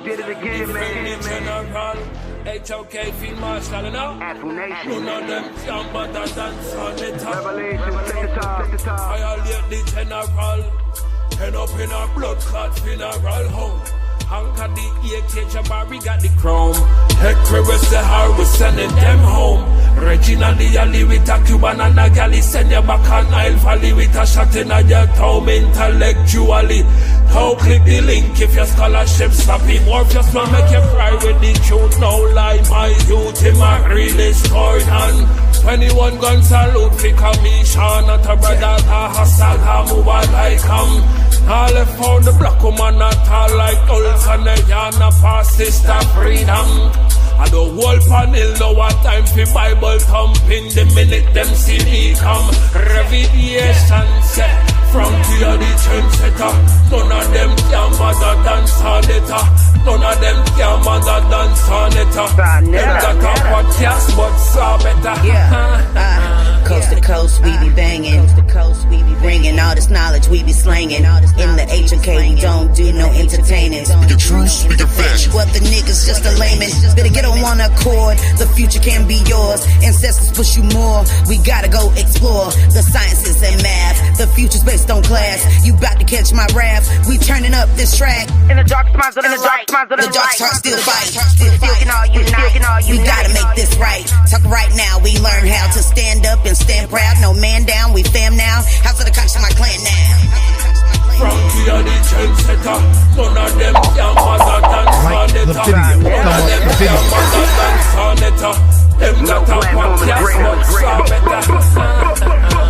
did it again, man. General, HOK, Field Marshal, you know? None of them can bother dance on the top. Violate the general. End up in a blood clot funeral home. Anchor the AK, Jabari got the chrome. Hectorus the how we sending them home. Regina the alley with a Cuban and a galley. Send you back on Nile Valley with a shot in your toe intellectually. How click the link if your scholarship sloppy. More if your smile make you cry with the truth. No lie, my youth him a really scored on. 21 gun salute for commission. Not a brother, a hustle, a move like all left for the black woman not all like Olson and Yana past sister freedom. I the whole panel know what time for Bible thumping the minute them see me come. Revelation set frontier the trendsetter. None of them can mother than Sonetta. None of them can mother than Sonetta. Them got a podcast but saw better. Coast to coast, we be banging. Bringing all this knowledge, we be slanging. In the HOK, we don't do no entertaining. Speak the truth, speak the facts. What the niggas just a layman. Better get on one accord. The future can be yours. Ancestors push you more. We gotta go explore the sciences and math. The future's based on class. You bout to catch my wrath. We turning up this track. In the dark spots of the light. The dark heart still fight. We gotta make this right. Talk right now. We learn how to stand up and stand proud. No man down. We fam now. House of the conscious, my clan now. Frontier the trendsetter. None of them can mother than Sonetta. None of them can mother than Sonetta. Them got a podcast but saw better.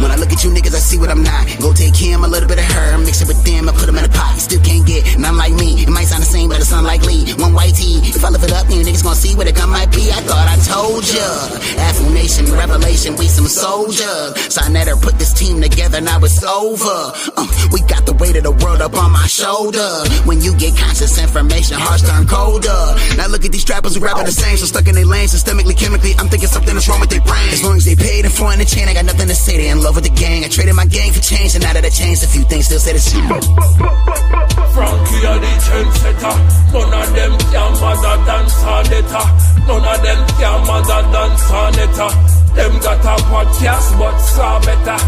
When I look at you niggas, I see what I'm not. Go take him, a little bit of her, mix it with them, and put them in a pot. You still can't get none like me. It might sound the same, but it's unlikely. One white tee. If I lift it up, you niggas gonna see what it come might be. I thought I told ya. Affirmation, revelation, we some soldiers. Sonetta put this team together, now it's over. We got the weight of the world up on my shoulder. When you get conscious information, hearts turn colder. Now look at these trappers who rapping the same, so stuck in their lane, systemically, chemically. I'm thinking something is wrong with their brain. As long as they paid in front of the chain, I got nothing to say. They in love with the gang. I traded my gang for change, and now that I changed, a few things still say the same. Frontier the trendsetter. None of them can mother than Sonetta. None of them can mother than Sonetta. Them got a podcast but saw better.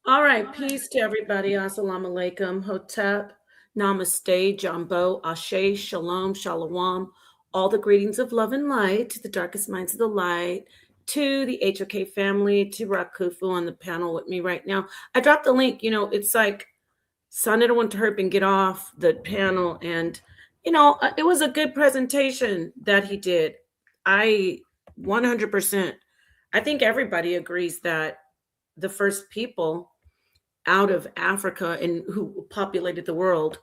All right, peace to everybody. Assalamu alaikum, hotep, namaste, jambo, ashe, shalom, shalom. All the greetings of love and light to the darkest minds of the light, to the HOK family, to Rakufu on the panel with me right now. I dropped the link. You know, it's like Sonetta went to Herb and get off the panel, and you know, it was a good presentation that he did. 100%. I think everybody agrees that the first people out of Africa and who populated the world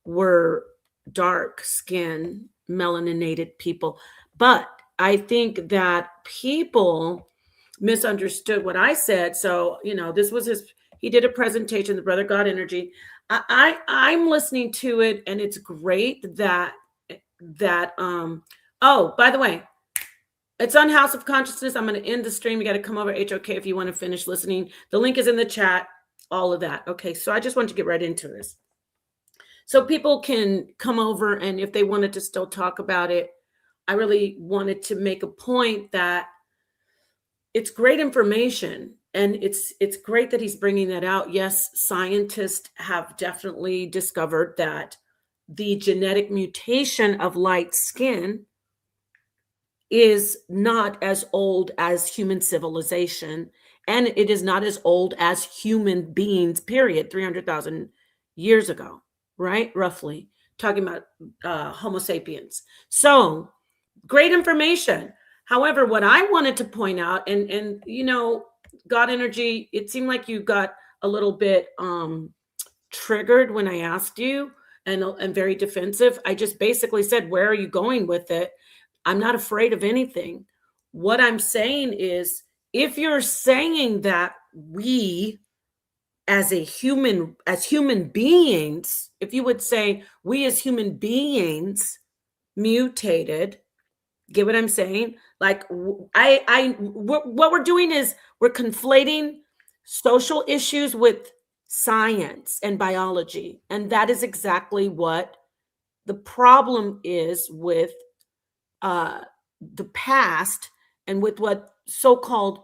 were dark skinned, melaninated people. But I think that people misunderstood what I said. So, you know, this was he did a presentation, the Brother God Energy. I'm listening to it, and it's great that oh, by the way, it's on House of Consciousness. I'm going to end the stream. You got to come over HOK if you want to finish listening. The link is in the chat, all of that. Okay, so I just want to get right into this. So people can come over, and if they wanted to still talk about it, I really wanted to make a point that it's great information, and it's great that he's bringing that out. Yes, scientists have definitely discovered that the genetic mutation of light skin is not as old as human civilization, and it is not as old as human beings, period, 300,000 years ago, right? Roughly, talking about Homo sapiens. So, great information. However, what I wanted to point out, and you know, God Energy, it seemed like you got a little bit triggered when I asked you, and very defensive. I just basically said, where are you going with it? I'm not afraid of anything. What I'm saying is, if you're saying that we as human beings, if you would say we as human beings mutated, Get what I'm saying? Like what we're doing is we're conflating social issues with science and biology. And that is exactly what the problem is with the past and with what so-called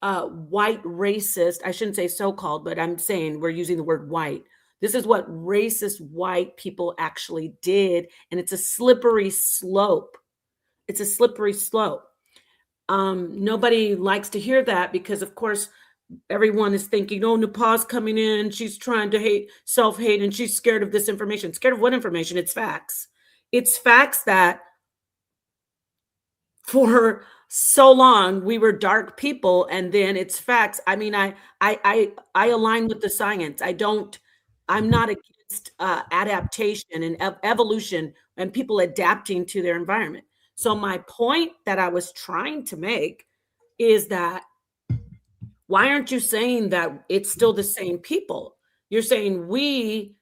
white racist, I shouldn't say so-called, but I'm saying we're using the word white. This is what racist white people actually did. And it's a slippery slope. It's a slippery slope. Nobody likes to hear that because, of course, everyone is thinking, oh, Nepal's coming in. She's trying to hate, self-hate, and she's scared of this information. Scared of what information? It's facts. It's facts that for so long we were dark people, and then it's facts. I mean, I align with the science. I'm not against adaptation and evolution and people adapting to their environment. So my point that I was trying to make is that why aren't you saying that it's still the same people? You're saying we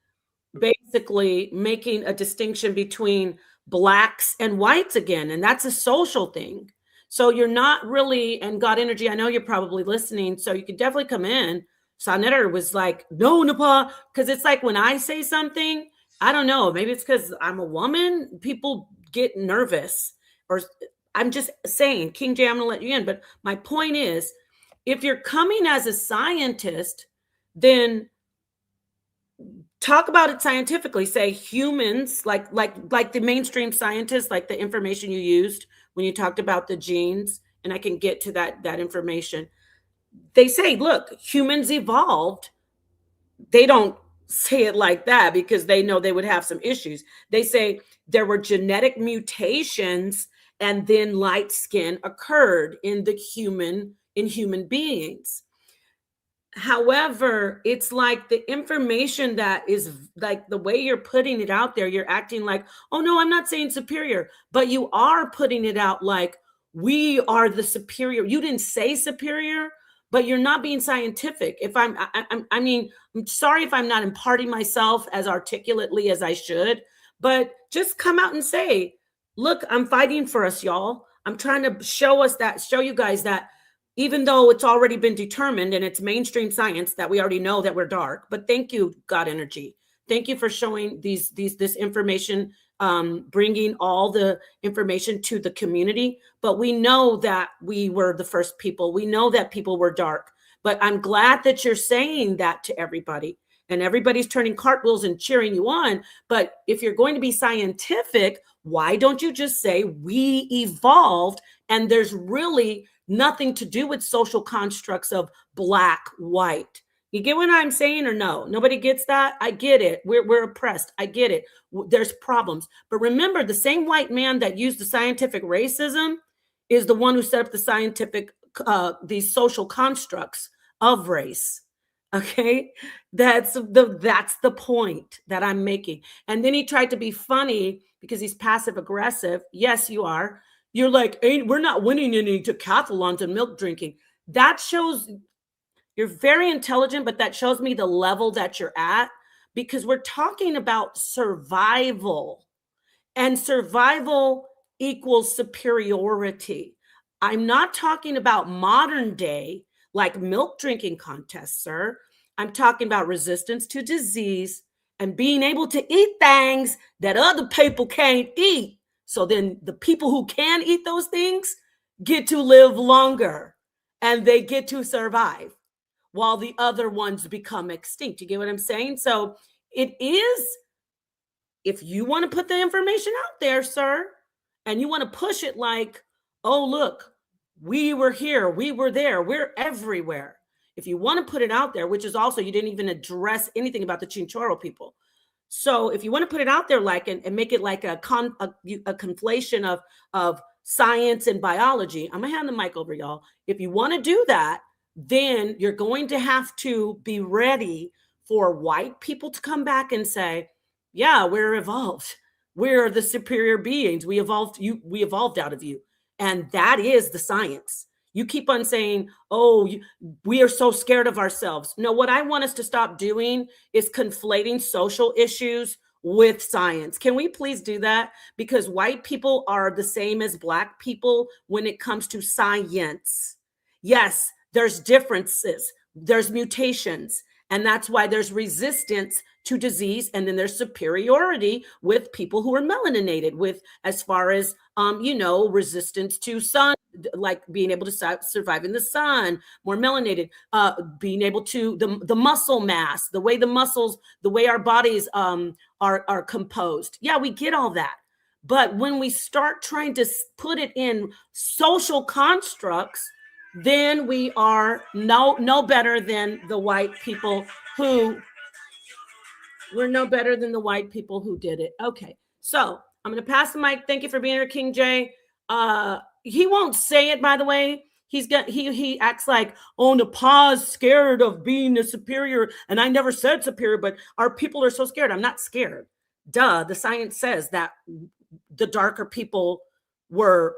basically making a distinction between blacks and whites again, and that's a social thing. So you're not really, and God Energy, I know you're probably listening, so you could definitely come in. Sanetter was like, no, Nepal, because it's like when I say something, I don't know, maybe it's because I'm a woman, people get nervous, or I'm just saying, King J, I'm gonna let you in, but my point is, if you're coming as a scientist, then talk about it scientifically. Say humans, like the mainstream scientists, like the information you used when you talked about the genes, and I can get to that information. They say, look, humans evolved. They don't say it like that because they know they would have some issues. They say there were genetic mutations and then light skin occurred in human beings. However, it's like the information that is like the way you're putting it out there, you're acting like, oh no, I'm not saying superior, but you are putting it out like we are the superior. You didn't say superior, but you're not being scientific. If I mean, I'm sorry if I'm not imparting myself as articulately as I should, but just come out and say, look, I'm fighting for us, y'all. I'm trying to show you guys that even though it's already been determined and it's mainstream science that we already know that we're dark. But thank you, God Energy. Thank you for showing this information, bringing all the information to the community. But we know that we were the first people. We know that people were dark. But I'm glad that you're saying that to everybody. And everybody's turning cartwheels and cheering you on. But if you're going to be scientific, why don't you just say we evolved and there's really nothing to do with social constructs of black, white? You get what I'm saying or no? Nobody gets that? I get it. We're oppressed. I get it. There's problems. But remember, the same white man that used the scientific racism is the one who set up the scientific, these social constructs of race. Okay, that's the point that I'm making. And then he tried to be funny because he's passive aggressive. Yes, you are. You're like, we're not winning any decathlons and milk drinking. That shows you're very intelligent, but that shows me the level that you're at, because we're talking about survival, and survival equals superiority. I'm not talking about modern day, like milk drinking contests, sir. I'm talking about resistance to disease and being able to eat things that other people can't eat. So then the people who can eat those things get to live longer and they get to survive while the other ones become extinct. You get what I'm saying? So it is, if you want to put the information out there, sir, and you want to push it like, oh, look, we were here, we were there, we're everywhere. If you want to put it out there, which is also, you didn't even address anything about the Chinchorro people. So if you want to put it out there like and make it like a conflation of science and biology, I'm going to hand the mic over, y'all. If you want to do that, then you're going to have to be ready for white people to come back and say, yeah, we're evolved. We're the superior beings. We evolved out of you. And that is the science. You keep on saying, oh, we are so scared of ourselves. No, what I want us to stop doing is conflating social issues with science. Can we please do that? Because white people are the same as black people when it comes to science. Yes, there's differences, there's mutations, and that's why there's resistance to disease, and then there's superiority with people who are melaninated, with as far as resistance to sun, like being able to survive in the sun, more melanated, being able to the muscle mass, the way our bodies are composed. Yeah, we get all that. But when we start trying to put it in social constructs, then we are no better than the white people who we're no better than the white people who did it. Okay, so I'm going to pass the mic. Thank you for being here, King J. He won't say it, by the way. He acts like, oh, Nepal's scared of being a superior, and I never said superior, but our people are so scared. I'm not scared. Duh, the science says that the darker people were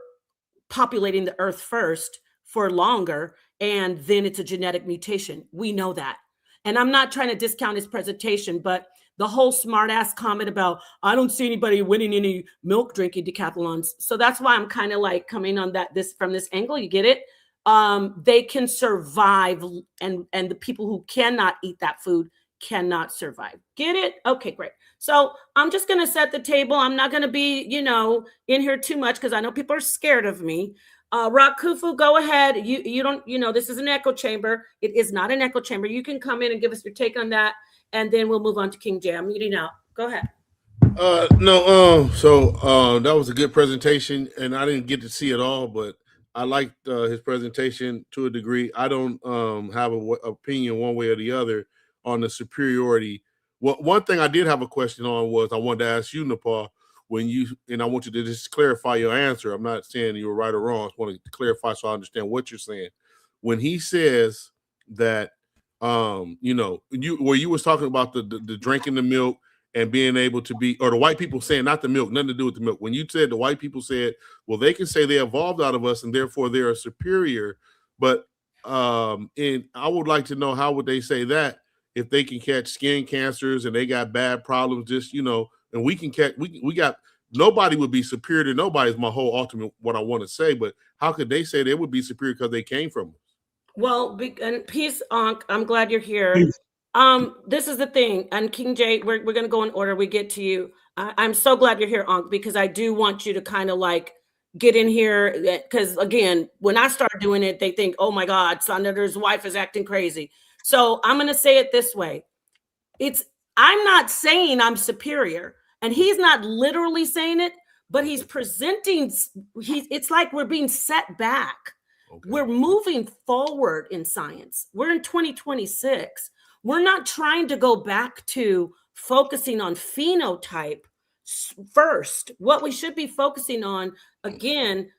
populating the earth first for longer, and then it's a genetic mutation. We know that. And I'm not trying to discount his presentation, but the whole smartass comment about, I don't see anybody winning any milk drinking decathlons. So that's why I'm kind of like coming on from this angle. You get it? They can survive, and the people who cannot eat that food cannot survive. Get it? Okay, great. So I'm just going to set the table. I'm not going to be, in here too much because I know people are scared of me. Rakufu, go ahead. You don't, this is an echo chamber. It is not an echo chamber. You can come in and give us your take on that, and then we'll move on to King J. I'm muting out. Go ahead. So that was a good presentation, and I didn't get to see it all, but I liked his presentation to a degree. I don't have an opinion one way or the other on the superiority. Well, one thing I did have a question on was I wanted to ask you, Nepal, and I want you to just clarify your answer. I'm not saying you were right or wrong. I just want to clarify so I understand what you're saying. When he says that, you was talking about the drinking the milk and being able to be, or the white people saying, not the milk, nothing to do with the milk. When you said the white people said, well, they can say they evolved out of us and therefore they're superior. But and I would like to know, how would they say that if they can catch skin cancers and they got bad problems, just, and we can catch, we got, nobody would be superior to nobody is my whole ultimate, what I want to say. But how could they say they would be superior because they came from us? Well, and peace, Ankh. I'm glad you're here. This is the thing, and King J, we're going to go in order. We get to you. I'm so glad you're here, Ankh, because I do want you to kind of like get in here. Because again, when I start doing it, they think, oh my God, Senator's wife is acting crazy. So I'm going to say it this way. I'm not saying I'm superior, and he's not literally saying it, but he's presenting, it's like we're being set back. Okay. We're moving forward in science. We're in 2026. We're not trying to go back to focusing on phenotype first. What we should be focusing on, again,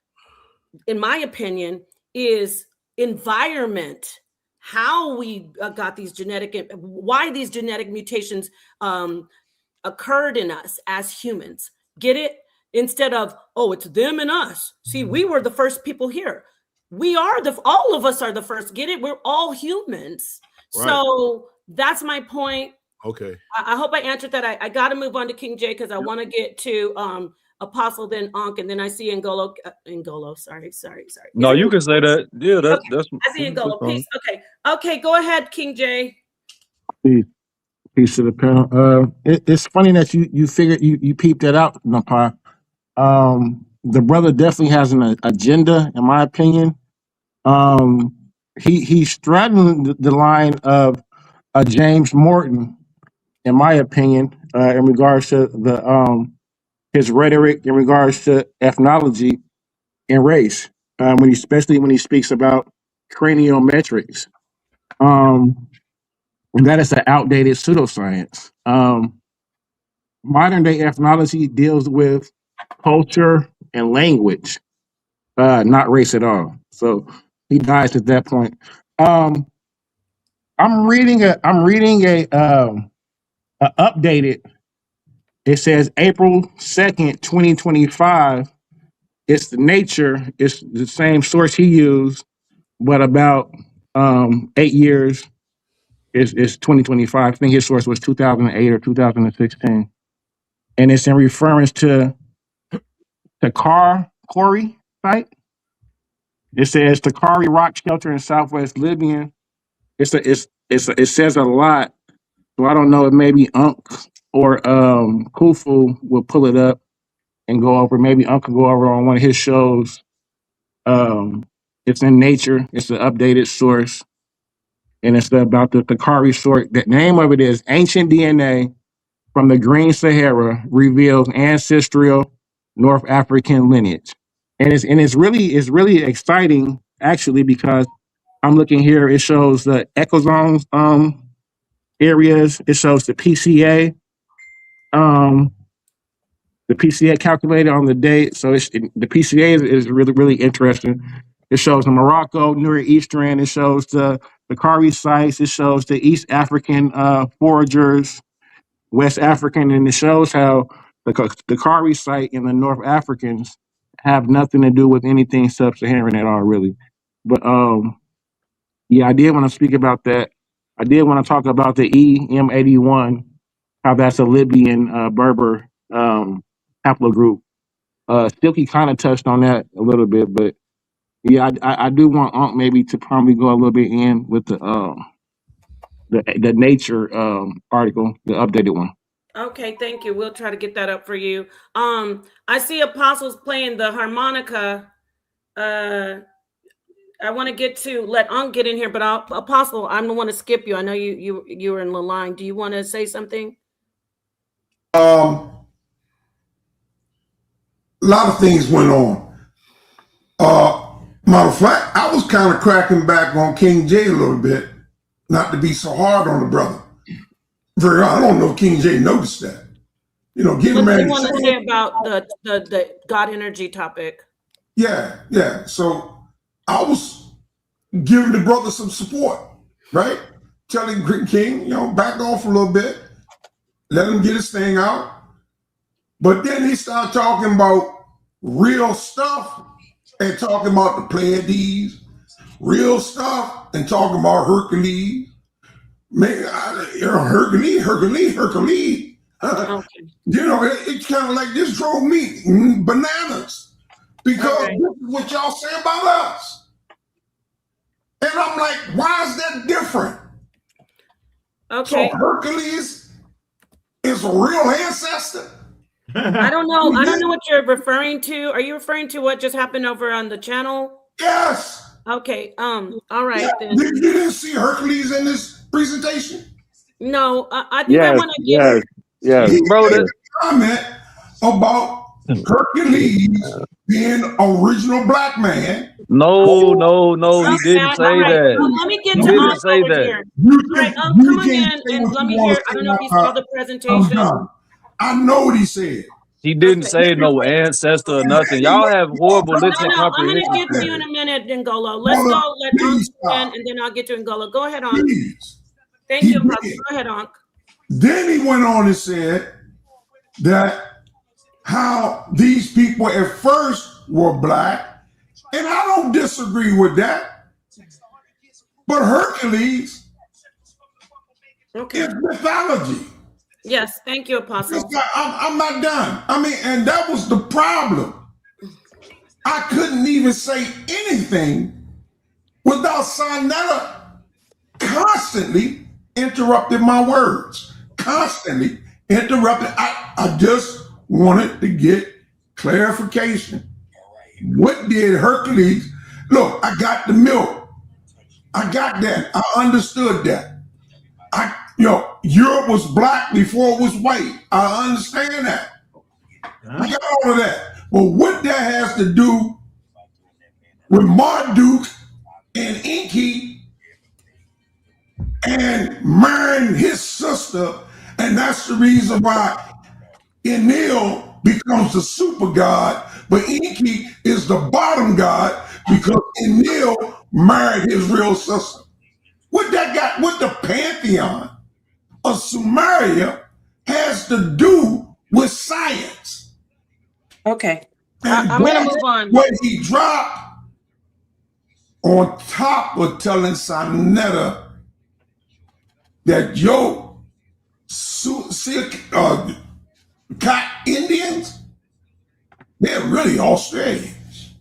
in my opinion, is environment, how we got these why these genetic mutations occurred in us as humans. Get it? Instead of, oh, it's them and us. See, we were the first people here. We are all of us are the first. Get it? We're all humans. Right. So that's my point. Okay. I hope I answered that. I got to move on to King J because I want to get to Apostle, then Ankh, and then I see Ngolo. Sorry. No, you can say that. Yeah, that's. I see Ngolo. Peace. Okay. Go ahead, King J. Peace to the panel. It's funny that you figured you peeped that out, Napa. The brother definitely has an agenda, in my opinion. He's straddling the line of James Morton, in my opinion, in regards to his rhetoric in regards to ethnology and race, especially when he speaks about craniometrics. That is an outdated pseudoscience. Modern day ethnology deals with culture and language, not race at all. So he dies at that point. I'm reading a updated. It says April 2nd, 2025. It's the Nature. It's the same source he used, but about 8 years. It's 2025. I think his source was 2008 or 2016. and it's in reference to the Corey site. It says the Kari Rock Shelter in Southwest Libya. It says a lot, so I don't know if maybe Unc or Kufu will pull it up and go over. Maybe Unc will go over on one of his shows. It's in Nature. It's an updated source, and it's about the Kari sort. The name of it is Ancient DNA from the Green Sahara Reveals Ancestral North African Lineage. And it's really exciting actually, because I'm looking here, it shows the ecozone areas, it shows the PCA calculated on the date. So the PCA is really interesting. It shows the Morocco, Near Eastern, it shows the Kari sites, it shows the East African foragers, West African, and it shows how the Kari site and the North Africans have nothing to do with anything sub-Saharan at all, really. But yeah, I did want to speak about that. I did want to talk about the EM81, how that's a Libyan Berber haplogroup. Stilky kind of touched on that a little bit, but yeah, I do want Unc maybe to probably go a little bit in with the Nature article, the updated one. Okay, thank you. We'll try to get that up for you. I see Apostles playing the harmonica. I want to let Unc get in here, but Apostle, I'm the one to skip you. I know you were in the line. Do you want to say something? A lot of things went on. Matter of fact, I was kind of cracking back on King J a little bit, not to be so hard on the brother. I don't know if King J noticed that. You know, get him. What do you want to say about the God energy topic? Yeah. So I was giving the brother some support, right? Telling King, back off a little bit, let him get his thing out. But then he started talking about real stuff and talking about the Pleiades, real stuff and talking about Hercules. Man, Hercules. Okay. It's kind of like this drove me bananas, because this is what y'all say about us. And I'm like, why is that different? Okay. So Hercules is a real ancestor? I don't know. I don't know what you're referring to. Are you referring to what just happened over on the channel? Yes. Okay. All right. Yeah. You didn't see Hercules in this presentation? No. I think I want to get. Yes. He made a comment about Hercules being original black man. No, he didn't say that. Let me get to Unc over here. All right, come on in and let me hear. I don't know if you saw the presentation. I know what he said. He didn't say no ancestor or nothing. Y'all have horrible listening comprehension. I'm going to get to you in a minute, Ngolo. Let's go. Let Unc in, and then I'll get to Ngolo. Go ahead, Unc. Thank you, Go ahead, Unc. Then he went on and said that how these people at first were black, and I don't disagree with that. But Hercules is mythology. Yes, thank you, Apostle. I'm not done. And that was the problem. I couldn't even say anything without Sonetta constantly interrupting my words. Constantly interrupting. I just wanted to get clarification. What did Hercules? Look, I got the milk. I got that. I understood that. Europe was black before it was white. I understand that. I got all of that. But what that has to do with Marduk and Enki and marrying his sister, and that's the reason why Enlil becomes the super god, but Enki is the bottom god because Enlil married his real sister. What that got with the pantheon of Sumeria has to do with science. Okay. I'm going to move on. What he dropped on top of telling Sonetta that got Indians, they're really Australians.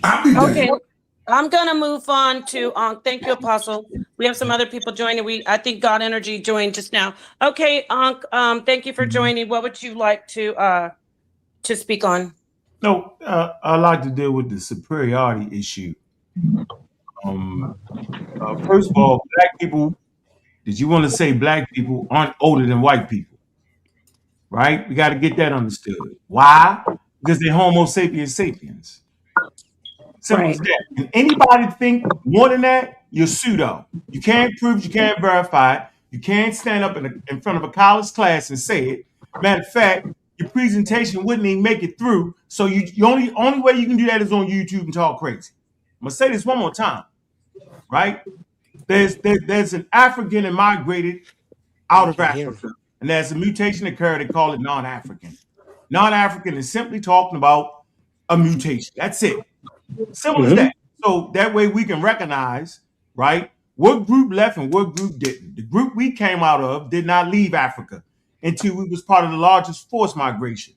I'll be Okay, damned. I'm gonna move on to thank you, Apostle. We have some other people joining. I think God Energy joined just now. Okay, Ankh, thank you for joining. What would you like to speak on? No, I like to deal with the superiority issue. First of all, black people. Did you want to say black people aren't older than white people? Right? We got to get that understood. Why? Because they're Homo sapiens sapiens. Simple as that. And anybody think more than that, you're pseudo. You can't prove, you can't verify it. You can't stand up in front of a college class and say it. Matter of fact, your presentation wouldn't even make it through. So you only way you can do that is on YouTube and talk crazy. I'm gonna say this one more time, right? There's an African that migrated out of Africa, and there's a mutation occurred. They call it non-African. Non-African is simply talking about a mutation. That's it. Simple as that. So that way we can recognize, right, what group left and what group didn't. The group we came out of did not leave Africa until we was part of the largest forced migration,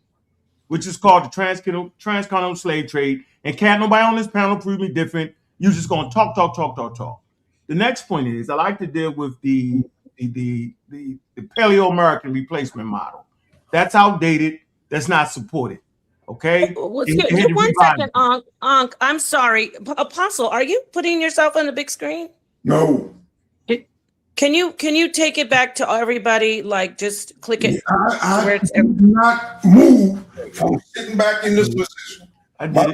which is called the transcontinental slave trade. And can't nobody on this panel prove me different. You're just going to talk. The next point is I like to deal with the Paleo-American replacement model. That's outdated. That's not supported. Okay. One second, Ankh. I'm sorry, Apostle. Are you putting yourself on the big screen? No. Can you take it back to everybody? Like, just click it. I do not move from sitting back in this position.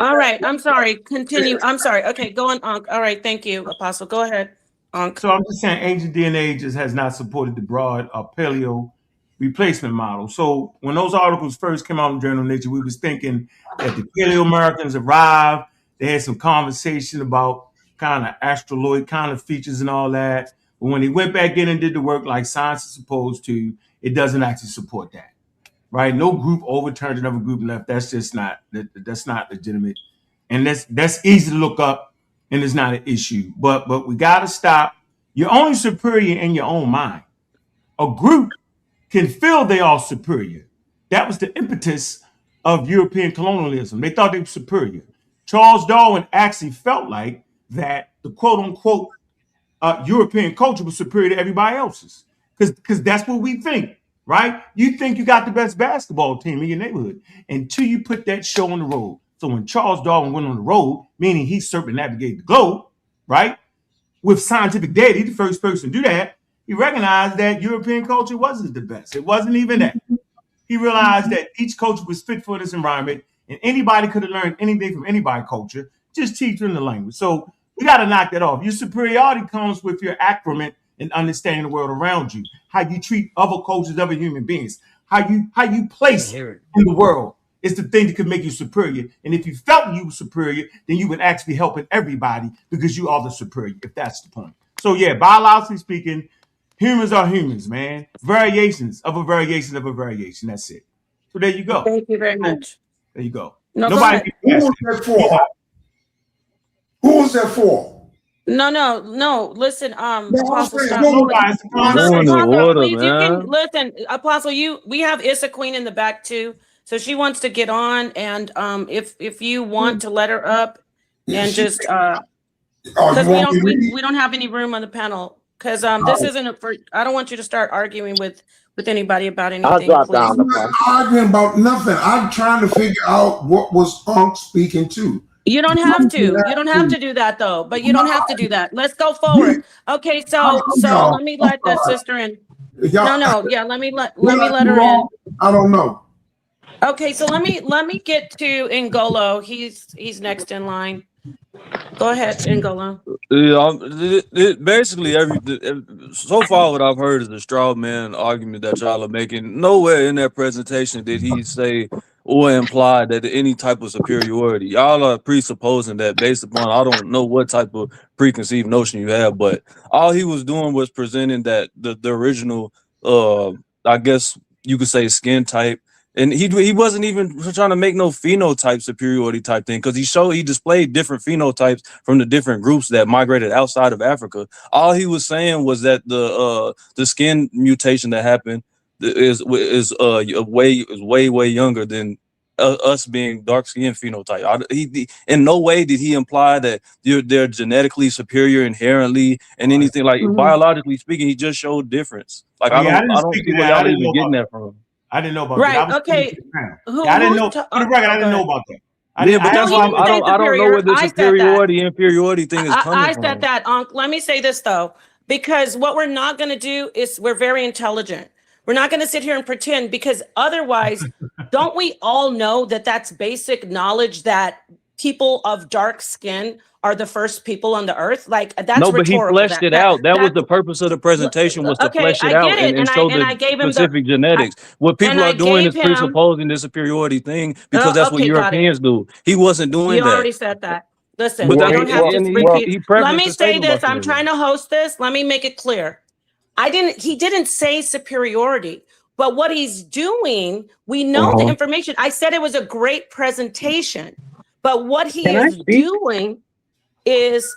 All right. I'm sorry. Continue. I'm sorry. Okay, go on, Ankh. All right. Thank you, Apostle. Go ahead, Ankh. So I'm just saying ancient DNA just has not supported the broad paleo replacement model. So when those articles first came out in Journal of Nature, we was thinking that the Paleo-Americans arrived. They had some conversation about kind of astroloid kind of features and all that. But when they went back in and did the work like science is supposed to, it doesn't actually support that. Right? No group overturned another group left. That's just that's not legitimate. And that's easy to look up and it's not an issue. But we gotta stop. You're only superior in your own mind. A group can feel they are superior. That was the impetus of European colonialism. They thought they were superior. Charles Darwin actually felt like that the quote unquote European culture was superior to everybody else's. Because that's what we think, right? You think you got the best basketball team in your neighborhood until you put that show on the road. So when Charles Darwin went on the road, meaning he circumnavigated the globe, right? With scientific data, the first person to do that, he recognized that European culture wasn't the best. It wasn't even that. He realized that each culture was fit for this environment, and anybody could have learned anything from anybody's culture. Just teach them the language. So we got to knock that off. Your superiority comes with your acclimate and understanding the world around you, how you treat other cultures, other human beings, how you place in the world is the thing that could make you superior. And if you felt you were superior, then you would actually be helping everybody because you are the superior, if that's the point. So yeah, biologically speaking, humans are humans, man. Variations of a variation of a variation. That's it. So there you go. Thank you very much. There you go. No, Nobody. Who was that for? Who was that for? No. Listen, Apostle, stop. Listen, Apostle, we have Issa Queen in the back too, so she wants to get on, and if you want to let her up, and just because we don't have any room on the panel, because this isn't for. I don't want you to start arguing with anybody about anything. I'm not arguing about nothing. I'm trying to figure out what was Ankh speaking to. You don't have to. You don't have to do that though. But you don't have to do that. Let's go forward. Okay, so let me let that sister in. No. Yeah, let me let her in. I don't know. Okay, so let me get to Ngolo. He's next in line. Go ahead, Ngolo. Basically, so far what I've heard is the straw man argument that y'all are making. Nowhere in that presentation did he say or imply that any type of superiority. Y'all are presupposing that based upon, I don't know what type of preconceived notion you have, but all he was doing was presenting that the original, I guess you could say skin type. And he wasn't even trying to make no phenotype superiority type thing, because he displayed different phenotypes from the different groups that migrated outside of Africa. All he was saying was that the skin mutation that happened is way younger than us being dark skin phenotype. In no way did he imply that they're genetically superior inherently and anything like biologically speaking. He just showed difference. Like Oh, yeah, I didn't I don't speak see of where that. I y'all are didn't even know getting about that from. I didn't know about that. I Right. was Okay. yeah, I didn't know. For the record, I didn't go know ahead. about that. Yeah, but that's No, why he didn't say I don't know where superior. the I said that. superiority inferiority thing is coming I from. said that, Unc. Let me say this though, because what we're not going to do is we're very intelligent. We're not going to sit here and pretend, because otherwise, don't we all know that that's basic knowledge that people of dark skin are the first people on the earth? Like, that's No, but he rhetorical. fleshed it out. That was the purpose of the presentation, was to Okay, flesh it I out get it, and show I the gave him specific genetics. What people are doing is him. presupposing the superiority thing because that's what Okay, got it. Europeans do. He wasn't doing You that. already said that. Listen, But you that's don't have to repeat. he Let prefaced me the say statement by this. I'm saying trying to host this. Let me make it clear. He didn't say superiority, but what he's doing, we know the information. I said it was a great presentation, but what he is doing is,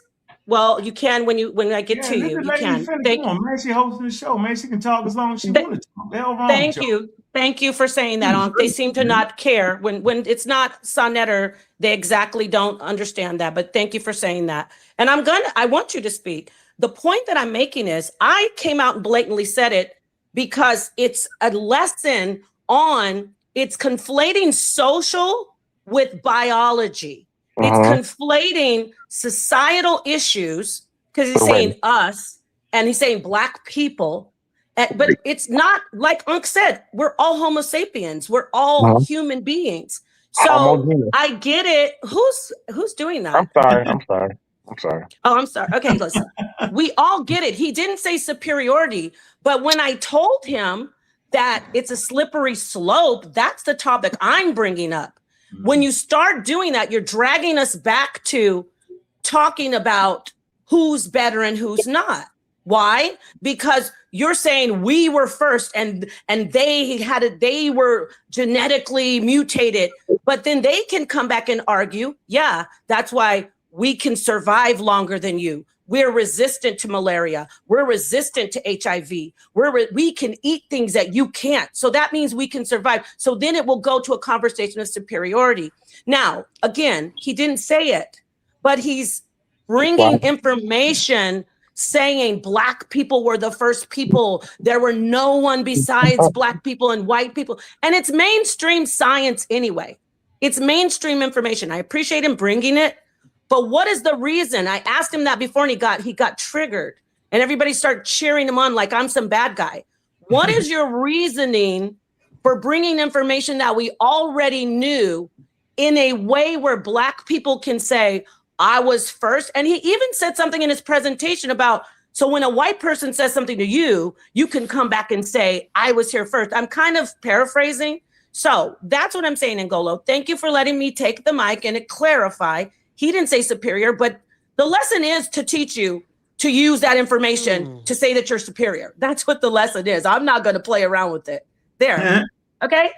well, you can when I get to let you, the you lady can. finish. Come on, man. She hosting the show, man. She can talk as long as she want to talk. The hell wrong with y'all? Thank you for saying that, Unc. They seem to not care when it's not Sonetter. They exactly don't understand that. But thank you for saying that. And I want you to speak. The point that I'm making is I came out and blatantly said it because it's a lesson on it's conflating social with biology. It's conflating societal issues because he's saying us and he's saying Black people. But it's not, like Unc said, we're all Homo sapiens. We're all human beings. So I get it. Who's doing that? I'm sorry. Oh, I'm sorry. Okay, listen. We all get it. He didn't say superiority, but when I told him that it's a slippery slope, that's the topic I'm bringing up. When you start doing that, you're dragging us back to talking about who's better and who's not. Why? Because you're saying we were first and they were genetically mutated, but then they can come back and argue, yeah, that's why we can survive longer than you. We're resistant to malaria. We're resistant to HIV. We can eat things that you can't. So that means we can survive. So then it will go to a conversation of superiority. Now, again, he didn't say it, but he's bringing information saying Black people were the first people. There were no one besides Black people and white people. And it's mainstream science anyway. It's mainstream information. I appreciate him bringing it. But what is the reason? I asked him that before and he got triggered and everybody started cheering him on like I'm some bad guy. What is your reasoning for bringing information that we already knew in a way where Black people can say, I was first? And he even said something in his presentation about, so when a white person says something to you, you can come back and say, I was here first. I'm kind of paraphrasing. So that's what I'm saying, Ngolo. Thank you for letting me take the mic and clarify. He didn't say superior, but the lesson is to teach you to use that information to say that you're superior. That's what the lesson is. I'm not going to play around with it. There. Okay.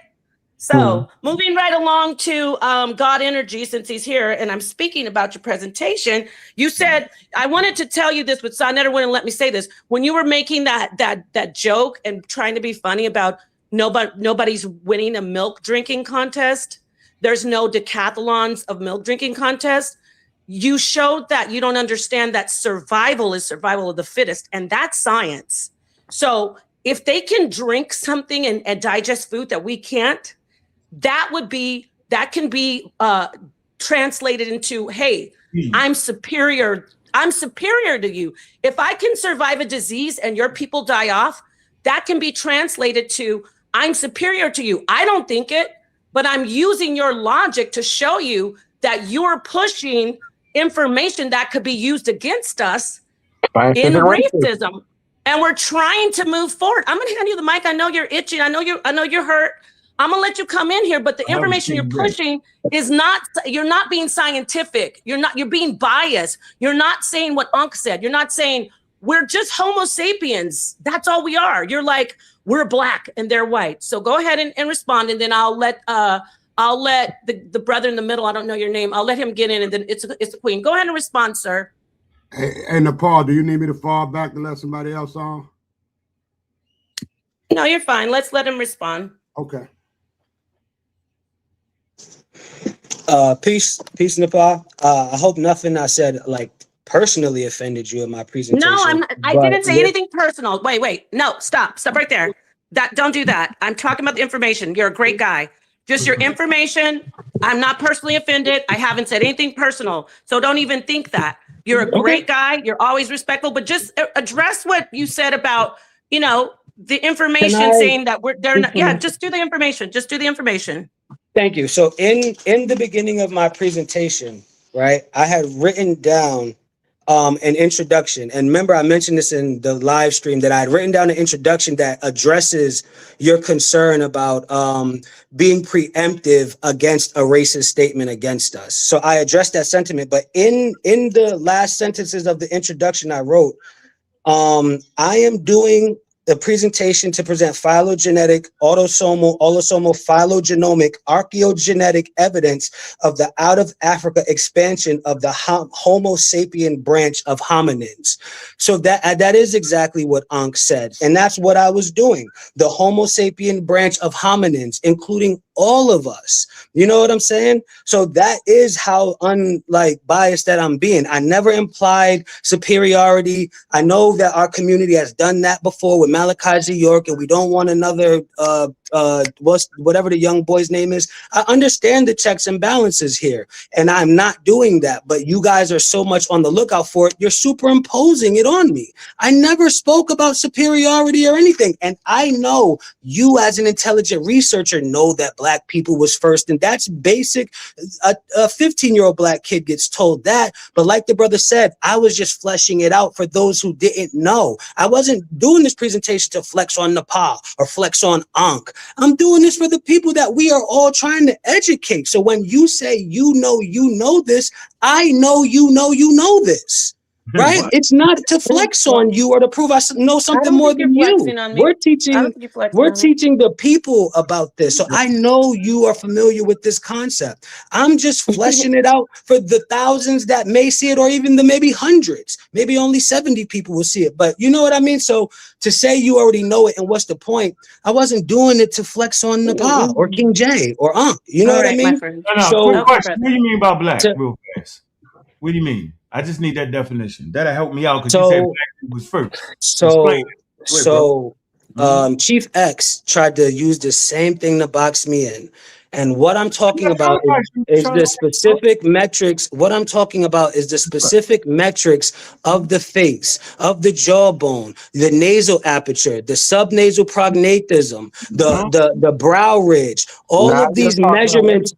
So moving right along to God Energy, since he's here and I'm speaking about your presentation, you said, I wanted to tell you this, but Sonetter wouldn't let me say this. When you were making that joke and trying to be funny about nobody's winning a milk drinking contest, there's no decathlons of milk drinking contests. You showed that you don't understand that survival is survival of the fittest, and that's science. So if they can drink something and digest food that we can't, that can be translated into, hey, I'm superior to you. If I can survive a disease and your people die off, that can be translated to, I'm superior to you. I don't think it, but I'm using your logic to show you that you're pushing information that could be used against us in racism. And we're trying to move forward. I'm going to hand you the mic. I know you're itching. I know you're hurt. I'm going to let you come in here, but the information you're pushing is not, you're not being scientific. You're being biased. You're not saying what Unc said. You're not saying we're just Homo sapiens. That's all we are. You're like, we're Black and they're white. So go ahead and respond. And then I'll let the brother in the middle, I don't know your name, I'll let him get in, and then it's the queen. Go ahead and respond, sir. Hey, Nepal, do you need me to fall back to let somebody else on? No, you're fine. Let's let him respond. Okay. Peace, Nepal. I hope nothing I said like personally offended you in my presentation. No, I'm not, I didn't say anything personal. Wait. No, stop right there. Don't do that. I'm talking about the information. You're a great guy. Just your information. I'm not personally offended. I haven't said anything personal. So don't even think that. You're a great guy. You're always respectful, but just address what you said about, the information saying that they're not. Yeah, just do the information. Just do the information. Thank you. So in the beginning of my presentation, right, I had written down an introduction. And remember, I mentioned this in the live stream that I had written down an introduction that addresses your concern about being preemptive against a racist statement against us. So I addressed that sentiment. But in the last sentences of the introduction I wrote, I am doing the presentation to present phylogenetic, autosomal, phylogenomic, archaeogenetic evidence of the out of Africa expansion of the Homo sapien branch of hominins. So that is exactly what Ankh said. And that's what I was doing. The Homo sapien branch of hominins, including all of us. You know what I'm saying? So that is how biased that I'm being. I never implied superiority. I know that our community has done that before with Malachi Z. York, and we don't want another whatever the young boy's name is. I understand the checks and balances here, and I'm not doing that. But you guys are so much on the lookout for it. You're superimposing it on me. I never spoke about superiority or anything, and I know you, as an intelligent researcher, know that Black people was first, and that's basic. A 15-year-old Black kid gets told that, but like the brother said, I was just fleshing it out for those who didn't know. I wasn't doing this presentation to flex on Nepal or flex on Ankh. I'm doing this for the people that we are all trying to educate. So when you say you know this, I know you know this. Right? It's not to flex on you or to prove I know something more than you. We're teaching the people about this. So I know you are familiar with this concept. I'm just fleshing it out for the thousands that may see it, or even the maybe hundreds. Maybe only 70 people will see it. But you know what I mean? So to say you already know it and what's the point? I wasn't doing it to flex on Nepal or King J or Ankh. You know what I mean? So question, what do you mean by Black? Real fast. What do you mean? I just need that definition. That'll help me out because you said Black was first. Chief X tried to use the same thing to box me in. And what I'm talking about is the specific metrics. What I'm talking about is the specific metrics of the face, of the jawbone, the nasal aperture, the subnasal prognathosum, the brow ridge, all of these measurements.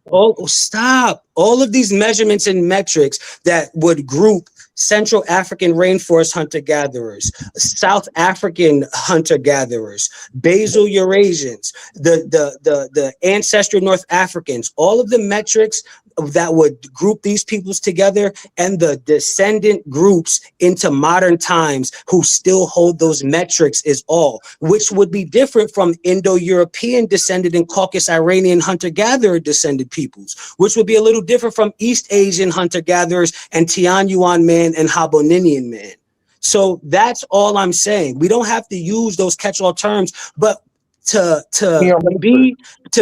All of these measurements and metrics that would group Central African rainforest hunter-gatherers, South African hunter-gatherers, basal Eurasians, the ancestral North Africans, all of the metrics that would group these peoples together, and the descendant groups into modern times who still hold those metrics is all, which would be different from Indo-European descended and Caucasus Iranian hunter-gatherer descended peoples, which would be a little different from East Asian hunter-gatherers and Tianyuan man and Haboninian man. So that's all I'm saying. We don't have to use those catch-all terms, but to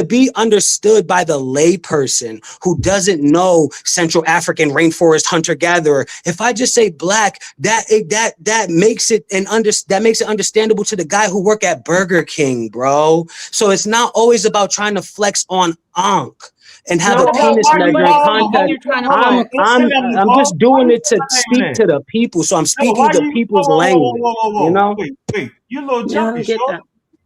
be understood by the layperson who doesn't know Central African rainforest hunter-gatherer, if I just say Black, that makes it understandable to the guy who work at Burger King, bro. So it's not always about trying to flex on Ankh and have a penis measuring contest. I'm just doing it to speak to the people. So I'm speaking the people's language. You know? Wait, you're a little jumpy, short.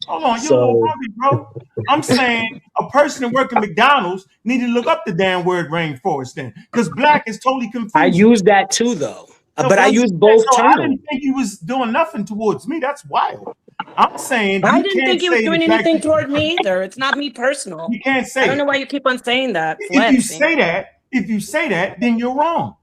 Hold on, you're a little jumpy, bro. I'm saying a person that work at McDonald's need to look up the damn word rainforest then, because Black is totally confused. I use that too, though. But I use both terms. I didn't think he was doing nothing towards me. That's wild. I'm saying I didn't think he was doing anything toward me either. It's not me personal. You can't say. I don't know why you keep on saying that. If you say that, then you're wrong.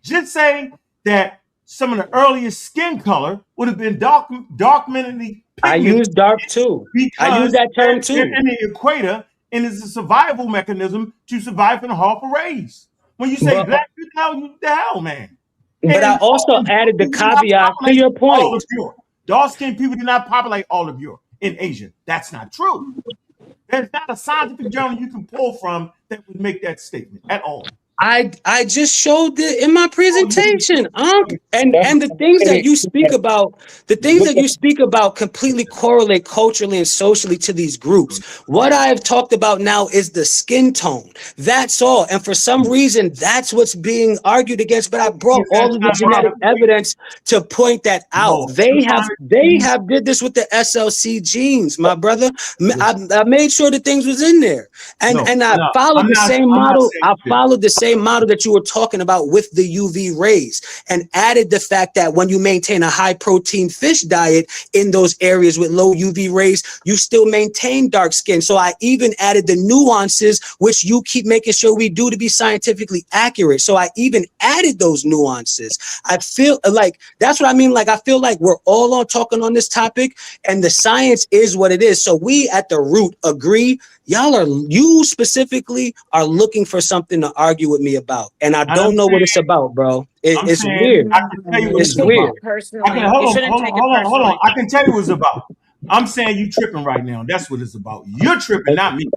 Just say that some of the earliest skin color would have been dark-minty. I use dark too. I use that term too. They're in the equator, and it's a survival mechanism to survive in the harmful rays. When you say Black, the hell, man. But I also added the caveat to your point. Dark-skinned people did not populate all of Europe and Asia. That's not true. There's not a scientific journal you can pull from that would make that statement at all. I just showed it in my presentation, and the things that you speak about, completely correlate culturally and socially to these groups. What I've talked about now is the skin tone. That's all. And for some reason, that's what's being argued against. But I brought all of the genetic evidence to point that out. They have did this with the SLC genes, my brother. I made sure the things was in there, and I followed the same model. I followed the same model that you were talking about with the UV rays, and added the fact that when you maintain a high protein fish diet in those areas with low UV rays, you still maintain dark skin. So I even added the nuances, which you keep making sure we do to be scientifically accurate. So I even added those nuances. I feel like that's what I mean. Like, I feel like we're all on talking on this topic, and the science is what it is. So we at the root agree. You specifically are looking for something to argue with me about, and I don't know what it's about, bro. It's weird. I can tell you what It's weird. Personally, hold on. I can tell you what it's about. I'm saying you tripping right now. That's what it's about. You're tripping, not me.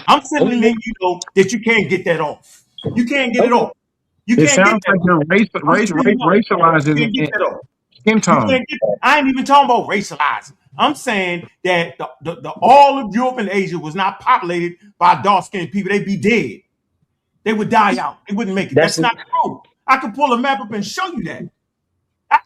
I'm simply letting you know that you can't get that off. You can't get it off. You It can't sounds get like you're racializing You can't get that off. skin tone. I ain't even talking about racializing. I'm saying that the all of Europe and Asia was not populated by dark-skinned people. They'd be dead. They would die out. They wouldn't make it. That's not true. I can pull a map up and show you that.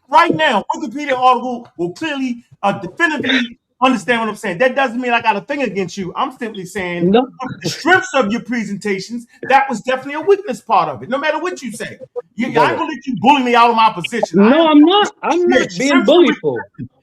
Right now, Wikipedia article will clearly, definitively understand what I'm saying. That doesn't mean I got a thing against you. I'm simply saying the strengths of your presentations, that was definitely a weakness part of it, no matter what you say. I ain't gonna let you bully me out of my position. No, I'm not. I'm not being bullyful.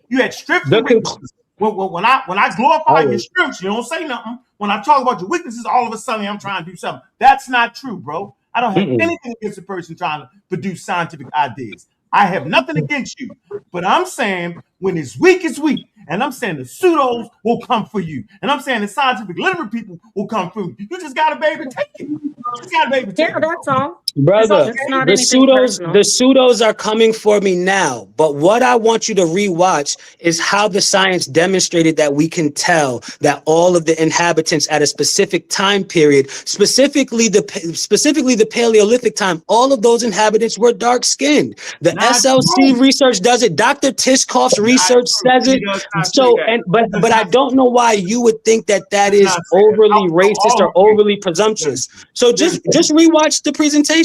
You had strengths and weaknesses. When I glorify your strengths, you don't say nothing. When I talk about your weaknesses, all of a sudden I'm trying to do something. That's not true, bro. I don't have anything against a person trying to produce scientific ideas. I have nothing against you. But I'm saying when it's weak, it's weak. And I'm saying the pseudos will come for you. And I'm saying the scientific literate people will come for you. You just got to be able to take it. You just got to be able to take it. That's all. Brother, the pseudos are coming for me now. But what I want you to rewatch is how the science demonstrated that we can tell that all of the inhabitants at a specific time period, specifically the Paleolithic time, all of those inhabitants were dark skinned. The SLC research does it. Dr. Tiskoff's research says it. So, but I don't know why you would think that is overly racist or overly presumptuous. So just rewatch the presentation.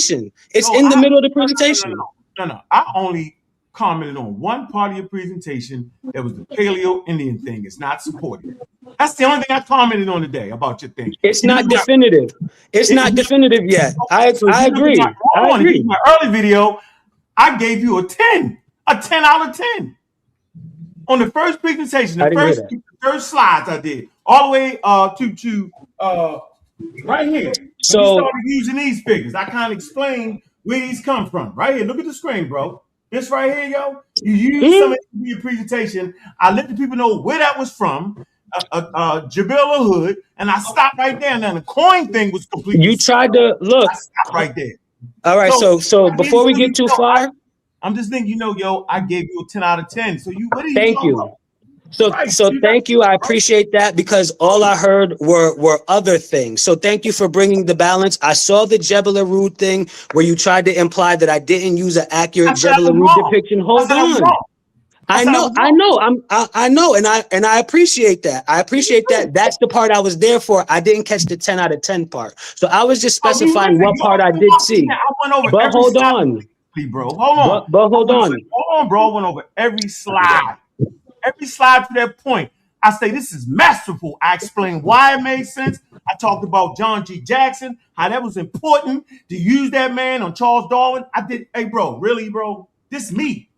It's in the middle of the presentation. No. I only commented on one part of your presentation that was the Paleo-Indian thing. It's not supported. That's the only thing I commented on today about your thing. It's not definitive. It's not definitive yet. I agree. In my early video, I gave you a 10 out of 10. On the first presentation, the first slides I did, all the way to right here. So we started using these figures. I kind of explained where these come from. Right here, look at the screen, bro. This right here, yo. You use some of your presentation. I let the people know where that was from. Jabilla Hood, and I stopped right there. And then the coin thing was completely. You tried to look. I stopped right there. All right, so before we get too far, I'm just thinking, I gave you a 10 out of 10. So what are you thank you. About? So thank you. I appreciate that, because all I heard were other things. So thank you for bringing the balance. I saw the Jebel Arud thing where you tried to imply that I didn't use an accurate Jebel Arud depiction. Hold on. I know, and I appreciate that. That's the part I was there for. I didn't catch the 10 out of 10 part. So I was just specifying what part I did see. But hold on. Bro, hold on. But hold on. Hold on, bro. I went over every slide. Every slide to that point. I say this is masterful. I explained why it made sense. I talked about John G. Jackson, how that was important to use that man on Charles Darwin. I did. Hey, bro, really, bro? This me.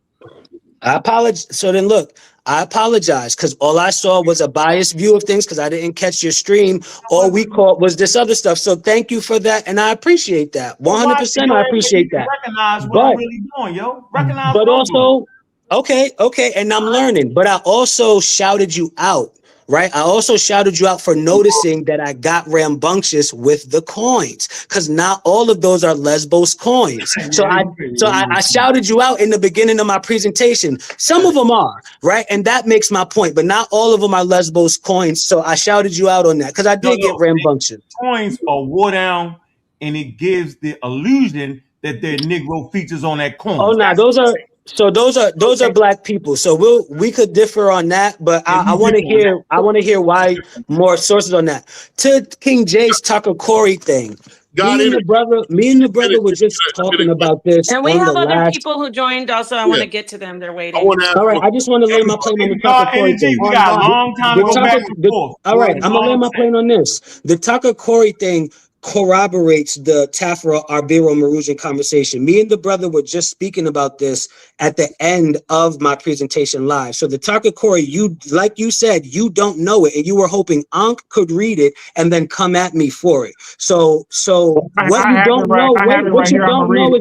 I apologize. So then look, I apologize, because all I saw was a biased view of things, because I didn't catch your stream. All we caught was this other stuff. So thank you for that, and I appreciate that. 100%, I appreciate that. Recognize what I'm really doing, yo. But also, okay, and I'm learning. But I also shouted you out right? I also shouted you out for noticing that I got rambunctious with the coins, because not all of those are Lesbos coins. So I shouted you out in the beginning of my presentation. Some of them are, right? And that makes my point, but not all of them are Lesbos coins. So I shouted you out on that because I did get rambunctious. Coins are wore down, and it gives the illusion that there are Negro features on that coin. Oh no, those are black people. So we could differ on that, but I want to hear why more sources on that. To King Jay's Tucker Corey thing. Me and the brother were just talking about this. And we on have the other last... people who joined also. I want to get to them. They're waiting. All right, I just want to lay my plane on the Tucker Corey thing. We got a long time to go back and forth. All right, I'm gonna lay my plane on this. The Tucker Corey thing corroborates the Tafra Arbiro Marujan conversation. Me and the brother were just speaking about this at the end of my presentation live. So the Tucker Corey, like you said, you don't know it, and you were hoping Ankh could read it and then come at me for it. So what you don't know is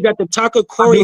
that the Tucker Corey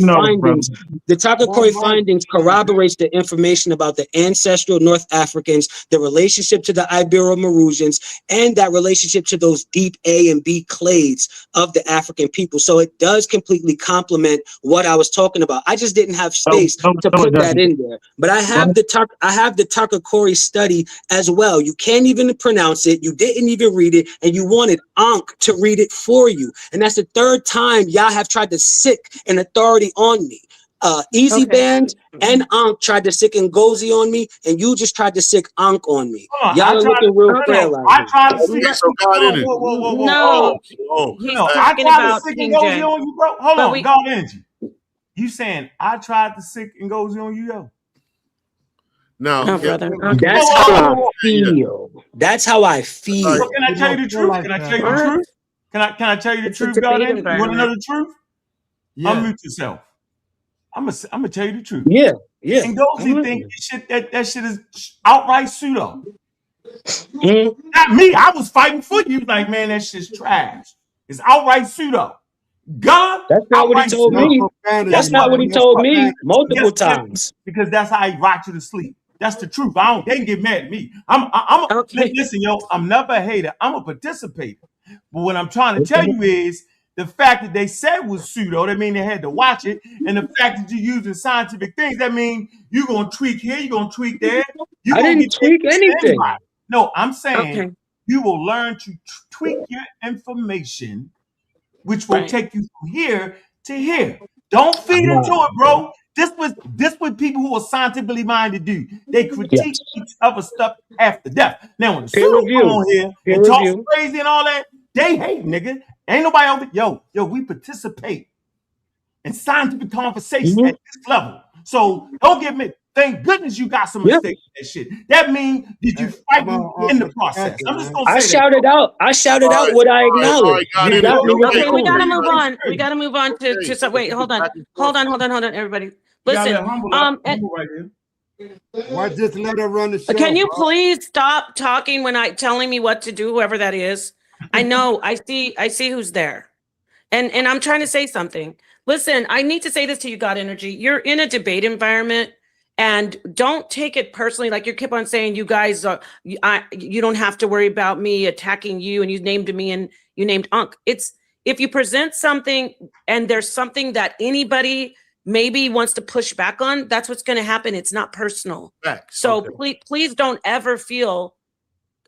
findings corroborates the information about the ancestral North Africans, the relationship to the Ibero Marujans, and that relationship to those deep A and B clades of the African people. So it does completely complement what I was talking about. I just didn't have space to put that in there. But I have the Tucker Corey study as well. You can't even pronounce it. You didn't even read it, and you wanted Ankh to read it for you. And that's the third time y'all have tried to sick an authority on me. Easy Band and Ankh tried to sick Ngozi on me, and you just tried to sick Ankh on me. Y'all are looking real fair. I tried to sick. No, he's talking about King Jay. On you, bro. Hold on, God Energy. You saying I tried to sick Ngozi on you, yo? No, brother. That's how I feel. That's how I feel. So can I tell you the truth? Can I tell you the truth? Can I tell you the truth, God Energy? You want to know the truth? Unmute yourself. I'm gonna tell you the truth. Yeah. Ngozi think that shit is outright pseudo. Not me. I was fighting for you. Like, man, that shit's trash. It's outright pseudo. God, that's not what he told me. That's not what he told me multiple times. Because that's how he rocked you to sleep. That's the truth. They can get mad at me. Listen, yo. I'm never a hater. I'm a participator. But what I'm trying to tell you is, the fact that they said was pseudo, that mean they had to watch it. And the fact that you're using scientific things, that mean you're going to tweak here, you're going to tweak there. I didn't tweak anything. No, I'm saying you will learn to tweak your information, which will take you from here to here. Don't feed into it, bro. This what people who are scientifically minded do. They critique each other stuff after death. Now, when the pseudo come on here and talk crazy and all that, they hate, nigga. Ain't nobody over. Yo, we participate in scientific conversation at this level. So don't get me. Thank goodness you got some mistakes in that shit. That means did you fight in the process? I'm just gonna say I shouted out what I acknowledged. Okay, we gotta move on. We gotta move on to some. Wait, hold on, everybody. Listen, why just let her run the show? Can you please stop talking when telling me what to do, whoever that is? I know, I see who's there. And I'm trying to say something. Listen, I need to say this to you, God Energy. You're in a debate environment, and don't take it personally. Like you keep on saying, you guys are, you don't have to worry about me attacking you, and you named me and you named Ankh. It's, if you present something and there's something that anybody maybe wants to push back on, that's what's going to happen. It's not personal. So please don't ever feel,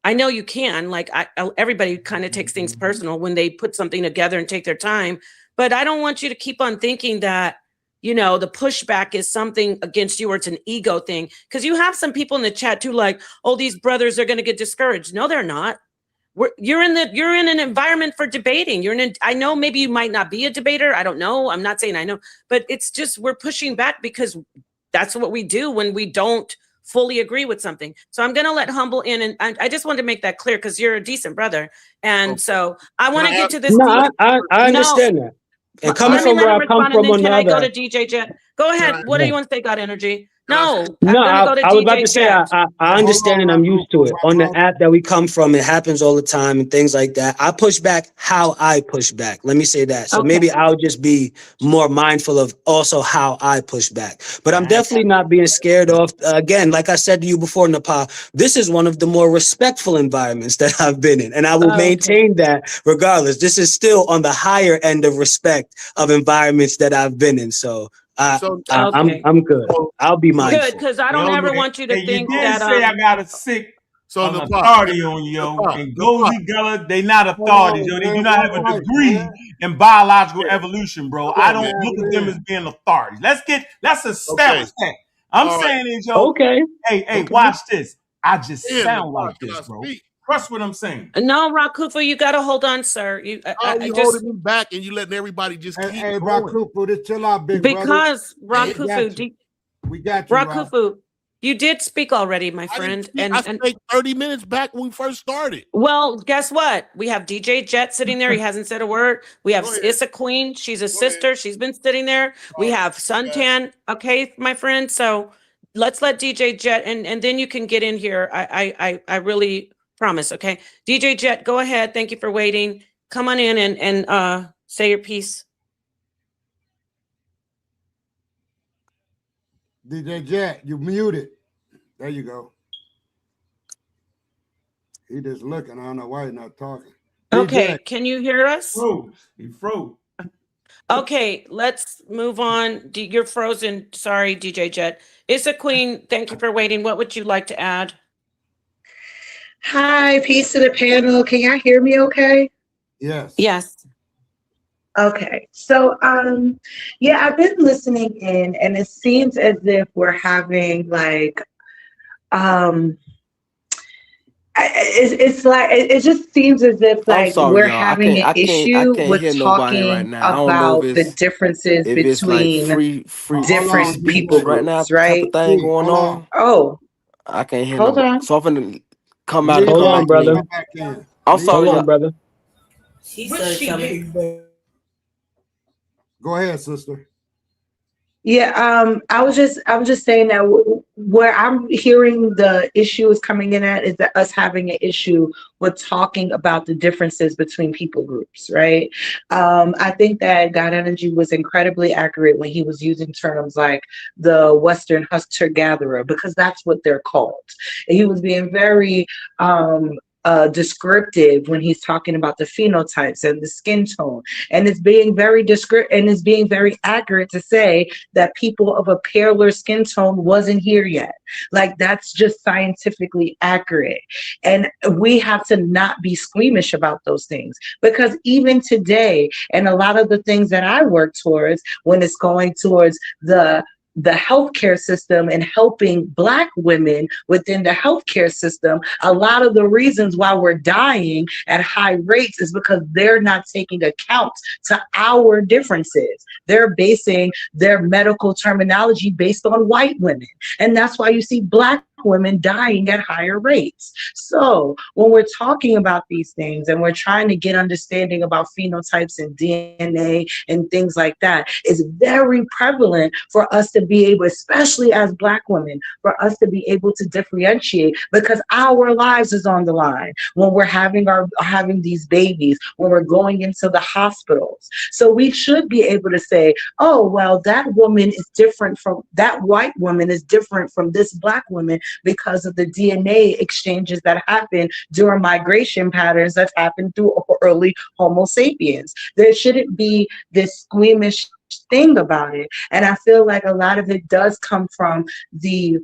I know you can, like everybody kind of takes things personal when they put something together and take their time, but I don't want you to keep on thinking that, you know, the pushback is something against you or it's an ego thing. Because you have some people in the chat too, like, oh, these brothers are going to get discouraged. No, they're not. You're in an environment for debating. I know maybe you might not be a debater. I don't know. I'm not saying I know, but it's just, we're pushing back because that's what we do when we don't fully agree with something. So I'm going to let Humble in, and I just wanted to make that clear because you're a decent brother. And so I want to get to this. No, I understand that. And coming from where I come from, can I go to DJ Jet? Go ahead. What do you want to say, God Energy? No, No, I'm gonna go to I was about to DJ say Jet. I understand and I'm used to it. On the app that we come from, it happens all the time and things like that. I push back how I push back. Let me say that. So Okay. maybe I'll just be more mindful of also how I push back. But I'm definitely not being scared of. Again, like I said to you before, Nepal, this is one of the more respectful environments that I've been in, and I will maintain that regardless. This is still on the higher end of respect of environments that I've been in. So. I'm good. I'll be mindful. Good, because I don't ever want you to Hey, think you did that say I got a sick So authority on you, yo. And Gozy Gullah, they not authorities, yo. They do not have a degree in biological evolution, bro. I don't look at them as being authorities. Let's establish that. I'm saying is, yo, hey, watch this. I just sound like this, bro. Trust what I'm saying. No, Rakufu, you got to hold on, sir. How are you holding me back and you letting everybody just keep Hey, going? Rakufu, just chill out, big because brother. Rakufu, we got you, Rakufu, you did speak already, my friend. I spent 30 minutes back when we first started. Well, guess what? We have DJ Jet sitting there. He hasn't said a word. We have Issa Queen. She's a sister. She's been sitting there. We have Suntan. Okay, my friend. So let's let DJ Jet and then you can get in here. I really promise. Okay, DJ Jet, go ahead. Thank you for waiting. Come on in and say your piece. DJ Jet, you muted. There you go. He just looking. I don't know why he's not talking. Okay, can you hear us? He froze. Okay, let's move on. You're frozen. Sorry, DJ Jet. Issa Queen, thank you for waiting. What would you like to add? Hi, peace to the panel. Can y'all hear me okay? Yes. Yes. Okay. So yeah, I've been listening in and it seems as if we're having like it's like it just seems as if like we're having an issue with talking about the differences between different people groups, right? Going on. Oh, I can't hear hold nobody. on. So I'm finna come out and Hold come on, back brother. in. I'm sorry, Hold on, brother. Go ahead, sister. Yeah, I was just saying that where I'm hearing the issue is coming in at is that us having an issue with talking about the differences between people groups, right? I think that God Energy was incredibly accurate when he was using terms like the Western hunter-gatherer, because that's what they're called. And he was being very descriptive when he's talking about the phenotypes and the skin tone, and it's being very descriptive and it's being very accurate to say that people of a paler skin tone wasn't here yet. Like that's just scientifically accurate, and we have to not be squeamish about those things, because even today, and a lot of the things that I work towards when it's going towards the healthcare system and helping Black women within the healthcare system, a lot of the reasons why we're dying at high rates is because they're not taking account to our differences. They're basing their medical terminology based on white women. And that's why you see Black women dying at higher rates. So when we're talking about these things and we're trying to get understanding about phenotypes and DNA and things like that, it's very prevalent for us to be able, especially as Black women, for us to be able to differentiate, because our lives is on the line when we're having these babies, when we're going into the hospitals. So we should be able to say, oh, well, that woman is different from that white woman is different from this Black woman because of the DNA exchanges that happen during migration patterns that happen through early Homo sapiens. There shouldn't be this squeamish thing about it. And I feel like a lot of it does come from the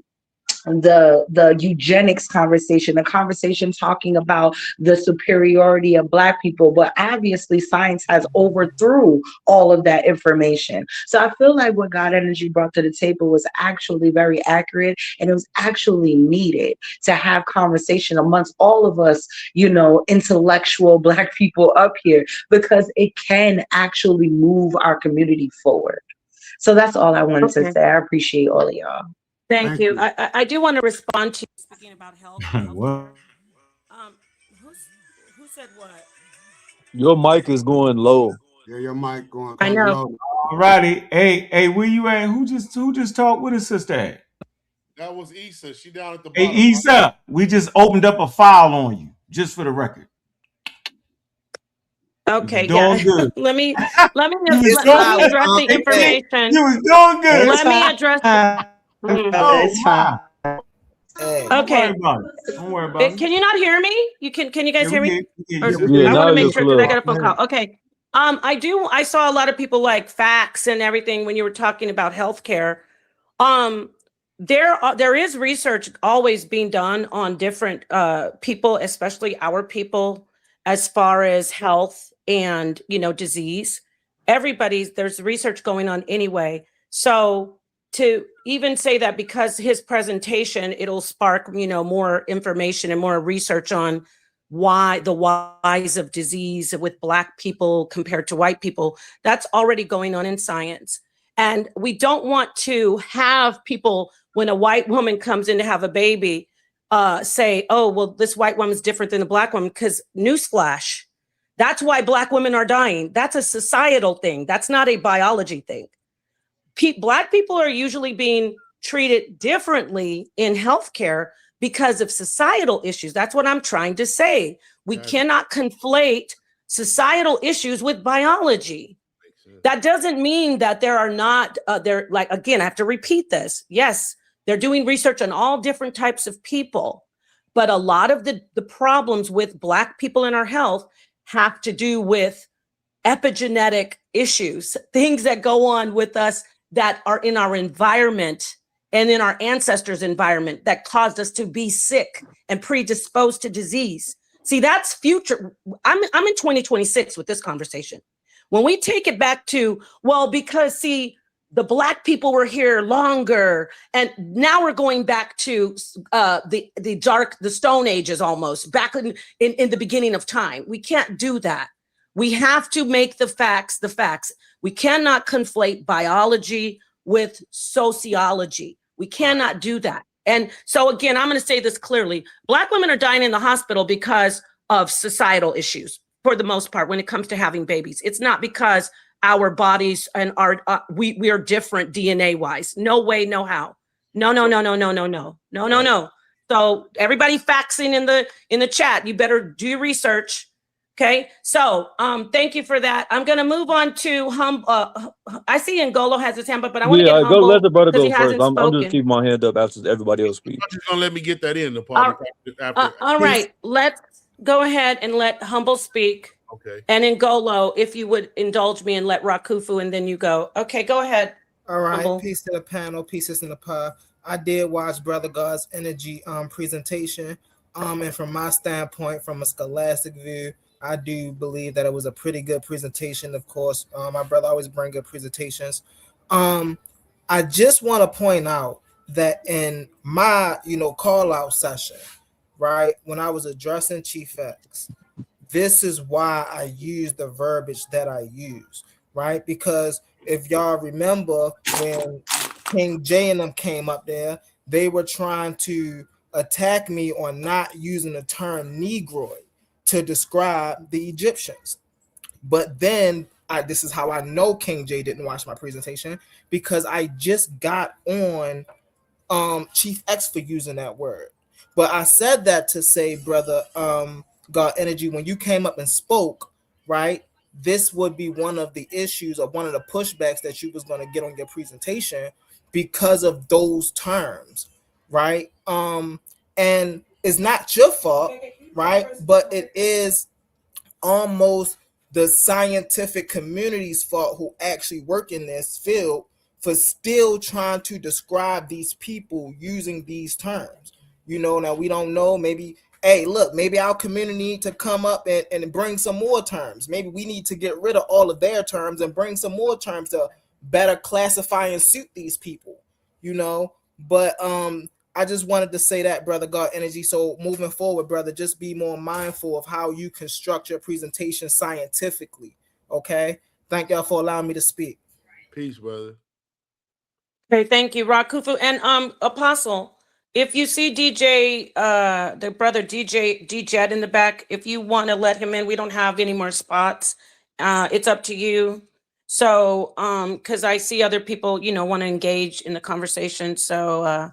eugenics conversation, the conversation talking about the superiority of Black people, but obviously science has overthrew all of that information. So I feel like what God Energy brought to the table was actually very accurate, and it was actually needed to have conversation amongst all of us, intellectual Black people up here, because it can actually move our community forward. So that's all I wanted to say. I appreciate all of y'all. Thank you. I do want to respond to you speaking about health. What? Who said what? Your mic is going low. Yeah, your mic going I kind of know. low. All righty. Hey, where you at? Who just talked with his sister at? That was Issa. She down at the Hey, bottom. Issa, we just opened up a file on you, just for the record. Okay, doing yeah. good. let me You was let me doing address the good. information. You was doing good. Let me address. Oh It's my. fine. Hey. Don't worry Okay. about it. Don't worry about it. Can you not hear me? Can you guys Yeah, hear we me? get, Or, yeah, we Yeah, I get. want now to make you're sure because I clear. got a phone call. Okay. I saw a lot of people like facts and everything when you were talking about healthcare. There is research always being done on different people, especially our people, as far as health and disease. There's research going on anyway. So to even say that because his presentation, it'll spark more information and more research on the whys of disease with Black people compared to white people, that's already going on in science. And we don't want to have people, when a white woman comes in to have a baby, say, oh, well, this white woman's different than the Black woman, because newsflash, that's why Black women are dying. That's a societal thing. That's not a biology thing. Black people are usually being treated differently in healthcare because of societal issues. That's what I'm trying to say. We cannot conflate societal issues with biology. That doesn't mean that there are not, again, I have to repeat this. Yes, they're doing research on all different types of people, but a lot of the problems with Black people in our health have to do with epigenetic issues, things that go on with us that are in our environment and in our ancestors' environment that caused us to be sick and predisposed to disease. See, that's future. I'm in 2026 with this conversation. When we take it back to, well, because see, the Black people were here longer, and now we're going back to the Stone Ages almost, back in the beginning of time. We can't do that. We have to make the facts the facts. We cannot conflate biology with sociology. We cannot do that. And so again, I'm going to say this clearly. Black women are dying in the hospital because of societal issues, for the most part, when it comes to having babies. It's not because our bodies and we are different DNA wise. No way, no how. No. So everybody faxing in the chat, you better do your research. Okay, so thank you for that. I'm going to move on to I see Ngolo has his hand up, but I want to get Yeah, Humble let the brother because he go first. hasn't I'm just spoken. keeping my hand up after everybody else speaks. Just gonna let me get that in the party after. All right, let's go ahead and let Humble speak. Okay. And Ngolo, if you would indulge me and let Rakufu, and then you go. Okay, go ahead. All right, Humble. peace to the panel, pieces in the pod. I did watch Brother God's Energy presentation. And from my standpoint, from a scholastic view, I do believe that it was a pretty good presentation. Of course, my brother always bring good presentations. I just want to point out that in my, call out session, right, when I was addressing Chief X, this is why I use the verbiage that I use, right? Because if y'all remember when King J and them came up there, they were trying to attack me on not using the term Negroid to describe the Egyptians. But then this is how I know King J didn't watch my presentation, because I just got on Chief X for using that word. But I said that to say, brother, God Energy, when you came up and spoke, right, this would be one of the issues or one of the pushbacks that you was going to get on your presentation because of those terms, right? And it's not your fault, right? But it is almost the scientific community's fault who actually work in this field for still trying to describe these people using these terms. Now we don't know, maybe, hey, look, maybe our community need to come up and bring some more terms. Maybe we need to get rid of all of their terms and bring some more terms to better classify and suit these people, but I just wanted to say that, brother God Energy. So moving forward, brother, just be more mindful of how you construct your presentation scientifically. Okay. Thank y'all for allowing me to speak. Peace, brother. Okay, thank you, Rakufu. And Apostle, if you see DJ, the brother DJ in the back, if you want to let him in, we don't have any more spots. It's up to you. So, because I see other people, want to engage in the conversation. So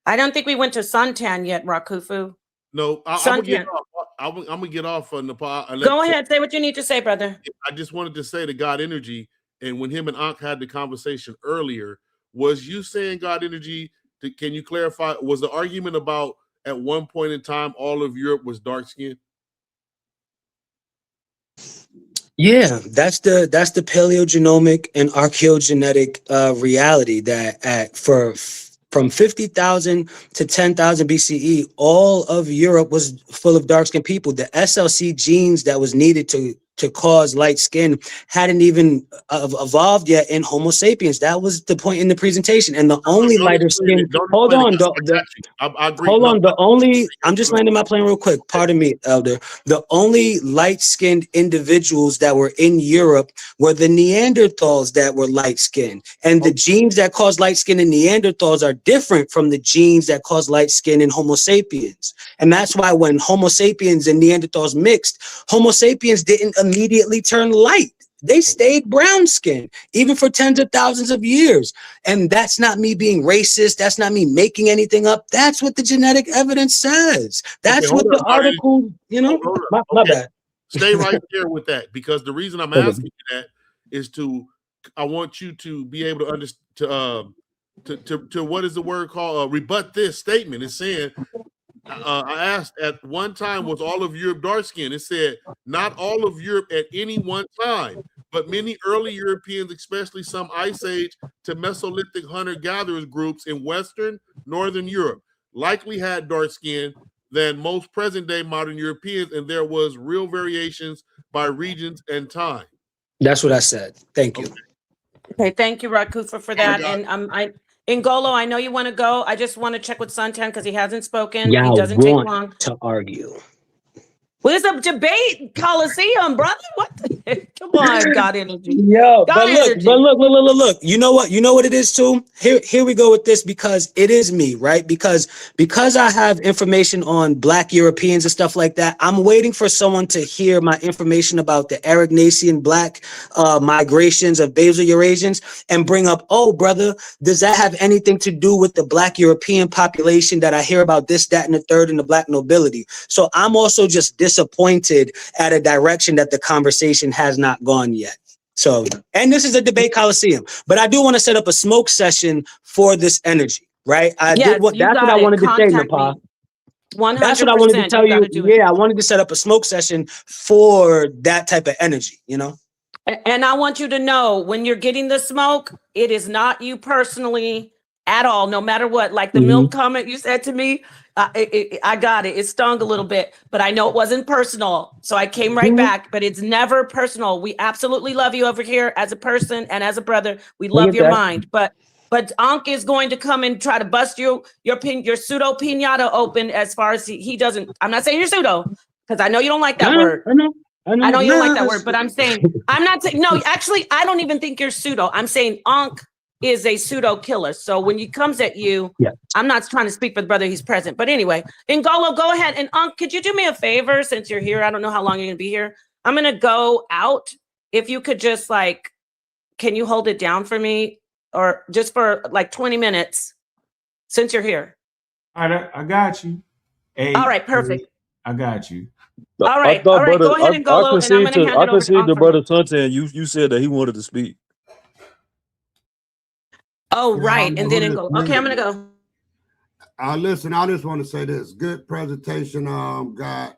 I don't think we went to suntan yet, Rakufu. No, I'm gonna get off. I'm gonna get off on Nepal. Go ahead, say what you need to say, brother. I just wanted to say to God Energy, and when him and Ankh had the conversation earlier, was you saying God Energy? Can you clarify? Was the argument about at one point in time all of Europe was dark skinned? Yeah, that's the paleogenomic and archaeogenetic reality that from 50,000 to 10,000 BCE, all of Europe was full of dark-skinned people. The SLC genes that was needed to cause light skin hadn't even evolved yet in Homo sapiens. That was the point in the presentation. And the only lighter skin. Hold on, I agree. Hold on. The only, I'm just landing my plane real quick. Pardon me, Elder. The only light-skinned individuals that were in Europe were the Neanderthals that were light-skinned. And the genes that cause light skin in Neanderthals are different from the genes that cause light skin in Homo sapiens. And that's why when Homo sapiens and Neanderthals mixed, Homo sapiens didn't immediately turn light. They stayed brown skinned, even for tens of thousands of years. And that's not me being racist. That's not me making anything up. That's what the genetic evidence says. That's what the article, you know, my bad. Stay right there with that, because the reason I'm asking you that is I want you to be able to understand, to what is the word called? Rebut this statement. It's saying, I asked at one time, was all of Europe dark skinned? It said, not all of Europe at any one time, but many early Europeans, especially some Ice Age to Mesolithic hunter-gatherers groups in Western, Northern Europe, likely had dark skin than most present-day modern Europeans, and there was real variations by regions and time. That's what I said. Thank you. Okay, thank you, Rakufa, for that. And Ngolo, I know you want to go. I just want to check with Suntan because he hasn't spoken. Yeah, he doesn't take long to argue. Well, it's a debate coliseum, brother. What the heck? Come on, God Energy. Yo, God but Energy. look. You know what it is too? Here we go with this, because it is me, right? Because I have information on Black Europeans and stuff like that. I'm waiting for someone to hear my information about the Arignasian Black migrations of basal Eurasians and bring up, oh, brother, does that have anything to do with the Black European population that I hear about this, that, and the third in the Black nobility? So I'm also just disappointed at a direction that the conversation has not gone yet. So, and this is a debate coliseum, but I do want to set up a smoke session for this energy, right? That's what I wanted to say, Nepal. 100%. That's what I wanted to tell you. Yeah, I wanted to set up a smoke session for that type of energy, you know? And I want you to know, when you're getting the smoke, it is not you personally at all, no matter what. Like the milk comment you said to me, I got it. It stung a little bit, but I know it wasn't personal. So I came right back, but it's never personal. We absolutely love you over here as a person and as a brother. We love your mind, but Ankh is going to come and try to bust your pseudo pinata open, as far as he doesn't. I'm not saying you're pseudo, because I know you don't like that word. I know you don't like that word, but I'm not saying, no, actually, I don't even think you're pseudo. I'm saying Ankh is a pseudo killer. So when he comes at you, I'm not trying to speak for the brother, he's present. But anyway, Ngolo, go ahead. And Ankh, could you do me a favor since you're here? I don't know how long you're going to be here. I'm going to go out. If you could just can you hold it down for me? Or just for 20 minutes since you're here. All right, I got you. All right, perfect. I got you. All right, go ahead and go. And I'm going to hand it over to concede to brother Suntan. You said that he wanted to speak. Oh, right. And then go. Okay, I'm going to go. Listen, I just want to say this. Good presentation, God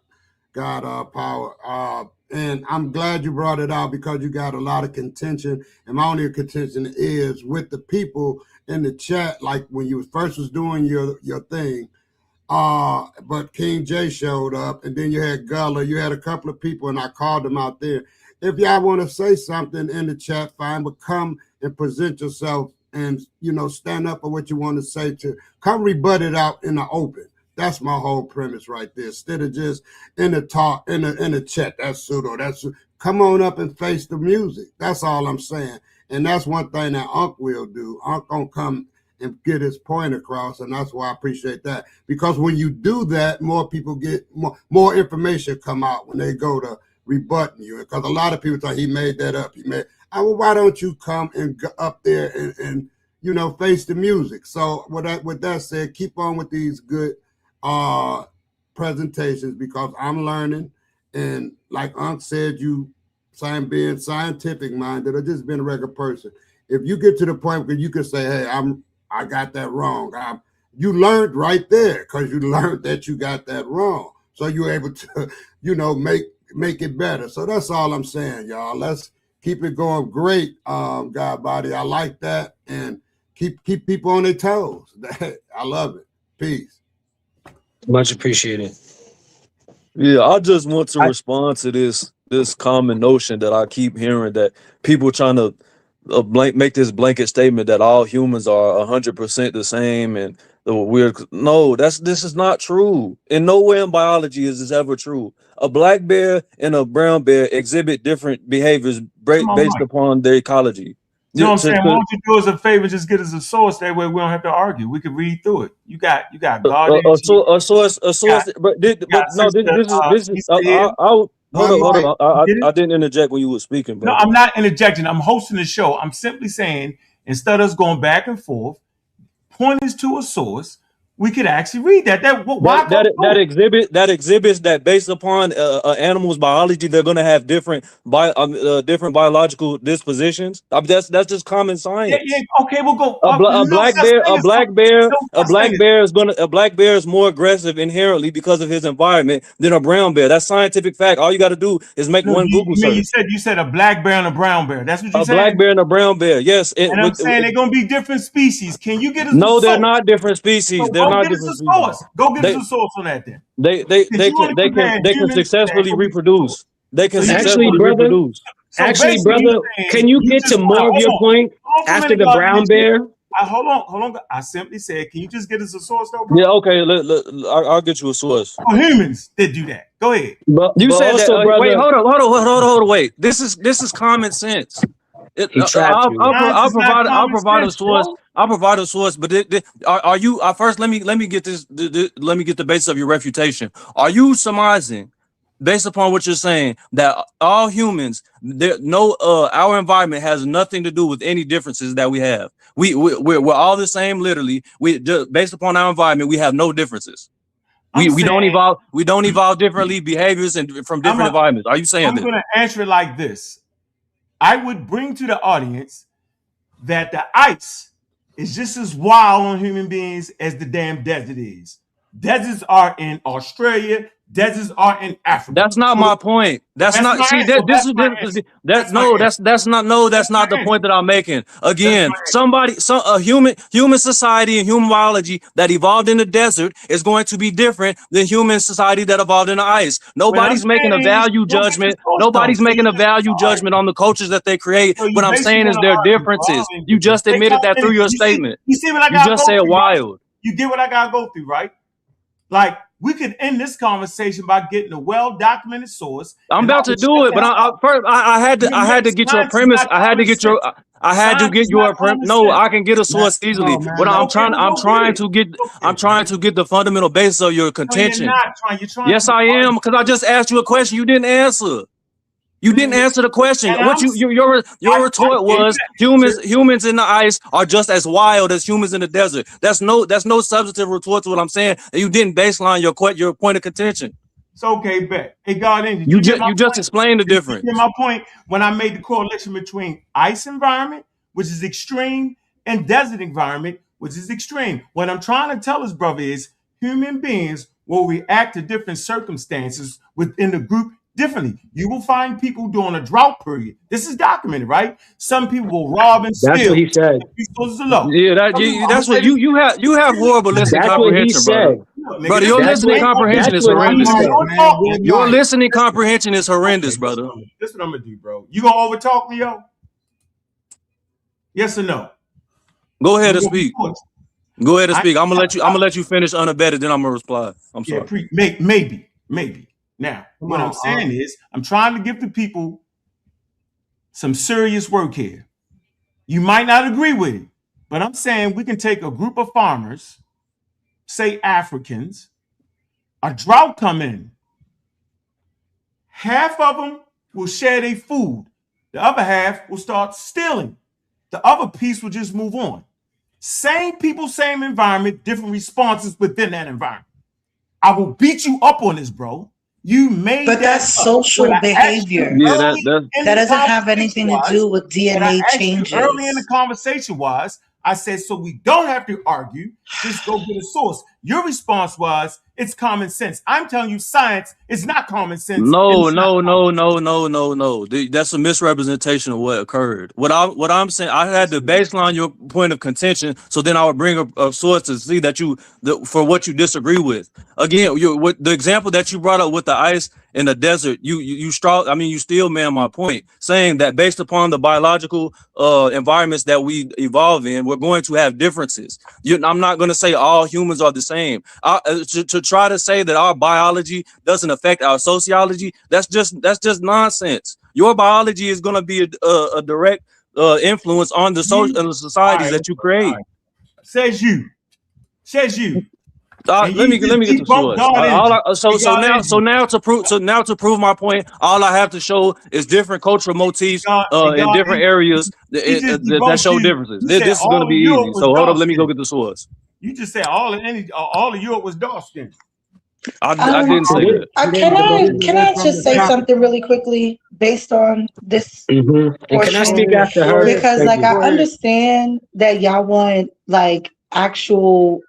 Power. And I'm glad you brought it out, because you got a lot of contention. And my only contention is with the people in the chat, like when you first was doing your thing. But King J showed up, and then you had Gullah. You had a couple of people, and I called them out there. If y'all want to say something in the chat, fine, but come and present yourself and, stand up for what you want to say, to come rebut it out in the open. That's my whole premise right there. Instead of just in the talk, in the chat, that's pseudo. Come on up and face the music. That's all I'm saying. And that's one thing that Unc will do. Unc gonna come and get his point across, and that's why I appreciate that. Because when you do that, more people get more information come out when they go to rebutting you. Because a lot of people thought he made that up. Well, why don't you come and go up there and face the music. So with that said, keep on with these good presentations because I'm learning. And like Unc said, being scientific minded or just being a regular person. If you get to the point where you can say, hey, I got that wrong. You learned right there because you learned that you got that wrong. So you're able to, make it better. So that's all I'm saying, y'all. Let's keep it going. Great, God body. I like that. And keep people on their toes. I love it. Peace. Much appreciated. Yeah, I just want to respond to this common notion that I keep hearing that people trying to make this blanket statement that all humans are 100% the same and the weird. No, this is not true. In nowhere in biology is this ever true. A black bear and a brown bear exhibit different behaviors based upon their ecology. You know what I'm saying? Why don't you do us a favor, just get us a source? That way we don't have to argue. We can read through it. You got God energy. A source, but this is. Hold on. I didn't interject when you were speaking, bro. No, I'm not interjecting. I'm hosting the show. I'm simply saying instead of us going back and forth, point us to a source. We could actually read that. That exhibits that based upon animals' biology, they're going to have different biological dispositions. I mean, that's just common science. Yeah, okay, we'll go. A black bear is more aggressive inherently because of his environment than a brown bear. That's scientific fact. All you got to do is make one Google search. You said a black bear and a brown bear. That's what you said. A black bear and a brown bear. Yes. And I'm saying they're going to be different species. Can you get us? No, they're not different species. They're not different species. Go get us a source on that then. They can successfully reproduce. They can successfully reproduce. Actually, brother, can you get to more of your point after the brown bear? Hold on. I simply said, can you just get us a source, though, bro? Yeah, okay. I'll get you a source. Oh, humans did do that. Go ahead. You said also, that. Wait, hold on. Wait. This is common sense. I'll provide a source. I'll provide a source. But are you? First, let me get this. Let me get the basis of your refutation. Are you surmising, based upon what you're saying, that all humans, our environment has nothing to do with any differences that we have? We're all the same. Literally, based upon our environment, we have no differences. We don't evolve differently behaviors and from different environments. Are you saying that? I'm going to answer it like this. I would bring to the audience that the ice is just as wild on human beings as the damn desert is. Deserts are in Australia. Deserts are in Africa. That's not my point. That's not the point that I'm making. Again, human society and human biology that evolved in the desert is going to be different than human society that evolved in the ice. Nobody's making a value judgment. Nobody's making a value judgment on the cultures that they create. What I'm saying is there are differences. You just admitted that through your statement. You see what I got? You just said wild. You get what I gotta go through, right? Like, we could end this conversation by getting a well-documented source. I'm about to do it, but I had to get your premise. I had to get your premise. No, I can get a source easily. But I'm trying to get the fundamental basis of your contention. Yes, I am, because I just asked you a question you didn't answer. You didn't answer the question. What your retort was humans in the ice are just as wild as humans in the desert. That's no substantive retort to what I'm saying. And you didn't baseline your point of contention. It's okay, bet. Hey, God, you just explained the difference. You get my point when I made the correlation between ice environment, which is extreme, and desert environment, which is extreme. What I'm trying to tell us, brother, is human beings will react to different circumstances within the group differently. You will find people during a drought period. This is documented, right? Some people will rob and steal. That's what he said. Yeah, that's what you have horrible listening comprehension, brother. Brother, your listening comprehension is horrendous. Your listening comprehension is horrendous, brother. This is what I'm gonna do, bro. You gonna overtalk me, yo? Yes or no? Go ahead and speak. Go ahead and speak. I'm gonna let you finish unabated, then I'm gonna reply. I'm sorry. Maybe. Now, what I'm saying is, I'm trying to give the people some serious work here. You might not agree with it, but I'm saying we can take a group of farmers, say Africans, a drought come in. Half of them will share their food. The other half will start stealing. The other piece will just move on. Same people, same environment, different responses within that environment. I will beat you up on this, bro. You made But that that's up. What social I asked you behavior. Yeah, early in That the doesn't have conversation anything to do with DNA changes. was, I said, so we don't have to argue. Just go get a source. Your response was, it's common sense. I'm telling you, science is not common sense. No, It's not no, common no, sense. no, no, no, no. That's a misrepresentation of what occurred. What I'm saying, I had to baseline your point of contention, so then I would bring a source to see that for what you disagree with. Again, what the example that you brought up with the ice in the desert, you still man my point, saying that based upon the biological environments that we evolve in, we're going to have differences. I'm not going to say all humans are the same. To try to say that our biology doesn't affect our sociology, that's just nonsense. Your biology is going to be a direct influence on the social and the societies that you create. Says you. Let me get the debunked source. God energy. Now to prove my point, all I have to show is different cultural motifs in different areas that show differences. This is going to be easy. So hold up, let me go get the source. You just said all of Europe was dark skinned. I didn't say that. Can I just say something really quickly based on this And can I speak after her? Because like I understand that y'all want like actual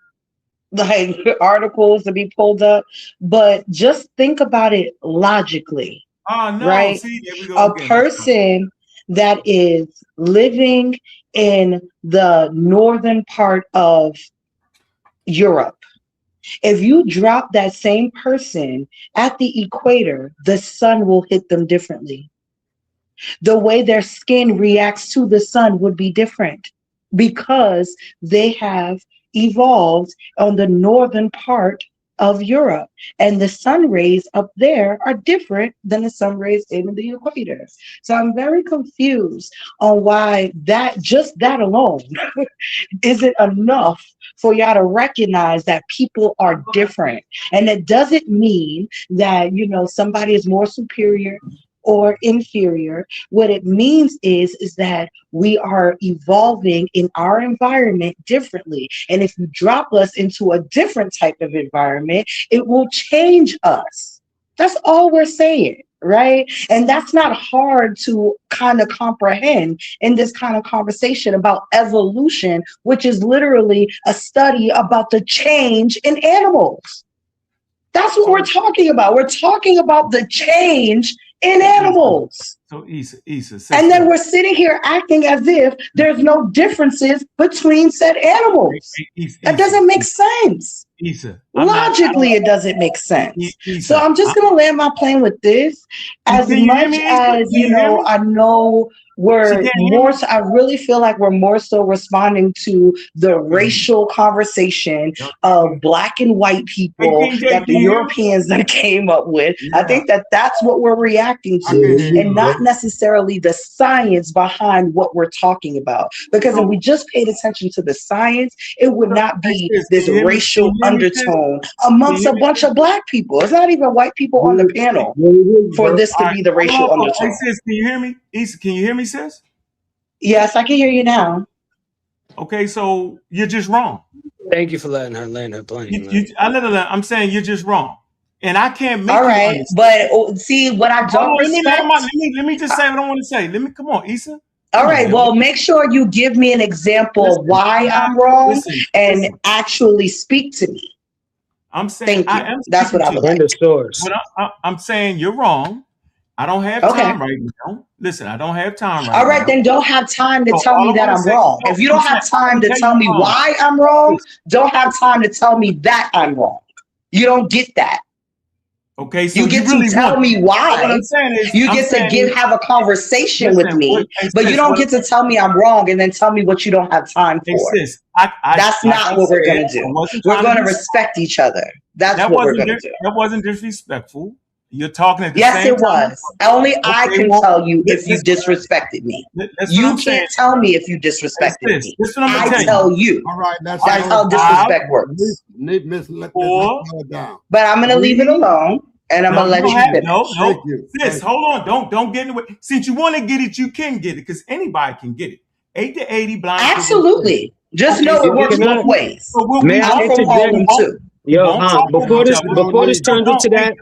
like articles to be pulled up, but just think about it logically. Right? See, there we go a person that is living in the northern part of Europe, if you drop that same person at the equator, the sun will hit them differently. The way their skin reacts to the sun would be different because they have evolved on the northern part of Europe, and the sun rays up there are different than the sun rays in the equator. So I'm very confused on why that alone isn't enough for y'all to recognize that people are different. And it doesn't mean that, somebody is more superior or inferior. What it means is that we are evolving in our environment differently. And if you drop us into a different type of environment, it will change us. That's all we're saying, right? And that's not hard to kind of comprehend in this kind of conversation about evolution, which is literally a study about the change in animals. That's what we're talking about. We're talking about the change in animals. So Issa, and then we're sitting here acting as if there's no differences between said animals. That doesn't make sense. Logically, it doesn't make sense. So I'm just going to land my plane with this. As much as, I know we're more so, I really feel like we're more so responding to the racial conversation of black and white people that the Europeans that came up with. I think that that's what we're reacting to, and not necessarily the science behind what we're talking about. Because if we just paid attention to the science, it would not be this racial undertone amongst a bunch of black people. It's not even white people on the panel for this to be the racial undertone. Sis, can you hear me? Issa, can you hear me, sis? Yes, I can hear you now. Okay, so you're just wrong. Thank you for letting her land her plane. I'm saying you're just wrong. And I can't make all right, but see what I don't respect. Let me just say what I want to say. Come on, Issa. All right, well, make sure you give me an example of why I'm wrong and actually speak to me. I'm saying that's what I would like. But I'm saying you're wrong. I don't have time right now. Listen, I don't have time right now. All right, then don't have time to tell me that I'm wrong. If you don't have time to tell me why I'm wrong, don't have time to tell me that I'm wrong. You don't get that. Okay, so you get to tell me why. What I'm saying is, you get to have a conversation with me, but you don't get to tell me I'm wrong and then tell me what you don't have time for. That's not what we're going to do. We're going to respect each other. That's what we're going to do. That wasn't disrespectful. You're talking at the yes, same it was. time. Only I can tell you if you disrespected me. You can't tell me if you disrespected me. I tell you. All right, that's how disrespect works. But I'm going to leave it alone, and I'm going to let you finish. No. Sis, hold on. Don't get in the way. Since you want to get it, you can get it, because anybody can get it. 8 to 80 blind. Absolutely. Just know it works both ways. May I I'm from interject? Harlem too. Yo, before this turns into that,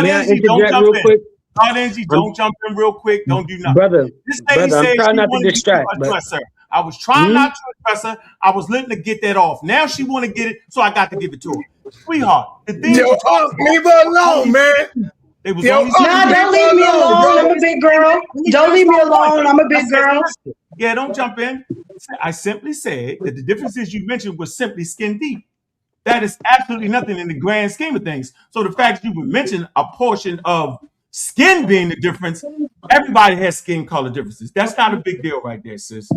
may I interject real quick? God, Angie, don't jump in real quick. Don't do nothing. Brother, This lady I'm said trying she not to wanted distract, to but address her. I was trying not to address her. I was letting her get that off. Now she want to get it, so I got to give it to her. Sweetheart, the things Yo, you talking leave her alone, man. They was Yo, only Nah, don't leave me alone. I'm a big girl. Don't leave me alone. I'm a big girl. Yeah, don't jump in. I simply said that the differences you mentioned was simply skin deep. That is absolutely nothing in the grand scheme of things. So the fact you would mention a portion of skin being the difference, everybody has skin color differences. That's not a big deal right there, sis.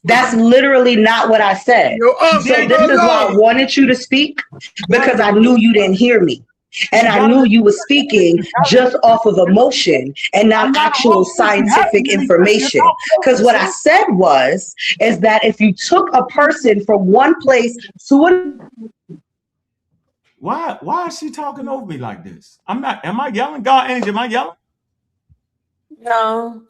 That's literally not what I said. So this is why I wanted you to speak, because I knew you didn't hear me. And I knew you were speaking just off of emotion and not actual scientific information. Because what I said is that if you took a person from one place to another. Why is she talking over me like this? I'm not. Am I yelling? God, Angie, am I yelling? No,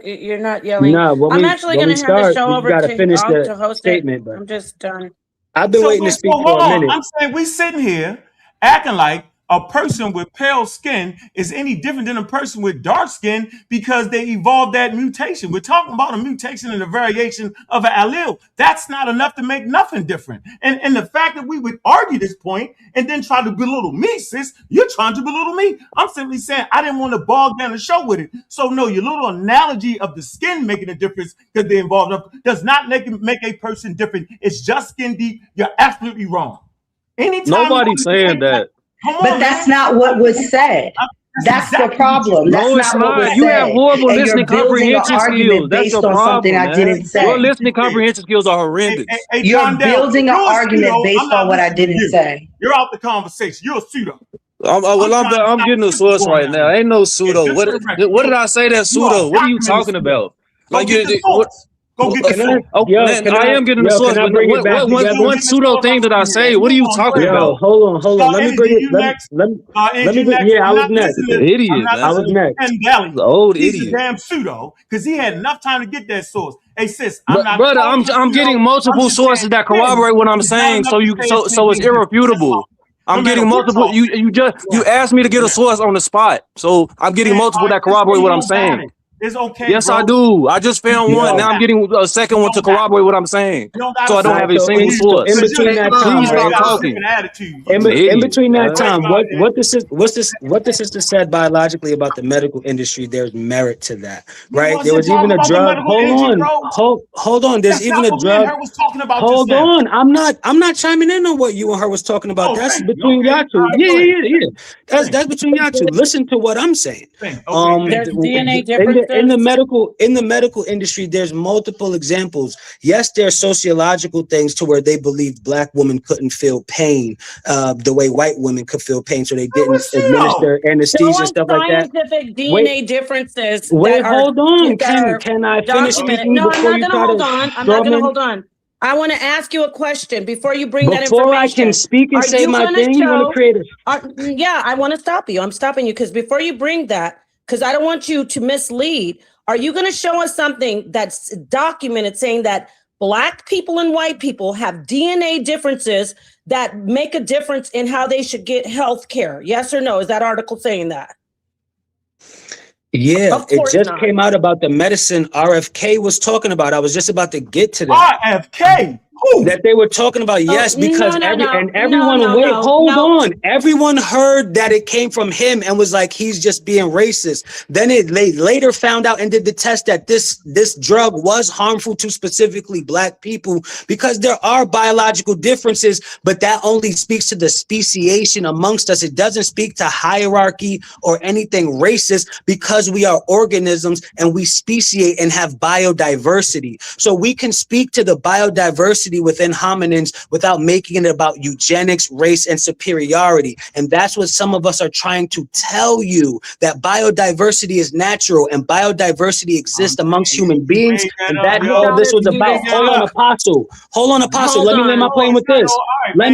you're not yelling. No, I'm actually going to hand the show over to host statement, it. but I'm just done. I've been waiting to speak for a minute. I'm saying we sitting here acting like a person with pale skin is any different than a person with dark skin because they evolved that mutation. We're talking about a mutation and a variation of an allele. That's not enough to make nothing different. And the fact that we would argue this point and then try to belittle me, sis, you're trying to belittle me. I'm simply saying I didn't want to bog down the show with it. So no, your little analogy of the skin making a difference because they involved does not make a person different. It's just skin deep. You're absolutely wrong. Anytime nobody's saying that. But that's not what was said. That's the problem. That's not what was said. You have horrible and listening you're building an comprehension argument skills. That's based your on problem, something I didn't say. Your listening comprehension skills are horrendous. You're building an argument based on what I didn't say. You're out the conversation. You're a pseudo. I'm getting a source right now. Ain't no pseudo. What did I say that's pseudo? What are you talking about? Like Go get the source. I am getting the source. But what pseudo thing did I say? What are you talking about? Hold on. Let me bring it. Let me. Yeah, I was next. Idiot. I was next. The old He's idiot. a damn pseudo because he had enough time to get that source. Hey sis, brother, I'm getting multiple sources that corroborate what I'm saying. So it's irrefutable. I'm getting multiple. You asked me to get a source on the spot, so I'm getting multiple that corroborate what I'm saying. It's okay. Yes, bro. I do. I just found one. Now I'm getting a second one to corroborate what I'm saying. So I don't have a single source. In between that time, please stop talking. In between that time, what the sister said biologically about the medical industry, there's merit to that, right? There was even a drug. Hold on. There's even a drug. Hold on. I'm not chiming in on what you and her was talking about. That's between y'all two. Yeah. That's between y'all two. Listen to what I'm saying. There's DNA differences. In the medical industry, there's multiple examples. Yes, there are sociological things to where they believed black women couldn't feel pain the way white women could feel pain, so they didn't administer anesthesia and stuff like that. Scientific DNA differences. Hold on. Can I finish speaking? No, I'm not going to hold on. I want to ask you a question before you bring that information. Before I can speak and say my thing, you want to create yeah, I want to stop you. I'm stopping you because before you bring that, because I don't want you to mislead. Are you going to show us something that's documented saying that black people and white people have DNA differences that make a difference in how they should get health care? Yes or no? Is that article saying that? Yeah, it just came out about the medicine RFK was talking about. I was just about to get to that. RFK? That they were talking about, yes, because everyone hold on. Everyone heard that it came from him and was like, he's just being racist. Then they later found out and did the test that this drug was harmful to specifically black people because there are biological differences, but that only speaks to the speciation amongst us. It doesn't speak to hierarchy or anything racist because we are organisms and we speciate and have biodiversity. So we can speak to the biodiversity within hominins without making it about eugenics, race, and superiority. And that's what some of us are trying to tell you, that biodiversity is natural and biodiversity exists amongst human beings. And that's all this was about. Hold on, Apostle. Let me land my plane with this. Let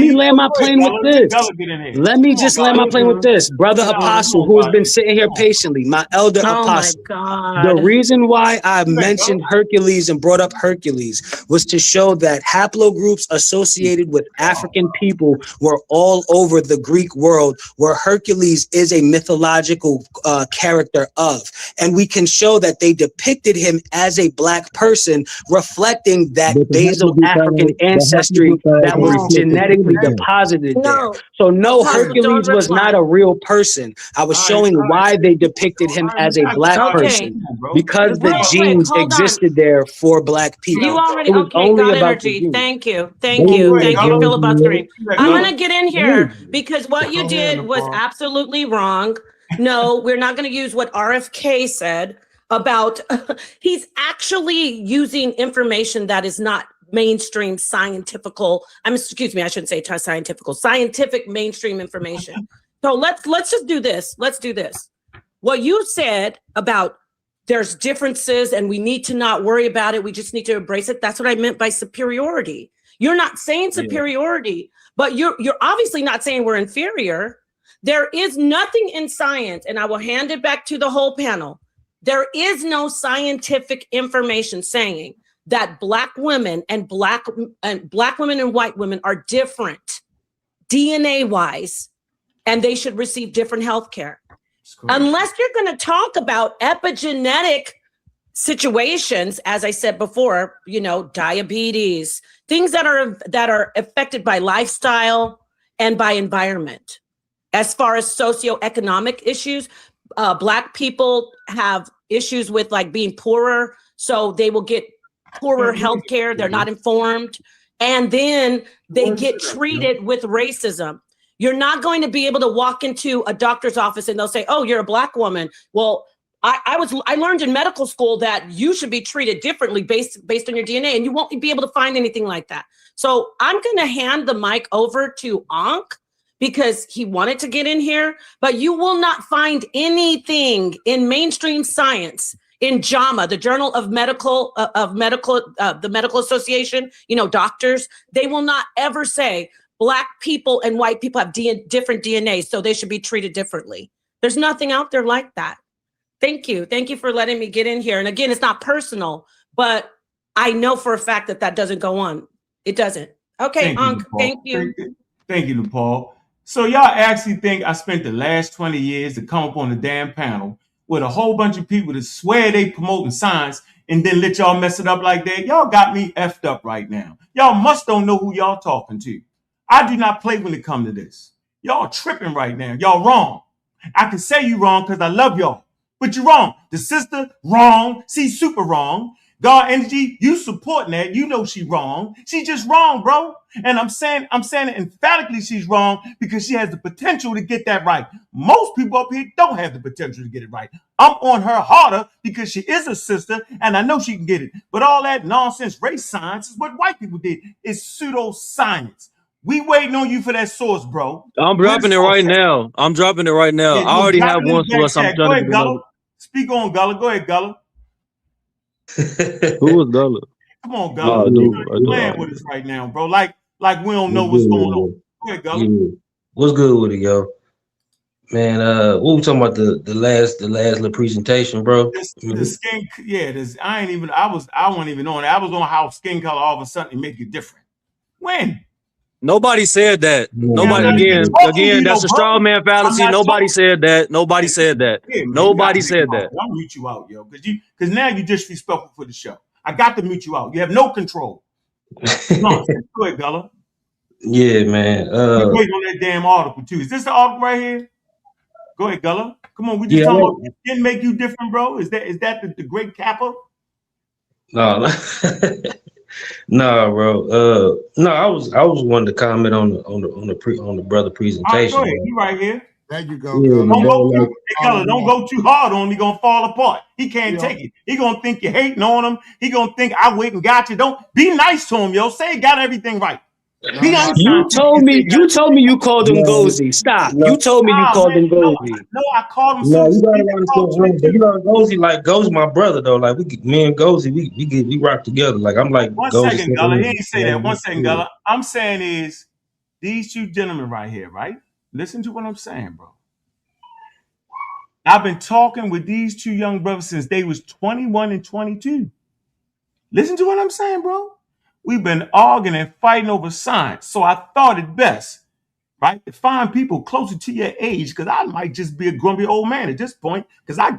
me just land my plane with this. Brother Apostle, who has been sitting here patiently, my elder Apostle. The reason why I mentioned Hercules and brought up Hercules was to show that half haplogroups associated with African people were all over the Greek world, where Hercules is a mythological character of. And we can show that they depicted him as a black person, reflecting that But the basal haplogroup African ancestry that was reflect the genetically descendant. deposited there. No, So no, Pastor, don't Hercules was reply. not a real person. I was showing why they depicted him as a black Okay. person, because the Real quick, genes hold on. existed there for black people. You already It was okay? only Got about the energy. genes. Thank you, thank you, thank you. Filibustering. I'm gonna get in here because what you did was absolutely wrong. No, we're not gonna use what RFK said about. He's actually using information that is not mainstream scientifical. Excuse me, I shouldn't say scientifical. Scientific mainstream information. So let's just do this. Let's do this. What you said about there's differences and we need to not worry about it. We just need to embrace it. That's what I meant by superiority. You're not saying superiority, but you're obviously not saying we're inferior. There is nothing in science, and I will hand it back to the whole panel. There is no scientific information saying that black women and black women and white women are different DNA wise, and they should receive different health care. Unless you're going to talk about epigenetic situations, as I said before, diabetes, things that are affected by lifestyle and by environment. As far as socioeconomic issues, black people have issues with like being poorer, so they will get poorer health care. They're not informed, and then they get treated with racism. You're not going to be able to walk into a doctor's office and they'll say, "Oh, you're a black woman." Well, I learned in medical school that you should be treated differently based on your DNA, and you won't be able to find anything like that. So I'm going to hand the mic over to Ankh because he wanted to get in here, but you will not find anything in mainstream science, in JAMA, the Journal of Medical, the Medical Association, doctors. They will not ever say Black people and white people have different DNA, so they should be treated differently. There's nothing out there like that. Thank you. Thank you for letting me get in here. And again, it's not personal, but I know for a fact that doesn't go on. It doesn't. Okay, Ankh, thank you. Thank you, Nepal. So y'all actually think I spent the last 20 years to come up on the damn panel with a whole bunch of people that swear they promoting science and then let y'all mess it up like that? Y'all got me effed up right now. Y'all must don't know who y'all talking to. I do not play when it comes to this. Y'all tripping right now. Y'all wrong. I can say you wrong because I love y'all, but you're wrong. The sister, wrong. See, super wrong. God Energy, you supporting that. You know she wrong. She just wrong, bro. And I'm saying it emphatically she's wrong because she has the potential to get that right. Most people up here don't have the potential to get it right. I'm on her harder because she is a sister and I know she can get it. But all that nonsense race science is what white people did. It's pseudoscience. We waiting on you for that source, bro. I'm dropping it right now. I'm dropping it right now. Yeah, I already have one back source. I'm chat. trying Go to ahead, get another. Gullah. Speak on, Gullah. Go ahead, Gullah. Who is Gullah? Come on, Gullah. You're playing with us right now, bro. Like we don't know what's going on. Go ahead, Gullah. Yeah. What's good with it, yo? Man, what we talking about the last little presentation, bro? The skin, I wasn't even on it. I was on how skin color all of a sudden make you different. When? Nobody said that. Nobody again. That's a straw man fallacy. Nobody said that. Nobody said that. Nobody said that. I'll mute you out, yo, because now you're disrespectful for the show. I got to mute you out. You have no control. No, go ahead, Gullah. Yeah, man. You wait on that damn article too. Is this the article right here? Go ahead, Gullah. Come on, we just talking about didn't make you different, bro. Is that the great Kappa? No, no, bro. No, I was wanting to comment on the brother presentation. All right, go ahead. You right here. There you go. Gullah, don't go too hard on him. He gonna fall apart. He can't take it. He gonna think you're hating on him. He gonna think I went and got you. Don't be nice to him, yo. Say got everything right. You told me you called him Gozy. Stop. You told me you called him Gozy. No, I called him. No, you gotta understand, but Gozy my brother though. Like me and Gozy, we rock together. Like I'm like one Gozy second, Gullah. He ain't say that. One second, Gullah. I'm saying is these two gentlemen right here, right? Listen to what I'm saying, bro. I've been talking with these two young brothers since they was 21 and 22. Listen to what I'm saying, bro. we've been arguing and fighting over science. So I thought it best, right, to find people closer to your age, because I might just be a grumpy old man at this point, because I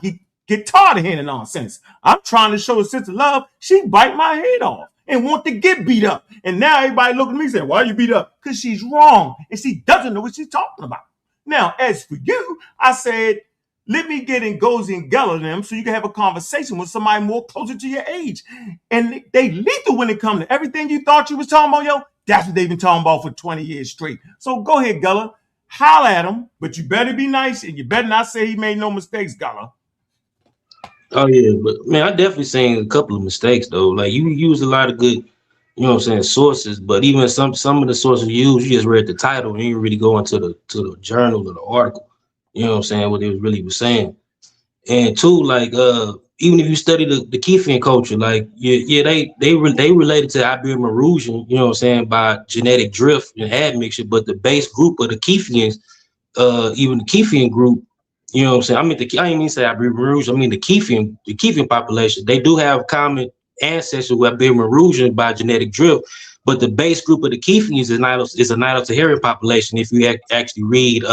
get tired of hearing nonsense. I'm trying to show a sense of love. She bite my head off and want to get beat up. And now everybody looking at me saying, why you beat up? Because she's wrong and she doesn't know what she's talking about. Now, as for you, I said, let me get in Gozy and Geller them so you can have a conversation with somebody more closer to your age. And they lethal when it comes to everything you thought you was talking about, yo. That's what they've been talking about for 20 years straight. So go ahead, Geller. Holler at him, but you better be nice and you better not say he made no mistakes, Geller. Oh yeah, but man, I definitely seen a couple of mistakes though. Like you use a lot of good, you know what I'm saying, sources, but even some of the sources you use, you just read the title and you didn't really go into the journal or the article. You know what I'm saying, what it really was saying. And two, like even if you study the Kefian culture, like they related to Iberian Marusian, you know what I'm saying, by genetic drift and admixture, but the base group of the Kefians, even the Kefian group, you know what I'm saying? I mean, I didn't mean to say Iberian Marusian, I mean the Kefian population. They do have common ancestors with Iberian Marusian by genetic drift, but the base group of the Kefians is a Nilo-Saharan population. If you actually read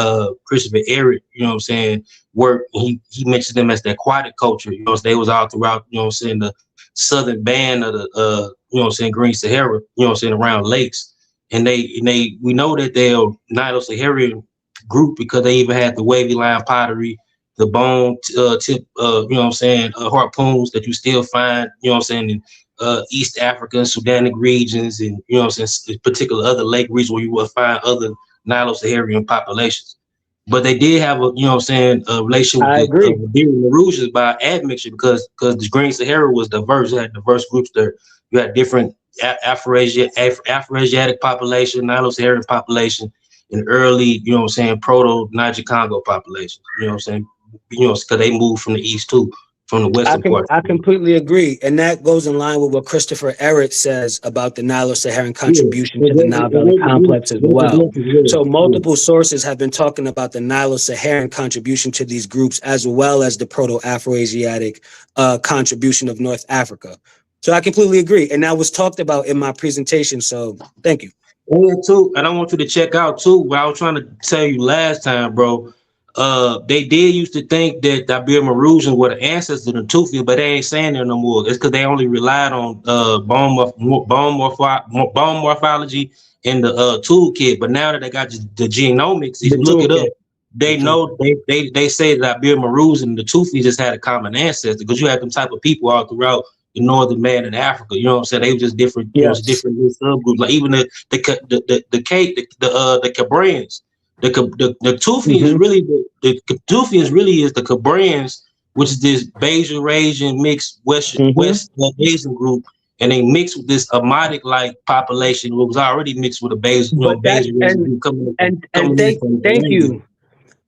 Christopher Eric, you know what I'm saying, work, he mentioned them as the aquatic culture. You know, they was all throughout, you know what I'm saying, the southern band of the you know what I'm saying, Green Sahara, you know what I'm saying, around lakes. And we know that they're Nilo-Saharan group because they even had the wavy line pottery, the bone tip, you know what I'm saying, harpoons that you still find, you know what I'm saying, in East Africa, Sudanic regions, and you know what I'm saying, particular other lake regions where you will find other Nilo-Saharan populations. But they did have a, you know what I'm saying, a relation with the Iberian Marusians by admixture because the Green Sahara was diverse. It had diverse groups there. You had different Afro-Asiatic population, Nilo-Saharan population, and early, you know what I'm saying, proto-Niger Congo population. You know what I'm saying? You know, because they moved from the east too, from the western part. I completely agree. And that goes in line with what Christopher R.I.S.E says about the Nilo-Saharan contribution to the Nile Valley complex as well. So multiple sources have been talking about the Nilo-Saharan contribution to these groups, as well as the Proto-Afro-Asiatic contribution of North Africa. So I completely agree. And that was talked about in my presentation. So thank you. Yeah, too. And I want you to check out too, what I was trying to tell you last time, bro. They did used to think that the Iberian Marusians were the ancestors of the Tufi, but they ain't saying that no more. It's because they only relied on bone morphology in the toolkit. But now that they got the genomics, if you look it up, they know they say that Iberian Marusian and the Tufi just had a common ancestor because you had them type of people all throughout the northern man in Africa. You know what I'm saying? They were just different, you know, different subgroups. Like even the Cabrians. The Tufi is really the Tufi is really the Cabrians, which is this Beja Eurasian mixed West Asian group, and they mixed with this Amadic like population who was already mixed with a Beja, you know, Beja Eurasian group coming thank you.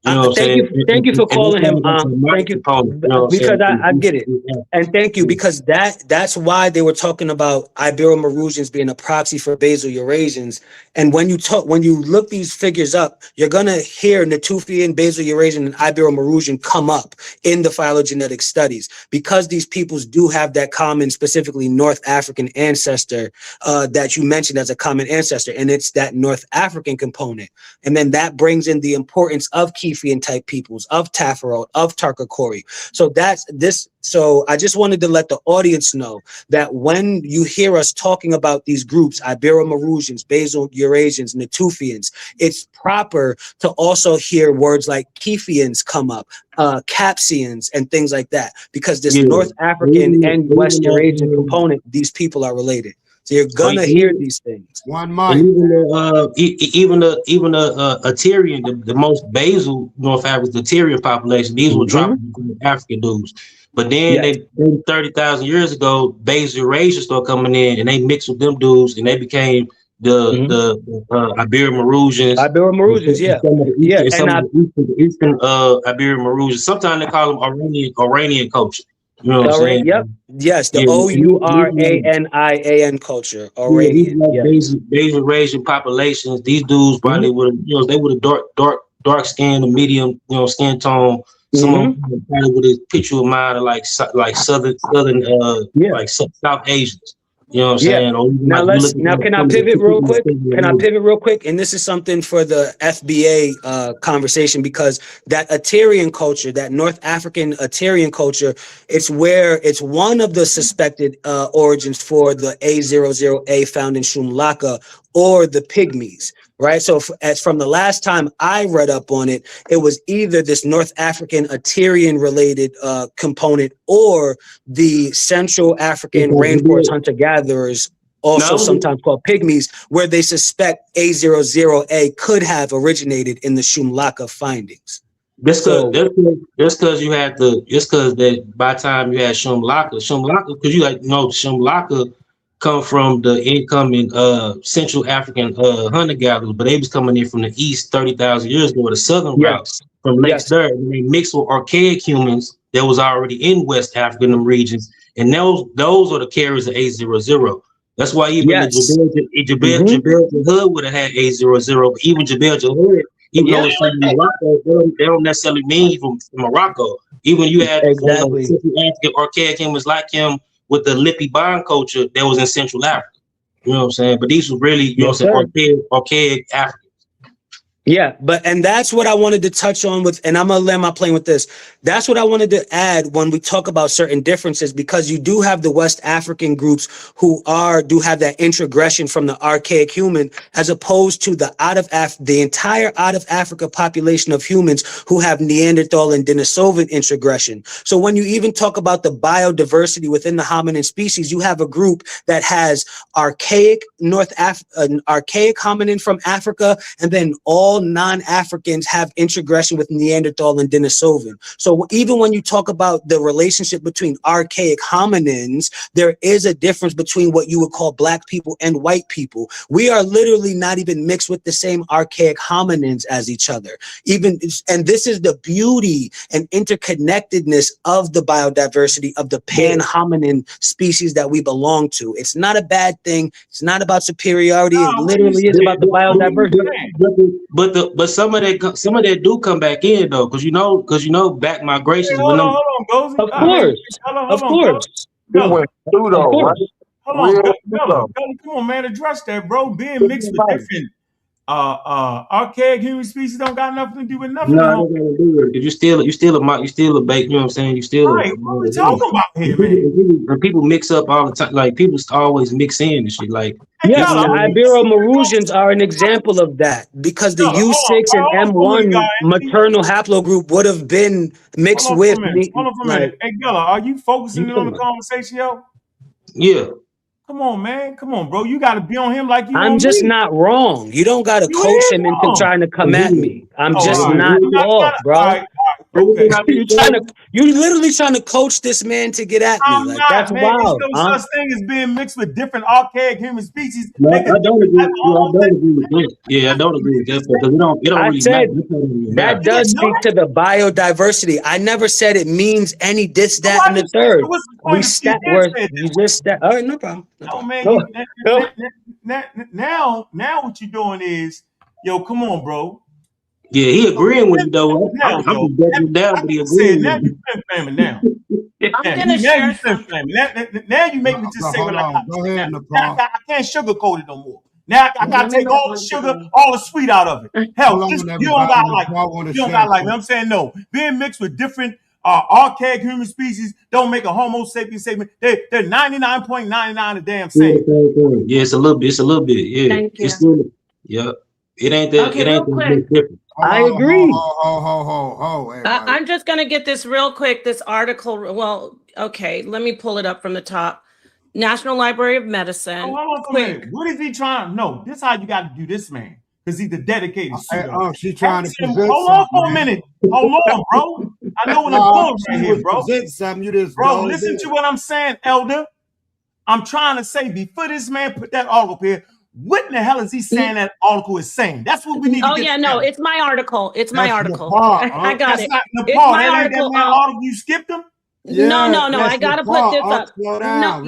You know what I'm saying? Thank you for calling him. Thank you, because I get it, and thank you because that's why they were talking about Ibero-Marusians being a proxy for Basal Eurasians. And when you look these figures up, you're gonna hear Natufian, Basal Eurasian, and Ibero-Marusian come up in the phylogenetic studies because these peoples do have that common, specifically North African ancestor that you mentioned as a common ancestor, and it's that North African component, and then that brings in the importance of Kefian type peoples, of Tafarot, of Tarkakori. So that's this. So I just wanted to let the audience know that when you hear us talking about these groups, Ibero-Marusians, Basal Eurasians, Natufians, it's proper to also hear words like Kefians come up, Capsians, and things like that, because this North African and West Eurasian component, these people are related. So you're gonna hear these things. One mic. Even the Aterian, the most basal North African, the Aterian population, these were tropical African dudes. But then they 30,000 years ago, Basal Eurasians started coming in, and they mixed with them dudes, and they became the Ibero-Marusians. Ibero-Marusians, some of the eastern Ibero-Marusians. Sometimes they call them Iranian culture. You know what I'm saying? Yep. Yes, the Ouranian culture. Iranian. Basal Eurasian populations. These dudes probably would, you know, they would have dark skin, or medium, you know, skin tone. Some of them probably with a picture of mine of like southern, like South Asians. You know what I'm saying? Or even Now like now can I pivot real quick? Can I pivot real quick? And this is something for the FBA conversation, because that Aterian culture, that North African Aterian culture, it's one of the suspected origins for the A00A found in Shumlaka or the Pygmies. Right. So as from the last time I read up on it, it was either this North African Aterian related component or the Central African rainforest hunter-gatherers, also sometimes called Pygmies, where they suspect A00A could have originated in the Shumlaka findings. That's because you had that by the time you had Shumlaka, because you Shumlaka come from the incoming Central African hunter gatherers, but they was coming in from the east 30,000 years ago, the southern route from Lakes there, and they mixed with archaic humans that was already in West Africa in them regions, and those are the carriers of A00. That's why even the Jebel Jahud would have had A00, but even Jebel Jahud, even though it's from Morocco, they don't necessarily mean from Morocco. Even you had Central African archaic humans like him with the Lippy bond culture that was in Central Africa. You know what I'm saying? But these were really, you know what I'm saying, archaic Africans. Yeah, and that's what I wanted to touch on with, and I'm gonna land my plane with this. That's what I wanted to add when we talk about certain differences, because you do have the West African groups who do have that introgression from the archaic human, as opposed to the entire out of Africa population of humans who have Neanderthal and Denisovan introgression. So when you even talk about the biodiversity within the hominin species, you have a group that has archaic archaic hominin from Africa, and then all non-Africans have introgression with Neanderthal and Denisovan. So even when you talk about the relationship between archaic hominins, there is a difference between what you would call black people and white people. We are literally not even mixed with the same archaic hominins as each other. And this is the beauty and interconnectedness of the biodiversity of the pan-hominin species that we belong to. It's not a bad thing. It's not about superiority. It literally is about the biodiversity. But some of that do come back in though, because you know back migrations. Hold on, of course. Bella, right? hold on, Bella, come on, man, address that, bro. Being mixed with different archaic human species don't got nothing to do with nothing. No, I don't gotta do it. If you still a bait, you know what I'm saying? You still right. What we talking about here, man? And people mix up all the time. Like people always mix in and shit. Like yes, the Ibero-Maurutians are an example of that, because the U6 and M1 maternal haplogroup would have been mixed with. Hold on for a minute. Hey, Gella, are you focusing in on the conversation, yo? Yeah. Come on, man. Come on, bro. You got to be on him like you I'm on just me. not wrong. You don't got to coach him into trying to come at me. I'm just not off, bro. Right. Okay. You literally trying to coach this man to get at me. I'm like not, that's man. wild. There's no such thing as being mixed with different archaic human species. No, I don't agree. With that. Yeah, I don't agree with that because it don't really matter. That does speak to the biodiversity. I never said it means any this, that, and the third. You just all right, no problem. No, man. Now what you're doing is, yo, come on, bro. Yeah, he agreeing with you though. I'm just backing down, but he agreeing. Now you flaming now. Now you make me just say what I got. Go ahead, I can't sugarcoat it no more. Now I gotta take all the sugar, all the sweet out of it. Hell, you don't gotta like it. You don't gotta like it. I'm saying no. Being mixed with different archaic human species don't make a Homo sapiens statement. They're 99.99 the damn same. Yeah, it's a little bit. Yeah. Thank you. It's still, yeah. It ain't that. Okay, it ain't that different. I agree. I'm just going to get this real quick. This article. Well, okay. Let me pull it up from the top. National Library of Medicine. Hold on for a minute. What is he trying? No, this is how you got to do this, man. Because he's the dedicated shooter. She's trying to present. Hold on for a minute. Hold on, bro. I know what I'm doing right here, bro. Bro, listen to what I'm saying, Elder. I'm trying to say before this man put that article up here, what in the hell is he saying that article is saying? That's what we need to get. No, it's my article. It's my article. I got it. Not Nepal. It's my article. Article. You skipped him? Yeah, no. I gotta put this up. No,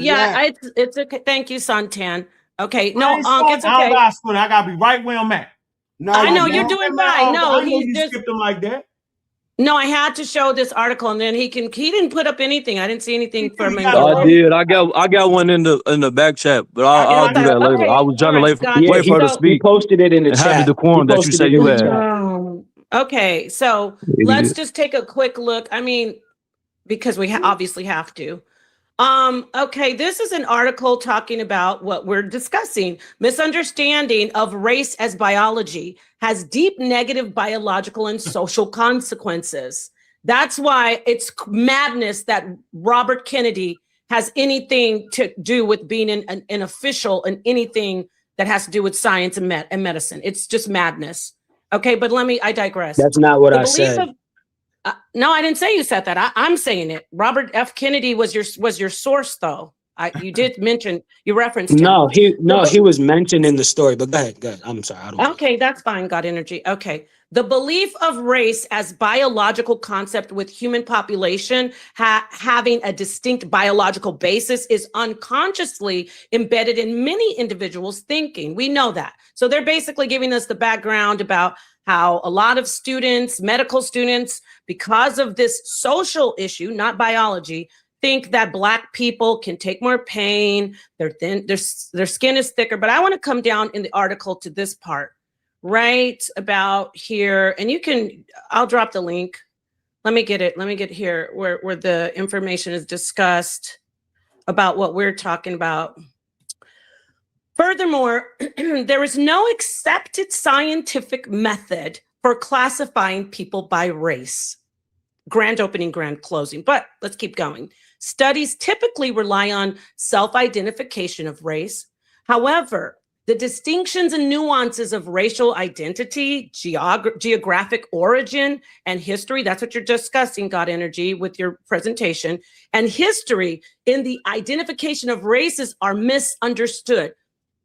it's okay. Thank you, Suntan. Okay, no, it's okay. I gotta be right where I'm at. No, I know you're doing fine. No, you skipped him like that. No, I had to show this article, and then he didn't put up anything. I didn't see anything from him. I did. I got one in the back chat, but I'll do that later. Okay. I was trying to wait for her to He speak posted it in the and have the chat. decorum that you say you had. Okay, so let's just take a quick look. I mean, because we obviously have to. Okay, this is an article talking about what we're discussing. Misunderstanding of race as biology has deep negative biological and social consequences. That's why it's madness that Robert Kennedy has anything to do with being an official in anything that has to do with science and medicine. It's just madness. Okay, but I digress. That's not what I said. No, I didn't say you said that. I'm saying it. Robert F. Kennedy was your source, though. You did mention, you referenced him. He was mentioned in the story, but go ahead. I'm sorry. Okay, that's fine. God energy. Okay. The belief of race as biological concept with human population having a distinct biological basis is unconsciously embedded in many individuals' thinking. We know that. So they're basically giving us the background about how a lot of students, medical students, because of this social issue, not biology, think that Black people can take more pain, they're thin, their skin is thicker. But I want to come down in the article to this part, right about here. And I'll drop the link. Let me get it. Let me get here where the information is discussed about what we're talking about. Furthermore, there is no accepted scientific method for classifying people by race. Grand opening, grand closing, but let's keep going. Studies typically rely on self-identification of race. However, the distinctions and nuances of racial identity, geographic origin, and history, that's what you're discussing, God Energy, with your presentation, and history in the identification of races are misunderstood.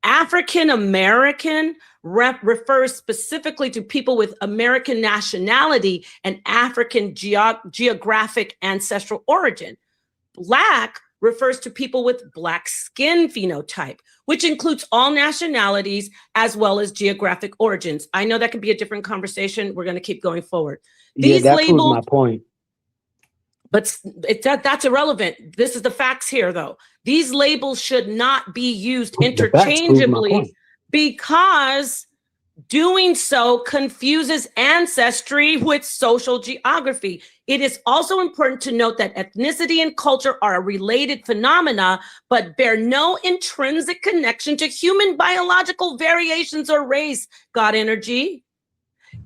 African American refers specifically to people with American nationality and African geographic ancestral origin. Black refers to people with Black skin phenotype, which includes all nationalities as well as geographic origins. I know that could be a different conversation. We're going to keep going forward. These that proves my point. But that's irrelevant. This is the facts here, though. These labels should not be used interchangeably because doing so confuses ancestry with social geography. It is also important to note that ethnicity and culture are a related phenomena, but bear no intrinsic connection to human biological variations or race. God energy.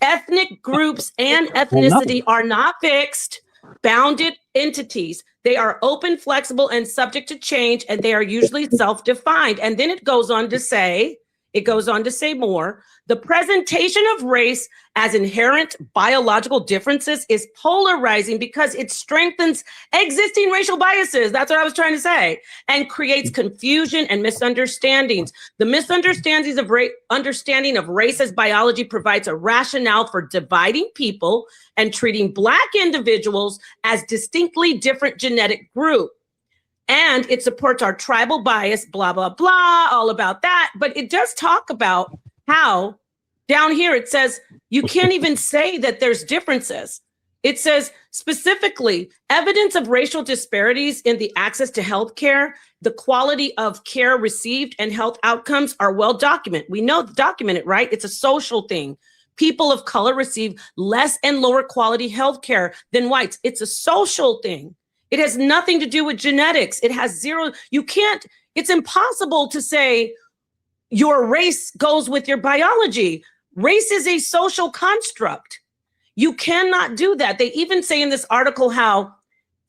Ethnic groups and ethnicity are not fixed, bounded entities. They are open, flexible, and subject to change, and they are usually self-defined. And then it goes on to say more. The presentation of race as inherent biological differences is polarizing because it strengthens existing racial biases. That's what I was trying to say, and creates confusion and misunderstandings. The misunderstandings of understanding of race as biology provides a rationale for dividing people and treating Black individuals as distinctly different genetic group. And it supports our tribal bias, blah, blah, blah, all about that. But it does talk about how down here it says you can't even say that there's differences. It says specifically evidence of racial disparities in the access to health care, the quality of care received, and health outcomes are well documented. We know documented, right? It's a social thing. People of color receive less and lower quality health care than whites. It's a social thing. It has nothing to do with genetics. It has zero. It's impossible to say your race goes with your biology. Race is a social construct. You cannot do that. They even say in this article how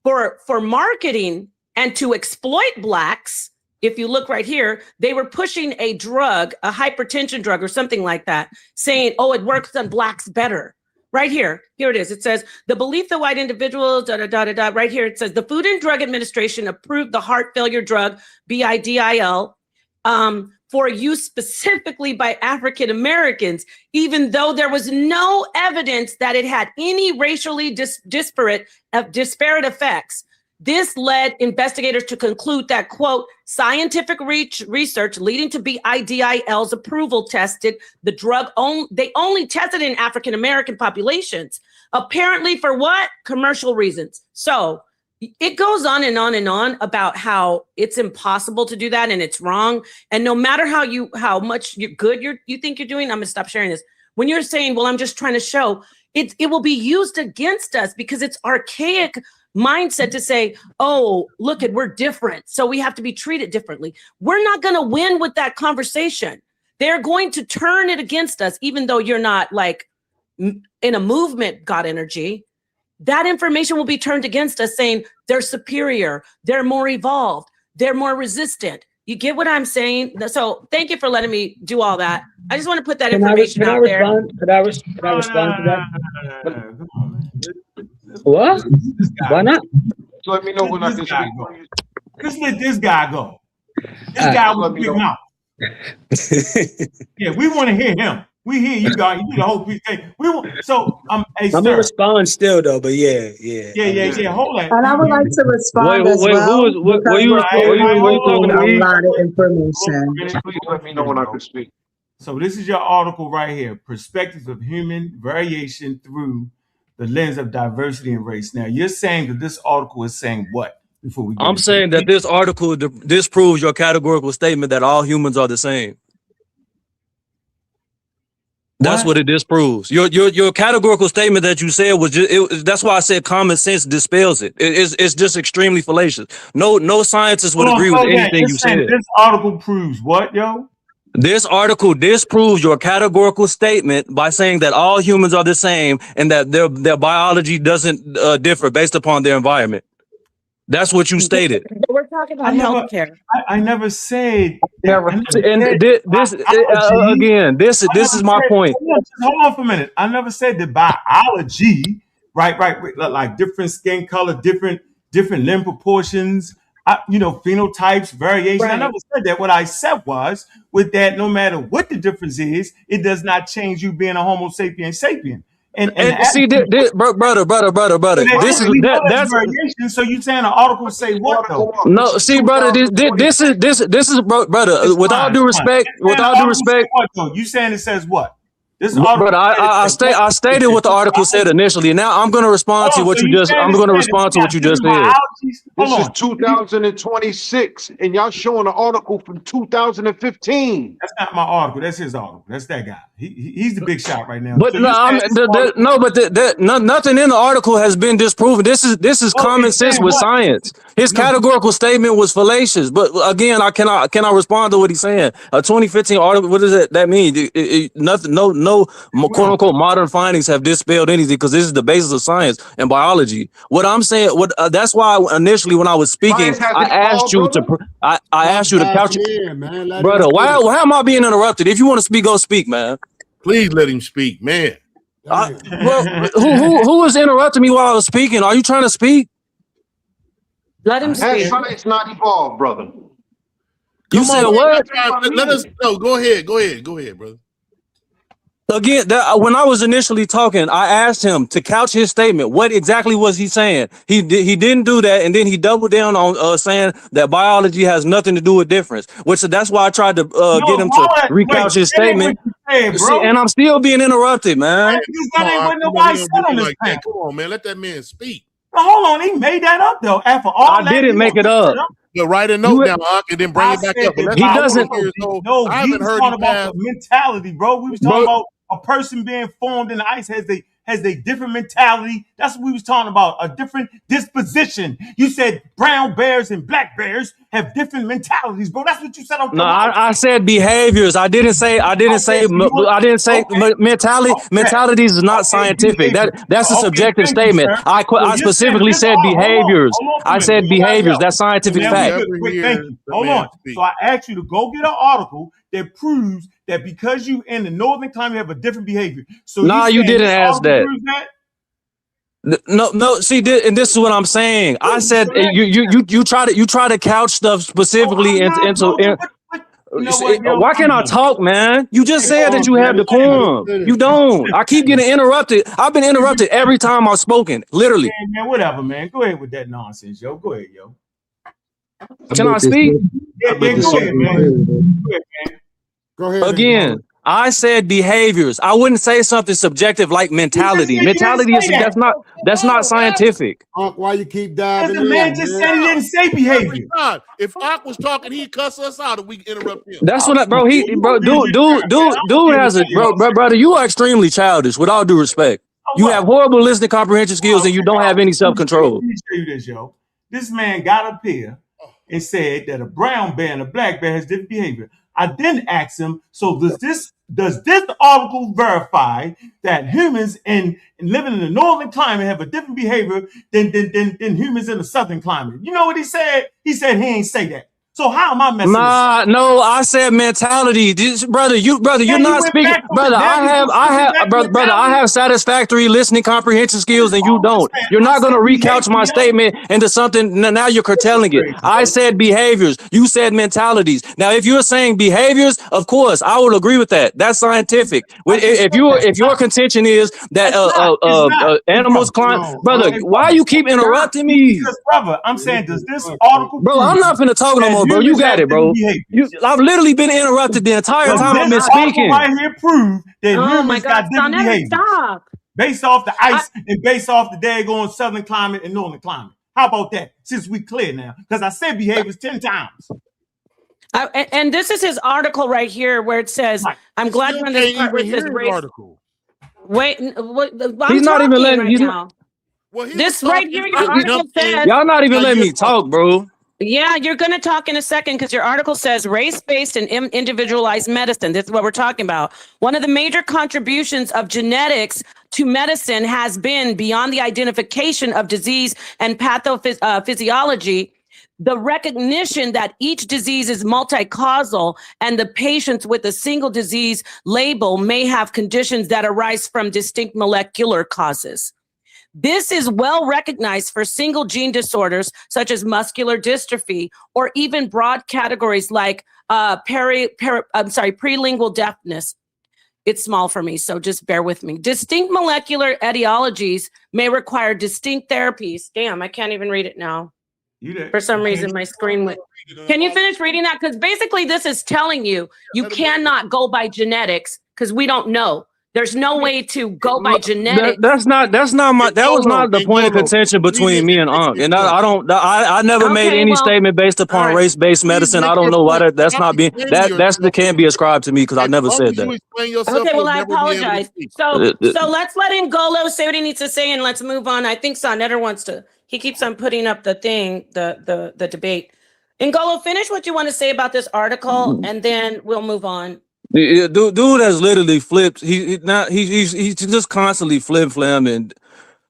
for marketing and to exploit Blacks, if you look right here, they were pushing a drug, a hypertension drug or something like that, saying, oh, it works on Blacks better. Right here it is. It says, the belief that white individuals, right here, it says, the Food and Drug Administration approved the heart failure drug, BIDIL, for use specifically by African Americans, even though there was no evidence that it had any racially disparate effects. This led investigators to conclude that, quote, scientific research leading to BIDIL's approval tested the drug, they only tested in African-American populations. Apparently for what? Commercial reasons. So it goes on and on and on about how it's impossible to do that and it's wrong. And no matter how much you think you're doing, I'm gonna stop sharing this. When you're saying, well, I'm just trying to show, it will be used against us because it's archaic mindset to say, oh, look we're different, so we have to be treated differently. We're not gonna win with that conversation. They're going to turn it against us, even though you're not like in a movement, God energy. That information will be turned against us saying they're superior, they're more evolved, they're more resistant. You get what I'm saying? So thank you for letting me do all that. I just want to put that information out there. Could I respond to that? What? Why not? So let me know when I can speak. Just let this guy go. This guy with a big mouth. Yeah, we want to hear him. We hear you guys. You do the whole presentation. Let me respond still though, but yeah. Hold on. And I would like to respond as well. Were you talking to me? A lot of information. Please let me know when I can speak. So this is your article right here: Perspectives of Human Variation Through the Lens of Diversity and Race. Now you're saying that this article is saying what? Before we I'm saying that this article disproves your categorical statement that all humans are the same. That's what it disproves. Your categorical statement that you said was just that's why I said common sense dispels it. It's just extremely fallacious. No scientist would agree with anything you said. This article proves what, yo? This article disproves your categorical statement by saying that all humans are the same and that their biology doesn't differ based upon their environment. That's what you stated. We're talking about healthcare. I never said. This is my point. Hold on for a minute. I never said that biology, right, like different skin color, different limb proportions, phenotypes, variation. I never said that. What I said was with that, no matter what the difference is, it does not change you being a Homo sapien. And see, brother. This is that's variation. So you saying an article say what though? No, see, brother. This is brother. With all due respect, what though? You saying it says what? This brother, I stated what the article said initially. Now I'm going to respond to what you just. I'm going to respond to what you just said. This is 2026, and y'all showing an article from 2015. That's not my article. That's his article. That's that guy. He's the big shot right now. But nothing in the article has been disproven. This is common sense with science. His categorical statement was fallacious. But again, I cannot respond to what he's saying. A 2015 article. What does that mean? Nothing. No quote unquote modern findings have dispelled anything because this is the basis of science and biology. What I'm saying, that's why initially when I was speaking, I asked you to couch it, brother. Why am I being interrupted? If you want to speak, go speak, man. Please let him speak, man. Who was interrupting me while I was speaking? Are you trying to speak? Let him speak. Science not evolved, brother. You said what? Let us know. Go ahead, brother. Again, when I was initially talking, I asked him to couch his statement. What exactly was he saying? He didn't do that, and then he doubled down on saying that biology has nothing to do with difference. That's why I tried to get him to recouch his statement. And I'm still being interrupted, man. Come on, man. Let that man speak. Hold on, he made that up though. After all, I didn't make it up. But write a note down, and then bring it back up. He doesn't. No, I haven't heard about the mentality, bro. We was talking about a person being formed in the ice has a different mentality. That's what we was talking about. A different disposition. You said brown bears and black bears have different mentalities, bro. That's what you said. No, I said behaviors. I didn't say mentality. Mentalities is not scientific. That's a subjective statement. I specifically said behaviors. I said behaviors. That's scientific fact. Thank you. Hold on. So I asked you to go get an article that proves that because you in the northern climate have a different behavior. So you didn't ask that. No. See, and this is what I'm saying. I said you try to couch stuff specifically into. Why can't I talk, man? You just said that you have decorum. You don't. I keep getting interrupted. I've been interrupted every time I've spoken. Literally. Man, whatever, man. Go ahead with that nonsense, yo. Go ahead, yo. Can I speak? Yeah, go ahead, man. Go ahead. Again, I said behaviors. I wouldn't say something subjective like mentality. You didn't Mentality is say that. that's not scientific. Unc, why you keep Because diving the man in, just man? said he didn't say behavior. If Ark was talking, he'd cuss us out if we interrupt him. That's what, bro. You Dude has a brother. You are extremely childish. With all due respect, you have horrible listening comprehension skills, and you don't have any self control. Let me show you this, yo. This man got up here and said that a brown bear and a black bear has different behavior. I then asked him, so does this article verify that humans in living in the northern climate have a different behavior than humans in the southern climate? You know what he said? He said he ain't say that. So how am I messing this? No, I said mentality. Brother, you're not speaking. Brother, I have satisfactory listening comprehension skills and you don't. You're not going to recouch my statement into something. Now you're curtailing it. I said behaviors. You said mentalities. Now, if you're saying behaviors, of course, I would agree with that. That's scientific. If your contention is that animals climb, brother, why you keep interrupting me? Because, brother, I'm saying, does this article, bro? I'm not finna talk no more, bro. You got it, bro. I've literally been interrupted the entire time I've been speaking. Right here prove that humans God, got different behaviors. Stop. Based off the ice and based off the daggone southern climate and northern climate. How about that? Since we clear now, because I said behaviors 10 times. And this is his article right here where it says, I'm glad when this part where it says race. Article. Wait, he's not even letting right now. Well, this right here, your article says. Y'all not even letting me talk, bro. Yeah, you're going to talk in a second because your article says race-based and individualized medicine. This is what we're talking about. One of the major contributions of genetics to medicine has been beyond the identification of disease and pathophysiology, the recognition that each disease is multi-causal and the patients with a single disease label may have conditions that arise from distinct molecular causes. This is well recognized for single gene disorders such as muscular dystrophy, or even broad categories like prelingual deafness. It's small for me, so just bear with me. Distinct molecular etiologies may require distinct therapies. Damn, I can't even read it now. For some reason, my screen went. Can you finish reading that? Because basically, this is telling you cannot go by genetics because we don't know. There's no way to go by genetics. That was not the point of contention between me and Unc. And I never made any statement based upon race-based medicine. I don't know why that's not being that can't be ascribed to me because I never said that. Okay, well I apologize. So let's let Ngolo say what he needs to say and let's move on. I think Sonetter wants to. He keeps on putting up the thing, the debate. Ngolo, finish what you want to say about this article, and then we'll move on. Dude has literally flipped. He's just constantly flim-flamming.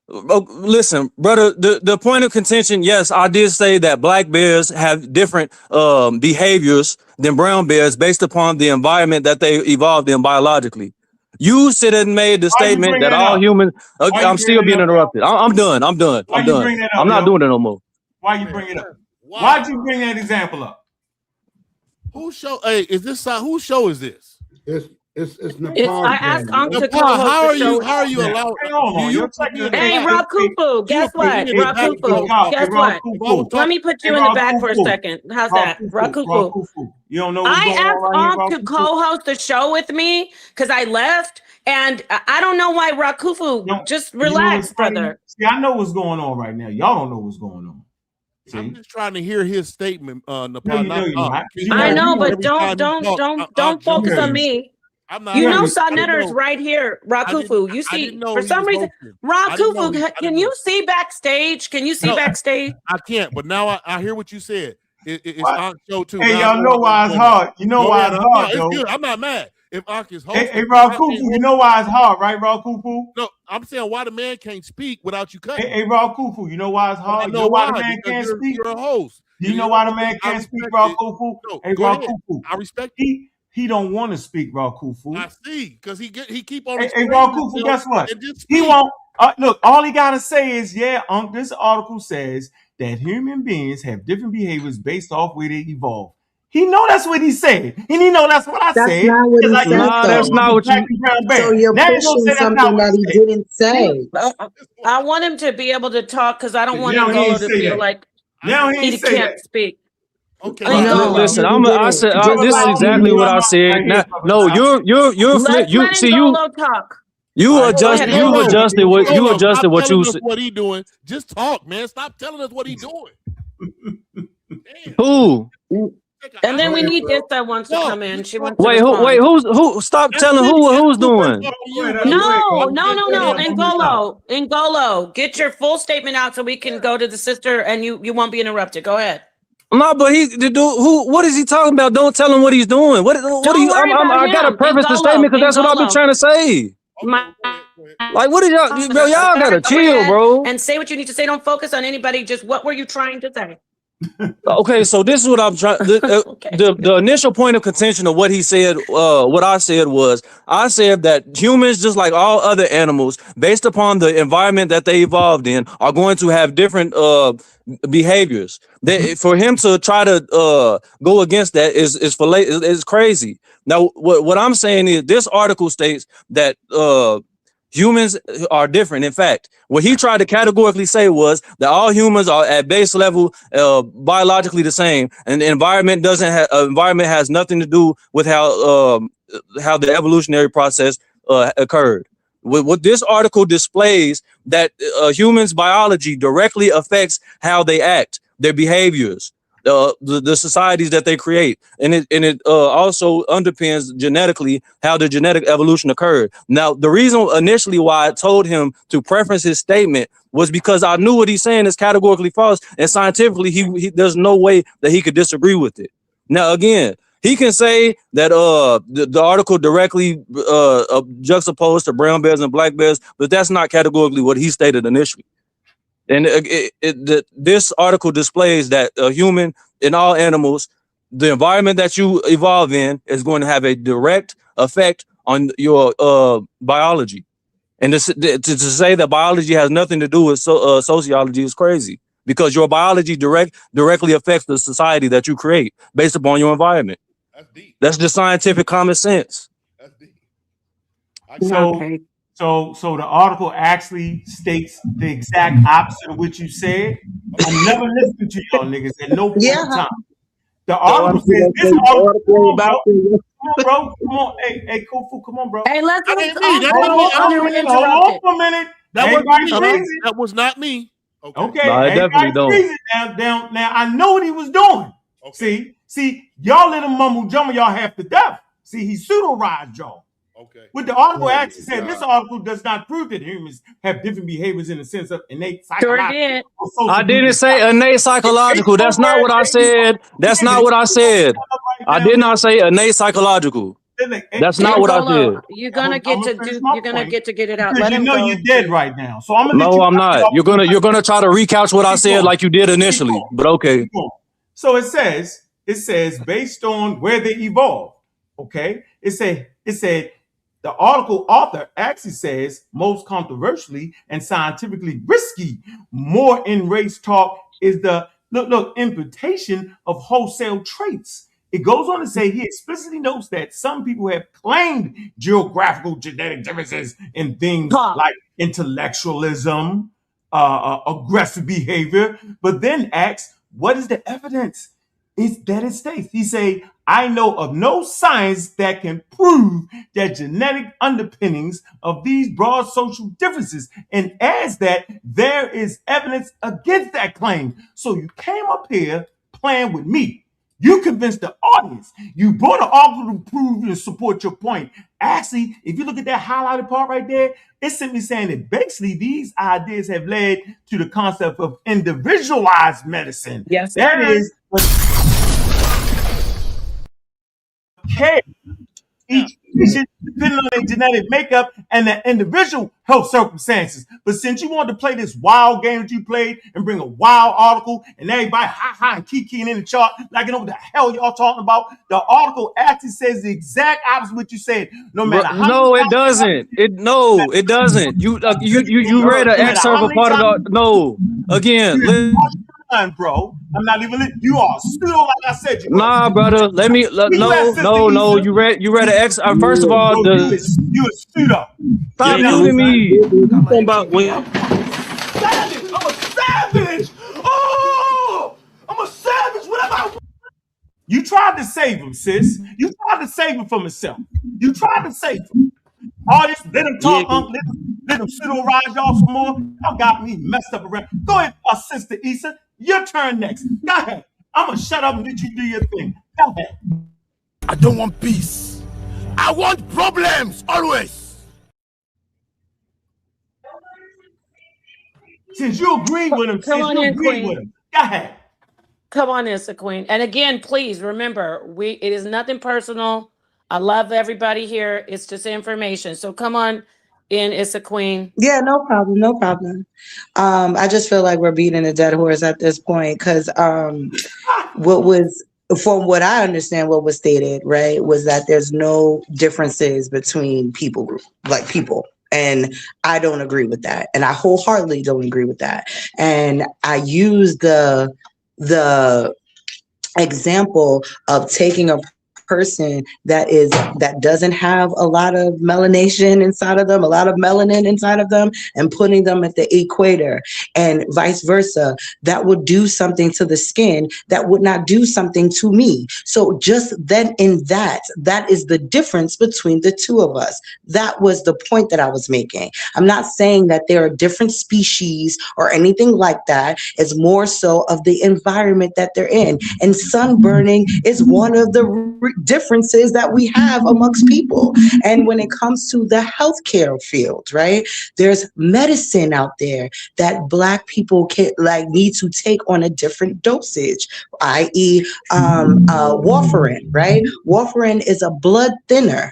Listen, brother, the point of contention, yes, I did say that black bears have different behaviors than brown bears based upon the environment that they evolved in biologically. You said and made the statement that all humans. I'm still being interrupted. I'm done. I'm not doing it no more. Why you bring it up? Why'd you bring that example up? Whose show? Hey, is this whose show is this? It's Nepal. I asked Uncle to how are you allowed? Hey, Rakufu, guess what? Rakufu, guess what? Let me put you in the back for a second. How's that? Rakufu. You don't know I asked Unc to co-host the show with me because I left, and I don't know why Rakufu. Just relax, brother. See, I know what's going on right now. Y'all don't know what's going on. See? I'm just trying to hear his statement. I know, but don't focus on me. You know, Sonetter is right here, Rakufu. You see, for some reason, Rakufu, can you see backstage? Can you see backstage? I can't, but now I hear what you said. It's on show too. Hey, y'all know why it's hard. You know why it's hard, though. It's good. I'm not mad. If Ak is hosting, hey, Rakufu, you know why it's hard, right, Rakufu? No, I'm saying why the man can't speak without you cutting. Hey, Rakufu, you know why it's hard? You know why the man can't speak? You're a host. You know why the man can't speak, Rakufu? Hey, Rakufu, I respect he don't want to speak, Rakufu. I see, because he keep on. Hey, Rakufu, guess what? He won't. Look, all he gotta say is, Unc. This article says that human beings have different behaviors based off where they evolve. He know that's what he said, and he know that's what I said. That's not what he said. That's not what you. So you're pushing something that he didn't say. I want him to be able to talk because I don't want Ngolo to feel like he can't speak. Okay, Ngolo. I said this is exactly what I said. Now, no, you're flip. Let's let Ngolo talk. You Go ahead, Ngolo. adjusted what you said. What he doing? Just talk, man. Stop telling us what he doing. Who? And then we need this that wants to come in. She wants to Wait, respond. who? Stop telling who's doing. No. Ngolo, get your full statement out so we can go to the sister and you won't be interrupted. Go ahead. No, but what is he talking about? Don't tell him what he's doing. What are you? I gotta preface the statement because that's what I've been trying to say. Like, what is y'all, bro? Y'all gotta chill, bro. And say what you need to say. Don't focus on anybody. Just what were you trying to say? Okay, so this is what I'm trying. The initial point of contention of what he said, what I said was, I said that humans, just like all other animals, based upon the environment that they evolved in, are going to have different behaviors. For him to try to go against that is crazy. Now, what I'm saying is, this article states that humans are different. In fact, what he tried to categorically say was that all humans are at base level biologically the same, and the environment environment has nothing to do with how the evolutionary process occurred. What this article displays that humans' biology directly affects how they act, their behaviors, the societies that they create, and it also underpins genetically how the genetic evolution occurred. Now, the reason initially why I told him to preference his statement was because I knew what he's saying is categorically false, and scientifically he there's no way that he could disagree with it. Now, again, he can say that the article directly juxtaposed to brown bears and black bears, but that's not categorically what he stated initially. And this article displays that a human and all animals, the environment that you evolve in is going to have a direct effect on your biology. And to say that biology has nothing to do with sociology is crazy, because your biology directly affects the society that you create based upon your environment. That's deep. That's just scientific common sense. That's deep. So the article actually states the exact opposite of what you said. I never listened to y'all niggas at no point in time. The article says this article about come on, bro. Come on, hey, Kofu, come on, bro. Hey, let's hold on for a minute. That was not me. Okay, no, I definitely don't. Down. Now I know what he was doing. Okay. See, y'all let him mumble jumble y'all half to death. See, he pseudo-rized y'all. Okay. What the article actually said, this article does not prove that humans have different behaviors in the sense of innate psychological. I didn't say innate psychological. That's not what I said. That's not what I said. I did not say innate psychological. That's not what I said. You're gonna get to get it out. Let him know go. you're dead right now. So I'm no, I'm not. You're gonna try to recouch what I said like you did initially. But okay. So it says based on where they evolved. Okay. It said the article author actually says most controversially and scientifically risky, more in race talk is the imputation of wholesale traits. It goes on to say he explicitly notes that some people have claimed geographical genetic differences in things like intellectualism, aggressive behavior, but then asks, what is the evidence? It's that it states. He say, I know of no science that can prove that genetic underpinnings of these broad social differences, and as that there is evidence against that claim. So you came up here playing with me. You convinced the audience. You brought an article to prove and support your point. Actually, if you look at that highlighted part right there, it's simply saying that basically these ideas have led to the concept of individualized medicine. Yes, that is care each patient depending on their genetic makeup and their individual health circumstances. But since you wanted to play this wild game that you played and bring a wild article and everybody and kikiing in the chart like you know what the hell y'all talking about, the article actually says the exact opposite of what you said. No matter how no, it doesn't. It doesn't. You read an excerpt of part of the no. Again, bro, I'm not even. You are pseudo, like I said. You nah, brother. No. You read an ex. First of all, you a pseudo. Stop muting me. I'm a savage. Oh, I'm a savage. Whatever. You tried to save him, sis. You tried to save him from himself. You tried to save him. All this, let him Yeah, talk, let him pseudo ride y'all some more. Y'all got me messed up around. Go ahead, Sister Issa. Your turn next. Go ahead. I'm going to shut up and let you do your thing. Go ahead. I don't want peace. I want problems always. Since you agree with him, Come on in, Queen. Go ahead. Come on, Issa Queen. And again, please remember, it is nothing personal. I love everybody here. It's just information. So come on in, Issa Queen. Yeah, no problem, no problem. I just feel like we're beating a dead horse at this point because what was, from what I understand, what was stated, right, was that there's no differences between people, like people. And I don't agree with that. And I wholeheartedly don't agree with that. And I use the example of taking a person that doesn't have a lot of melanation inside of them, a lot of melanin inside of them, and putting them at the equator, and vice versa. That would do something to the skin that would not do something to me. So just then, in that is the difference between the two of us. That was the point that I was making. I'm not saying that there are different species or anything like that. It's more so of the environment that they're in. And sunburning is one of the differences that we have amongst people. And when it comes to the healthcare field, right, there's medicine out there that Black people need to take on a different dosage, i.e. warfarin, right? Warfarin is a blood thinner.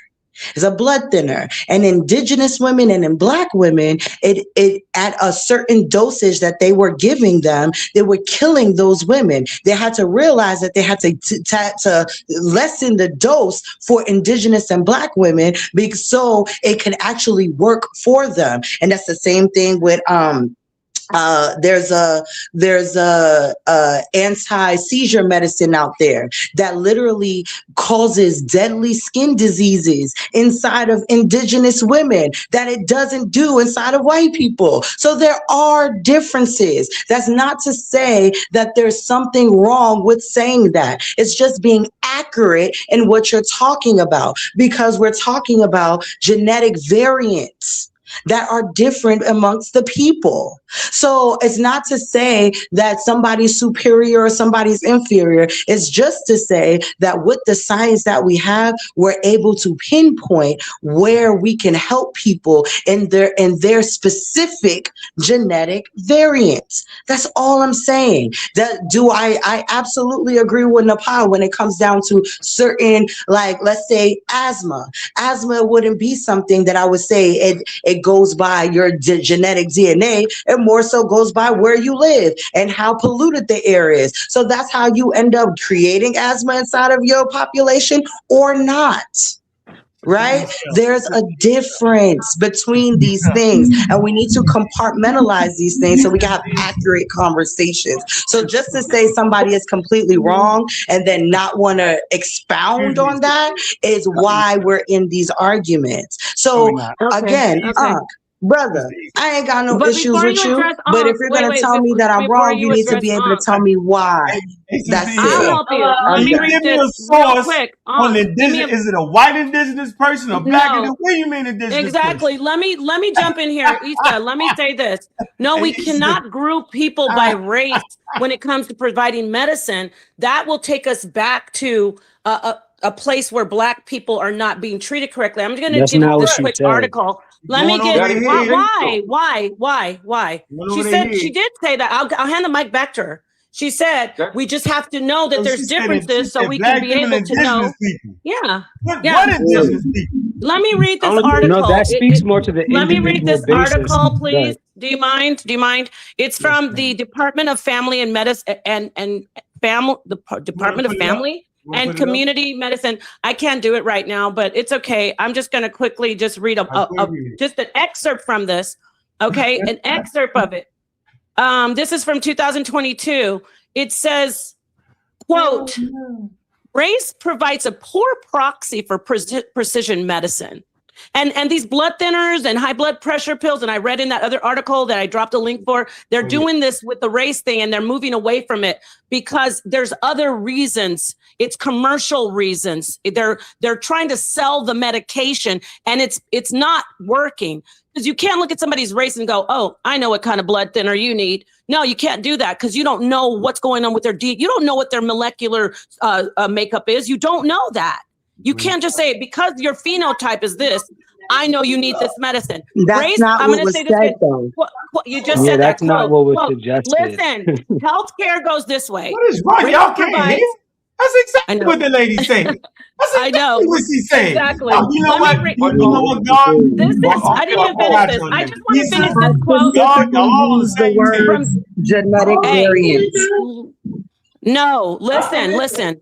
It's a blood thinner. And indigenous women and in Black women, it at a certain dosage that they were giving them, they were killing those women. They had to realize that they had to lessen the dose for indigenous and Black women so it could actually work for them. And that's the same thing with there's a anti-seizure medicine out there that literally causes deadly skin diseases inside of indigenous women that it doesn't do inside of white people. So there are differences. That's not to say that there's something wrong with saying that. It's just being accurate in what you're talking about, because we're talking about genetic variants that are different amongst the people. So it's not to say that somebody's superior or somebody's inferior. It's just to say that with the science that we have, we're able to pinpoint where we can help people in their specific genetic variants. That's all I'm saying. I absolutely agree with Nepal when it comes down to certain, like, let's say asthma. Asthma wouldn't be something that I would say it goes by your genetic DNA. It more so goes by where you live and how polluted the air is. So that's how you end up creating asthma inside of your population or not. Right? There's a difference between these things, and we need to compartmentalize these things so we can have accurate conversations. So just to say somebody is completely wrong and then not want to expound on that is why we're in these arguments. So again, brother, I ain't got no issues with you, but if you're going to tell me that I'm wrong, you need to be able to tell me why. That's I'll it. help you. Let me read this real quick. On is it a white indigenous person or Black? No. What do you mean indigenous Exactly. person? Let me jump in here, Issa. Let me say this. No, we cannot group people by race when it comes to providing medicine. That will take us back to a place where Black people are not being treated correctly. I'm going to give this quick article. Let me get why. She did say that. I'll hand the mic back to her. She said we just have to know that there's differences so we can be able to know. People. Yeah. What indigenous people? Let me read this article. No, that speaks more to the Let me read this basis. article, please. Do you mind? It's from the Department of Family and Medicine and Department of Family and Community Medicine. I can't do it right now, but it's okay. I'm just going to quickly just read just an excerpt from this. Okay, an excerpt of it. This is from 2022. It says, quote, race provides a poor proxy for precision medicine. And these blood thinners and high blood pressure pills, and I read in that other article that I dropped a link for, they're doing this with the race thing, and they're moving away from it because there's other reasons. It's commercial reasons. They're trying to sell the medication, and it's not working. Because you can't look at somebody's race and go, oh, I know what kind of blood thinner you need. No, you can't do that because you don't know what's going on with their you don't know what their molecular makeup is. You don't know that. You can't just say, because your phenotype is this, I know you need this medicine. That's Race, not I'm what going to was say this. said, though. You just said that. That's not what was suggested. Listen, healthcare goes this way. What is wrong? Y'all can't hear? That's exactly what the lady's saying. That's exactly I know what she's saying. exactly. You know what? You know what, God? I didn't even finish this. I just want to finish this quote. Use the words genetic variants. No, listen.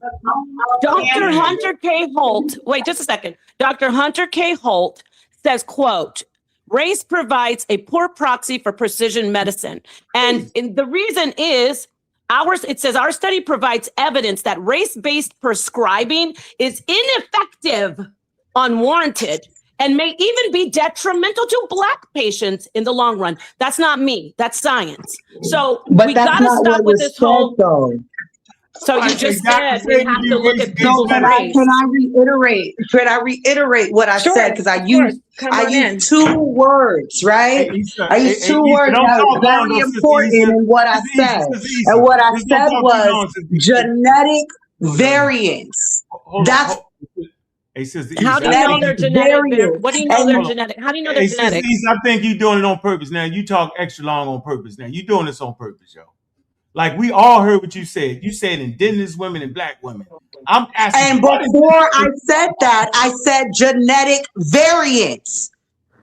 Dr. Hunter K. Holt, wait just a second. Dr. Hunter K. Holt says, quote, race provides a poor proxy for precision medicine. And the reason is, it says our study provides evidence that race-based prescribing is ineffective, unwarranted, and may even be detrimental to Black patients in the long run. That's not me. That's science. So we got to stop with this whole. So you just said we have to look at people's race. Can I reiterate? What I said? Because I used two words, right? I used two words that are very important in what I said. And what I said was genetic variants. That's how do you know they're genetic? What do you know they're genetic? How do you know they're genetic? I think you're doing it on purpose. Now you talk extra long on purpose. Now you're doing this on purpose, yo. Like we all heard what you said. You said indigenous women and Black women. I'm asking. And before I said that, I said genetic variants.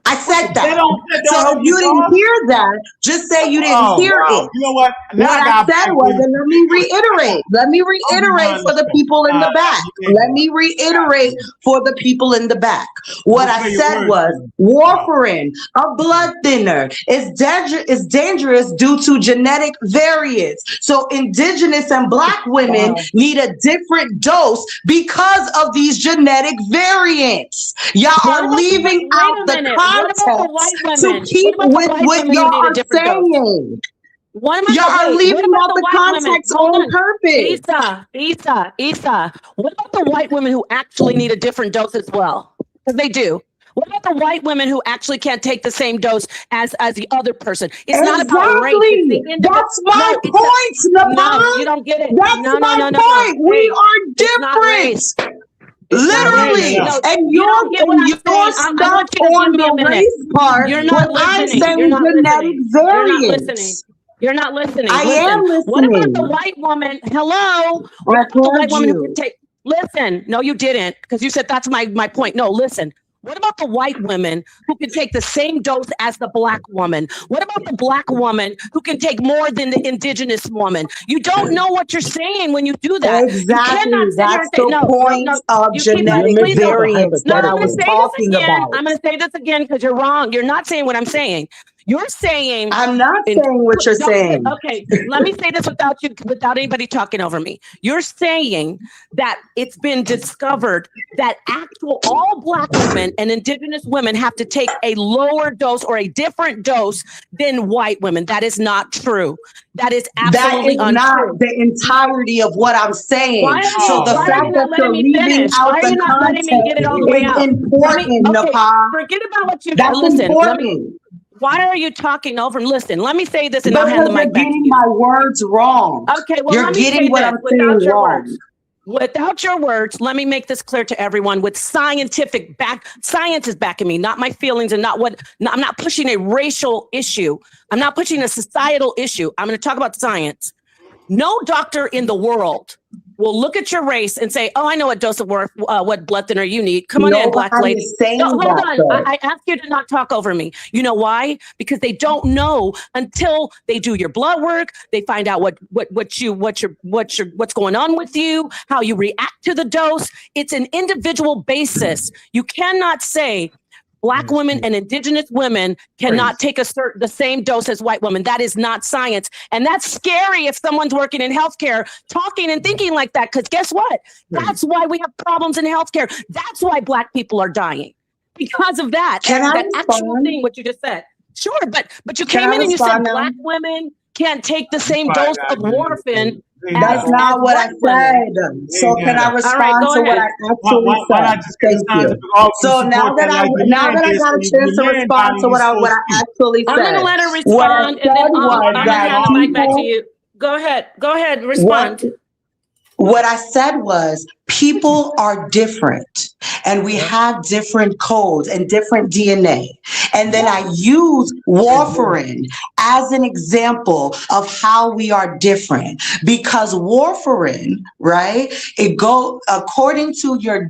I said that. So if you didn't hear that, just say you didn't hear it. You know what? What I said was, and let me reiterate. Let me reiterate for the people in the back. Let me reiterate for the people in the back. What I said was, warfarin, a blood thinner, is dangerous due to genetic variants. So indigenous and Black women need a different dose because of these genetic variants. Y'all are leaving out the context to keep with what y'all are saying. Y'all are leaving out the context on purpose. Issa, what about the white women who actually need a different dose as well? Because they do. What about the white women who actually can't take the same dose as the other person? It's not about race. That's my point, Nabhan. No, you don't get it. That's my point. We are different. Literally, and you're stuck on the race part. You're not I'm listening. saying genetic variants. You're not listening. I am listening. What about the white woman? Hello. What about the white woman who can take? Listen. No, you didn't, because you said that's my point. No, listen. What about the white women who can take the same dose as the Black woman? What about the Black woman who can take more than the indigenous woman? You don't know what you're saying when you do that. Exactly. That's the point of genetic variants that I was talking about. I'm going to say this again because you're wrong. You're not saying what I'm saying. You're saying I'm not saying what you're saying. Okay, let me say this without anybody talking over me. You're saying that it's been discovered that all Black women and indigenous women have to take a lower dose or a different dose than white women. That is not true. That is absolutely untrue. That is not the entirety of what I'm saying. So the fact that you're leaving out the context is important, Napa. Forget about what you That's important. Why are you talking over? Listen, let me say this and I'll hand the mic back to you. You're getting my words wrong. Okay, well, you're getting what I'm saying wrong. Without your words, let me make this clear to everyone with science is backing me, not my feelings and I'm not pushing a racial issue. I'm not pushing a societal issue. I'm going to talk about science. No doctor in the world will look at your race and say, oh, I know what dose of what blood thinner you need. Come on in, Black lady. Hold on. I ask you to not talk over me. You know why? Because they don't know until they do your blood work. They find out what's going on with you, how you react to the dose. It's an individual basis. You cannot say Black women and indigenous women cannot take the same dose as white women. That is not science. And that's scary if someone's working in healthcare talking and thinking like that. Because guess what? That's why we have problems in healthcare. That's why Black people are dying. because of that. Can and I that actual respond? thing, what you just said. Sure, but you Can came I in and you said respond now? black women can't take the same Fine, dose of warfarin That's as not what I white women. said. So can I All right, respond go to what ahead. I actually Why not said? just get a Thank scientific you. argument to So support that like your now man that I did, got so a chance to your man respond to valued his what source I too? actually I'm said. gonna let her What I respond, and said then was I'm gonna that hand the mic back to people you. Go ahead, what respond. what I said was people are different and we have different codes and different DNA. And then I use warfarin as an example of how we are different because warfarin, right? It go according to your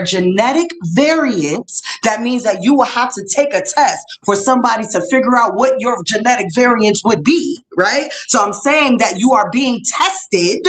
genetic variants. That means that you will have to take a test for somebody to figure out what your genetic variants would be, right? So I'm saying that you are being tested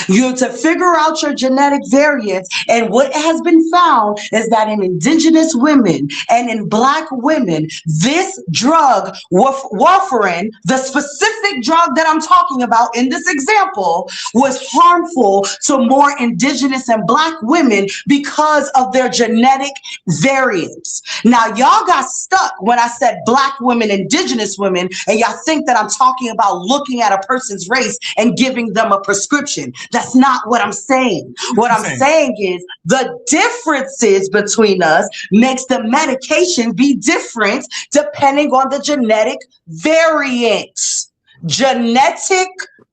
to figure out your genetic variants. And what has been found is that in indigenous women and in black women, this drug, warfarin, the specific drug that I'm talking about in this example, was harmful to more indigenous and black women because of their genetic variants. Now, y'all got stuck when I said black women, indigenous women, and y'all think that I'm talking about looking at a person's race and giving them a prescription. That's not what I'm saying. What I'm saying is the differences between us makes the medication be different depending on the genetic variants. Genetic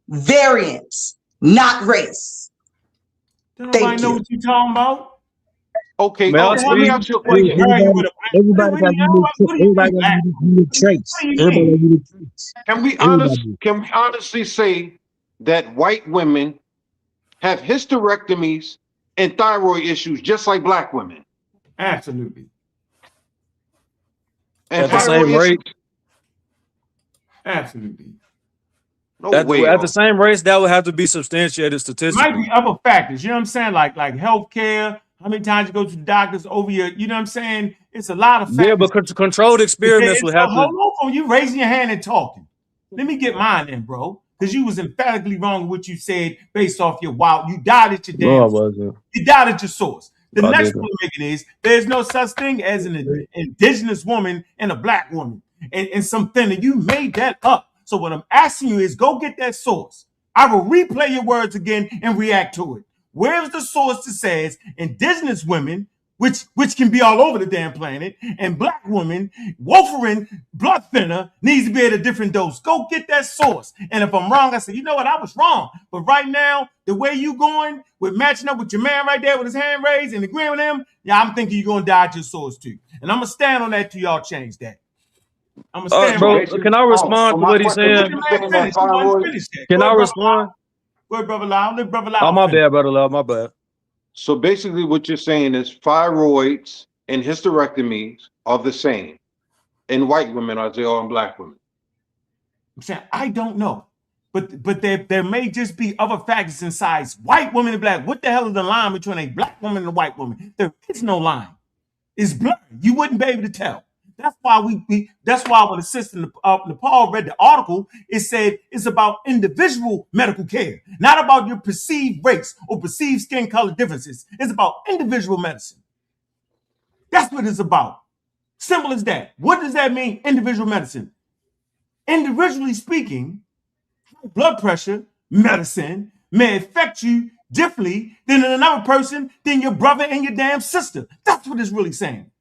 variants, not race. Don't nobody know what you're talking about? Okay, May I let me speak? ask you a question. Everybody got unique traits. Everybody got unique traits. Can we honestly say that white women have hysterectomies and thyroid issues just like black women? Absolutely. And At the thyroid same issues? rate? Absolutely. No At way. the same race, that would have to be substantiated statistically. Might be other factors, you know what I'm saying? Like healthcare, how many times you go to the doctors over your, you know what I'm saying? It's a lot of factors. Yeah, but controlled experiments would have to. Hold on, you raising your hand and talking. Let me get mine in, bro. Because you was emphatically wrong with what you said based off your wild. You doubted your No, I damn. wasn't. You doubted your source. The I next didn't. point I'm making is there's no such thing as an indigenous woman and a black woman and something, and you made that up. So what I'm asking you is go get that source. I will replay your words again and react to it. Where's the source that says indigenous women, which can be all over the damn planet, and black women, warfarin, blood thinner, needs to be at a different dose? Go get that source. And if I'm wrong, I say, you know what, I was wrong. But right now, the way you going with matching up with your man right there with his hand raised and agreeing with him, yeah, I'm thinking you're gonna die at your source too. And I'm gonna stand on that till y'all change that. I'm gonna stand Bro, on can I respond to what he's saying? Can I respond? Go ahead, Brother Lau. Let Brother Lau Oh, my finish. bad, brother Love. My bad. So basically what you're saying is thyroids and hysterectomies are the same in white women as they are in black women. I'm saying I don't know. But there may just be other factors inside white women and black. What the hell is the line between a black woman and a white woman? There is no line. It's blurry. You wouldn't be able to tell. That's why that's why when the sister Nepal read the article, it said it's about individual medical care, not about your perceived race or perceived skin color differences. It's about individual medicine. That's what it's about. Simple as that. What does that mean, individual medicine? Individually speaking, blood pressure medicine may affect you differently than another person, than your brother and your damn sister. That's what it's really saying.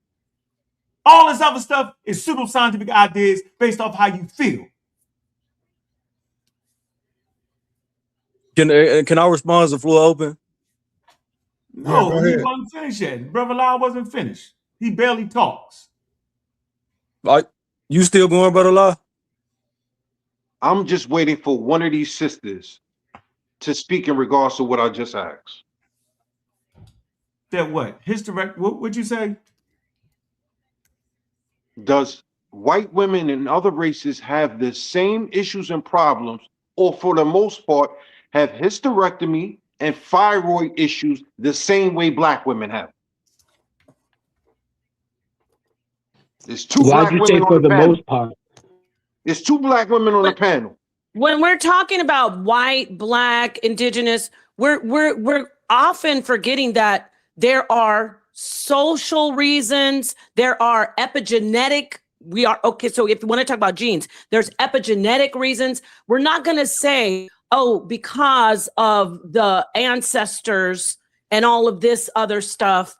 All this other stuff is pseudoscientific ideas based off how you feel. Can I respond? Is the floor open? No, he wasn't finished yet. Brother Lau wasn't finished. He barely talks. Like, you still going, brother Law? I'm just waiting for one of these sisters to speak in regards to what I just asked. That what? What'd you say? Does white women and other races have the same issues and problems, or for the most part, have hysterectomy and thyroid issues the same way black women have? There's two black women on the panel. most part? There's two black women on the panel. When we're talking about white, black, indigenous, we're often forgetting that there are social reasons. There are epigenetic. So if you want to talk about genes, there's epigenetic reasons. We're not going to say, oh, because of the ancestors and all of this other stuff,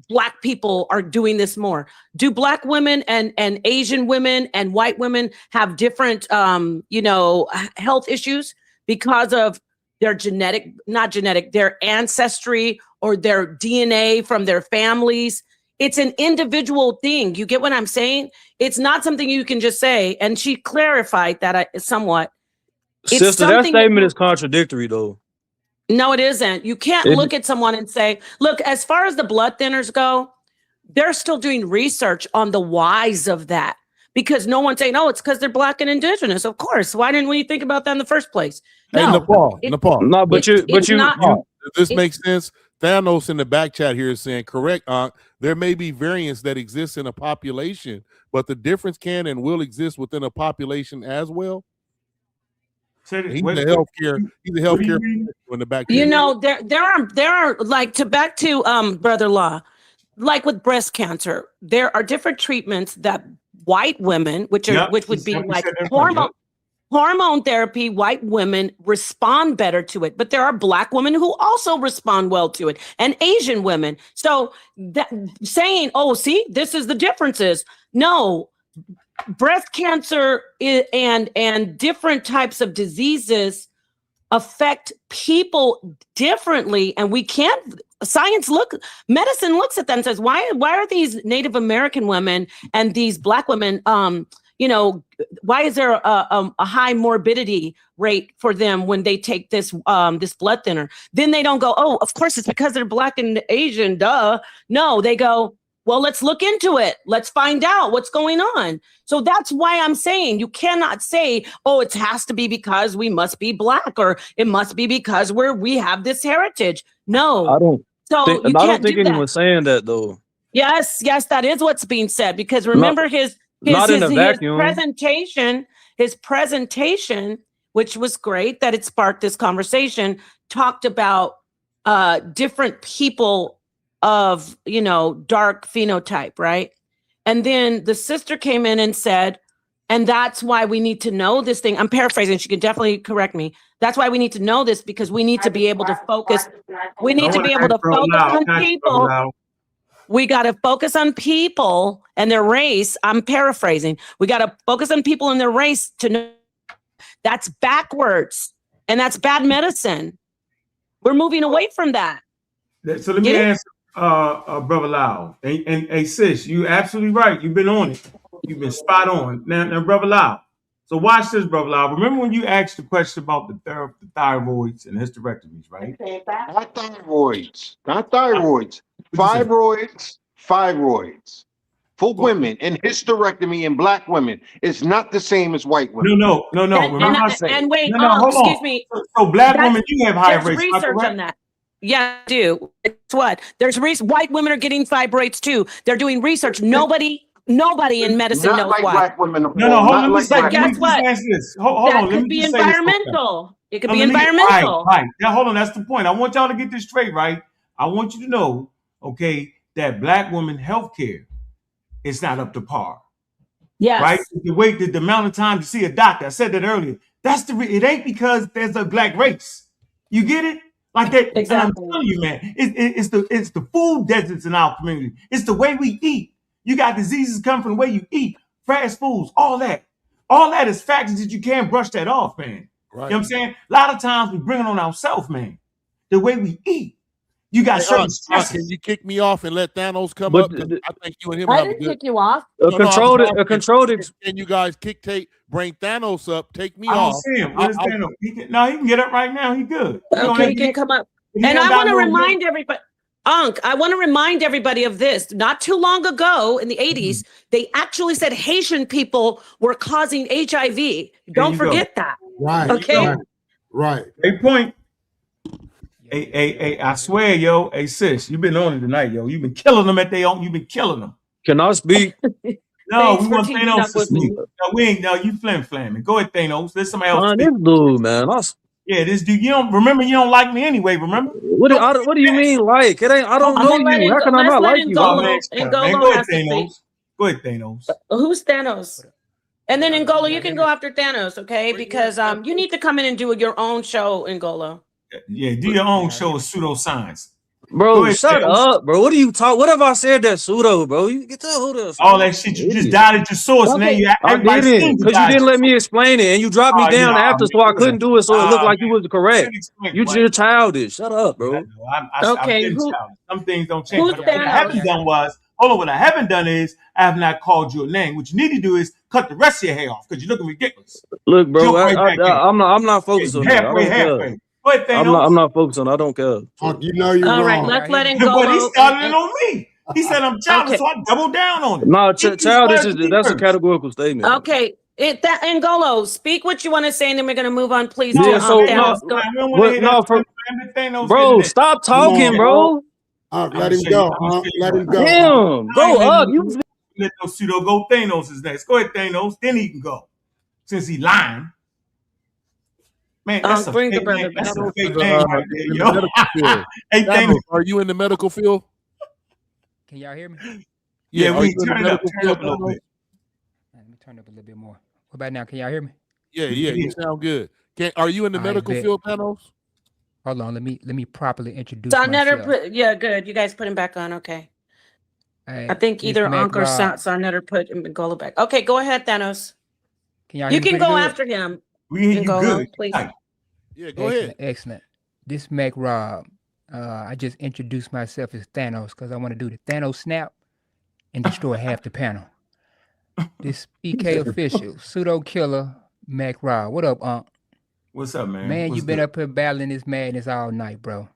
Black people are doing this more. Do Black women and Asian women and white women have different, health issues because of their their ancestry or their DNA from their families? It's an individual thing. You get what I'm saying? It's not something you can just say. And she clarified that somewhat. Sister, that statement is contradictory, though. No, it isn't. You can't look at someone and say, look, as far as the blood thinners go, they're still doing research on the whys of that, because no one's saying, no, it's because they're Black and indigenous. Of course. Why didn't we think about that in the first place? Hey, Nepal. No, but you. Does this make sense? Thanos in the back chat here is saying, correct, there may be variants that exist in a population, but the difference can and will exist within a population as well. He's a healthcare in the back chat. There are like back to Brother Law, like with breast cancer, there are different treatments that white women, which would be like hormone therapy, white women respond better to it, but there are Black women who also respond well to it, and Asian women. So that saying, oh, see, this is the differences. No, breast cancer and different types of diseases affect people differently, and we can't. Medicine looks at them and says, why are these Native American women and these Black women, why is there a high morbidity rate for them when they take this blood thinner? Then they don't go, oh, of course it's because they're Black and Asian, duh. No, they go, well, let's look into it. Let's find out what's going on. So that's why I'm saying you cannot say, oh, it has to be because we must be Black, or it must be because we have this heritage. No. I don't think that. anyone's saying that, though. Yes, that is what's being said, because remember his presentation, which was great that it sparked this conversation, talked about different people of, dark phenotype, right? And then the sister came in and said, and that's why we need to know this thing. I'm paraphrasing. She can definitely correct me. That's why we need to know this, because we need to be able to focus. We need to be able to focus on people. We got to focus on people and their race. I'm paraphrasing. We got to focus on people and their race to know that's backwards, and that's bad medicine. We're moving away from that. So let me answer Brother Lau. And sis, you absolutely right. You've been on it. You've been spot on. Now, Brother Lau. So watch this, Brother Lau. Remember when you asked the question about the thyroids and hysterectomies, right? Not thyroids. Fibroids. For women, and hysterectomy in Black women is not the same as white women. No. Remember I said. And wait, excuse me. So Black women, you have higher rates. Research on that. Yeah, I do. It's what? There's white women are getting fibroids too. They're doing research. Nobody in medicine knows why. Black women. No, hold on. Guess what? Hold on. That could be environmental. It could be environmental. Right. Now, hold on. That's the point. I want y'all to get this straight, right? I want you to know, okay, that Black women healthcare is not up to par. Yes. Right? The amount of time to see a doctor. I said that earlier. It ain't because there's a Black race. You get it? Like that. Exactly. And I'm telling you, man, it's the food deserts in our community. It's the way we eat. You got diseases coming from the way you eat, fast foods, all that. All that is factors that you can't brush that off, man. Right. You know what I'm saying? A lot of times we bring it on ourselves, man. The way we eat. You got certain stresses. Can you kick me off and let Thanos come up? I think you and him have a good. Kick you off. Can you guys bring Thanos up? Take me off. See him. He can get up right now. He good. Okay, he can come up. And I want to remind everybody. I want to remind everybody of this. Not too long ago in the 80s, they actually said Haitian people were causing HIV. Don't forget that. Right. Okay. Right. Great point. Hey, I swear, yo, hey sis, you've been on it tonight, yo. You've been killing them You've been killing them. Can I speak? No, we want Thanos to speak. No, we ain't. No, you flamming. Go ahead, Thanos. There's somebody else. This dude, man. Yeah, this dude. You don't remember. You don't like me anyway. Remember? What do you mean like? It ain't. I don't know you. How can I Let's not let like you, bro? Man, N'Golo go ahead, has to speak. Thanos. Go ahead, Thanos. Who's Thanos? And then N'Golo, you can go after Thanos, okay? Because you need to come in and do your own show, N'Golo. Yeah, do your own show of pseudoscience. Bro, shut up, bro. What are you talking? What have I said that pseudo, bro? You get the hold up. All that shit. You just doubted your source. Okay. Now you I everybody didn't, seems to because you doubt didn't your let me explain it, and you dropped me down after, so I couldn't do it. So it looked like you was correct. You just childish. Shut up, bro. Okay, some things don't change. who's But what I haven't done was, hold on. What I haven't done is I have not called you a name. What you need to do is cut the rest of your hair off because you're looking ridiculous. Look, bro, Jump right back in. I'm not focused on that. I don't care. Go ahead, Thanos. I'm not focused on. I don't care. You know you're All right, wrong. let's let him But go. he started it on me. He said I'm childish, so I doubled down on it. No, childish that's a categorical statement. Okay, N'Golo, speak what you want to say, and then we're going to move on, please. Yeah, to so Thanos. bro, stop talking, bro. Let him go. Let him go. Damn, grow up. You let those pseudo go. Thanos is next. Go ahead, Thanos. Then he can go. Since he lying. Man, that's a bring the fake brother name. That's back. a fake name right there, yo. Hey, Thanos, are you in the medical field? Can y'all hear me? Yeah, we turn it up a little bit. Let me turn it up a little bit more. What about now? Can y'all hear me? Yeah, you sound good. Are you in the medical field, Thanos? Hold on, let me properly introduce myself. Yeah, good. You guys put him back on. Okay. I think either Ankh or Sarnetter put N'Golo back. Okay, go ahead, Thanos. Can y'all you hear me can go good? after him. We hear you good. Please. Yeah, go ahead. Excellent. This Mac Rob. I just introduced myself as Thanos because I want to do the Thanos snap and destroy half the panel. This EK official, pseudo killer, Mac Rob. What up, Unc? What's up, man? Man, you've been up here battling this madness all night, bro.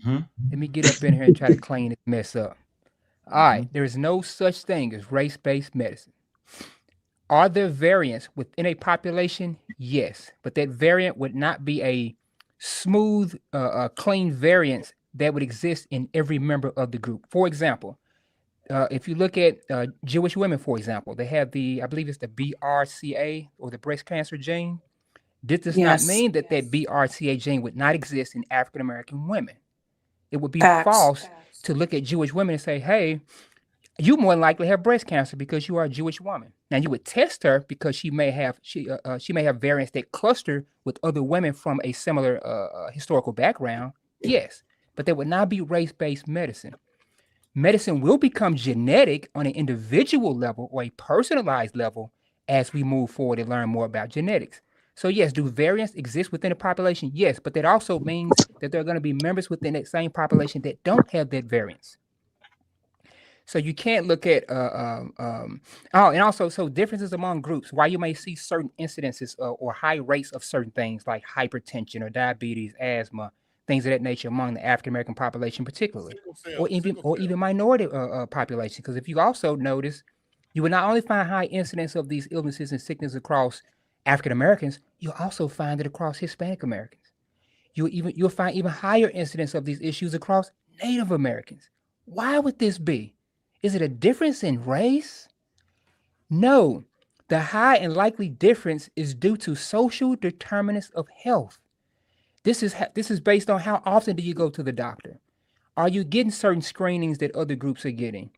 Let me get up in here and try to clean this mess up. All right, there is no such thing as race-based medicine. Are there variants within a population? Yes, but that variant would not be a smooth, clean variance that would exist in every member of the group. For example, if you look at Jewish women, for example, they have I believe it's the BRCA or the breast cancer gene. This does not mean that that BRCA gene would not exist in African American women. It would be false to look at Jewish women and say, hey, you more than likely have breast cancer because you are a Jewish woman. Now you would test her because she may have variants that cluster with other women from a similar historical background. Yes, but there would not be race-based medicine. Medicine will become genetic on an individual level or a personalized level as we move forward and learn more about genetics. So yes, do variants exist within a population? Yes, but that also means that there are going to be members within that same population that don't have that variance. So you can't look at and also so differences among groups. Why you may see certain incidences or high rates of certain things like hypertension or diabetes, asthma, things of that nature among the African American population, particularly, or even minority population. Because if you also notice, you will not only find high incidence of these illnesses and sickness across African Americans, you'll also find it across Hispanic Americans. You'll find even higher incidence of these issues across Native Americans. Why would this be? Is it a difference in race? No. The high and likely difference is due to social determinants of health. This is based on how often do you go to the doctor? Are you getting certain screenings that other groups are getting?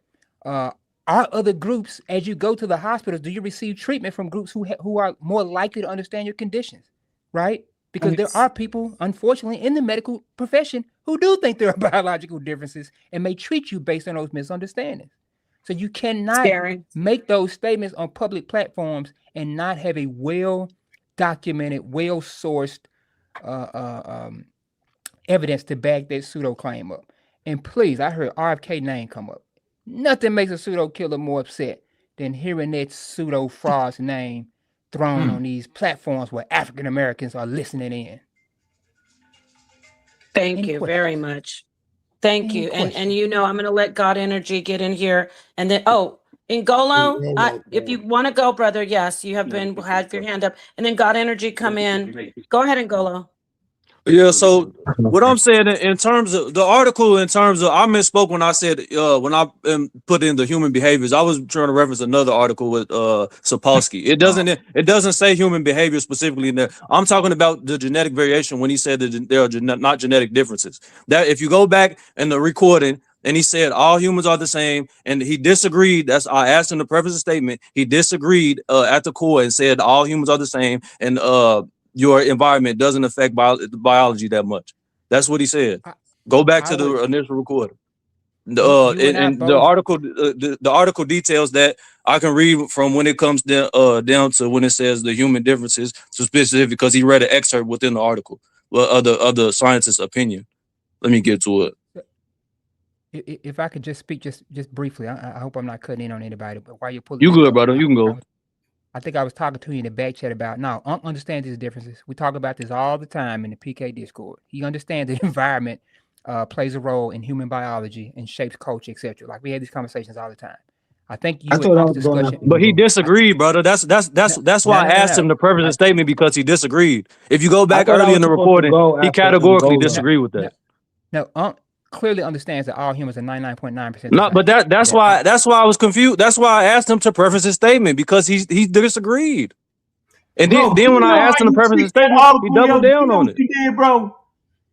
Are other groups, as you go to the hospitals, do you receive treatment from groups who are more likely to understand your conditions, right? Because there are people, unfortunately, in the medical profession who do think there are biological differences and may treat you based on those misunderstandings. So you cannot make those statements on public platforms and not have a well-documented, well-sourced evidence to back that pseudo claim up. And please, I heard RFK name come up. Nothing makes a pseudo killer more upset than hearing that pseudo fraud's name thrown on these platforms where African Americans are listening in. Thank you very much. Thank you. And you know, I'm going to let God Energy get in here. And then, N'Golo, if you want to go, brother, yes, you have had your hand up. And then God Energy come in. Go ahead, N'Golo. Yeah, so what I'm saying in terms of the article, in terms of I misspoke when I said when I put in the human behaviors, I was trying to reference another article with Sapolsky. It doesn't say human behavior specifically in there. I'm talking about the genetic variation when he said that there are not genetic differences. That if you go back in the recording and he said all humans are the same, and he disagreed. That's I asked him to preface the statement. He disagreed at the core and said all humans are the same, and your environment doesn't affect biology that much. That's what he said. Go back to the initial recording. And the article, the article details that I can read from when it comes down to when it says the human differences to specific, because he read an excerpt within the article of the scientist's opinion. Let me get to it. If I could just speak just briefly, I hope I'm not cutting in on anybody, but while you're pulling, you good, brother. You can go. I think I was talking to you in the back chat about now. Understand these differences. We talk about this all the time in the PK Discord. He understands the environment plays a role in human biology and shapes culture, etc. Like we had these conversations all the time. I think you and Unc's discussion, but he disagreed, brother. That's why I asked him to preface the statement, because he disagreed. If you go back early in the recording, he categorically disagreed with that. No, clearly understands that all humans are 99.9%. No, but that's why I was confused. That's why I asked him to preface his statement, because he disagreed. And then when I asked him to preface his statement, he doubled down on it. You did, bro.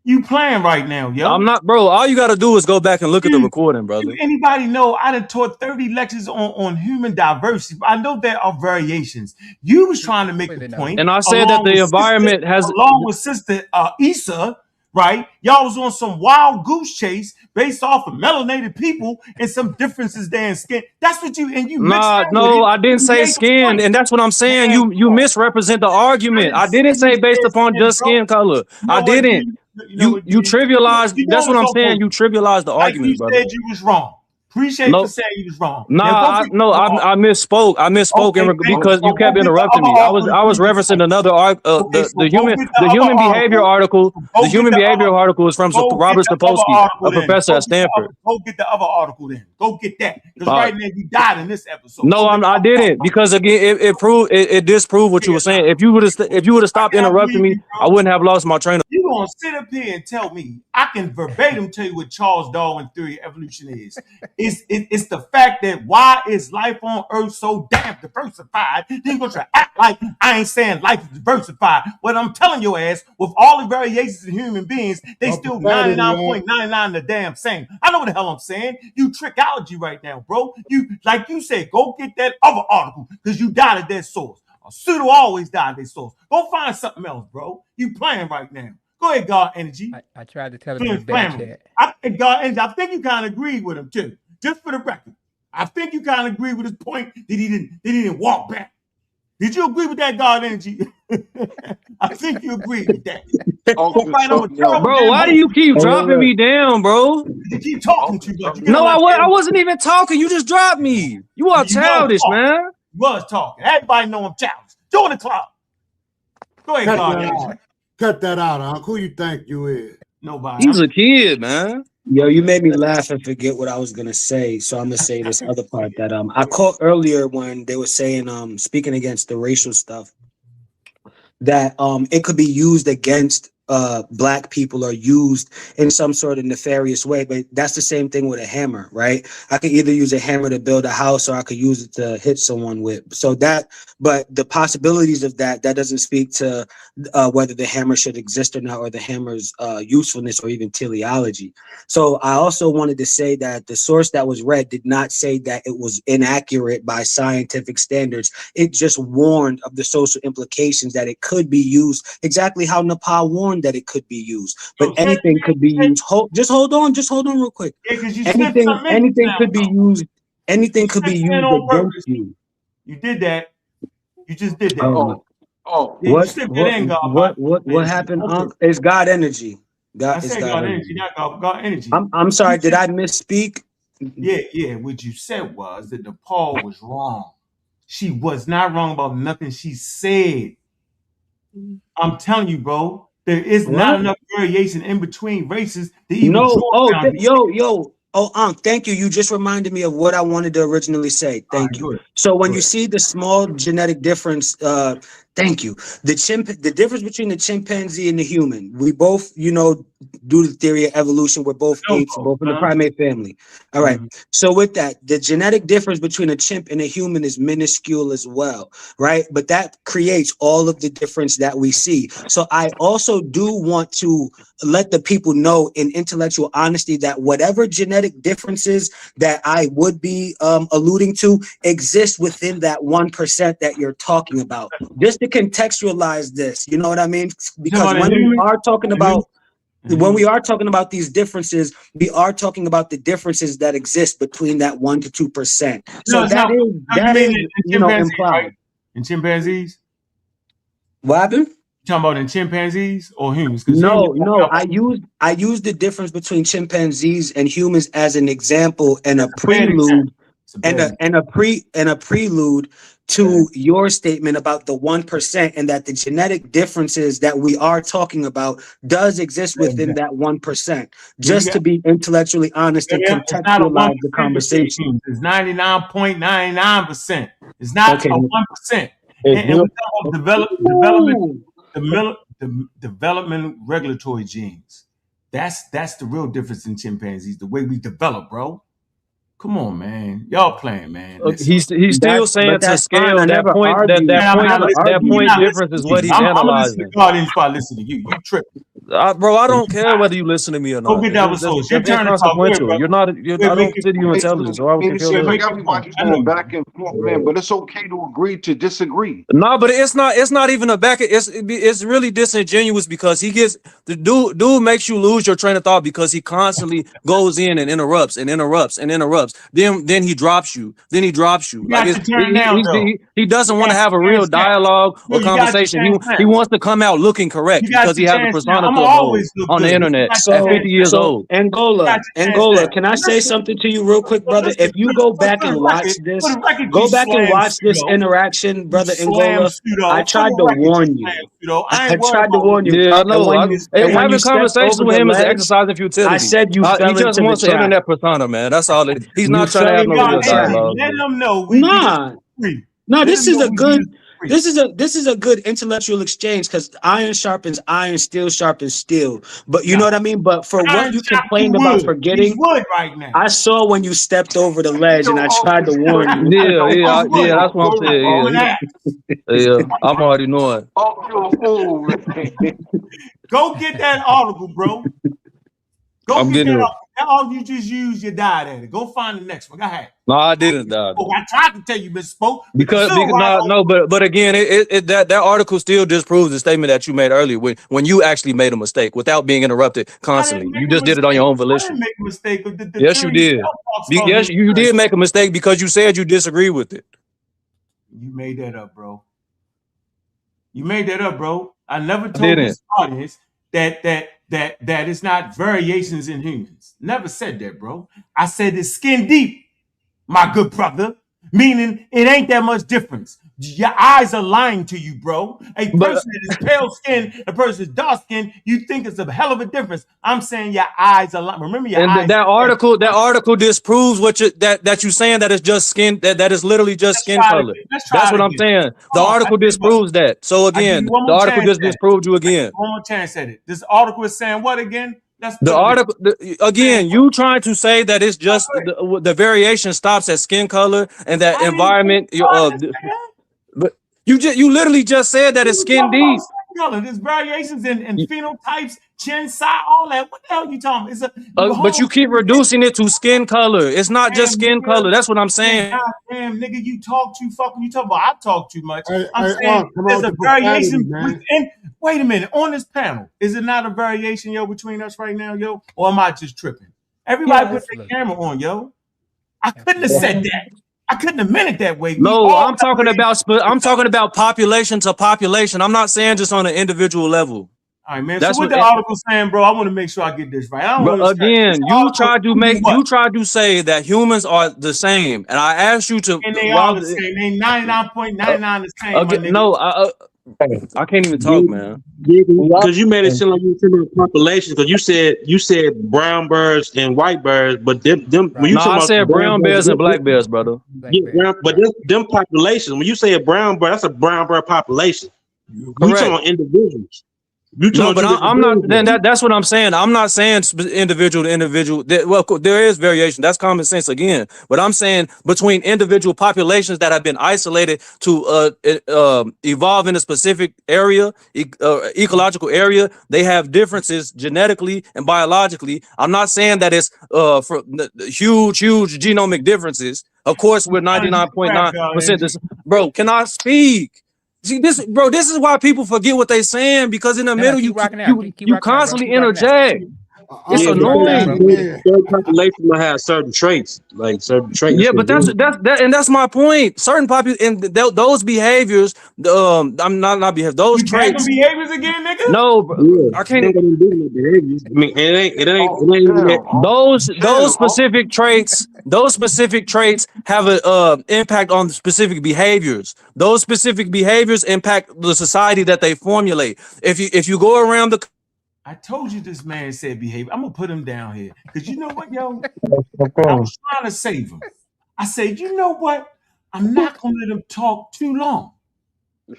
You playing right now, yo. I'm not, bro. All you got to do is go back and look at the recording, brother. Anybody know I done taught 30 lectures on human diversity. I know there are variations. You was trying to make the point. And I said that the environment has... Along with Sister Issa, right? Y'all was on some wild goose chase based off of melanated people and some differences there in skin. That's what you... And you no, I didn't say skin. And that's what I'm saying. You misrepresent the argument. I didn't say based upon just skin color. I didn't. You trivialized. That's what I'm saying. You trivialized the argument, brother. You said you was wrong. Appreciate you saying you was wrong. I misspoke. I misspoke because you kept interrupting me. I was referencing another the human behavior article. The human behavior article is from Robert Sapolsky, a professor at Stanford. Go get the other article then. Go get that, because right now you died in this episode. No, I didn't, because again it disproved what you were saying. If you would have stopped interrupting me, I wouldn't have lost my train of... You gonna sit up here and tell me I can verbatim tell you what Charles Darwin's theory of evolution is? It's the fact that why is life on Earth so damn diversified? Then you're gonna try to act like I ain't saying life is diversified. What I'm telling your ass, with all the variations in human beings, they still 99.99 the damn same. I know what the hell I'm saying. You trickology right now, bro. You, like you said, go get that other article, because you died at that source. A pseudo always died at that source. Go find something else, bro. You playing right now. Go ahead, God Energy. I tried to tell him in the back chat. God Energy, I think you kind of agreed with him too. Just for the record, I think you kind of agree with his point that he didn't walk back. Did you agree with that, God Energy? I think you agreed with that. Bro, why do you keep dropping me down, bro? You keep talking too much. No, I wasn't even talking. You just dropped me. You are childish, man. You was talking. Everybody know I'm childish. Join the club. Go ahead, God Energy. Cut that out, Unc. Who you think you is? Nobody. He's a kid, man. Yo, you made me laugh and forget what I was gonna say, so I'm gonna say this other part that I caught earlier when they were saying speaking against the racial stuff, that it could be used against black people or used in some sort of nefarious way. But that's the same thing with a hammer, right? I could either use a hammer to build a house, or I could use it to hit someone with. So that, but the possibilities of that doesn't speak to whether the hammer should exist or not, or the hammer's usefulness, or even teleology. So I also wanted to say that the source that was read did not say that it was inaccurate by scientific standards. It just warned of the social implications, that it could be used exactly how Nepal warned that it could be used. But anything could be used. Just hold on real quick. Anything could be used. Anything could be used against you. You did that. You just did that. What happened? It's God Energy. God Energy. Not God Energy. I'm sorry. Did I misspeak? Yeah. What you said was that Nepal was wrong. She was not wrong about nothing she said. I'm telling you, bro. There is not enough variation in between races to even draw Oh, thank you. You just reminded me of what I wanted to originally say. Thank you. Good. So when Good. you see the small genetic difference, thank you. The difference between the chimpanzee and the human, we both, you know, do the theory of evolution. We're both apes, both in the primate family. All right. So with that, the genetic difference between a chimp and a human is minuscule as well, right? But that creates all of the difference that we see. So I also do want to let the people know in intellectual honesty that whatever genetic differences that I would be alluding to exist within that 1% that you're talking about. Just to contextualize this, you know what I mean? Because when we are talking about these differences, we are talking about the differences that exist between that 1 to 2%. So that is implied. Right? In chimpanzees? What happened? You talking about in chimpanzees or humans? No. I use the difference between chimpanzees and humans as an example and a prelude and a prelude to your statement about the 1% and that the genetic differences that we are talking about does exist within that 1%. Just to be intellectually honest and contextualize the conversation. It's 99.99%. It's not a 1%. And we talk about development regulatory genes. That's the real difference in chimpanzees, the way we develop, bro. Come on, man. Y'all playing, man. He's still saying to scale that point difference is what he's analyzing. I'm listening to God listen to you. You tripping. Bro, I don't care whether you listen to me or not. Go get that with source. That's inconsequential. You're not. I don't consider you intelligent, so I would compare that. Everybody's going back and forth, man. But it's okay to agree to disagree. No, but it's not even a back. It's really disingenuous because he gets the dude makes you lose your train of thought because he constantly goes in and interrupts. Then he drops you. Like he doesn't want to have a real dialogue or conversation. He wants to come out looking correct because he has a persona to uphold on the internet at 50 years old. Angola, can I say something to you real quick, brother? If you go back and watch this interaction, brother Angola, I tried to warn you. I tried to warn you. Yeah, I know. Having conversations with him is an exercise in futility. I said you fell he just wants an internet persona, man. That's all. He's not trying to have no real dialogue. Let them know. No, this is a good intellectual exchange because iron sharpens iron, steel sharpens steel. But you know what I mean? But for what you complained about forgetting, right now. I saw when you stepped over the ledge and I tried to warn you. Yeah, that's what I'm saying. Yeah, I'm already knowing. Go get that article, bro. I'm getting it. That article you just used, you died at it. Go find the next one. Go ahead. No, I didn't die. I tried to tell you, misspoke. But again, that article still disproves the statement that you made earlier when you actually made a mistake without being interrupted constantly. You just did it on your own volition. I didn't make a mistake. Yes, you did. Yes, you did make a mistake because you said you disagree with it. You made that up, bro. I never told this audience that it's not variations in humans. Never said that, bro. I said it's skin deep, my good brother. Meaning it ain't that much difference. Your eyes are lying to you, bro. A person that is pale skin, a person that's dark skin, you think it's a hell of a difference. I'm saying your eyes are lying. Remember your eyes. That article disproves what that you saying that it's just skin, that is literally just skin color. That's what I'm saying. The article disproves that. So again, the article just disproved you again. One more chance at it. This article is saying what again? The article again. You trying to say that it's just the variation stops at skin color and that environment. But you literally just said that it's skin deep. There's variations in phenotypes, chin size, all that. What the hell are you talking about? But you keep reducing it to skin color. It's not just skin color. That's what I'm saying. Damn, nigga, you talk too fucking. You talk about I talk too much. I'm saying there's a variation within. Wait a minute, on this panel, is it not a variation, yo, between us right now, yo? Or am I just tripping? Everybody put their camera on, yo. I couldn't have said that. I couldn't have meant it that way. No, I'm talking about population to population. I'm not saying just on an individual level. All right, man. That's so what the article's saying, bro. I want to make sure I get this right. You tried to say that humans are the same, and I asked you to. And they are the same. They 99.99 the same. No, I can't even talk, man. Because you made it seem like you were talking about populations. Because you said brown birds and white birds, but them when you No, I talking about said brown brown bears and black bears, brother. but them populations. When you say a brown bird, that's a brown bird population. We talking Correct. about individuals. You talking No, about but two different I'm not. Then things. that's what I'm saying. I'm not saying individual to individual. Well, there is variation. That's common sense again. But I'm saying between individual populations that have been isolated to evolve in a specific area, ecological area, they have differences genetically and biologically. I'm not saying that it's for huge genomic differences. Of course, we're 99.9%. This, bro. Can I speak? See this, bro. This is why people forget what they saying because in the middle keep rocking out. Keep rocking out, bro. constantly Keep rocking out. interject. It's Yeah, annoying. because certain populations might have certain traits, like certain traits. Yeah, but that's my point. Certain those behaviors, I'm not behavior. Those You back on traits. behaviors again, nigga? No, bro, Yeah, I can't. I mean, it ain't. Those specific traits. Those specific traits have a impact on specific behaviors. Those specific behaviors impact the society that they formulate. If you go around the I told you this man said behavior. I'm gonna put him down here because you know what, yo? I was trying to save him. I said, you know what? I'm not gonna let him talk too long.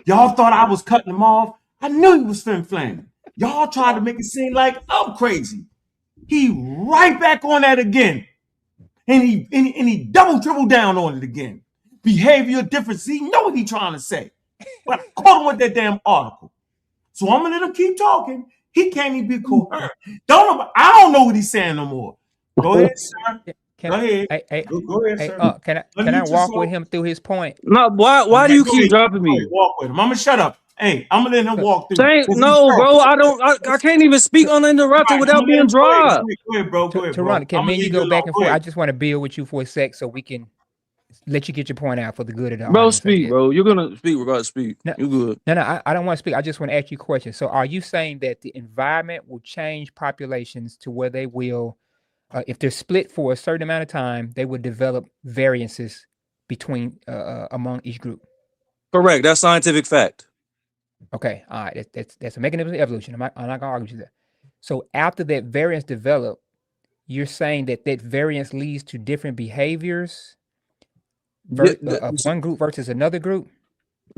Y'all thought I was cutting him off. I knew he was flaming. Y'all tried to make it seem like I'm crazy. He right back on that again. And he double triple down on it again. Behavior difference. He know what he trying to say. But I caught him with that damn article. So I'm gonna let him keep talking. He can't even be coherent. I don't know what he's saying no more. Go ahead, sir. Go ahead. Go ahead, sir. Can I walk with him through his point? No, why do you keep dropping me? Walk with him. I'm gonna shut up. Hey, I'm gonna let him walk through. No, bro. I can't even speak uninterrupted without being dropped. Go ahead, bro. Go ahead, bro. Toronto, can me and you go back and forth? I just want to build with you for a sec so we can let you get your point out for the good of the audience. Bro, speak, bro. You're gonna speak. We're gonna speak. No, you good? No. I don't want to speak. I just want to ask you a question. So, are you saying that the environment will change populations to where they will, if they're split for a certain amount of time, they will develop variances between among each group? Correct. That's scientific fact. Okay. All right. That's a mechanism of evolution. I'm not gonna argue with that. So, after that variance develop, you're saying that variance leads to different behaviors. One group versus another group,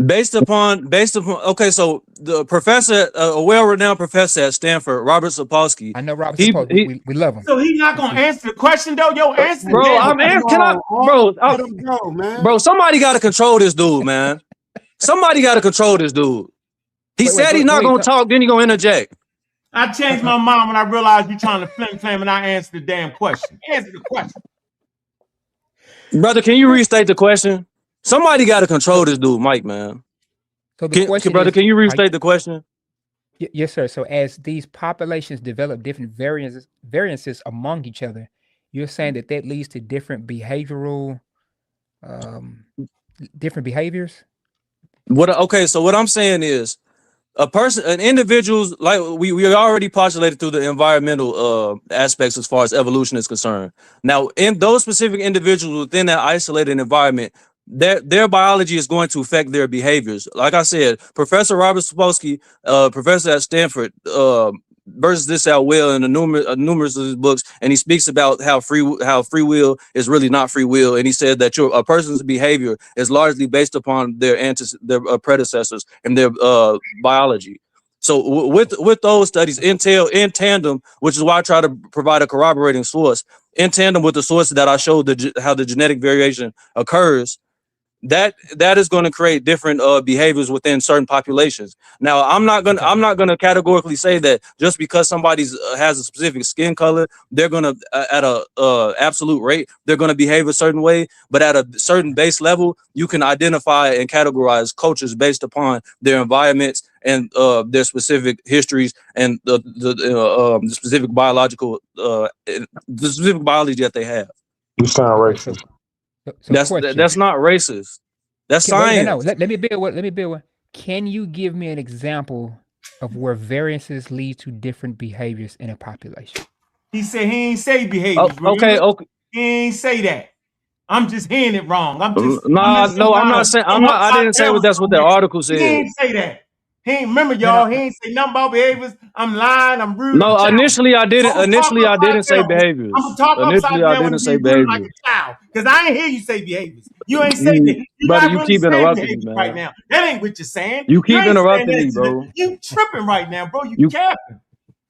based upon okay, so the professor, a well-renowned professor at Stanford, Robert Sapolsky. I know Robert Sapolsky. We love him. So he's not gonna answer the question though. Yo, answer. Bro, bro, somebody got to control this dude, man. Somebody got to control this dude. He said he's not gonna talk, then he gonna interject. I changed my mind when I realized you're trying to flame, and I answered the damn question. Answer the question. Brother, can you restate the question? Somebody got to control this dude, Mike, man. So the question brother, can you restate the question? Yes, sir. So as these populations develop different variances among each other, you're saying that leads to different behavioral, different behaviors? Okay, so what I'm saying is, an individual's, like we already postulated through the environmental aspects as far as evolution is concerned. Now, in those specific individuals within that isolated environment, their biology is going to affect their behaviors. Like I said, Professor Robert Sapolsky, professor at Stanford, versus this out well in numerous of his books, and he speaks about how free will is really not free will, and he said that a person's behavior is largely based upon their predecessors and their biology. So with those studies in tandem, which is why I try to provide a corroborating source, in tandem with the sources that I showed how the genetic variation occurs, that is going to create different behaviors within certain populations. Now, I'm not gonna categorically say that just because somebody has a specific skin color, they're gonna at a absolute rate they're gonna behave a certain way. But at a certain base level, you can identify and categorize cultures based upon their environments and their specific histories and the specific biological the specific biology that they have. You sound racist. That's not racist. That's science. No. Let me build one. Can you give me an example of where variances lead to different behaviors in a population? He said he ain't say behaviors. Okay. He ain't say that. I'm just hearing it wrong. I'm not saying. I didn't say that's what the article said. He didn't say that. He ain't remember y'all. He ain't say nothing about behaviors. I'm lying. I'm rude. I'm No, childish. initially I didn't. I'm gonna talk Initially I upside didn't say down. I'm gonna behaviors. talk Initially upside I down when didn't you say be rude like behaviors. a child. Because I ain't hear you say behaviors. You ain't saying that. You, You're brother, not you really keep saying interrupting me, behaviors right man. now. That ain't what you're saying. You You keep ain't saying interrupting me, that. bro. You tripping right now, bro. You You, capping.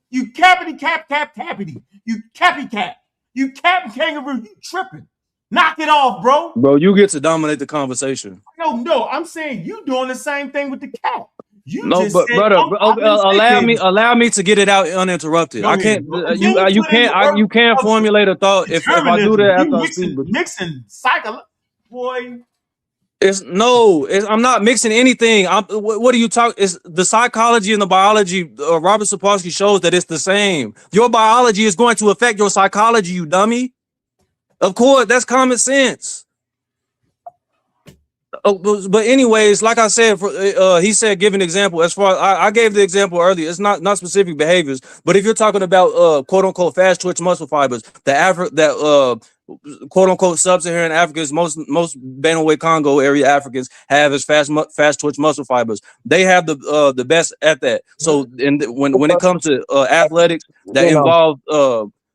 You cappity cappity. You cappy cap. You cap kangaroo. You tripping. Knock it off, bro. bro, you get to dominate the conversation. No. I'm saying you doing the same thing with the cat. You No, just but said brother, I didn't say behaviors. allow me to get it out uninterrupted. Go I ahead, can't. bro. Continue to You can't of formulate a thought if I do determinism. that You after I speak. But mixing psychology, boy. I'm not mixing anything. What are you talking? It's the psychology and the biology. Robert Sapolsky shows that it's the same. Your biology is going to affect your psychology, you dummy. Of course, that's common sense. But anyways, like I said, he said give an example. As far as I gave the example earlier, it's not specific behaviors. But if you're talking about quote unquote fast twitch muscle fibers, quote unquote sub-Saharan Africans, most Benue Congo area Africans have is fast twitch muscle fibers. They have the best at that. So when it comes to athletics that involve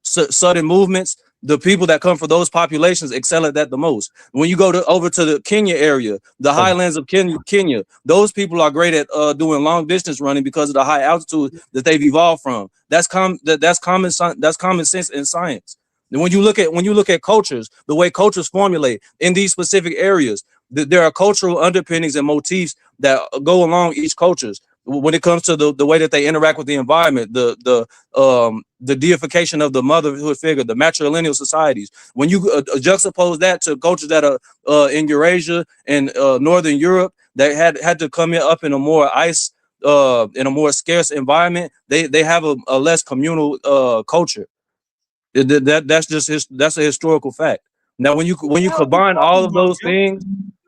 sudden movements, the people that come from those populations excel at that the most. When you go over to the Kenya area, the highlands of Kenya, those people are great at doing long distance running because of the high altitude that they've evolved from. That's common sense in science. And when you look at cultures, the way cultures formulate in these specific areas, there are cultural underpinnings and motifs that go along each cultures. When it comes to the way that they interact with the environment, the deification of the motherhood figure, the matrilineal societies. When you juxtapose that to cultures that are in Eurasia and Northern Europe that had to come up in a more in a more scarce environment, they have a less communal culture. That's a historical fact. Now, when you combine all of those things,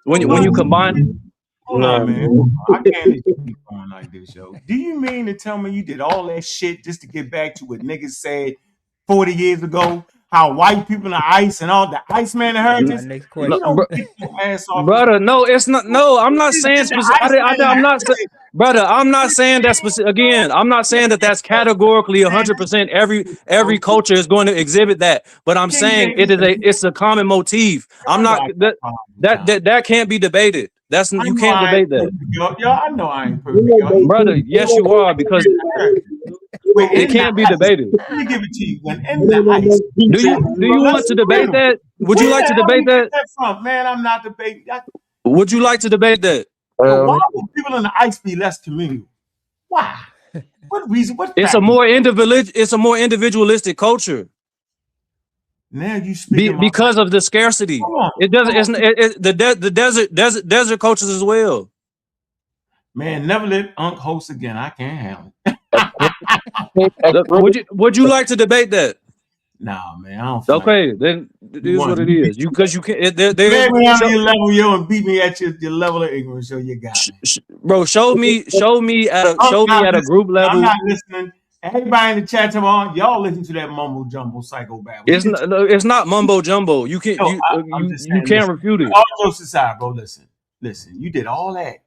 when you combine, Hold on, man. I can't let you keep going like this, yo. Do you mean to tell me you did all that shit just to get back to what niggas said 40 years ago? How white people in the ice and all the Iceman inheritance? Next You question. don't get your ass off. brother, no, it's not. No, I'm not saying The specific. Iceman I'm not. inheritance. Brother, I'm not saying that specific. Again, I'm not saying that that's categorically 100%. Every culture is going to exhibit that, but I'm King saying James. it's a common motif. I'm not that can't be debated. You can't debate that, Yo, I know I ain't perfect, yo. brother. Yes, you are, because it can't be debated. Let me give it to you. When in the ice. Do you want to debate that? Would you Where like the to hell debate you get that? that from? Man, I'm not debating. Would you like to debate that? Yo, why would people in the ice be less communal? Why? What reason? What It's a factor? more individualistic culture. Now you speaking Because of the scarcity. Hold on. It doesn't. The desert cultures as well. Man, never let Unc host again. I can't handle it. Would you like to debate that? Nah, man, I don't feel Okay, then it is what it is. You can't. Play me on your level, yo, and beat me at your level of ignorance, yo. You got me, bro. Show me at a group level. I'm not listening. Everybody in the chat tomorrow, y'all listen to that mumbo jumbo psycho babble. It's not mumbo jumbo. You can't. You can't refute it. All jokes aside, bro. Listen. You did all that.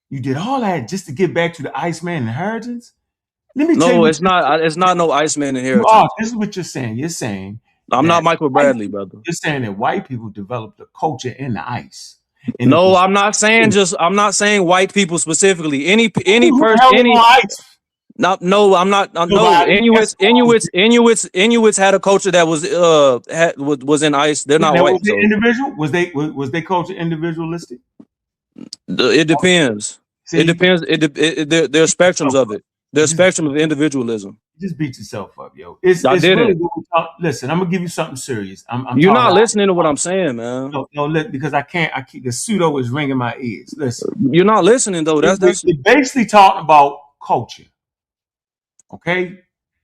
You did all that just to get back to the Iceman inheritance. Let me tell you. No, it's not. It's not no Iceman inheritance. You are. This is what you're saying. You're saying I'm not Michael Bradley, brother. You're saying that white people developed a culture in the ice. No, I'm not saying I'm not saying white people specifically. Any person. No, I'm not. No, Inuits had a culture that was in ice. They're not white. Was they individual? Was they culture individualistic? It depends. See, it depends. There are spectrums of it. There's a spectrum of individualism. Just beat yourself up, yo. It's really what we talk. Listen, I'm gonna give you something serious. You're not listening to what I'm saying, man. No, because I can't. I keep the pseudo is ringing my ears. Listen, you're not listening though. That's we're basically talking about culture. Okay,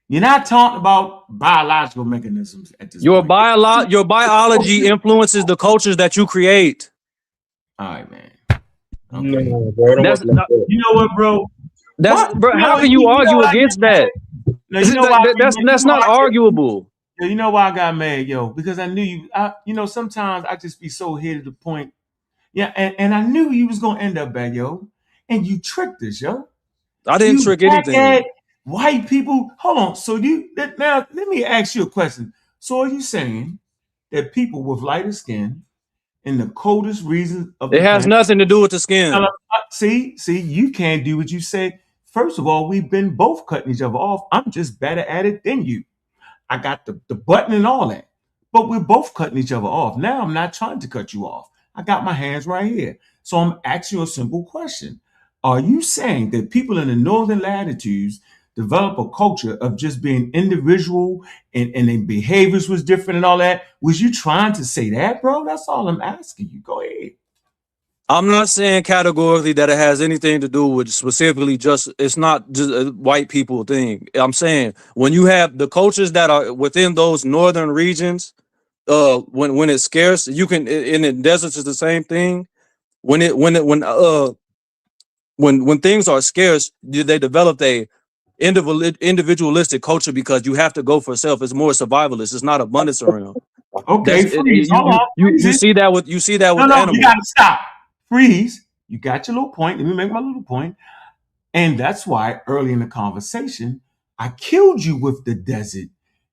you're not talking about biological mechanisms at this your point. Your biology influences the cultures that you create. All right, man. Okay. No, bro, you know what, bro? Bro, how can you argue against that? That's not arguable. Yo, you know why I got mad, yo? Because I knew you. Sometimes I just be so here to the point. Yeah, and I knew you was gonna end up bad, yo. and you tricked us, yo. I didn't trick anything. White people. Hold on. So now let me ask you a question. So are you saying that people with lighter skin in the coldest regions of the It has planet, nothing to do with the skin. see, you can't do what you said. First of all, we've been both cutting each other off. I'm just better at it than you. I got the button and all that. But we're both cutting each other off. Now I'm not trying to cut you off. I got my hands right here. So I'm asking you a simple question. Are you saying that people in the northern latitudes develop a culture of just being individual and their behaviors was different and all that? Was you trying to say that, bro? That's all I'm asking you. Go ahead. I'm not saying categorically that it has anything to do with specifically just, it's not just a white people thing. I'm saying when you have the cultures that are within those northern regions, when it's scarce, you can, in the deserts is the same thing. When things are scarce, they develop a individualistic culture because you have to go for self. It's more survivalist. It's not abundance around. Okay, freeze. Hold on. You see that with animals. You gotta stop. Freeze. You got your little point. Let me make my little point. And that's why early in the conversation, I killed you with the desert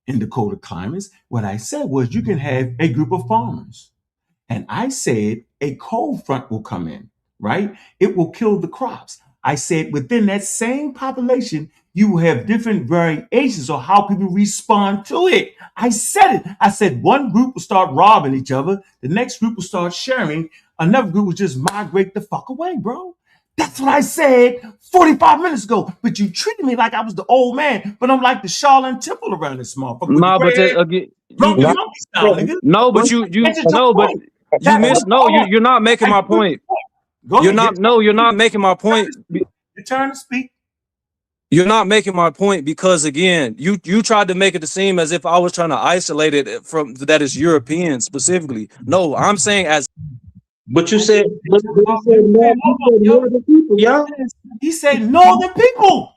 in the colder climates. What I said was you can have a group of farmers. And I said a cold front will come in, right? It will kill the crops. I said within that same population, you will have different variations of how people respond to it. I said it. I said one group will start robbing each other. The next group will start sharing. Another group will just migrate the fuck away, bro. That's what I said 45 minutes ago. But you treated me like I was the old man. But I'm like the Shaolin Temple around this motherfucker. Nah, but again, you're not making my point. You're not making my point. Your turn to speak. You're not making my point because again, you tried to make it seem as if I was trying to isolate it from that is European specifically. No, I'm saying as. But you said northern people, y'all. He said northern people.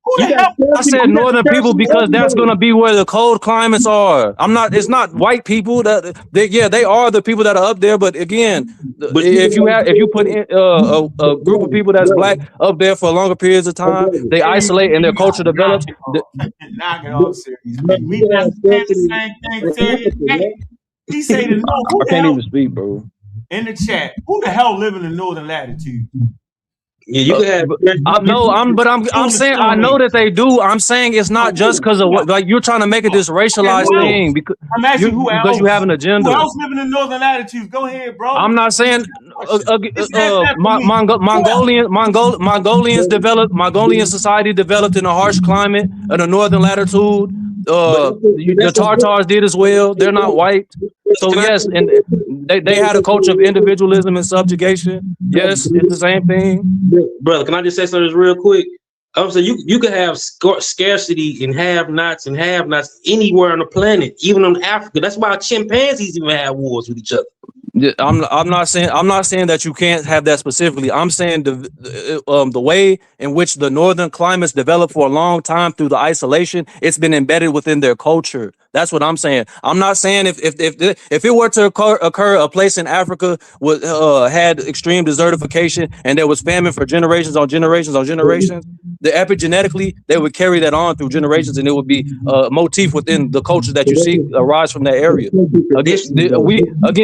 Who the hell? I said northern people because that's gonna be where the cold climates are. It's not white people they are the people that are up there. But again, if you put in a group of people that's black up there for longer periods of time, they isolate and their culture develops. Knock it off, serious. We not saying the same thing. He said I can't even speak, bro. In the chat, who the hell live in the northern latitude? Yeah, you can have. I'm saying I know that they do. I'm saying it's not just because of what, like you're trying to make it this racialized thing because I'm asking who else, because you have an agenda. Who else live in the northern latitudes? Go ahead, bro. I'm not saying Mongolian society developed in a harsh climate in a northern latitude. The Tartars did as well. They're not white. So yes, and they had a culture of individualism and subjugation. Yes, it's the same thing. Brother, can I just say something real quick? I'm saying you could have scarcity and have-nots anywhere on the planet, even on Africa. That's why chimpanzees even have wars with each other. Yeah, I'm not saying that you can't have that specifically. I'm saying the way in which the northern climates developed for a long time through the isolation, it's been embedded within their culture. That's what I'm saying. I'm not saying if it were to occur a place in Africa had extreme desertification and there was famine for generations on generations on generations, the epigenetically they would carry that on through generations, and it would be a motif within the culture that you see arise from that area.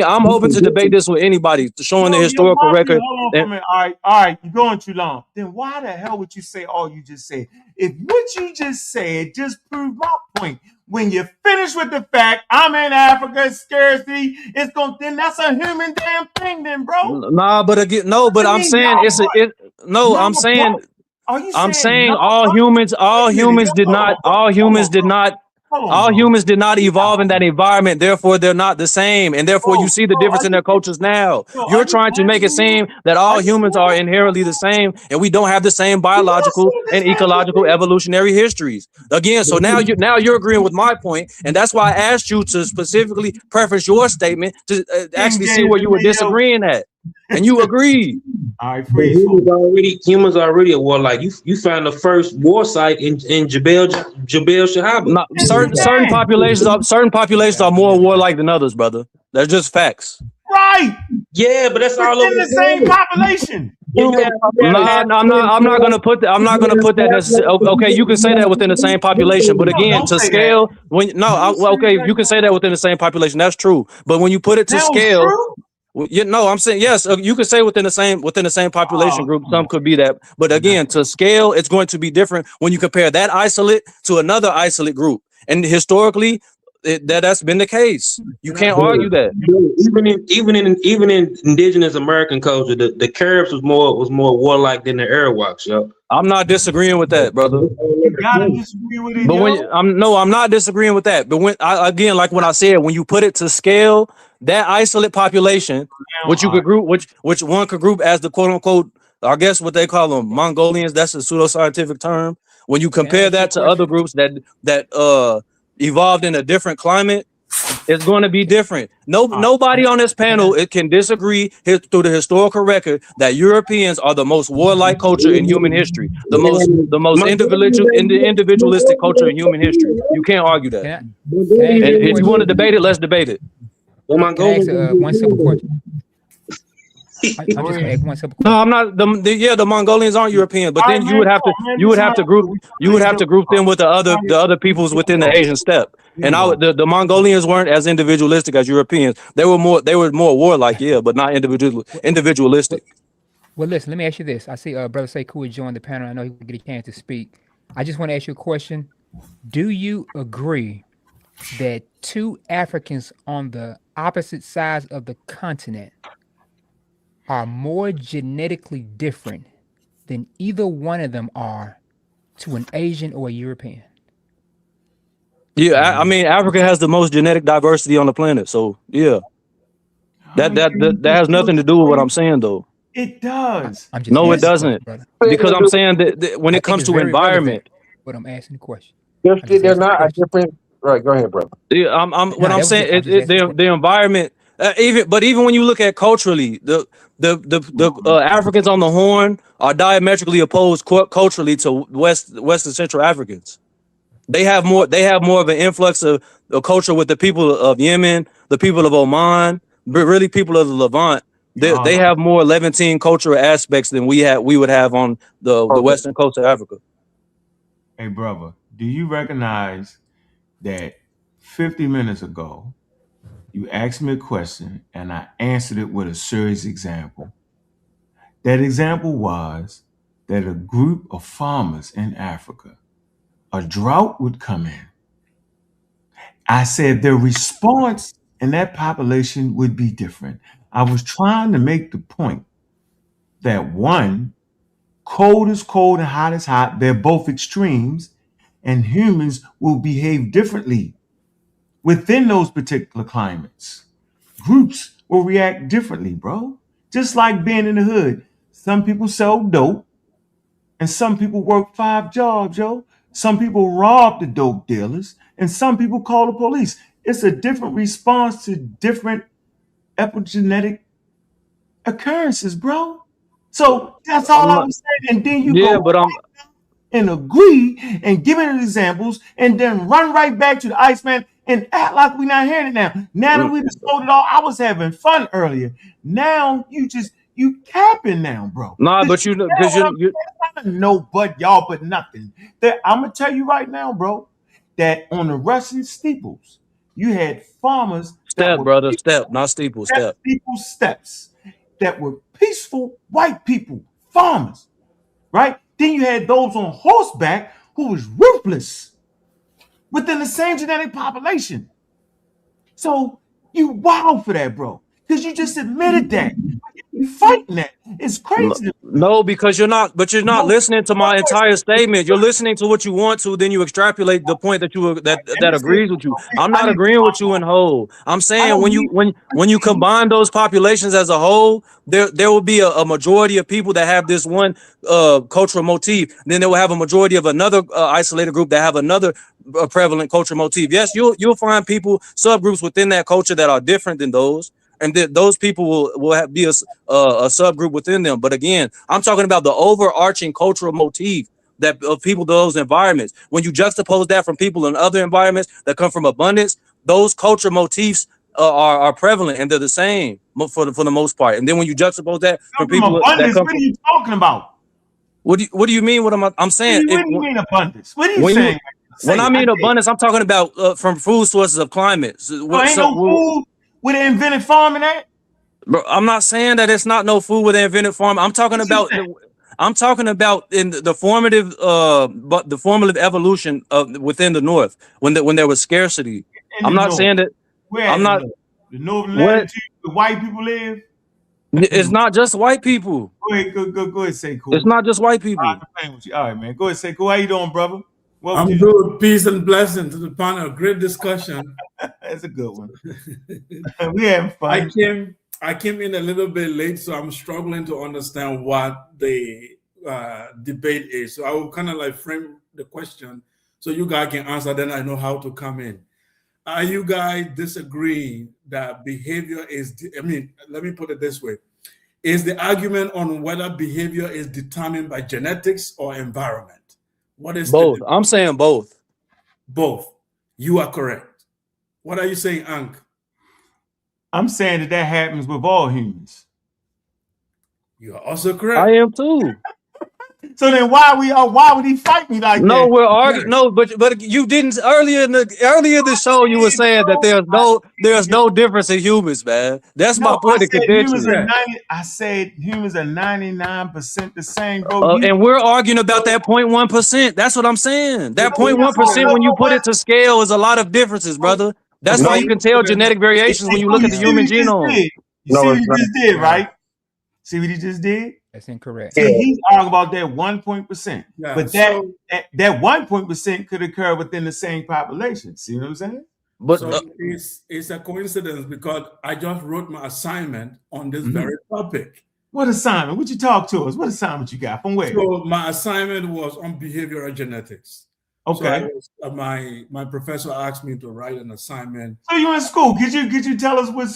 I'm open to debate this with anybody, showing the historical record. Hold on for a minute. All right, you're going too long. Then why the hell would you say all you just said? If what you just said just proved my point. When you finish with the fact I'm in Africa, scarcity, then that's a human damn thing, then, bro. Nah, but again, no, but I'm saying I'm saying all humans did not evolve in that environment. Therefore, they're not the same, and therefore you see the difference in their cultures now. You're trying to make it seem that all humans are inherently the same, and we don't have the same biological and ecological evolutionary histories. Again, so now you're agreeing with my point, and that's why I asked you to specifically preference your statement to actually see where you were disagreeing at, and you agreed. All right, freeze. Humans are already at war. Like you found the first war site in Jebel Shahaba. Certain populations are more warlike than others, brother. They're just facts. Right. Yeah, but that's all in the same population. I'm not gonna put that. I'm not gonna put that necessarily. Okay, you can say that within the same population, but again, don't to say scale, that. when okay, you can say that within the same population. That's true. But when you put it to That was scale, true. I'm saying yes. You can say within the same population Oh, group, come some on. could be that. But again, to scale, it's going to be different when you compare that isolate to another isolate group. And historically, that's been the case. You can't argue that. Even in indigenous American culture, the Caribs was more warlike than the Arawaks, yo. I'm not disagreeing with that, brother. You gotta disagree with it, But yo. I'm not disagreeing with that. But when again, like when I said, when you put it to scale, that isolate population, which you could group, which one could group as the quote unquote, I guess what they call them, Mongolians. That's a pseudoscientific term. When you Can I compare ask you a that to other question? groups that evolved in a different climate, it's going to be different. Nobody on this panel it can disagree through the historical record that Europeans are the most warlike culture in human history, the most individualistic culture in human history. You can't argue that. Can I ask And you a if you want to question? debate it, let's debate it. Can I ask one simple question? I'm just gonna ask one simple question. No, I'm not. The Mongolians aren't European, but All then right, you man, would have come to on, man. Listen, man. you would have to group them with the other peoples within the Asian steppe. Here And we go. the Mongolians weren't as individualistic as Europeans. They were more warlike, yeah, but not individualistic. Well, listen. Let me ask you this. I see brother Sekou joined the panel. I know he will get a chance to speak. I just want to ask you a question. Do you agree that two Africans on the opposite sides of the continent are more genetically different than either one of them are to an Asian or a European? Yeah, I mean, Africa has the most genetic diversity on the planet, so yeah, that has nothing to do with what I'm saying, though. It does. I'm just No, it asking the question, doesn't, brother. because I'm saying that when I it think comes it's to very relevant, environment. but I'm asking the question. They're, I'm just they're asking the not a question. different. Right, go ahead, brother. Yeah, what No, I'm that was saying it. I'm just asking the question. the environment, even when you look at culturally, the Africans on the Horn are diametrically opposed culturally to West and Central Africans. They have more of an influx of culture with the people of Yemen, the people of Oman, but really people of the Levant. They have more Levantine cultural aspects than we would have on the western coast of Africa. Hey, brother, do you recognize that 50 minutes ago, you asked me a question and I answered it with a serious example? That example was that a group of farmers in Africa, a drought would come in. I said their response in that population would be different. I was trying to make the point that one, cold is cold and hot is hot. They're both extremes, and humans will behave differently within those particular climates. Groups will react differently, bro. Just like being in the hood. Some people sell dope, and some people work 5 jobs, yo. Some people rob the dope dealers, and some people call the police. It's a different response to different epigenetic occurrences, bro. So that's all I'm I not. was saying. And then you Yeah, go but I'm. and agree and give it examples and then run right back to the Iceman and act like we're not hearing it now. Now that we just sold it all, I was having fun earlier. Now you capping now, bro. Nah, This, but you know what I'm saying? It's not a no but y'all but nothing. That I'm gonna tell you right now, bro, that on the Russian steeples, you had farmers that Step, were brother, step, not steeple, step. steeple steps that were peaceful white people, farmers, right? Then you had those on horseback who was ruthless within the same genetic population. So you wild for that, bro, because you just admitted that. You fighting that. It's crazy. No, because you're not listening to my entire statement. You're listening to what you want to, then you extrapolate the point that agrees with you. I'm not agreeing with you in whole. I'm saying when you combine those populations as a whole, there will be a majority of people that have this one cultural motif. Then they will have a majority of another isolated group that have another prevalent cultural motif. Yes, you'll find people subgroups within that culture that are different than those. And those people will be a subgroup within them. But again, I'm talking about the overarching cultural motif that of people, those environments. When you juxtapose that from people in other environments that come from abundance, those culture motifs are prevalent and they're the same for the most part. And then when you juxtapose that for people that abundance, come what from, are you talking about? what do you mean? What I'm saying? What do you mean abundance? What are you When saying? when I mean abundance, I'm talking about from food sources of climate. So ain't no food with an invented farming at? Bro, I'm not saying that it's not no food with an invented farm. I'm talking about in the formative but the formative evolution of within the North when there was scarcity. In I'm the not north. saying that Where I'm at the not north? The northern what latitude, the white people live? it's not just white people. Go ahead, go ahead, say cool. It's not just white people. All right, man. Go ahead, say cool. How you doing, brother? What I'm would you good. Peace and blessing to the panel. Great discussion. That's a good one. We having fun. I came in a little bit late, so I'm struggling to understand what the debate is. So I will kind of like frame the question so you guys can answer. Then I know how to come in. Are you guys disagreeing that behavior is? I mean, let me put it this way: is the argument on whether behavior is determined by genetics or environment? What is both? I'm saying both. Both. You are correct. What are you saying, Ankh? I'm saying that happens with all humans. You are also correct. I am too. So then why would he fight me like that? No, we're arguing. No, but you didn't earlier in the show. You were saying that there's no difference in humans, man. That's my point of contention. I said humans are 99% the same, bro. And we're arguing about that 0.1%. That's what I'm saying. That 0.1%, when you put it to scale, is a lot of differences, brother. That's why you can tell genetic variations when you look at the human genome. You see what he just did, right? See what he just did? That's incorrect. See, he's arguing about that 1%. Yeah, but that 1% could occur within the same population. See what I'm saying? But so it's a coincidence because I just wrote my assignment on this very topic. What assignment? What you talk to us? What assignment you got? From where? So my assignment was on behavioral genetics. Okay. So my professor asked me to write an assignment. So you in school? Could you tell us what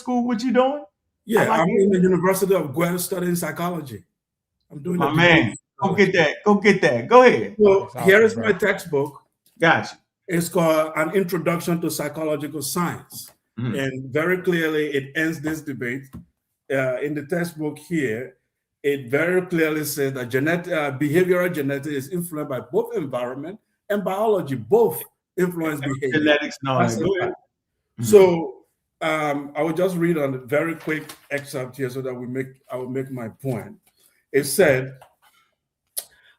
you doing? Yeah, I'm in the University of Guelph studying psychology. I'm doing my man. Go get that. Go ahead. So here is my textbook. Gotcha. It's called An Introduction to Psychological Science. And very clearly it ends this debate. In the textbook here, it very clearly says that behavioral genetics is influenced by both environment and biology. Both influence behavior. Genetics, So I will just read on a very quick excerpt here so that I will make my point. It said,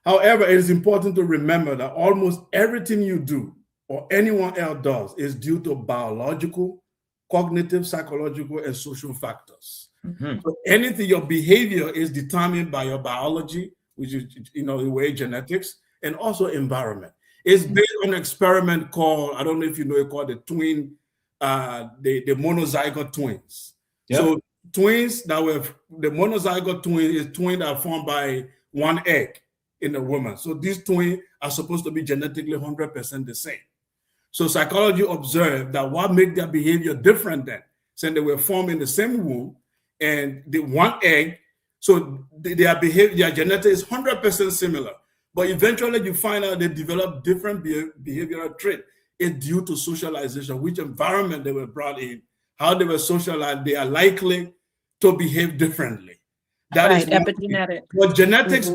however, it is important to remember that almost everything you do or anyone else does is due to biological, cognitive, psychological, and social factors. So anything, your behavior is determined by your biology, which is, the way genetics, and also environment. It's based on an experiment called, I don't know if you know it, called the monozygote twins. Yep. So twins the monozygote twin is twin that are formed by one egg in a woman. So these twins are supposed to be genetically 100% the same. So psychology observed that what made their behavior different then, saying they were formed in the same womb and the one egg, so their genetics is 100% similar. But eventually you find out they develop different behavioral traits. It's due to socialization, which environment they were brought in, how they were socialized, they are likely to behave differently. That is epigenetic. But genetics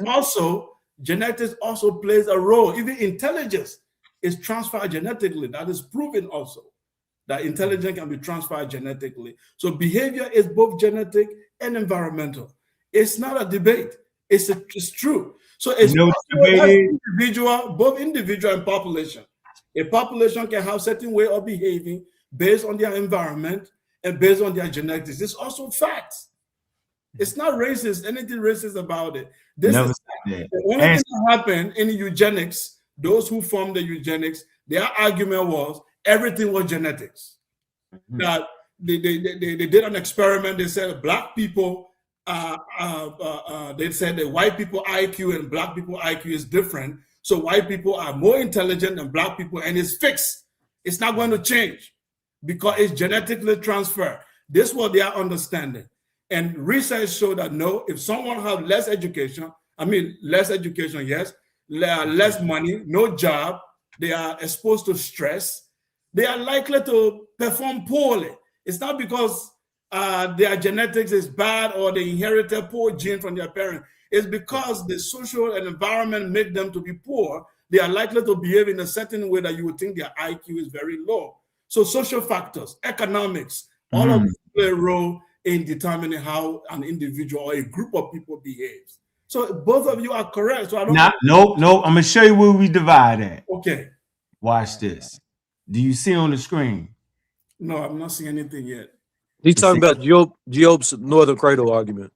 also plays a role. Even intelligence is transferred genetically. That is proven also, that intelligence can be transferred genetically. So behavior is both genetic and environmental. It's not a debate. It's true. So it's both individual and population. A population can have certain way of behaving based on their environment and based on their genetics. It's also facts. It's not racist, anything racist about it. The only thing that happened in eugenics, those who formed the eugenics, their argument was everything was genetics. That they did an experiment. They said black people, they said that white people IQ and black people IQ is different. So white people are more intelligent than black people, and it's fixed. It's not going to change because it's genetically transferred. This was their understanding. And research showed that no, if someone has less education, yes, less money, no job, they are exposed to stress, they are likely to perform poorly. It's not because their genetics is bad or they inherited poor gene from their parents. It's because the social and environment make them to be poor. They are likely to behave in a certain way that you would think their IQ is very low. So social factors, economics, all of this play a role in determining how an individual or a group of people behaves. So both of you are correct. So I don't. No. I'm gonna show you where we divide at. Okay. Watch this. Do you see on the screen? No, I'm not seeing anything yet. He's talking about Diop's Northern Cradle argument.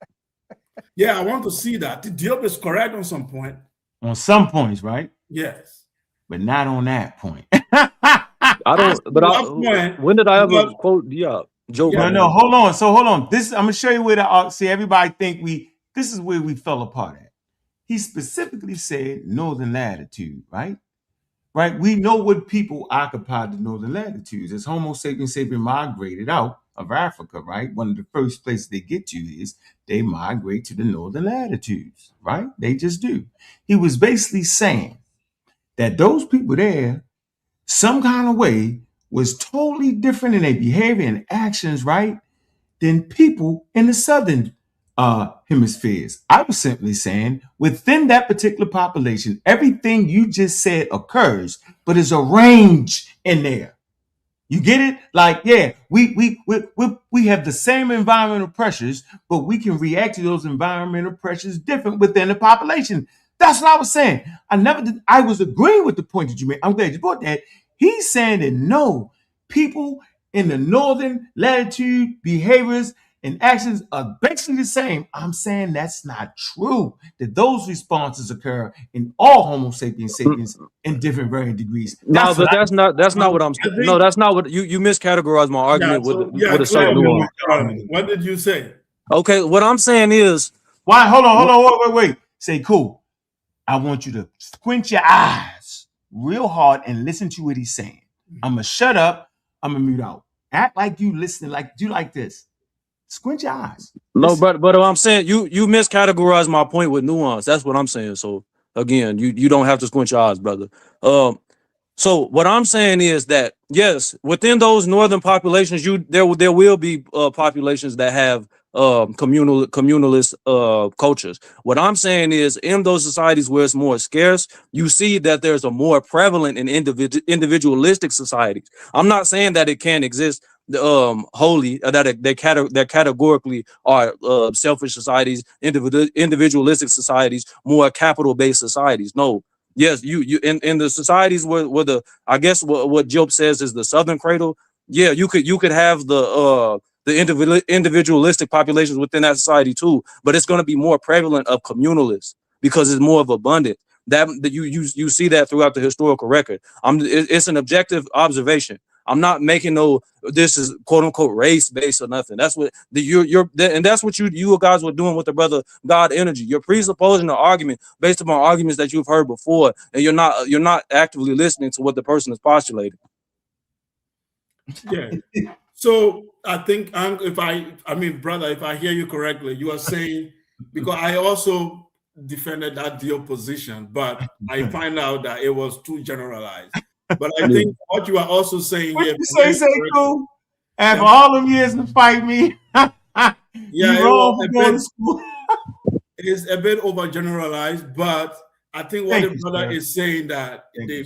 Yeah, I want to see that. Diop is correct on some point. On some points, right? Yes. But not on that point. I don't. But when did I ever quote Diop? Joe. No. Hold on. So hold on. This I'm gonna show you where the see. Everybody think this is where we fell apart at. He specifically said northern latitude, right? Right. We know what people occupied the northern latitudes. As Homo sapiens migrated out of Africa, right? One of the first places they get to is they migrate to the northern latitudes, right? They just do. He was basically saying that those people there, some kind of way, was totally different in their behavior and actions, right, than people in the southern hemispheres. I was simply saying within that particular population, everything you just said occurs, but there's a range in there. You get it? Like, yeah, we have the same environmental pressures, but we can react to those environmental pressures different within the population. That's what I was saying. I was agreeing with the point that you made. I'm glad you brought that. He's saying that no, people in the northern latitude behaviors and actions are basically the same. I'm saying that's not true. That those responses occur in all Homo sapiens in different varying degrees. No, but that's not what I'm saying. No, that's not what you miscategorized my argument with a certain nuance. What did you say? Okay, what I'm saying is why hold on, wait. Say cool. I want you to squint your eyes real hard and listen to what he's saying. I'm gonna shut up. I'm gonna mute out. Act like you listening, like do like this. Squint your eyes. No, but what I'm saying, you miscategorized my point with nuance. That's what I'm saying. So again, you don't have to squint your eyes, brother. So what I'm saying is that yes, within those northern populations, there will be populations that have communalist cultures. What I'm saying is in those societies where it's more scarce, you see that there's a more prevalent and individualistic societies. I'm not saying that it can't exist wholly, that they categorically are selfish societies, individualistic societies, more capital-based societies. No. Yes, you in the societies where the I guess what Job says is the southern cradle. Yeah, you could have the individualistic populations within that society too, but it's going to be more prevalent of communalists because it's more of abundant. That you see that throughout the historical record. It's an objective observation. I'm not making this is quote unquote race based or nothing. That's what and that's what you guys were doing with the brother God energy. You're presupposing an argument based upon arguments that you've heard before, and you're not actively listening to what the person is postulating. Yeah. So I think brother, if I hear you correctly, you are saying, because I also defended that deal position, but I find out that it was too generalized. But I think what you are also saying here. You say cool. After all them years to fight me, you wrong for going to school. It's a bit overgeneralized, but I think what the brother is saying that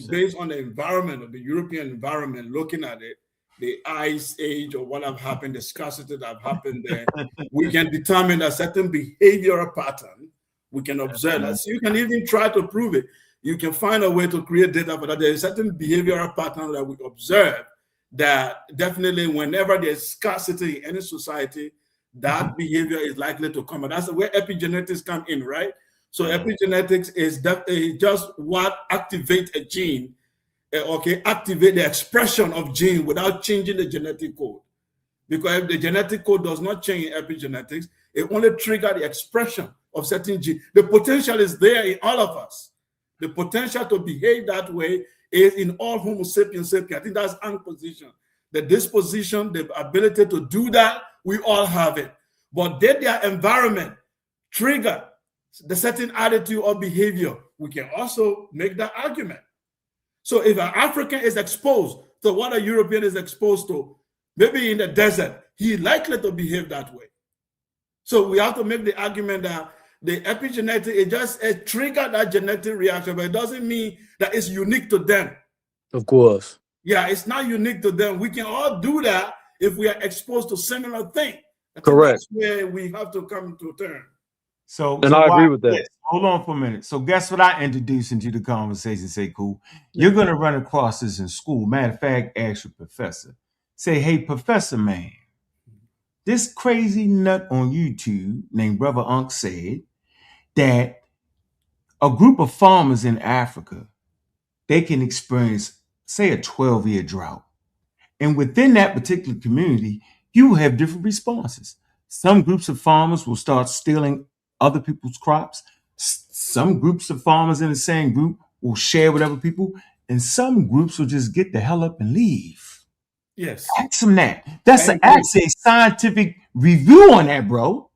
based on the environment of the European environment, looking at it, the ice age or what have happened, the scarcity that have happened there, we can determine a certain behavioral pattern. We can observe that. So you can even try to prove it. You can find a way to create data for that. There is a certain behavioral pattern that we observe that definitely whenever there's scarcity in any society, that behavior is likely to come. And that's where epigenetics come in, right? So epigenetics is just what activates a gene, activate the expression of gene without changing the genetic code. Because if the genetic code does not change in epigenetics, it only triggers the expression of certain genes. The potential is there in all of us. The potential to behave that way is in all Homo sapiens. I think that's our position. The disposition, the ability to do that, we all have it. But did their environment trigger the certain attitude or behavior? We can also make that argument. So if an African is exposed to what a European is exposed to, Maybe in the desert, he likely to behave that way. So we have to make the argument that the epigenetic, it just triggered that genetic reaction, but it doesn't mean that it's unique to them. Of course. Yeah, it's not unique to them. We can all do that if we are exposed to similar things. Correct. That's where we have to come to terms. So, and I agree with that. Yes, hold on for a minute. So, guess what I introduced into the conversation? Say, cool. You're going to run across this in school. Matter of fact, ask your professor. Say, hey, professor man, this crazy nut on YouTube named Brother Unc said that a group of farmers in Africa, they can experience, say, a 12-year drought. And within that particular community, you will have different responses. Some groups of farmers will start stealing other people's crops. Some groups of farmers in the same group will share with other people. And some groups will just get the hell up and leave. Yes. Ask them that. That's actually a scientific review on that, bro.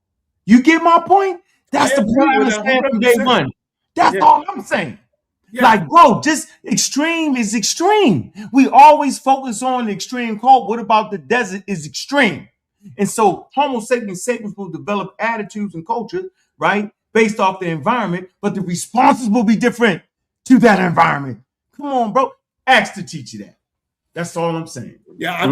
You get my point? That's the point I understand from day one. That's all I'm saying. Yeah. Like, bro, just extreme is extreme. We always focus on the extreme cold. What about the desert is extreme? And so Homo sapiens will develop attitudes and culture, right, based off the environment, but the responses will be different to that environment. Come on, bro. Ask the teacher that. That's all I'm saying. Yeah,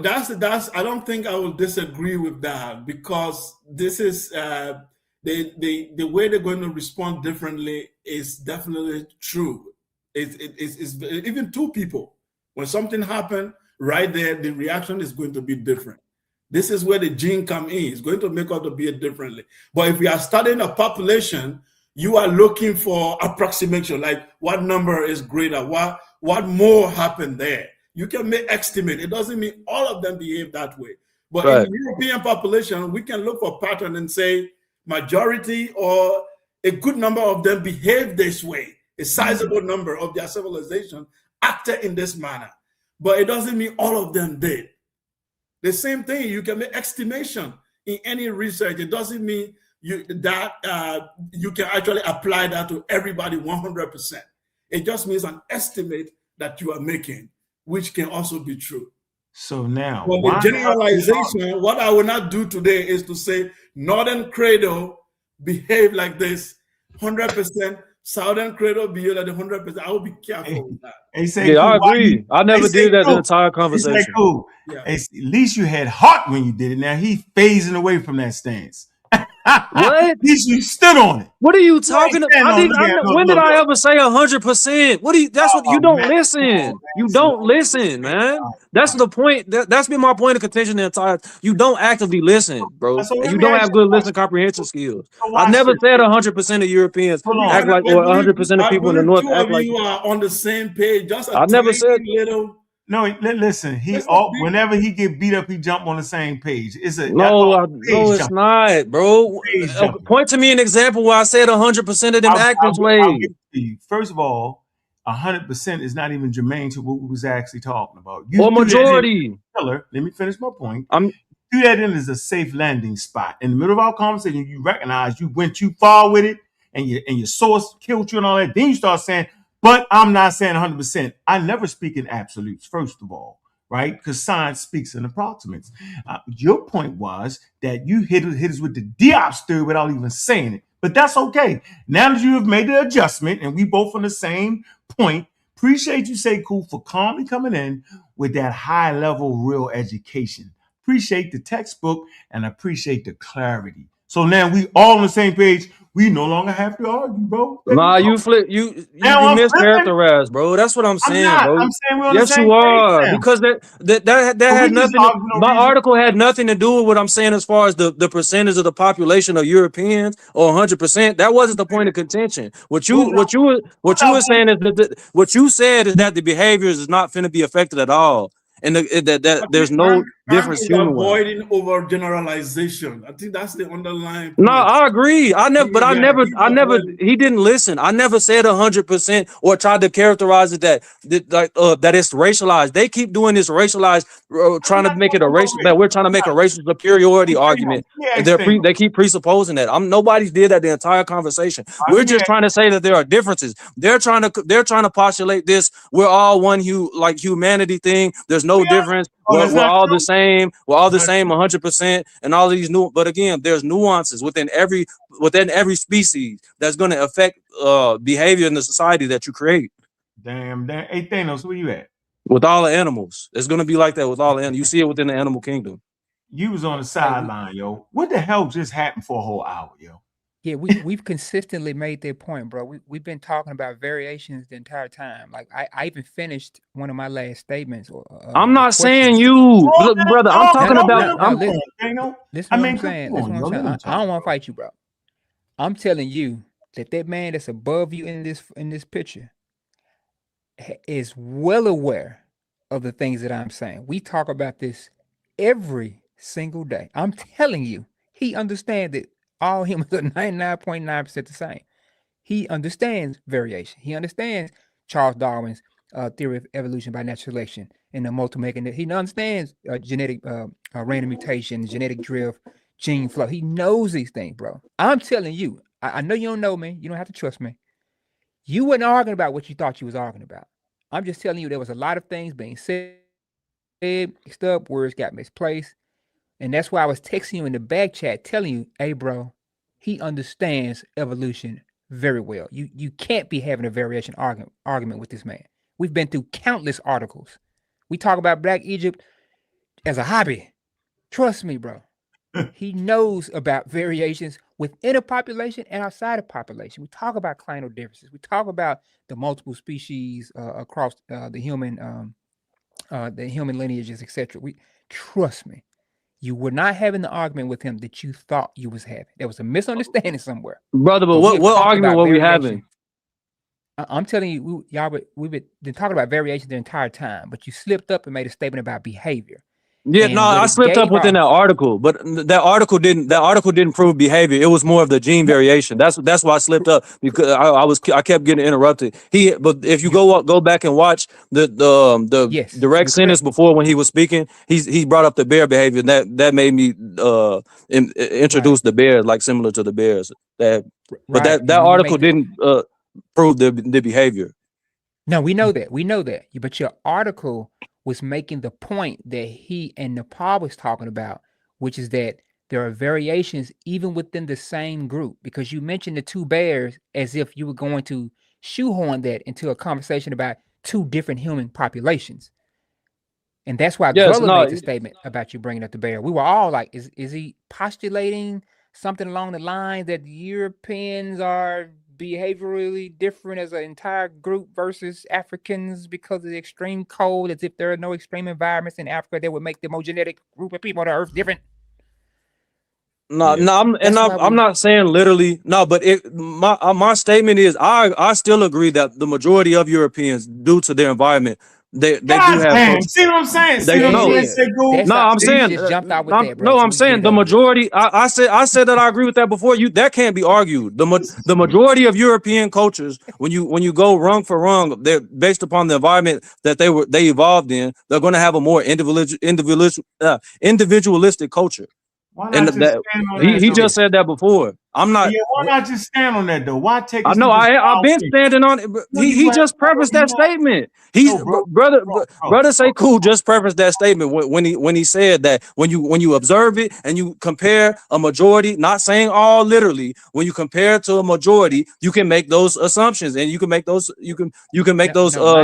that's I don't think I will disagree with that, because this is the way they're going to respond differently is definitely true. It's even two people. When something happened right there, the reaction is going to be different. This is where the gene come in. It's going to make us to behave differently. But if we are studying a population, you are looking for approximation, like what number is greater, what more happened there. You can make estimate. It doesn't mean all of them behave that way. But in the European population, we can look for pattern and say majority or a good number of them behave this way. A sizable number of their civilization acted in this manner. But it doesn't mean all of them did. The same thing, you can make estimation in any research. It doesn't mean you can actually apply that to everybody 100%. It just means an estimate that you are making, which can also be true. So now, for the generalization, what I will not do today is to say Northern Credo behave like this 100%, Southern Credo behave like 100%. I will be careful with that. I agree. I never did that the entire conversation. Cool. Yeah. At least you had heart when you did it. Now he's phasing away from that stance. What? At least you stood on it. What are you talking about? When did I ever say 100%? What do you? That's what you don't listen. You don't listen, man. That's the point. That's been my point of contention the entire. You don't actively listen, bro. And you don't have good listening comprehension skills. I never said 100% of Europeans act like, or 100% of people in the North act like. You are on the same page. Just I never said. No, listen. Whenever he get beat up, he jump on the same page. It's it's not, bro. Point to me an example where I said 100% of them act this way. First of all, 100% is not even germane to what we was actually talking about. Or majority. Let me finish my point. Do that in as a safe landing spot. In the middle of our conversation, you recognize you went too far with it, and your source killed you and all that. Then you start saying, but I'm not saying 100%. I never speak in absolutes, first of all, right? Because science speaks in approximates. Your point was that you hit us with the Diop's theory without even saying it. But that's okay. Now that you have made the adjustment and we both on the same point, appreciate you, Say Cool, for calmly coming in with that high-level real education. Appreciate the textbook and appreciate the clarity. So now we all on the same page. We no longer have to argue, bro. Nah, you mischaracterized, bro. That's what I'm saying, bro. I'm saying we're on yes, the same you are. page now. Because that had nothing. My article had nothing to do with what I'm saying as far as the percentage of the population of Europeans or 100%. That wasn't the point of contention. What you were saying is what you said is that the behaviors is not finna be affected at all, and that there's no. different is human ones. avoiding overgeneralization. I think that's the underlying point. No, I agree. I He's avoiding. he didn't listen. I never said 100% or tried to characterize it that it's racialized. They keep doing this racialized, trying to make it a racial, that we're trying to make a racial superiority argument. And they keep presupposing that. Nobody's did that the entire conversation. We're just trying to say that there are differences. They're trying to postulate this. We're all one humanity thing. There's no difference. We're all the same. We're all the same 100%. And all of these new, but again, there's nuances within every species that's going to affect behavior in the society that you create. Damn. Hey, Thanos, where you at? With all the animals, it's going to be like that with all the animals. You see it within the animal kingdom. You was on the sideline, yo. What the hell just happened for a whole hour, yo? Yeah, we've consistently made that point, bro. We've been talking about variations the entire time. Like I even finished one of my last statements. I'm not saying you, brother. I'm talking about. Listen what I'm saying. Listen what I'm saying. I don't want to fight you, bro. I'm telling you that man that's above you in this picture is well aware of the things that I'm saying. We talk about this every single day. I'm telling you, he understands that all humans are 99.9% the same. He understands variation. He understands Charles Darwin's theory of evolution by natural selection and the multiple mechanism. He understands genetic random mutation, genetic drift, gene flow. He knows these things, bro. I'm telling you, I know you don't know me. You don't have to trust me. You weren't arguing about what you thought you was arguing about. I'm just telling you there was a lot of things being said, mixed up, words got misplaced. And that's why I was texting you in the back chat telling you, hey, bro, he understands evolution very well. You can't be having a variation argument with this man. We've been through countless articles. We talk about Black Egypt as a hobby. Trust me, bro. He knows about variations within a population and outside a population. We talk about clinal differences. We talk about the multiple species across the human lineages, etc. Trust me. You were not having the argument with him that you thought you was having. There was a misunderstanding somewhere, brother. But what argument were we having? I'm telling you, we've been talking about variation the entire time, but you slipped up and made a statement about behavior. Yeah, no, I slipped up within that article, but that article didn't prove behavior. It was more of the gene variation. That's why I slipped up, because I kept getting interrupted. But if you go back and watch the direct sentence before when he was speaking, he brought up the bear behavior. That made me introduce the bears, like similar to the bears. But that article didn't prove the behavior. No, we know that. But your article was making the point that he and Nepal was talking about, which is that there are variations even within the same group, because you mentioned the two bears as if you were going to shoehorn that into a conversation about two different human populations. And that's why Gullah made the statement about you bringing up the bear. We were all like, is he postulating something along the lines that the Europeans are behaviorally different as an entire group versus Africans because of the extreme cold, as if there are no extreme environments in Africa that would make the most genetic group of people on the earth different? I'm not saying literally, no, but my statement is I still agree that the majority of Europeans, due to their environment, they do have. See what I'm saying? I'm saying the majority. I said that I agree with that before. That can't be argued. The majority of European cultures, when you go rung for rung, they're based upon the environment that they evolved in. They're going to have a more individualistic culture. And he just said that before. I'm not. Yeah, why not just stand on that though? Why take? I know. I've been standing on it. He just prefaced that statement. Brother say cool. Just prefaced that statement when he said that when you observe it and you compare a majority, not saying all literally, when you compare it to a majority, you can make those assumptions and you can make those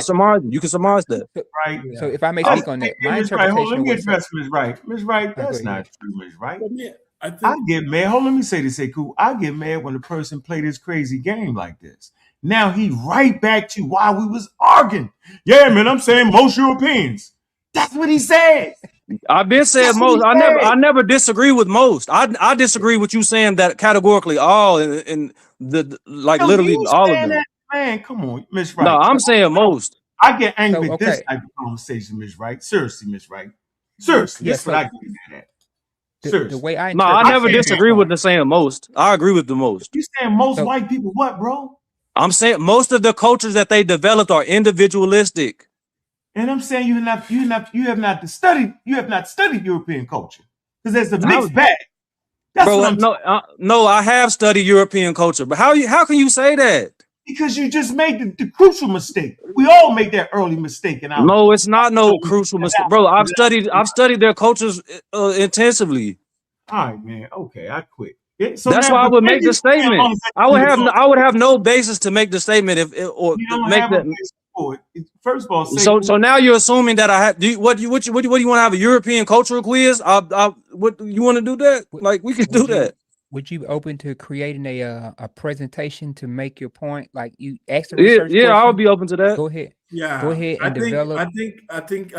surmise. You can surmise that. Right. So if I may speak on that, my interpretation was Ms. Wright. Ms. Wright, that's not true, Ms. Wright. I get mad. Hold on, let me say this, cool. I get mad when a person play this crazy game like this. Now he right back to while we was arguing. Yeah, man, I'm saying most Europeans. That's what he said. I've been saying most. I never disagree with most. I disagree with you saying that categorically all and literally all of them. That, man, come on, Ms. Wright. No, I'm saying most. I get angry with this type of conversation, Ms. Wright. Seriously, Ms. Wright. Seriously, Yeah, this is what I get at. The way I No, I interpret never it, disagree with the saying most. I agree with the most. You saying most So- white people what, bro? I'm saying most of the cultures that they developed are individualistic. And I'm saying you have not studied European culture because there's a mixed bag. That's Bro, what I'm saying. no, I have studied European culture, but how can you say that? Because you just made the crucial mistake. We all make that early mistake in our. No, it's not no crucial mistake, bro. I've studied their cultures intensively. All right, man. Okay, I quit. So That's now, why I but would then make you the statement. I would have no basis to make the statement if or You don't make have that. a basis for it. First of all, say So now you're assuming that I have. What do you want to have a European cultural quiz? What you want to do that? Like we can do that. Would you be open to creating a presentation to make your point? Like you ask the Yeah, research yeah, question? I'll be open to that. Go ahead. Yeah, Go ahead and develop. I think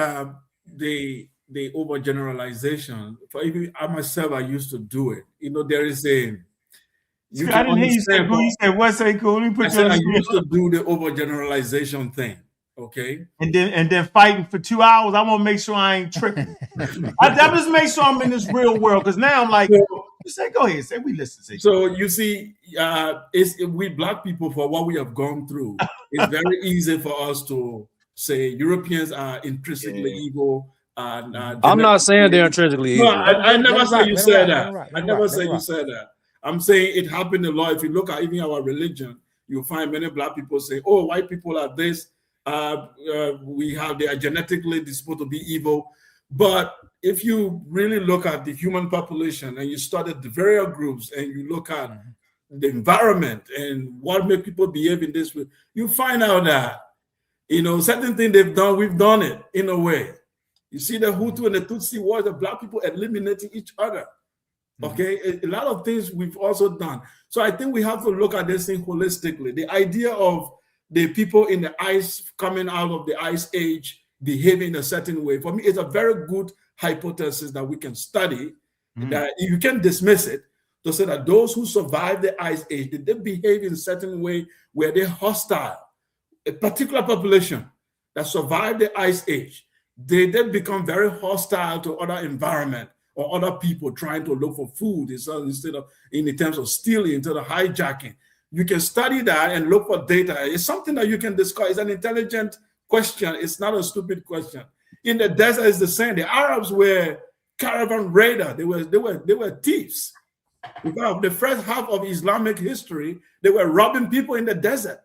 the overgeneralization. For even I myself, I used to do it. You know, there is a. You I can didn't hear you say understand. cool. You said what? Say cool. Let me put I you said on I the screen. used to do the overgeneralization thing. Okay. And then fighting for 2 hours. I want to make sure I ain't tripping. I just make sure I'm in this real world because now I'm like, you say, go ahead, say we listen. Say, so you see, we black people for what we have gone through. It's very easy for us to say Europeans are intrinsically evil. And I'm not saying they're intrinsically no, evil. I never say you said that. I never say let you said that. I'm saying it happened a lot. If you look at even our religion, you'll find many black people say, "Oh, white people are this. They are genetically disposed to be evil." But if you really look at the human population and you study the various groups and you look at the environment and what makes people behave in this way, you find out that certain things they've done, we've done it in a way. You see the Hutu and the Tutsi wars, the black people eliminating each other. Okay, a lot of things we've also done. So I think we have to look at this thing holistically. The idea of the people in the ice coming out of the ice age behaving in a certain way, for me, it's a very good hypothesis that we can study. That you can dismiss it to say that those who survived the ice age, did they behave in a certain way where they're hostile? A particular population that survived the ice age, they then become very hostile to other environment or other people trying to look for food instead of in terms of stealing, instead of hijacking. You can study that and look for data. It's something that you can discuss. It's an intelligent question. It's not a stupid question. In the desert, it's the same. The Arabs were caravan raiders. They were thieves. Because the first half of Islamic history, they were robbing people in the desert.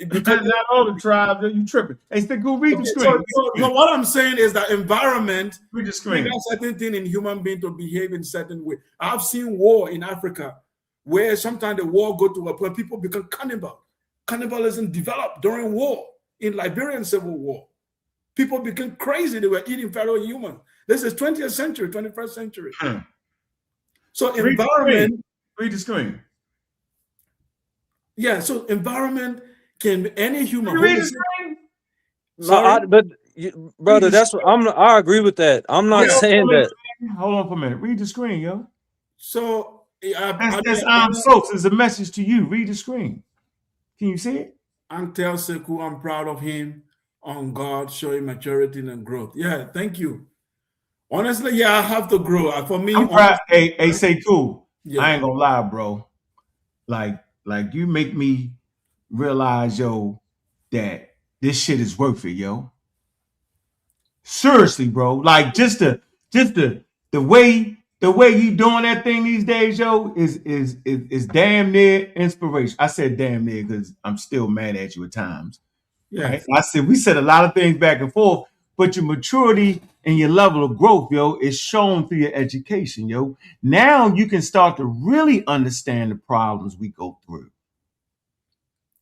Because not all the tribes, you tripping. Hey, stick go read the screen. So what I'm saying is that environment read the screen. There's certain thing in human being to behave in certain way. I've seen war in Africa where sometimes the war go to a point people become cannibal. Cannibalism developed during war in Liberian Civil War. People became crazy. They were eating fellow humans. This is 20th century, 21st century. So environment. Read the screen. Yeah, so environment can any human. Read the screen. No, brother, that's what I agree with that. I'm not saying that. Hold on for a minute. Read the screen, yo. So that's Soaps is a message to you. Read the screen. Can you see it? Antel Sekou, I'm proud of him. On God, showing maturity and growth. Yeah, thank you. Honestly, yeah, I have to grow. For me, I'm proud. Hey, say cool. Yeah. I ain't gonna lie, bro. Like you make me realize, yo, that this shit is worth it, yo. Seriously, bro. Like just the way you doing that thing these days, yo, is damn near inspiration. I said damn near because I'm still mad at you at times. Yeah. Right? I said we said a lot of things back and forth, but your maturity and your level of growth, yo, is shown through your education, yo. Now you can start to really understand the problems we go through.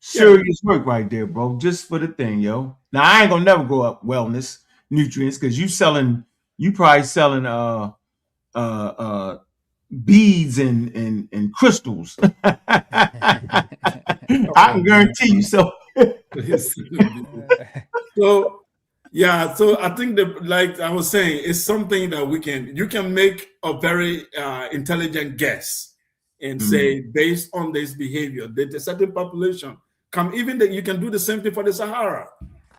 Serious work right there, bro. Just for the thing, yo. Now I ain't gonna never grow up wellness nutrients because you probably selling beads and crystals. I can guarantee you so. So I think that, like I was saying, it's something that you can make a very intelligent guess and say, based on this behavior, that a certain population you can do the same thing for the Sahara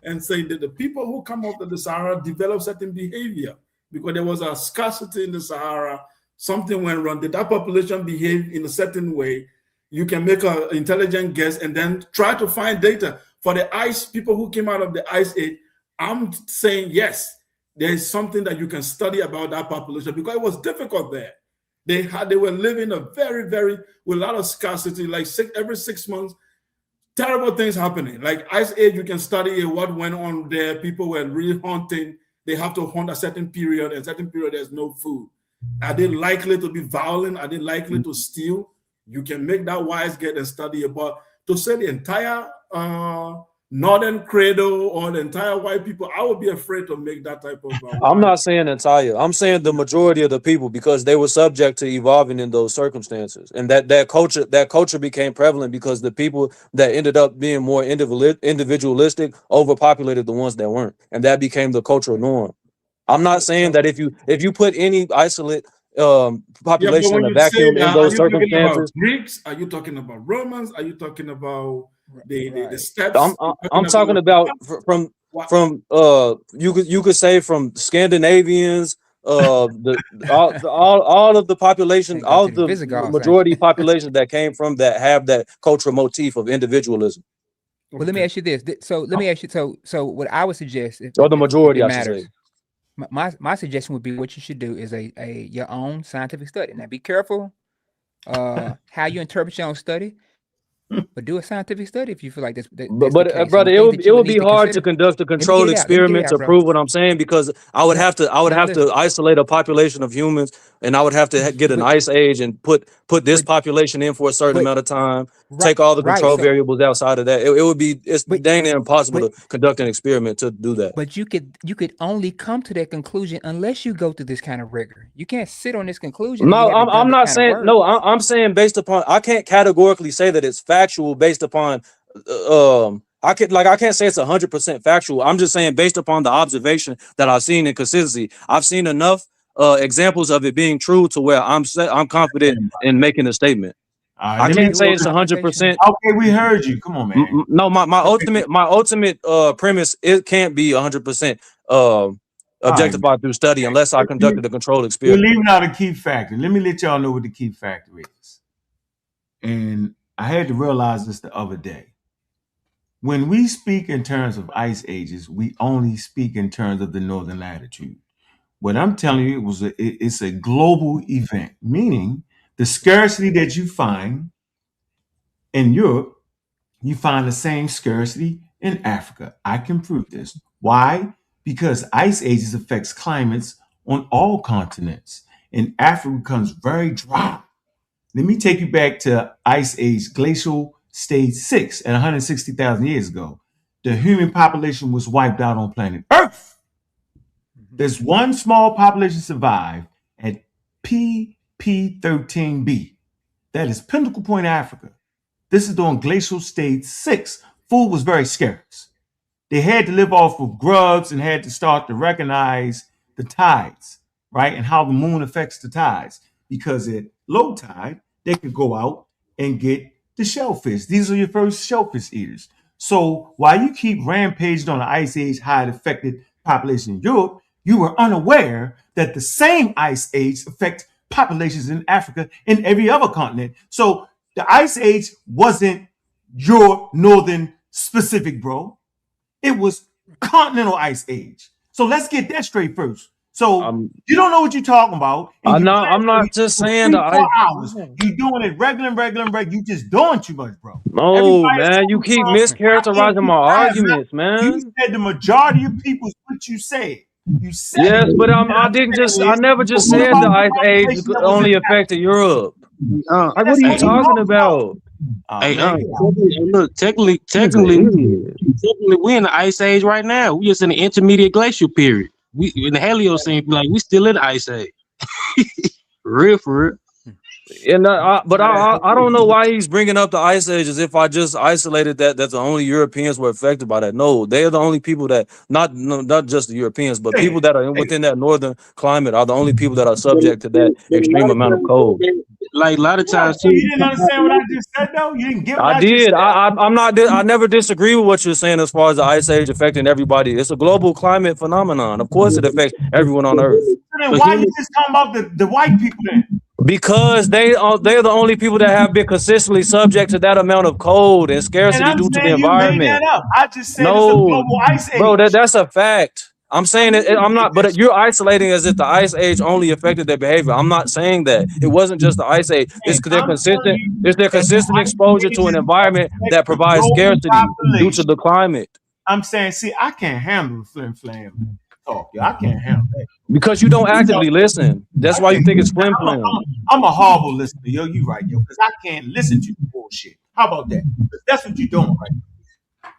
and say that the people who come out of the Sahara develop certain behavior. because there was a scarcity in the Sahara. Something went wrong. Did that population behave in a certain way? You can make an intelligent guess and then try to find data. For the ice, people who came out of the Ice Age, I'm saying yes, there is something that you can study about that population because it was difficult there. They were living a with a lot of scarcity, like every 6 months, terrible things happening. Like Ice Age, you can study what went on there. People were really hunting. They have to hunt a certain period, and certain period there's no food. Are they likely to be violent? Are they likely to steal? You can make that wise guess and study about. To say the entire Northern Credo or the entire white people, I would be afraid to make that type of. I'm not saying entire. I'm saying the majority of the people because they were subject to evolving in those circumstances, and that culture became prevalent because the people that ended up being more individualistic overpopulated the ones that weren't, and that became the cultural norm. I'm not saying that if you put any isolate population in a vacuum in those circumstances. Greeks? Are you talking about Romans? Are you talking about the steps? I'm talking about from you could say from Scandinavians, all of the population, all the majority population that came from that have that cultural motif of individualism. Well, let me ask you this. So let me ask you. So what I would suggest, or the majority, if it I should matters, say. My suggestion would be what you should do is your own scientific study. Now, be careful how you interpret your own study, but do a scientific study if you feel like this. But brother, it would be hard to conduct a controlled experiment to prove what I'm saying because I would have to isolate a population of humans, and I would have to get an ice age and put this population in for a certain amount of time. Take all the control variables outside of that. It's dang near impossible to conduct an experiment to do that. But you could only come to that conclusion unless you go through this kind of rigor. You can't sit on this conclusion. No, I'm not saying no. I'm saying based upon. I can't categorically say that it's factual based upon. I can't say it's 100% factual. I'm just saying based upon the observation that I've seen in consistency. I've seen enough examples of it being true to where I'm confident in making a statement. I can't say it's 100%. Okay, we heard you. Come on, man. No, my ultimate premise, it can't be 100% objectified through study unless I conducted a controlled experiment. We're leaving out a key factor. Let me let y'all know what the key factor is. And I had to realize this the other day. When we speak in terms of ice ages, we only speak in terms of the northern latitude. What I'm telling you it's a global event, meaning the scarcity that you find in Europe, you find the same scarcity in Africa. I can prove this. Why? Because ice ages affects climates on all continents, and Africa becomes very dry. Let me take you back to Ice Age, glacial stage 6 at 160,000 years ago. The human population was wiped out on planet Earth. There's one small population survived at PP13b. That is Pinnacle Point, Africa. This is during glacial stage 6. Food was very scarce. They had to live off of grubs and had to start to recognize the tides, right? And how the moon affects the tides. Because at low tide, they could go out and get the shellfish. These are your first shellfish eaters. So while you keep rampaging on the ice age, how it affected population in Europe, you were unaware that the same ice age affects populations in Africa and every other continent. So the ice age wasn't your northern specific, bro. It was continental ice age. So let's get that straight first. So you don't know what you're talking about. I'm not just saying 4 hours. You doing it regular. You just doing too much, bro. No, man, you keep mischaracterizing my arguments, man. You said the majority of people is what you said. You said yes, but I never just said the ice age only affected Europe. Like, what are you talking about? Look, technically, we're in the ice age right now. We're just in the intermediate glacial period. We in the Heliocene, like we still in the ice age. Real for real. And I don't know why he's bringing up the ice age as if I just isolated that the only Europeans were affected by that. No, they're the only people that not just the Europeans, but people that are within that northern climate are the only people that are subject to that extreme amount of cold. like a lot of times So too. you didn't understand what I just said, though. You didn't get what I I just did. said. I'm not. I never disagree with what you're saying as far as the ice age affecting everybody. It's a global climate phenomenon. Of course, it affects everyone on Earth. So then But why you just talking about the white people then? because they're the only people that have been consistently subject to that amount of cold and And scarcity I'm due to the saying you made environment. that up. I just said it's a No, global ice age. bro, that's a fact. I'm saying it. I'm not, but you're isolating as if the ice age only affected their behavior. I'm not saying that. It wasn't just the ice age. It's their I'm telling consistent. you It's their that the consistent ice exposure to an ages environment affect that the provides global scarcity due to population. the climate. I'm saying, see, I can't handle the flim flam talk, yo. I can't handle that. Because you don't actively listen. That's why you think it's flim flam. I'm a horrible listener, yo. You right, yo, because I can't listen to your bullshit. How about that? That's what you're doing right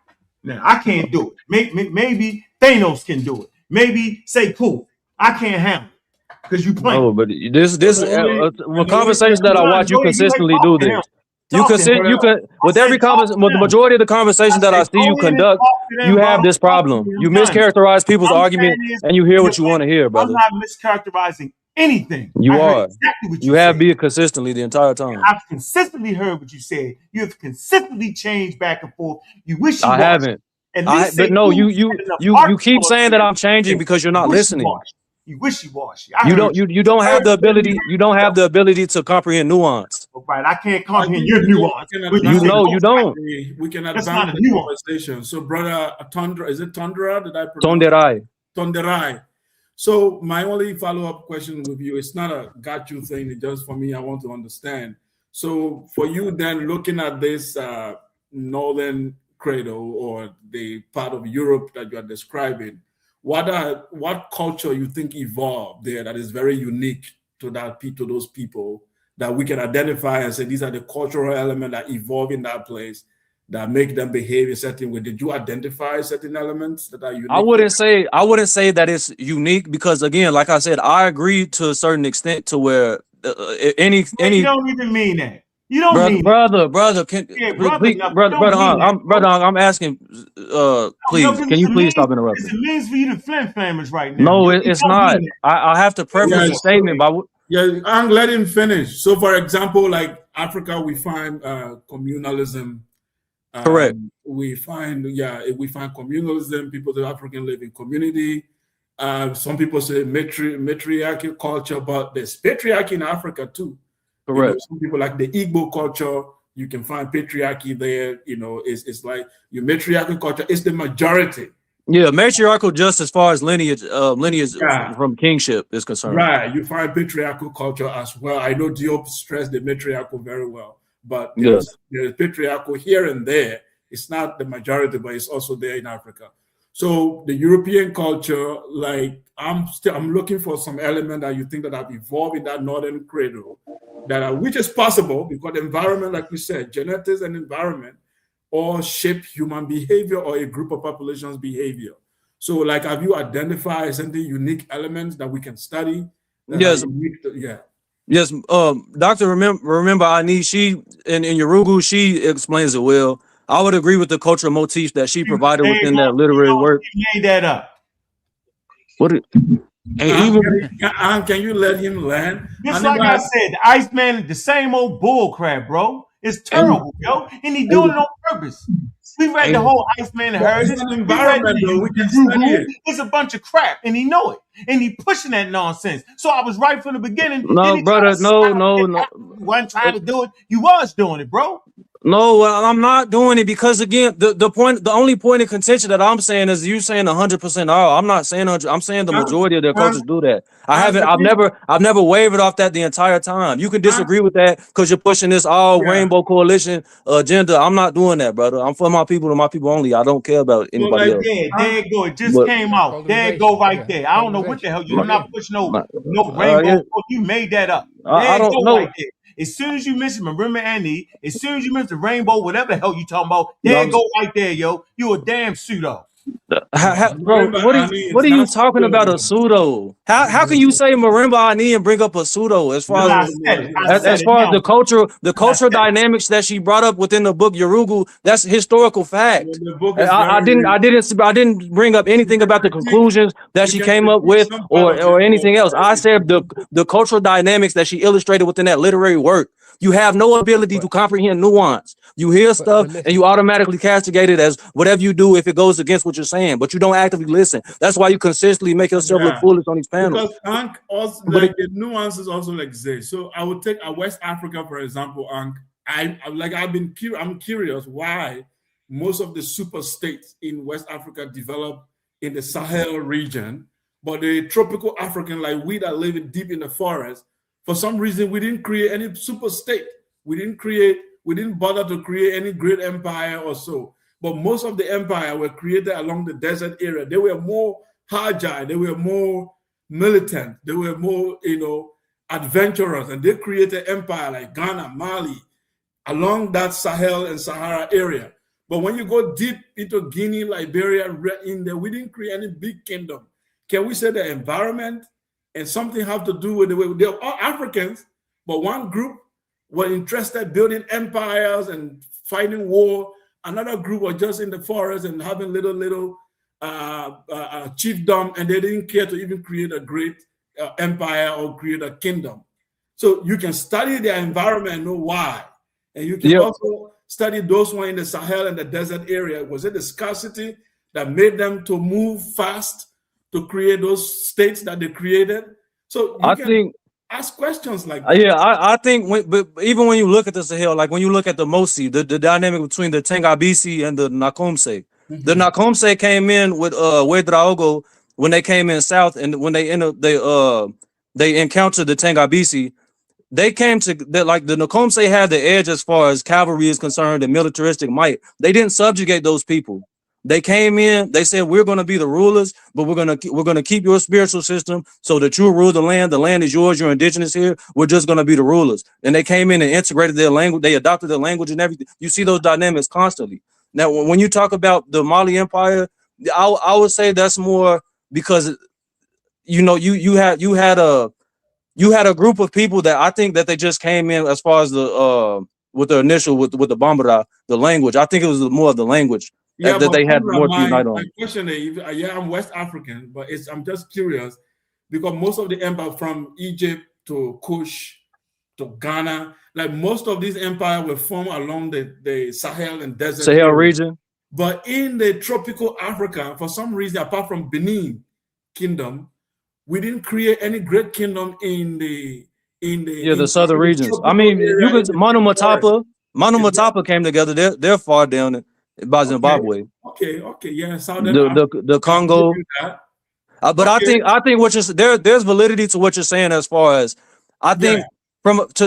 now. I can't do it. Maybe Thanos can do it. Maybe say cool. I can't handle it because you playing. No, but this with conversations that I watch, you Go ahead, consistently talk do to him. this. You Talk to him. with I said, every talk to with the them. majority of the conversations that I see you Go ahead and conduct, talk to them, you bro. have this Talk to problem. them. You I'm done. mischaracterize people's I'm argument saying is, and you hear what you want to hear, I'm brother. not mischaracterizing anything. You I heard are. exactly what You you have said. been consistently the entire time. I've consistently heard what you said. You have consistently changed back and forth. You wish you I watched. haven't. At least say But no, cool. you keep saying that I'm changing because you're not listening. You wishy-washy. You don't have the ability. You don't have the ability to comprehend nuance. Right, I can't comprehend your nuance. You know you don't. We can That's advance not a the nuance. conversation. So, brother Tundra, is it Tundra? Did I pronounce Tonderai. Tonderai. So, my only follow-up question with you, it's not a got you thing. It's just for me, I want to understand. So, for you then, looking at this northern cradle or the part of Europe that you are describing, what culture you think evolved there that is very unique to those people that we can identify and say these are the cultural elements that evolve in that place that make them behave a certain way? Did you identify certain elements that are unique? I wouldn't say that it's unique because again, like I said, I agree to a certain extent to where any You don't even mean that. You don't mean brother, I'm asking please, can you please stop interrupting? It means for you to flam-flammers right now. No, it's not. I have to preface the statement by let him finish. So, for example, like Africa, we find communalism. Correct. We find communalism. People in African live in community. Some people say matriarchal culture, but there's patriarchy in Africa too. Correct. Some people like the Igbo culture. You can find patriarchy there. It's like your matriarchal culture is the majority. Yeah, matriarchal just as far as lineage from kingship is concerned. Right. You find patriarchal culture as well. I know Diop stressed the matriarchal very well, but there's patriarchal here and there. It's not the majority, but it's also there in Africa. So the European culture, like I'm looking for some element that you think that have evolved in that northern cradle, which is possible because the environment, like we said, genetics and environment all shape human behavior or a group of population's behavior. So, like, have you identified certain unique elements that we can study? Yes. Yes. Dr. Remember Ani, she in Yurugu, she explains it well. I would agree with the cultural motifs that she provided within that literary work. She made that up. Can you let him land? Just like I said, the Iceman, the same old bull crap, bro. It's terrible, yo, and he doing it on purpose. We read the whole Iceman and Heritage. It's an environment, though. We can study it. It's a bunch of crap, and he know it, and he pushing that nonsense. So I was right from the beginning. No, brother, no. You wasn't trying to do it. You was doing it, bro. No, I'm not doing it because again, the only point of contention that I'm saying is you saying 100% all. I'm not saying 100. I'm saying the majority of their cultures do that. I've never wavered off that the entire time. You can disagree with that because you're pushing this all rainbow coalition agenda. I'm not doing that, brother. I'm for my people and my people only. I don't care about anybody else. Yeah, there you go. It just came out. There you go, right there. I don't know what the hell you're not pushing no rainbow. You made that up. I don't know. Right there. As soon as you mention Marimba Annie, as soon as you mention Rainbow, whatever the hell you talking about, there you go right there, yo. You a damn pseudo. Bro, Marimba Ani what is are you not talking about a pseudo. pseudo? How can you say marimba ani and bring up a pseudo as far Because as I said it. I said as it far as now. the cultural dynamics that she brought up within the book Yorugu? That's historical fact. The book is I very. didn't bring up anything about the conclusions that You she can came up critique with some part of or it, but anything else. I it's said the cultural dynamics that she illustrated within that literary work. You have no ability to comprehend nuance. You hear stuff and you automatically castigate it as whatever you do if it goes against what you're saying, but you don't actively listen. That's why you consistently make yourself look yeah. foolish on these panels. Because Ankh also But like the nuances also exist. So I would take a West Africa for example. Ankh. I'm curious why most of the super states in West Africa develop in the Sahel region, but the tropical African like we that live deep in the forest, for some reason we didn't create any super state. We didn't bother to create any great empire or so. But most of the empire were created along the desert area. They were more agile, they were more militant, they were more, adventurous, and they created empire like Ghana, Mali, along that Sahel and Sahara area. But when you go deep into Guinea, Liberia, in there, we didn't create any big kingdom. Can we say the environment and something have to do with the way they're all Africans, but one group were interested building empires and fighting war. Another group was just in the forest and having little chiefdom, and they didn't care to even create a great empire or create a kingdom. So you can study their environment and know why. And you can also study those ones in the Sahel and the desert area. Was it the scarcity that made them to move fast to create those states that they created? So you can ask questions like that. I think but even when you look at the Sahel, like when you look at the Mosi, the dynamic between the Tengabisi and the Nakomse, the Nakomse came in with Ouedraogo when they came in south, and when they encountered the Tengabisi. They came to like the Nakomse had the edge as far as cavalry is concerned and militaristic might. They didn't subjugate those people. They came in, they said, we're going to be the rulers, but we're going to keep your spiritual system so that you rule the land. The land is yours. You're indigenous here. We're just going to be the rulers. And they came in and integrated their language. They adopted their language and everything. You see those dynamics constantly. Now, when you talk about the Mali Empire, I would say that's more because, you had a group of people that I think that they just came in as far as the with the initial with the Bambara, the language. I think it was more of the language that they had more to unite on. My question is, I'm West African, but I'm just curious because most of the empire from Egypt to Kush to Ghana, like most of these empires were formed along the Sahel and desert Sahel region. But in the tropical Africa, for some reason, apart from Benin Kingdom, we didn't create any great kingdom in the southern regions. I mean, you could Manu Matapa came together. They're far down by Zimbabwe. Okay, yeah, the Congo. But I think what you're there's validity to what you're saying as far as I think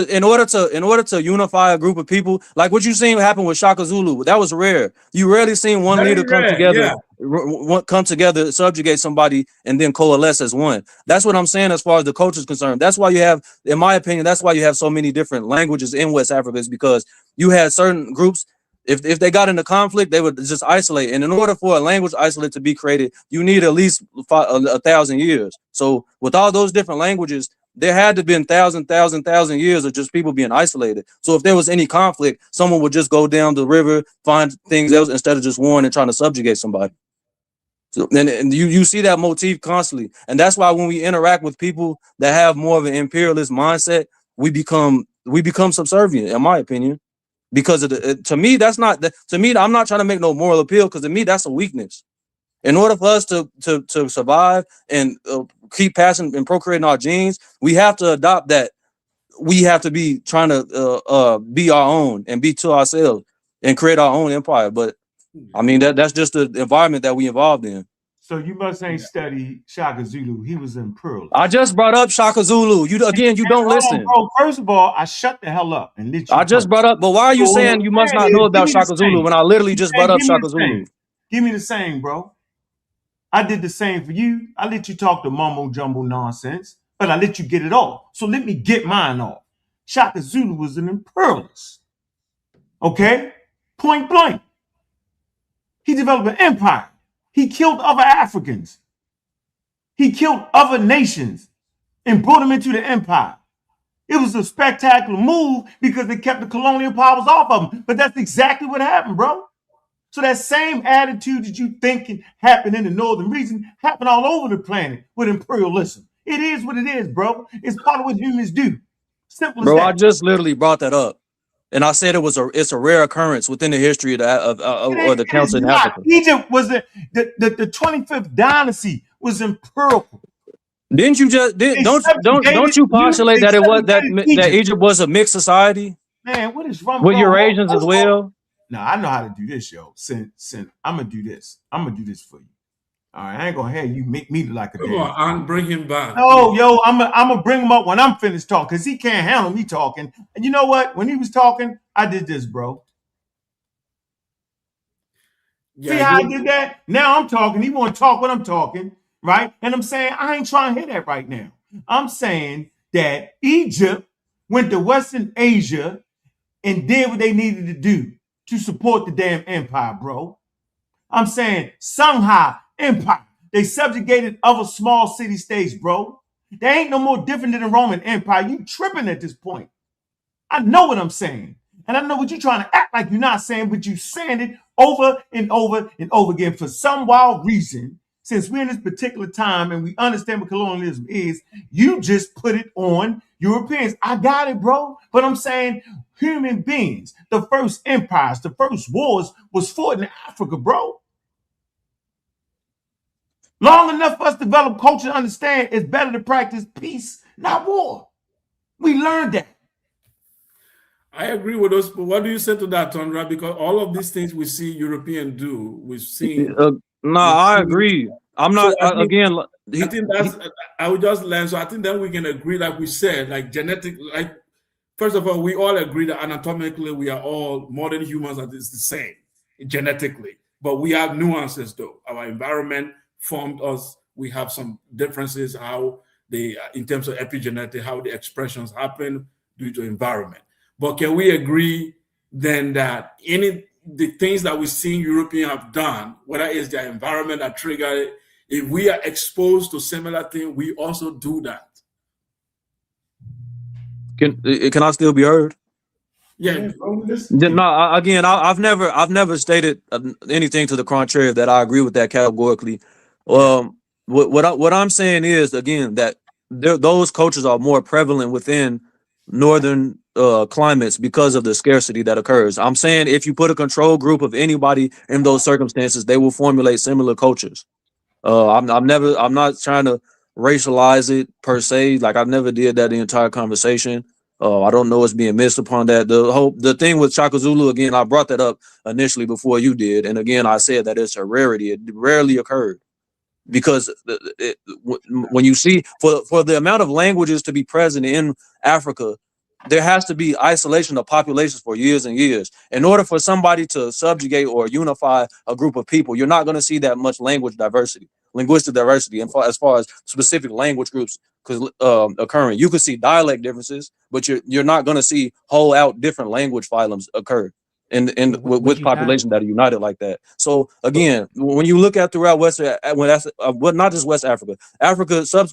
in order to unify a group of people, like what you seen happen with Shaka Zulu, that was rare. You rarely seen one leader come together. Come together, subjugate somebody, and then coalesce as one. That's what I'm saying as far as the culture is concerned. That's why you have, in my opinion, that's why you have so many different languages in West Africa, is because you had certain groups, if they got into conflict, they would just isolate. And in order for a language isolate to be created, you need at least 1,000 years. So with all those different languages, there had to be 1,000 years of just people being isolated. So if there was any conflict, someone would just go down the river, find things else instead of just warring and trying to subjugate somebody. So, and you see that motif constantly, and that's why when we interact with people that have more of an imperialist mindset, we become subservient, in my opinion, because to me that's not to me. I'm not trying to make no moral appeal, because to me that's a weakness. In order for us to survive and keep passing and procreating our genes, we have to adopt that. We have to be trying to be our own and be to ourselves and create our own empire. But I mean, that's just the environment that we involved in. So you must ain't study Shaka Zulu. He was imperialist. I just brought up Shaka Zulu. You don't listen. Bro, first of all, I shut the hell up and let you. I just brought up, but why are you saying you must not know about Shaka Zulu when I literally just brought up Shaka Zulu? Give me the same, bro. I did the same for you. I let you talk the mumbo jumbo nonsense, but I let you get it off. So let me get mine off. Shaka Zulu was an imperialist. Okay? Point blank. He developed an empire. He killed other Africans. He killed other nations and brought them into the empire. It was a spectacular move because they kept the colonial powers off of them. But that's exactly what happened, bro. So that same attitude that you think can happen in the northern region happened all over the planet with imperialism. It is what it is, bro. It's part of what humans do. Simple as Bro, that. I just literally brought that up, and I said it's a rare occurrence within the history of the council in Africa. Egypt was the 25th dynasty was empirical. Didn't you just don't you postulate that it was that Egypt was a mixed society? Man, what is wrong with Eurasians as well? Now I know how to do this, yo. Sin, I'm gonna do this. I'm gonna do this for you. All right, I ain't gonna have you make me look like a Come on, and bring him back. No, yo, I'm gonna bring him up when I'm finished talking because he can't handle me talking. And you know what? When he was talking, I did this, bro. Yeah, see how I did that? Now I'm talking. He want to talk when I'm talking, right? And I'm saying I ain't trying to hear that right now. I'm saying that Egypt went to Western Asia and did what they needed to do to support the damn empire, bro. I'm saying Shanghai Empire. They subjugated other small city states, bro. They ain't no more different than the Roman Empire. You tripping at this point. I know what I'm saying. And I know what you're trying to act like you're not saying, but you saying it over and over and over again for some wild reason. Since we're in this particular time and we understand what colonialism is, you just put it on Europeans. I got it, bro. But I'm saying human beings, the first empires, the first wars was fought in Africa, bro. Long enough for us to develop culture to understand it's better to practice peace, not war. We learned that. I agree with those, but what do you say to that, Tondra? Because all of these things we see European do, we've seen. I agree. I'm not So I think that's. I would just learn. So I think then we can agree, like we said, like genetic. Like first of all, we all agree that anatomically we are all modern humans. That is the same genetically, but we have nuances though. Our environment formed us. We have some differences how they, in terms of epigenetic, how the expressions happen due to environment. But can we agree then that the things that we see Europeans have done, whether it's their environment that triggered it, if we are exposed to similar things, we also do that? Can I still be heard? Yeah. No, again, I've never stated anything to the contrary that I agree with that categorically. What I'm saying is again that those cultures are more prevalent within northern climates because of the scarcity that occurs. I'm saying if you put a control group of anybody in those circumstances, they will formulate similar cultures. I'm not trying to racialize it per se. Like I've never did that the entire conversation. I don't know what's being missed upon that. The thing with Shaka Zulu, again, I brought that up initially before you did, and again I said that it's a rarity. It rarely occurred. Because when you see for the amount of languages to be present in Africa, there has to be isolation of populations for years and years. In order for somebody to subjugate or unify a group of people, you're not going to see that much linguistic diversity, and as far as specific language groups occurring. You could see dialect differences, but you're not going to see whole out different language phylums occur. With populations that are united like that. So again, when you look at throughout not just West Africa,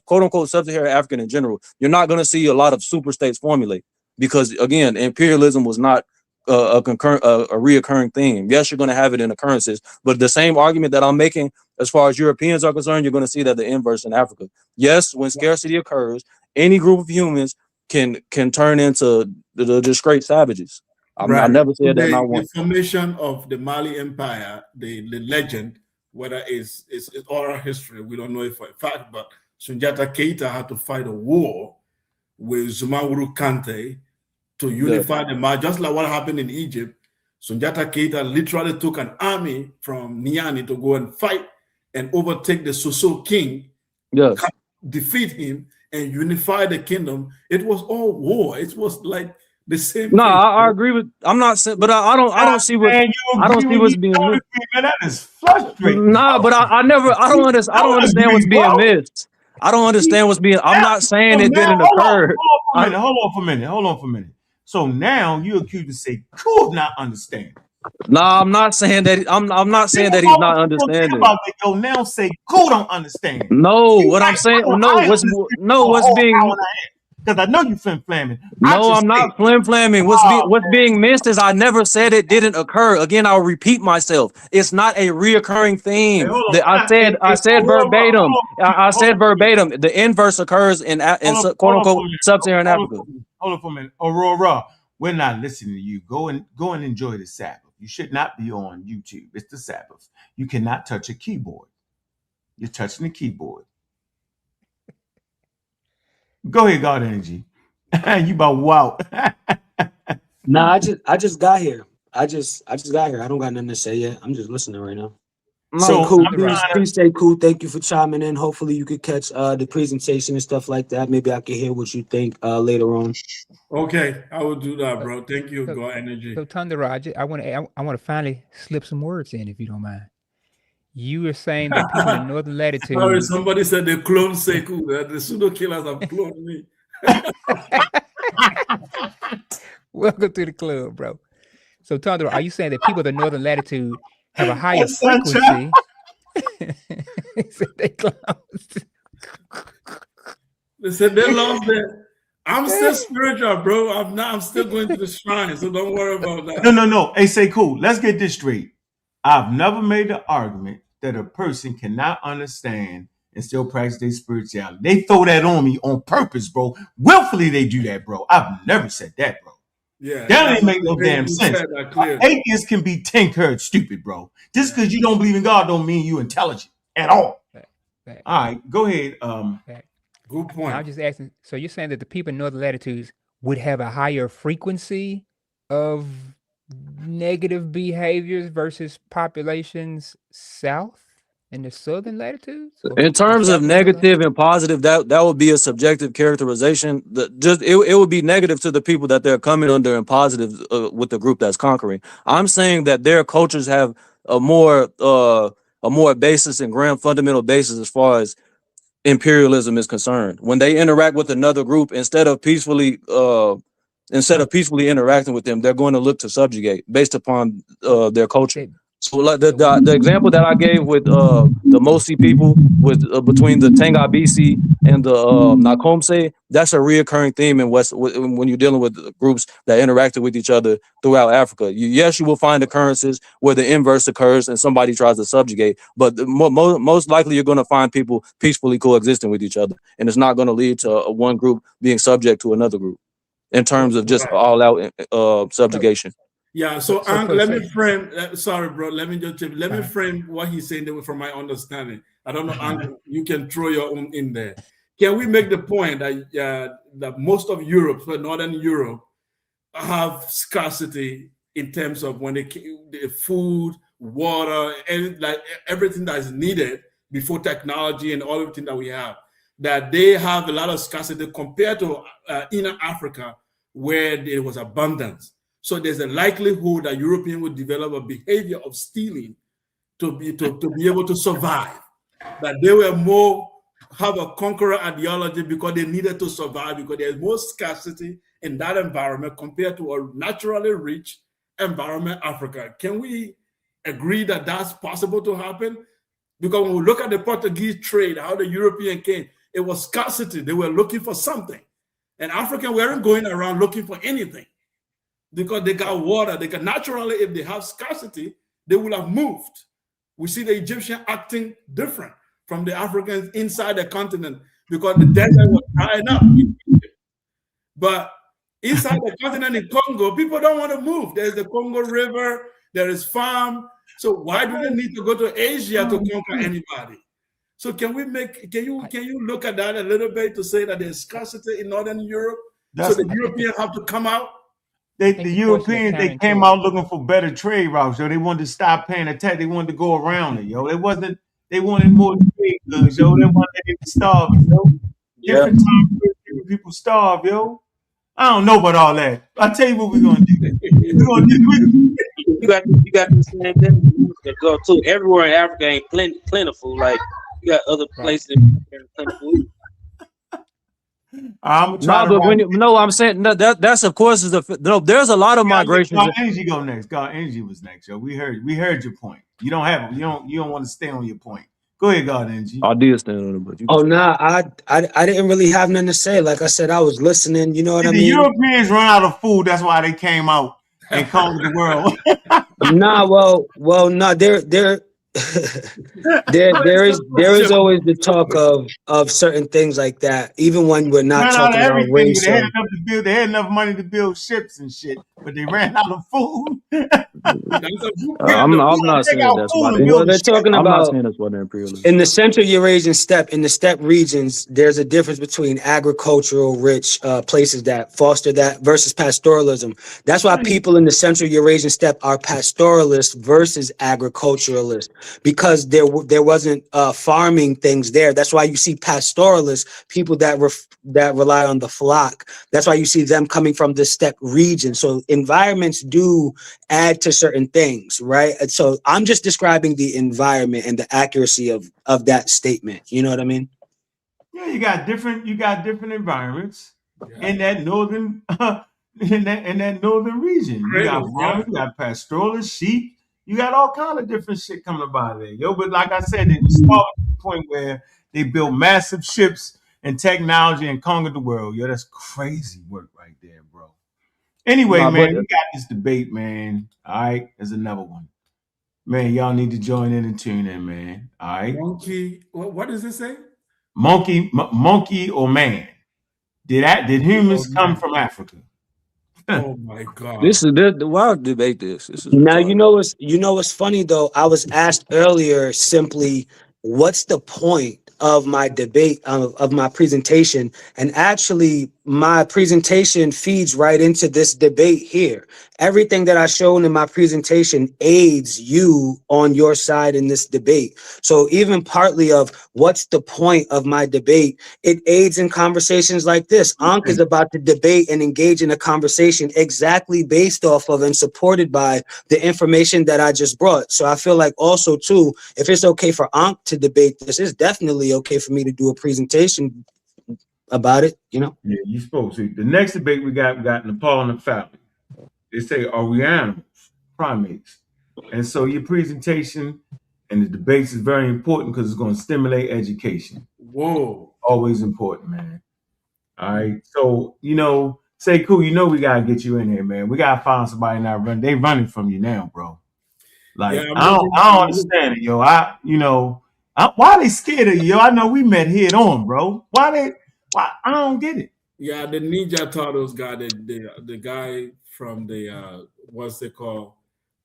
quote unquote sub-Saharan African in general, you're not going to see a lot of super states formulate because again, imperialism was not a reoccurring theme. Yes, you're going to have it in occurrences, but the same argument that I'm making as far as Europeans are concerned, you're going to see that the inverse in Africa. Yes, when scarcity occurs, any group of humans can turn into the discreet savages. I never said that. Not once. The formation of the Mali Empire, the legend, whether it's oral history, we don't know it for a fact, but Sunjata Keita had to fight a war with Zumawuru Kante to unify the Mali, just like what happened in Egypt. Sunjata Keita literally took an army from Niani to go and fight and overtake the Soso king, defeat him, and unify the kingdom. It was all war. It was like the same. No, I agree with. I'm not saying, but I don't see what I don't see what's being missed. Man, that is frustrating. Nah, but I don't understand what's being missed. I don't understand what's being. I'm not saying it didn't occur. Hold on for a minute. So now you accused to say could not understand. No, I'm not saying that. I'm not saying that he's not understanding. About that, yo, now say cool don't understand. No, what I'm saying. No, what's being. Because I know you flamming. No, I'm not flamming. What's being missed is I never said it didn't occur. Again, I'll repeat myself. It's not a reoccurring theme. Hey, I said verbatim. I said verbatim. The inverse occurs in quote unquote sub-Saharan Africa. Hold on for a minute. Aurora, we're not listening to you. Go and enjoy the Sabbath. You should not be on YouTube. It's the Sabbath. You cannot touch a keyboard. You're touching the keyboard. Go ahead, God Energy. You about wow. Nah, I just got here. I just got here. I don't got nothing to say yet. I'm just listening right now. So cool. Please stay cool. Thank you for chiming in. Hopefully you could catch the presentation and stuff like that. Maybe I can hear what you think later on. Okay, I will do that, bro. Thank you, God Energy. So Tundra, I want to finally slip some words in, if you don't mind. You were saying that people in northern latitude. Sorry, somebody said they cloned Sekou. The pseudo killers have cloned me. Welcome to the club, bro. So Tundra, are you saying that people in the northern latitude have a higher frequency? They clowns. They said they lost their. I'm still spiritual, bro. I'm still going to the shrine, so don't worry about that. No. Hey, say cool. Let's get this straight. I've never made the argument that a person cannot understand and still practice their spirituality. They throw that on me on purpose, bro. Willfully they do that, bro. I've never said that, bro. Yeah, that ain't make no damn sense. Atheists can be 10 curd stupid, bro. Just because you don't believe in God don't mean you intelligent at all. All right, go ahead. Good point. I'm just asking. So you're saying that the people in northern latitudes would have a higher frequency of negative behaviors versus populations south in the southern latitudes? In terms of negative and positive, that would be a subjective characterization. It would be negative to the people that they're coming under, and positive with the group that's conquering. I'm saying that their cultures have a more basis and grand fundamental basis as far as imperialism is concerned. When they interact with another group, instead of peacefully interacting with them, they're going to look to subjugate based upon their culture. So like the example that I gave with the Mosi people with between the Tangabisi and the Nakomse, that's a reoccurring theme in West when you're dealing with groups that interacted with each other throughout Africa. You will find occurrences where the inverse occurs and somebody tries to subjugate, but most likely you're going to find people peacefully coexisting with each other, and it's not going to lead to one group being subject to another group in terms of just all out subjugation. Yeah, so Uncle, let me frame. Sorry, bro. Let me frame what he's saying from my understanding. I don't know, Uncle. You can throw your own in there. Can we make the point that that most of Europe, so Northern Europe, have scarcity in terms of when the food, water, and like everything that is needed before technology and all everything that we have, that they have a lot of scarcity compared to inner Africa, where there was abundance. So there's a likelihood that Europeans would develop a behavior of stealing to be able to survive. That they were more have a conqueror ideology because they needed to survive, because there's more scarcity in that environment compared to a naturally rich environment, Africa. Can we agree that that's possible to happen? Because when we look at the Portuguese trade, how the European came, it was scarcity. They were looking for something. And Africans weren't going around looking for anything, because they got water. They can naturally, if they have scarcity, they will have moved. We see the Egyptian acting different from the Africans inside the continent because the desert was drying up. But inside the continent in Congo, people don't want to move. There's the Congo River, there is farm. So why do they need to go to Asia to conquer anybody? So can you look at that a little bit to say that there's scarcity in Northern Europe? So the Europeans have to come out? The Europeans, they came out looking for better trade routes, yo. They wanted to stop paying a tax. They wanted to go around it, yo. They wanted more trade goods, yo. They wanted to starve, yo. Different times, people starve, yo. I don't know about all that. I'll tell you what we're gonna do. You got the same thing that go too. Everywhere in Africa ain't plentiful. Like you got other places that are plentiful. I'm trying to but I'm saying that's of course is there's a lot of migrations. God Energy go next. God Energy was next, yo. We heard your point. You don't have you don't want to stay on your point. Go ahead, God Energy. I did stand on it, but Oh nah, I didn't really have nothing to say. Like I said, I was listening. You know what I The mean? Europeans run out of food. That's why they came out and conquered the world. Nah, well, no, there is always the talk of certain things like that, even when we're not Ran out talking of about everything. race They had or. enough to build. They had enough money to build ships and shit, but they ran out of food. I'm not saying that's why Well, they're talking I'm not about saying that's why they're imperialists. in the Central Eurasian steppe, in the steppe regions, there's a difference between agricultural rich places that foster that versus pastoralism. That's why people in the Central Eurasian steppe are pastoralists versus agriculturalists, because there wasn't farming things there. That's why you see pastoralists, people that rely on the flock. That's why you see them coming from the steppe region. So environments do add to certain things, right? And so I'm just describing the environment and the accuracy of that statement. You know what I mean? Yeah, you got different environments in that northern in that northern region. You got farmers, you got pastoralists, sheep, you got all kind of different shit coming about there, yo. But like I said, it started to the point where they built massive ships and technology and conquered the world. Yo, that's crazy work right there, bro. Anyway, man, we got this debate, man. All right, there's another one. Man, y'all need to join in and tune in, man. All right. Monkey. What does it say? Monkey or man? Did humans come from Africa? Oh my God! This is the wild debate. This is Now retarded. you know what's funny though. I was asked earlier simply, what's the point of my debate of my presentation, and actually my presentation feeds right into this debate here. Everything that I shown in my presentation aids you on your side in this debate. So even partly of what's the point of my debate, it aids in conversations like this. Ankh is about to debate and engage in a conversation exactly based off of and supported by the information that I just brought. So I feel like also too, if it's okay for Ankh to debate this, it's definitely okay for me to do a presentation about it, you know? Yeah, you supposed to. The next debate we got Nepal and the family. They say, are we animals, primates? And so your presentation and the debates is very important because it's going to stimulate education. Whoa. Always important, man. All right. So, say cool, we gotta get you in here, man. We gotta find somebody not running. They running from you now, bro. Like, Yeah, I don't understand it, yo. Why are they scared of you? Yo, I know we met head on, bro. Why I don't get it. Yeah, the Ninja Turtles guy, the guy from the what's it called?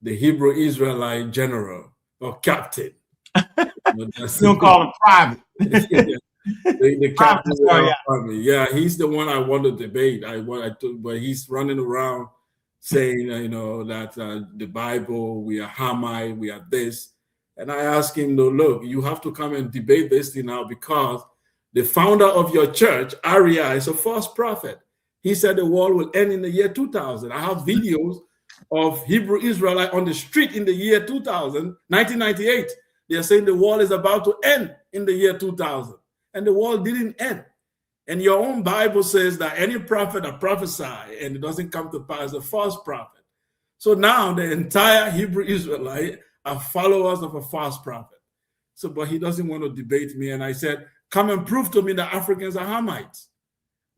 The Hebrew Israelite general or captain. Still call him private. the captain of the army. Yeah, he's the one I want to debate. But he's running around saying, that the Bible, we are Hamite, we are this. And I asked him, no, look, you have to come and debate this thing now because the founder of your church, R.I.S.E, is a false prophet. He said the world will end in the year 2000. I have videos of Hebrew Israelite on the street in the year 1998. They're saying the world is about to end in the year 2000. And the world didn't end. And your own Bible says that any prophet that prophesies and it doesn't come to pass is a false prophet. So now the entire Hebrew Israelite are followers of a false prophet. So, but he doesn't want to debate me. And I said, come and prove to me that Africans are Hamites.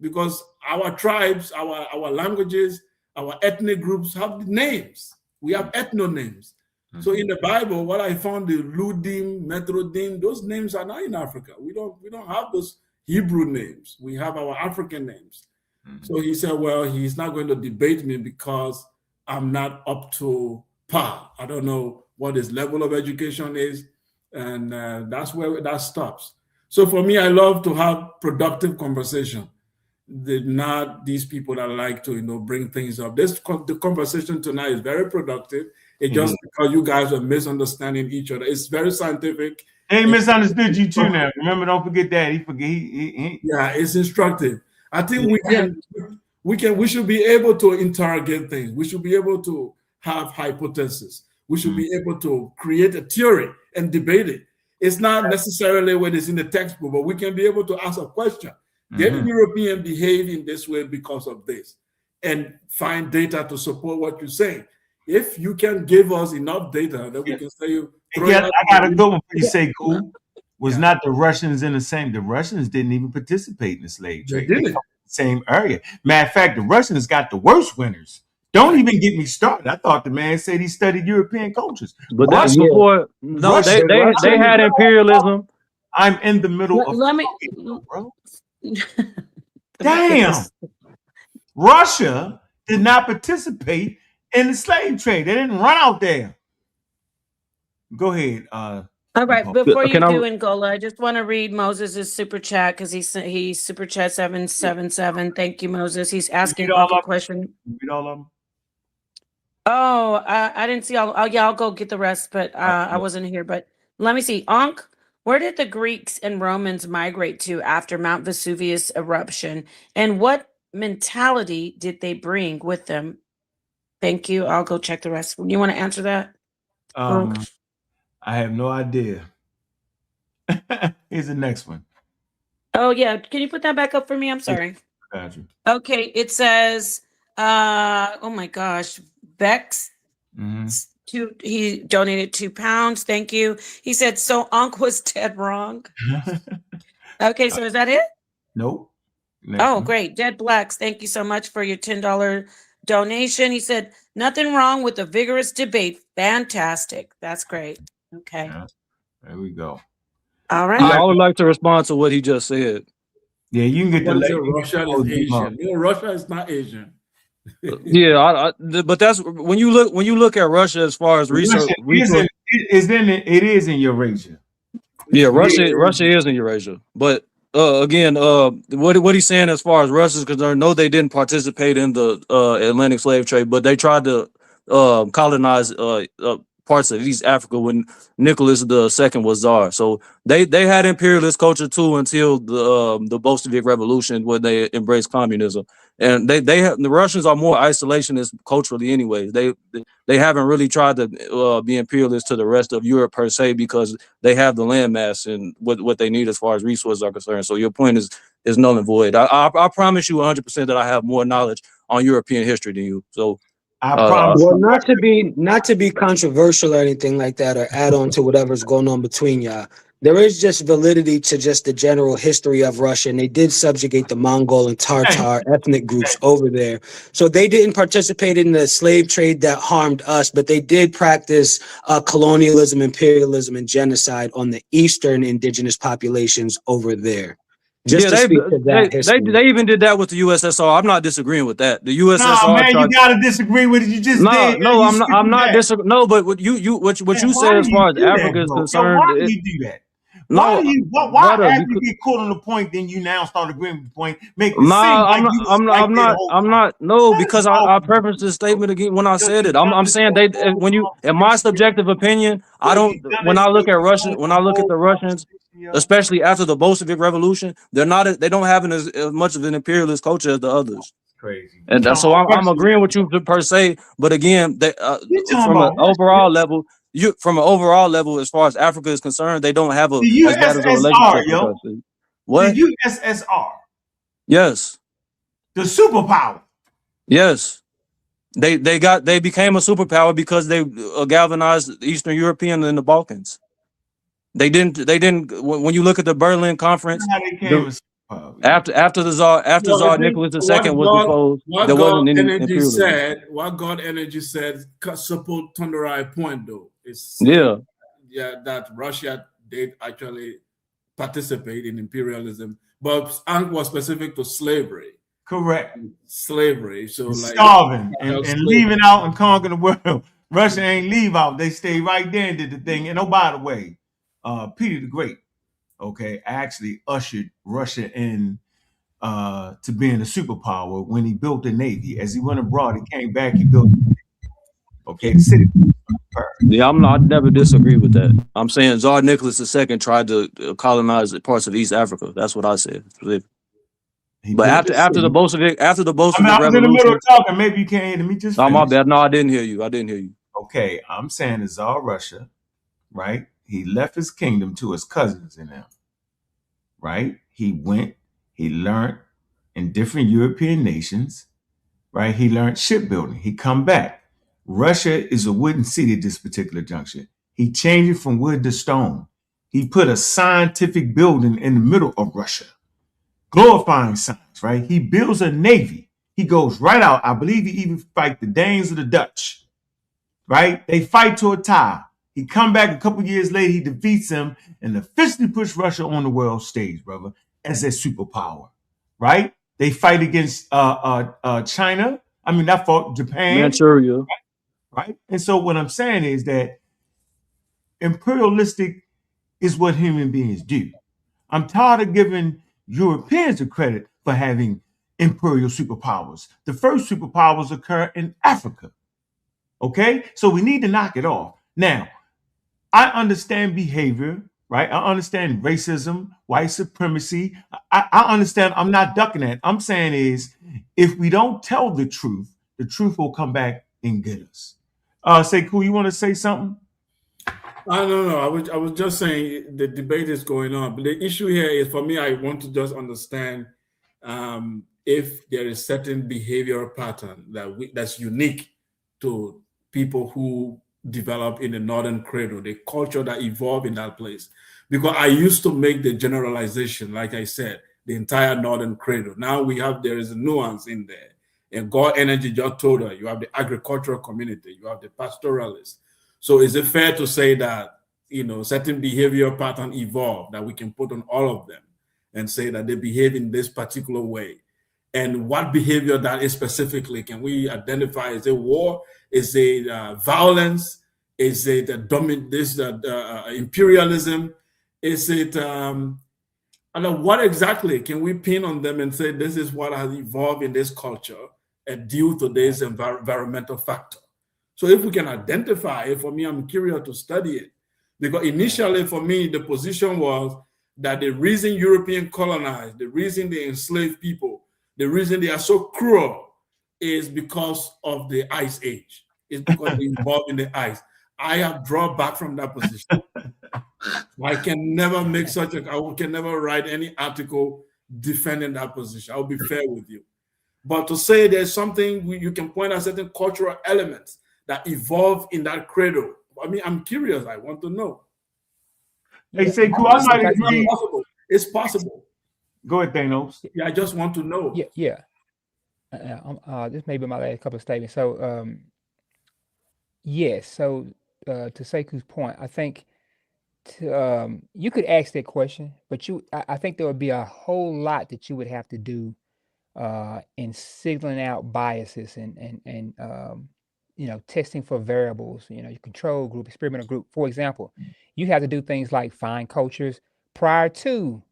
Because our tribes, our languages, our ethnic groups have names. We have ethno names. Mm-hmm. So in the Bible, what I found, the Ludim, Metrodim, those names are not in Africa. We don't have those Hebrew names. We have our African names. Mm-hmm. So he said, well, he's not going to debate me because I'm not up to par. I don't know what his level of education is. And that's where that stops. So for me, I love to have productive conversation. They're not these people that like to, bring things up. The conversation tonight is very productive. It's just because you guys are misunderstanding each other. It's very scientific. He misunderstood you too now. Remember, don't forget that. Yeah, it's instructive. I think we should be able to interrogate things. We should be able to have hypotheses. We should be able to create a theory and debate it. It's not necessarily when it's in the textbook, but we can be able to ask a question. Did European behave in this way because of this? And find data to support what you're saying. If you can give us enough data that we can say you throw it Again, out I got a good one for you, Yeah. say cool. Was not the Russians in the same? The Russians didn't even participate in the slave trade. They didn't. come from the same area. Matter of fact, the Russians got the worst winners. Don't even get me started. I thought the man said he studied European cultures. But that's before. No, they had imperialism. I'm in the middle of Let me. talking, bro. Damn. Russia did not participate in the slave trade. They didn't run out there. Go ahead. All right, before you Can I- do Angola, I just want to read Moses' super chat because he super chat 777. Thank you, Moses. He's asking Uncle a question. Read all of them. Oh, I didn't see all. Oh, yeah, I'll go get the rest, but I wasn't here. But let me see. Ankh, where did the Greeks and Romans migrate to after Mount Vesuvius eruption? And what mentality did they bring with them? Thank you. I'll go check the rest. You want to answer that? Ankh? I have no idea. Here's the next one. Oh, yeah. Can you put that back up for me? I'm sorry. Got you. Okay, it says, oh my gosh, Bex, he donated £2. Thank you. He said, so Unc was dead wrong. Okay, so is that it? Nope. Oh, great. Dead Blacks, thank you so much for your $10 donation. He said, nothing wrong with a vigorous debate. Fantastic. That's great. Okay. Yeah, there we go. All right. Yeah, I would like to respond to what he just said. Yeah, you can get the What is it? lady. Russia is Asian. No, Russia is not Asian. Yeah, but that's when you look at Russia as far as research. It is in Eurasia. Yeah, Russia is in Eurasia, but again, what he's saying as far as Russia is concerned, no, they didn't participate in the Atlantic slave trade, but they tried to colonize parts of East Africa when Nicholas II was czar. So they had imperialist culture too until the Bolshevik Revolution, where they embraced communism. And the Russians are more isolationist culturally, anyways. They haven't really tried to be imperialist to the rest of Europe per se, because they have the landmass and what they need as far as resources are concerned. So your point is null and void. I promise you 100% that I have more knowledge on European history than you. So I promise. Well, not to be controversial or anything like that, or add on to whatever's going on between y'all. There is just validity to just the general history of Russia, and they did subjugate the Mongol and Tartar ethnic groups over there. So they didn't participate in the slave trade that harmed us, but they did practice colonialism, imperialism, and genocide on the Eastern indigenous populations over there. Just to speak to that history. They even did that with the USSR. I'm not disagreeing with that. The USSR. Nah, man, you gotta disagree with it. You just did. No, I'm not disagreeing. No, but what you said as far as Africa is concerned. Why do you do that? No, why after you get caught on the point, then you now start agreeing with the point? I'm not. No, because I prefaced this statement again when I said it. I'm saying in my subjective opinion, I don't. When I look at the Russians, especially after the Bolshevik Revolution, they don't have as much of an imperialist culture as the others. Crazy. And so I'm agreeing with you per se, but again, from an overall level. From an overall level, as far as Africa is concerned, they don't have as bad as a relationship with us. What? The USSR. Yes. The superpower. Yes. They became a superpower because they galvanized Eastern European and the Balkans. They didn't when you look at the Berlin Conference, after Tsar Nicholas II was deposed, there wasn't any imperialism. What God Energy said support Tonderai point though. That Russia did actually participate in imperialism, but Ankh was specific to slavery. Correct. Slavery. So like starving and leaving out and conquering the world. Russia ain't leave out. They stay right there and did the thing. And oh, by the way, Peter the Great, actually ushered Russia in to being a superpower when he built the Navy. As he went abroad, he came back, he built the Navy. The city. Yeah, I never disagree with that. I'm saying Tsar Nicholas II tried to colonize parts of East Africa. That's what I said. But after the Bolshevik Revolution, I was in the middle of talking. Maybe you can't hear me. Just my bad. No, I didn't hear you. Okay, I'm saying the Tsar Russia, right? He left his kingdom to his cousins in them, right? He went, He learned in different European nations, right? He learned shipbuilding. He come back. Russia is a wooden city at this particular juncture. He changed it from wood to stone. He put a scientific building in the middle of Russia, glorifying science, right? He builds a navy. He goes right out. I believe he even fight the Danes or the Dutch, right? They fight to a tie. He come back a couple years later, he defeats them and officially puts Russia on the world stage, brother, as a superpower, right? They fight against China. I mean, that fought Japan, Manchuria. right? And so what I'm saying is that imperialistic is what human beings do. I'm tired of giving Europeans the credit for having imperial superpowers. The first superpowers occur in Africa. Okay? So we need to knock it off. Now, I understand behavior, right? I understand racism, white supremacy. I understand. I'm not ducking that. I'm saying is if we don't tell the truth will come back and get us. Sekou, you want to say something? No. I was just saying the debate is going on, but the issue here is for me. I want to just understand if there is certain behavioral pattern that's unique to people who develop in the Northern Cradle, the culture that evolved in that place. Because I used to make the generalization, like I said, the entire Northern Cradle. Now there is a nuance in there. And God Energy just told her, you have the agricultural community, you have the pastoralists. So is it fair to say that, certain behavioral pattern evolved that we can put on all of them and say that they behave in this particular way? And what behavior that is specifically, can we identify? Is it war? Is it violence? Is it imperialism? Is it, what exactly can we pin on them and say this is what has evolved in this culture and due to this environmental factor? So if we can identify it, for me, I'm curious to study it. Because initially, for me, the position was that the reason European colonized, the reason they enslaved people, the reason they are so cruel is because of the Ice Age. It's because they involved in the ice. I have drawn back from that position. I can never I can never write any article defending that position. I'll be fair with you. But to say there's something you can point out certain cultural elements that evolve in that cradle. I mean, I'm curious. I want to know. Hey, Sekou, I might agree. It's possible. Go ahead, Thanos. Yeah, I just want to know. Yeah. This may be my last couple of statements. So, yes. So, to Sekou's point, I think you could ask that question, but I think there would be a whole lot that you would have to do in signaling out biases and testing for variables. Your control group, experimental group. For example, you have to do things like find cultures prior to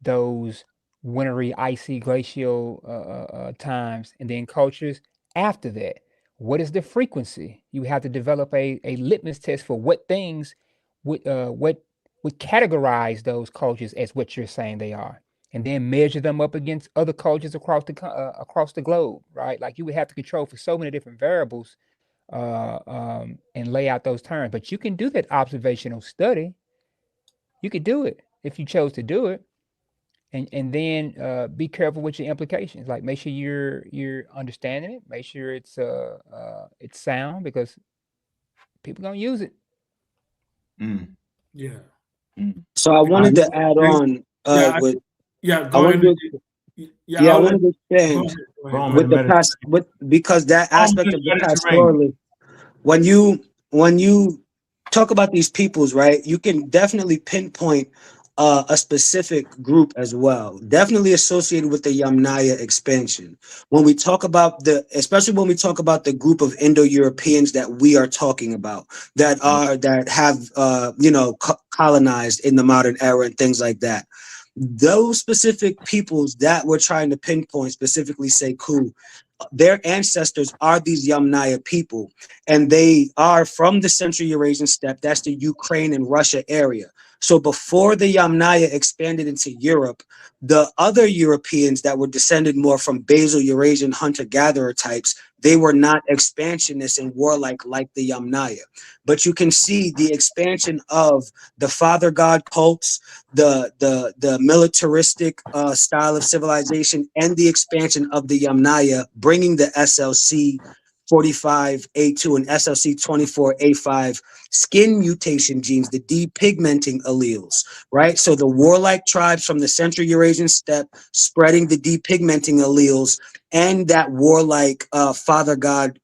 those wintry, icy, glacial times, and then cultures after that. What is the frequency? You have to develop a litmus test for what things would categorize those cultures as what you're saying they are, and then measure them up against other cultures across the globe, right? Like you would have to control for so many different variables and lay out those terms. But you can do that observational study. You could do it if you chose to do it. And then be careful with your implications. Like make sure you're understanding it. Make sure it's sound, because people gonna use it. Yeah. So I wanted to add on. I wanted to expand because that aspect of the pastoralist. When you talk about these peoples, right? You can definitely pinpoint a specific group as well, definitely associated with the Yamnaya expansion. When we talk about especially when we talk about the group of Indo-Europeans that we are talking about, that have colonized in the modern era and things like that. Those specific peoples that we're trying to pinpoint, specifically Sekou, their ancestors are these Yamnaya people, and they are from the Central Eurasian steppe. That's the Ukraine and Russia area. So before the Yamnaya expanded into Europe, the other Europeans that were descended more from basal Eurasian hunter-gatherer types, They were not expansionist and warlike like the Yamnaya. But you can see the expansion of the father god cults, the militaristic style of civilization, and the expansion of the Yamnaya, bringing the SLC 45A2 and SLC 24A5 skin mutation genes, the depigmenting alleles, right? So the warlike tribes from the Central Eurasian steppe spreading the depigmenting alleles, and that warlike father god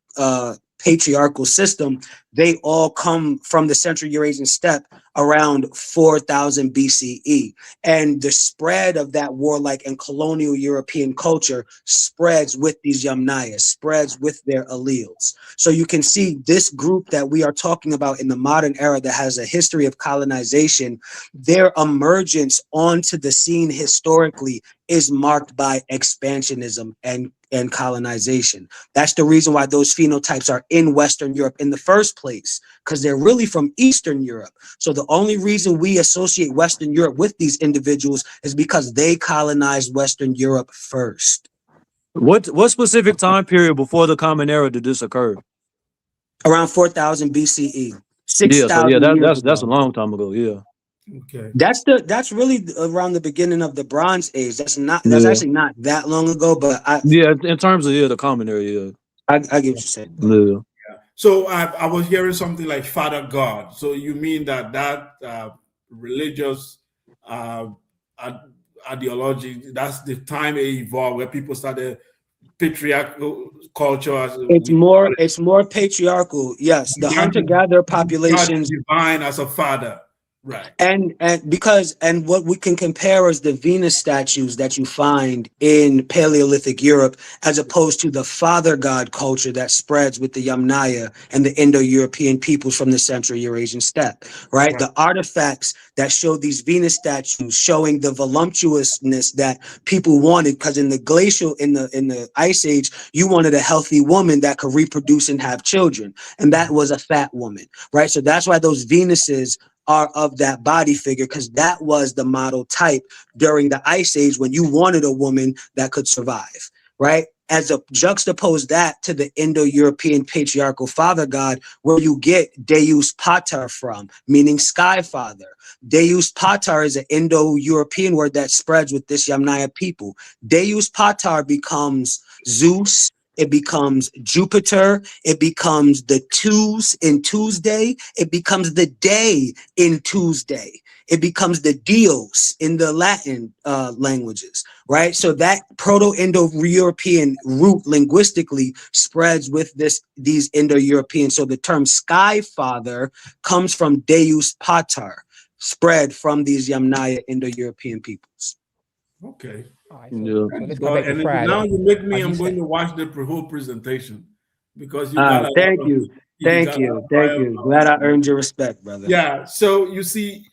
patriarchal system, they all come from the Central Eurasian steppe around 4000 BCE. And the spread of that warlike and colonial European culture spreads with these Yamnayas, spreads with their alleles. So you can see this group that we are talking about in the modern era that has a history of colonization, their emergence onto the scene historically is marked by expansionism and colonization. That's the reason why those phenotypes are in Western Europe in the first place, because they're really from Eastern Europe. So the only reason we associate Western Europe with these individuals is because they colonized Western Europe first. What specific time period before the Common Era did this occur? Around 4000 BCE. 6,000 yeah, so yeah, years that's a ago. long time ago. Yeah. Okay. That's really around the beginning of the Bronze Age. That's actually not that long ago, but in terms of the Common Era, yeah. I get what you're saying. Yeah. So I was hearing something like Father God. So you mean that religious ideology, that's the time it evolved where people started patriarchal culture. It's more patriarchal. Yes, the hunter-gatherer populations, divine as a father. Right. And what we can compare is the Venus statues that you find in Paleolithic Europe, as opposed to the father god culture that spreads with the Yamnaya and the Indo-European peoples from the Central Eurasian steppe, right? The artifacts that show these Venus statues showing the voluptuousness that people wanted, because in the glacial, in the Ice Age, you wanted a healthy woman that could reproduce and have children, and that was a fat woman, right? So that's why those Venuses are of that body figure, because that was the model type during the Ice Age when you wanted a woman that could survive, right? As a juxtapose that to the Indo-European patriarchal father god, where you get Deus Pater from, meaning sky father. Deus Pater is an Indo-European word that spreads with this Yamnaya people. Deus Pater becomes Zeus, it becomes Jupiter, it becomes the twos in Tuesday, it becomes the day in Tuesday, it becomes the Dios in the Latin languages, right? So that Proto-Indo-European root linguistically spreads with these Indo-Europeans. So the term sky father comes from Deus Pater, spread from these Yamnaya Indo-European peoples. Okay. Right, so let's go back to Friday. Now you make me, I'm going to watch the whole presentation because you got thank you. Glad I earned your respect, brother. Yeah. So you see,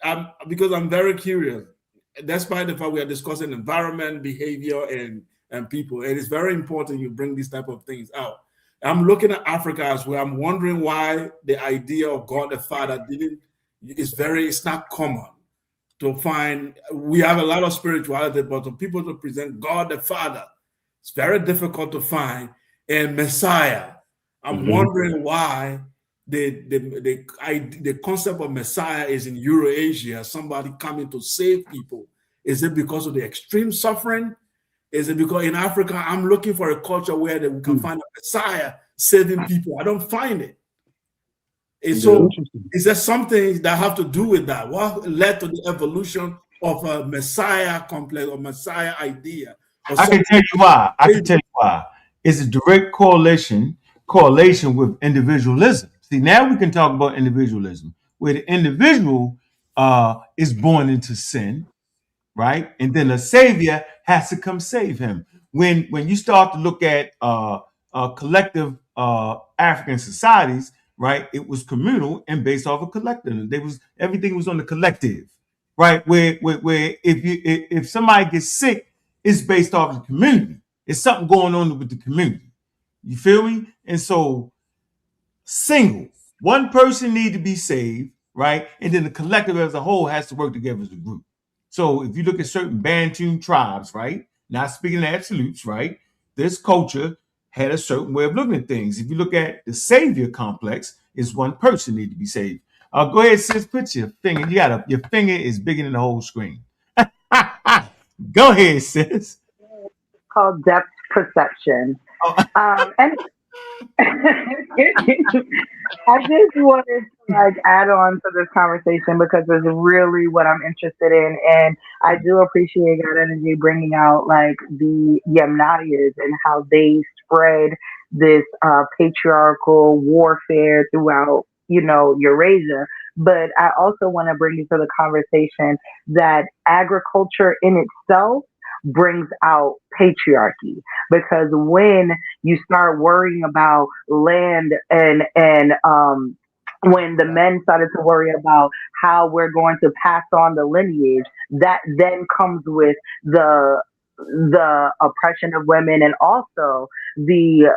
because I'm very curious, despite the fact we are discussing environment, behavior, and people, it is very important you bring these type of things out. I'm looking at Africa as well. I'm wondering why the idea of God the Father it's not common to find. We have a lot of spirituality, but for people to present God the Father, it's very difficult to find. And Messiah, I'm wondering why the concept of Messiah is in Eurasia, somebody coming to save people. Is it because of the extreme suffering? Is it because in Africa, I'm looking for a culture where we can find a Messiah saving people? I don't find it. And so is there something that have to do with that? What led to the evolution of a Messiah complex or Messiah idea? I can tell you why. It's a direct correlation with individualism. See, now we can talk about individualism, where the individual is born into sin, right? And then a savior has to come save him. When you start to look at collective African societies, right? It was communal and based off of collective. Everything was on the collective, right? Where if somebody gets sick, it's based off the community. It's something going on with the community. You feel me? And so one person need to be saved, right? And then the collective as a whole has to work together as a group. So if you look at certain Bantu tribes, right? Not speaking of absolutes, right? This culture had a certain way of looking at things. If you look at the savior complex, it's one person need to be saved. Go ahead, sis. Put your finger. Your finger is bigger than the whole screen. Go ahead, sis. Called depth perception. And I just wanted to like add on to this conversation because it's really what I'm interested in, and I do appreciate God Energy bringing out like the Yamnayas and how they spread this patriarchal warfare throughout, you know, Eurasia. But I also want to bring into the conversation that agriculture in itself brings out patriarchy, because when you start worrying about land and when the men started to worry about how we're going to pass on the lineage, that then comes with the oppression of women, and also the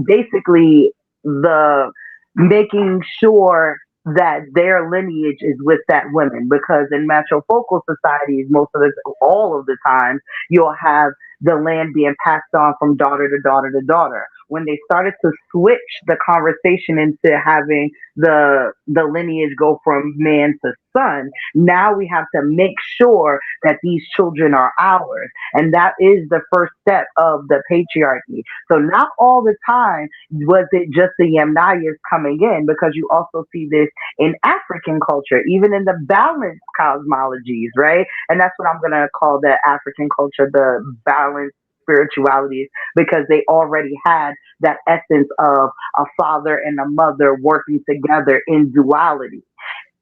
basically the making sure that their lineage is with that woman, because in matrifocal societies, most of the all of the time, you'll have the land being passed on from daughter to daughter to daughter. When they started to switch the conversation into having the lineage go from man to son, now we have to make sure that these children are ours, and that is the first step of the patriarchy. So not all the time was it just the Yamnayas coming in, because you also see this in African culture, even in the balanced cosmologies, right? And that's what I'm going to call the African culture, the balanced spiritualities, because they already had that essence of a father and a mother working together in duality,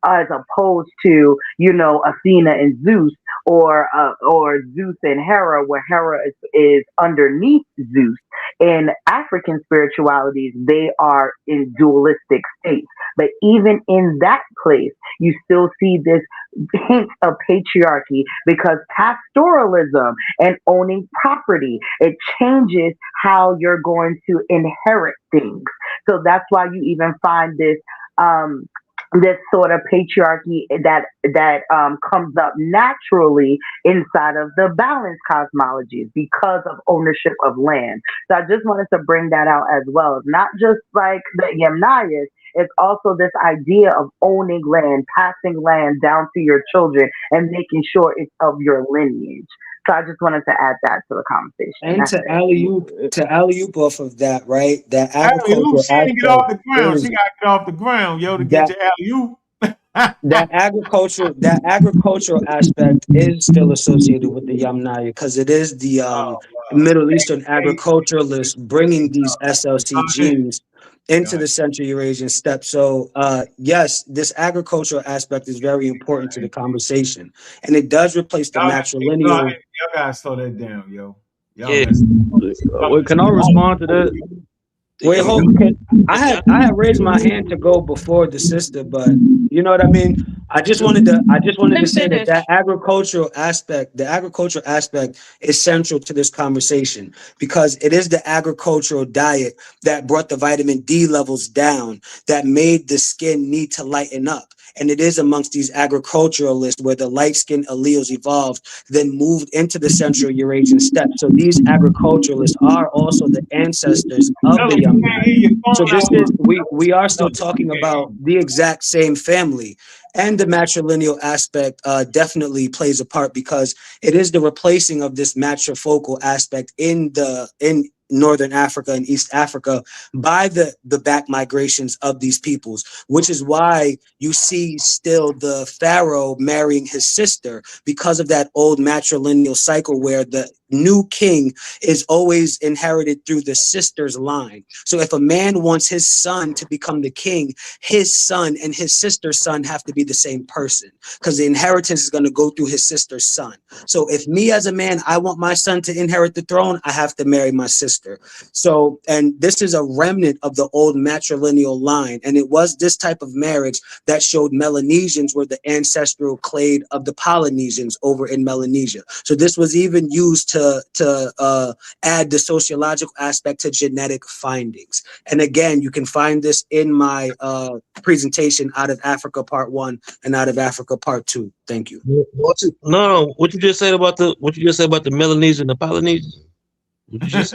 as opposed to, you know, Athena and Zeus, or Zeus and Hera, where Hera is underneath Zeus. In African spiritualities, they are in dualistic states. But even in that place, you still see this hint of patriarchy, because pastoralism and owning property, it changes how you're going to inherit things. So that's why you even find this sort of patriarchy that comes up naturally inside of the balanced cosmologies because of ownership of land. So I just wanted to bring that out as well. It's not just like the Yamnayas, it's also this idea of owning land, passing land down to your children, and making sure it's of your lineage. So I just wanted to add that to the conversation. And That's it. to alley oop off of that, right? That Alley-oop, agricultural she ain't get aspect off the ground. She is got to get off the ground, yo, to get that your alley-oop. that agricultural aspect is still associated with the Yamnaya, because it is the Middle Eastern agriculturalists bringing these SLC genes into the Central Eurasian steppe. So yes, this agricultural aspect is very important to the conversation, and it does replace the matrilineal. Y'all gotta slow that down, yo. Yeah. Wait, can I respond to that? Wait, hold. I had raised my hand to go before the sister, but you know what I mean. I just wanted to say that agricultural aspect, the agricultural aspect, is central to this conversation, because it is the agricultural diet that brought the vitamin D levels down, that made the skin need to lighten up. And it is amongst these agriculturalists where the light skin alleles evolved, then moved into the Central Eurasian steppe. So these agriculturalists are also the ancestors of the Yamnaya. So this is, we are still talking about the exact same family. And the matrilineal aspect definitely plays a part, because it is the replacing of this matrifocal aspect in Northern Africa and East Africa by the back migrations of these peoples, which is why you see still the pharaoh marrying his sister, because of that old matrilineal cycle where the new king is always inherited through the sister's line. So if a man wants his son to become the king, his son and his sister's son have to be the same person, because the inheritance is going to go through his sister's son. So if me as a man, I want my son to inherit the throne, I have to marry my sister. So, and this is a remnant of the old matrilineal line. And it was this type of marriage that showed Melanesians were the ancestral clade of the Polynesians over in Melanesia. So this was even used to add the sociological aspect to genetic findings. And again, you can find this in my presentation, Out of Africa Part 1 and Out of Africa Part 2. Thank you. What you just said about the Melanesian and the Polynesian? What you just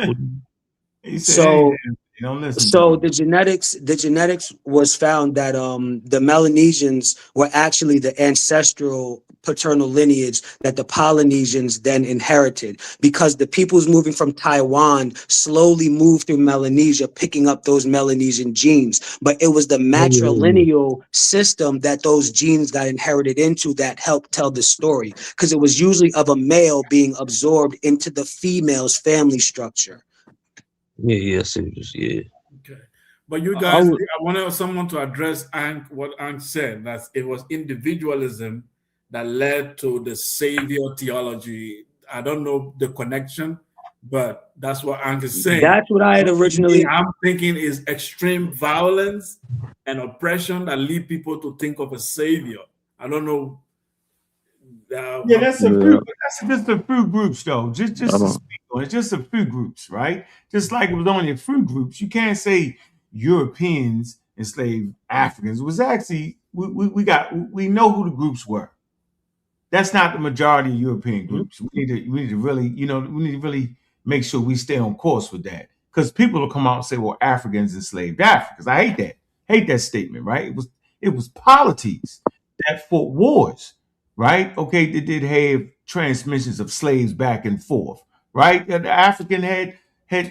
So you don't listen to so him. the genetics was found that the Melanesians were actually the ancestral paternal lineage that the Polynesians then inherited, because the peoples moving from Taiwan slowly moved through Melanesia, picking up those Melanesian genes. But it was the matrilineal system that those genes got inherited into that helped tell the story, because it was usually of a male being absorbed into the female's family structure. Yeah. Okay. But you I guys, would. I wanted someone to address what Ank said, that it was individualism that led to the savior theology. I don't know the connection, but that's what Ank is saying. That's what I had So for me, originally. I'm thinking is extreme violence and oppression that lead people to think of a savior. I don't know. Yeah, that's a Yeah, few. That's just a few groups, though. Just I to don't. speak on it, just a few groups, right? Just like it was only a few groups. You can't say Europeans enslaved Africans. It was actually we know who the groups were. That's not the majority of European groups. We need to really, we need to really make sure we stay on course with that. Because people will come out and say, well, Africans enslaved Africans. I hate that. Hate that statement, right? It was polities that fought wars, right? Okay, they did have transmissions of slaves back and forth, right? The African had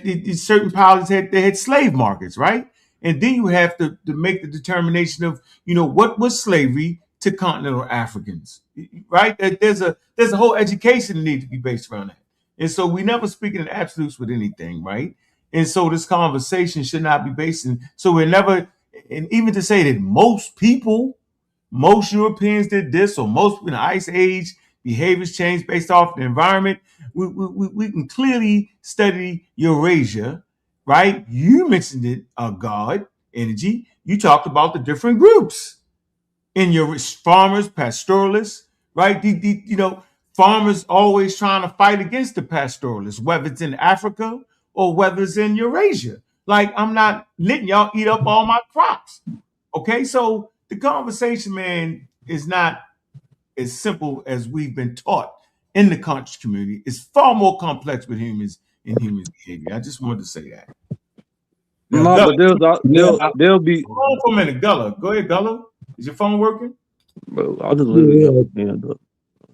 these certain polities they had slave markets, right? And then you have to make the determination of, what was slavery to continental Africans, right? There's a whole education that needs to be based around that. And so we never speak in absolutes with anything, right? And so this conversation should not be based in, so we're never, and even to say that most Europeans did this, or most in the Ice Age, behaviors changed based off the environment. We can clearly study Eurasia, right? You mentioned it, God, energy. You talked about the different groups in your farmers, pastoralists, right? Farmers always trying to fight against the pastoralists, whether it's in Africa or whether it's in Eurasia. Like, I'm not letting y'all eat up all my crops. Okay, so the conversation, man, is not as simple as we've been taught in the conscious community. It's far more complex with humans and humans' behavior. I just wanted to say that. Now, No, Gullah, but they'll be. hold on for a minute, Gullah. Go ahead, Gullah. Is your phone working? Bro, I'll just leave it Yeah, up. Yeah,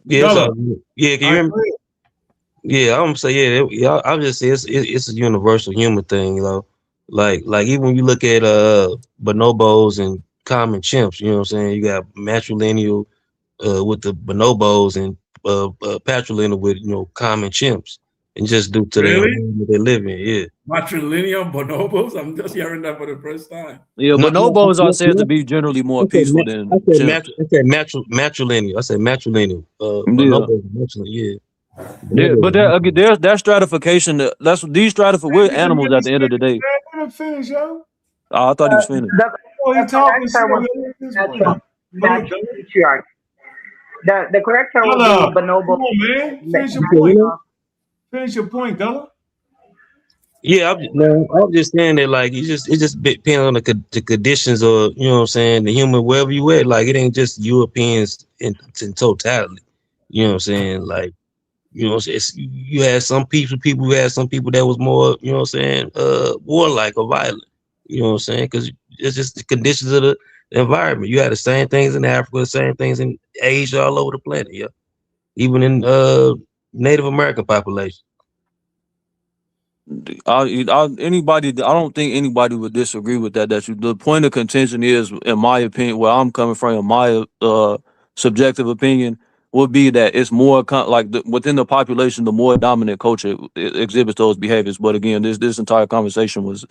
it's Gullah. all good. Yeah, can All you right, hear me? go ahead. Yeah, I'm gonna say I'll just say it's a universal human thing, like even when you look at bonobos and common chimps, you know what I'm saying? You got matrilineal with the bonobos and patrilineal with common chimps, and just due to the Really? environment they live in. Yeah. Matrilineal bonobos? I'm just hearing that for the first time. yeah. No, no, Bonobos are said to no, be generally more I peaceful than chimps. said matrilineal. I said matrilineal. Yeah. Bonobos, matrilineal. Yeah. Yeah, but Bonobos. there's that stratification. That's these we're animals at the end of the day. Let him finish, yo. Oh, I thought he was finished. Oh, he The talking correct term slow would at this be point. Go ahead, Gullah. patriarchy. The correct term would Gullah, be bonobo. come on, man. Finish your You said point. what? Finish your point, Gullah. Yeah, I'm just saying that, like, it just depends on the conditions, or what I'm saying, the human wherever you at. Like, it ain't just Europeans in totality. You know what I'm saying? Like, you had some people who had some people that was more, warlike or violent. You know what I'm saying? Because it's just the conditions of the environment. You had the same things in Africa, the same things in Asia, all over the planet. Yeah, even in Native American population. Anybody, I don't think anybody would disagree with that. The point of contention is, in my opinion, where I'm coming from, in my subjective opinion, would be that it's more within the population, the more dominant culture exhibits those behaviors. But again, this entire conversation was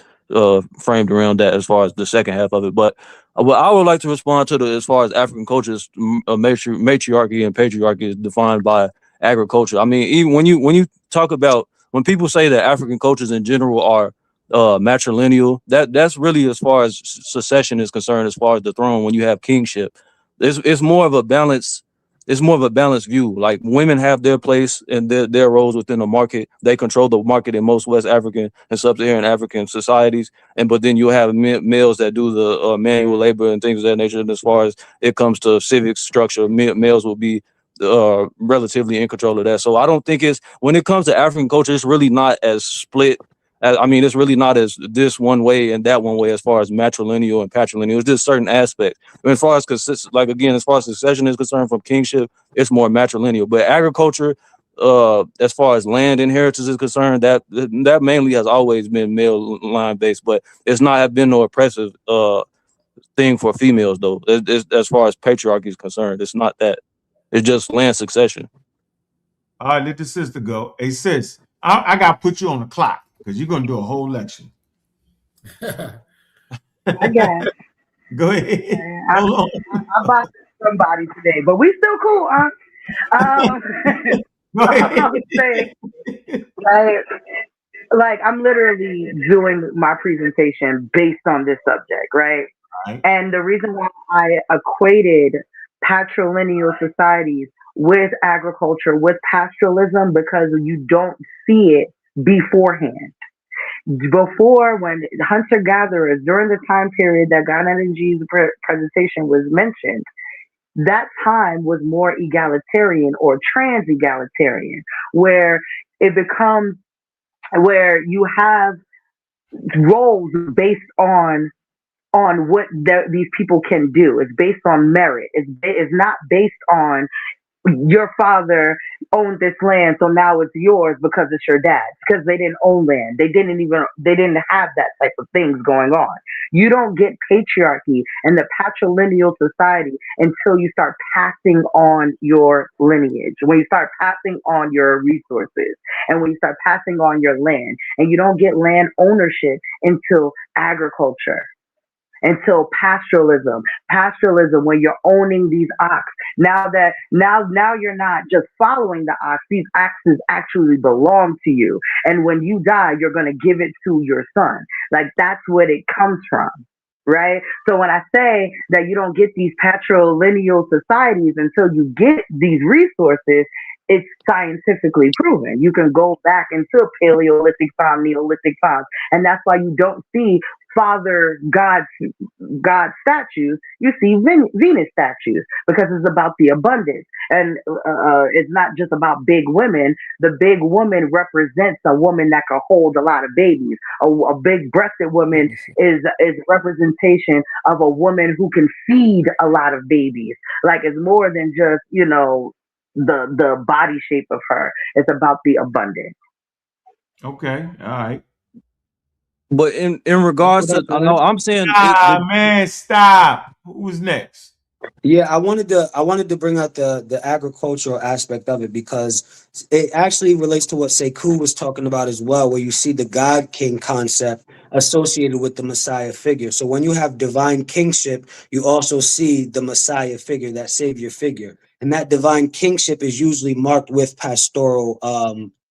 framed around that as far as the second half of it. But what I would like to respond to as far as African cultures, matriarchy and patriarchy is defined by agriculture. I mean, even when you talk about, when people say that African cultures in general are matrilineal, that's really as far as succession is concerned, as far as the throne, when you have kingship. It's more of a balance. It's more of a balanced view. Like, women have their place and their roles within the market. They control the market in most West African and Sub-Saharan African societies. But then you have males that do the manual labor and things of that nature. And as far as it comes to civic structure, males will be relatively in control of that. So I don't think when it comes to African culture, it's really not as split I mean, it's really not as this one way and that one way as far as matrilineal and patrilineal. It's just certain aspects. I mean, as far as like again, as far as succession is concerned from kingship, it's more matrilineal. But agriculture, as far as land inheritance is concerned, that mainly has always been male line based. But it's not have been no oppressive thing for females though. As far as patriarchy is concerned, it's not that. It's just land succession. All right, let the sister go. Hey, sis, I got to put you on the clock because you're going to do a whole lecture. I guess. Go ahead. I boxed somebody today, but we still cool, huh? I would say, like I'm literally doing my presentation based on this subject, right? And the reason why I equated patrilineal societies with agriculture, with pastoralism, because you don't see it beforehand. Before, when hunter-gatherers, during the time period that God Energy's presentation was mentioned, that time was more egalitarian or trans-egalitarian, where it becomes, where you have roles based on what these people can do. It's based on merit. It's not based on your father owned this land, so now it's yours because it's your dad's. Because they didn't own land. They didn't have that type of things going on. You don't get patriarchy in the patrilineal society until you start passing on your lineage. When you start passing on your resources, and when you start passing on your land, and you don't get land ownership until agriculture. Until pastoralism, when you're owning these ox. Now you're not just following the ox. These oxes actually belong to you. And when you die, you're going to give it to your son. Like that's what it comes from. Right? So when I say that you don't get these patrilineal societies until you get these resources, it's scientifically proven. You can go back into Paleolithic time, Neolithic times, and that's why you don't see Father God statues. You see Venus statues because it's about the abundance, and it's not just about big women. The big woman represents a woman that can hold a lot of babies. A big-breasted woman is a representation of a woman who can feed a lot of babies. Like it's more than just the body shape of her. It's about the abundance. Okay, all right. But in regards to, I know I'm saying, man, stop. Who's next? Yeah, I wanted to bring out the agricultural aspect of it because it actually relates to what Sekou was talking about as well, where you see the God King concept associated with the Messiah figure. So when you have divine kingship, you also see the Messiah figure, that savior figure. And that divine kingship is usually marked with pastoral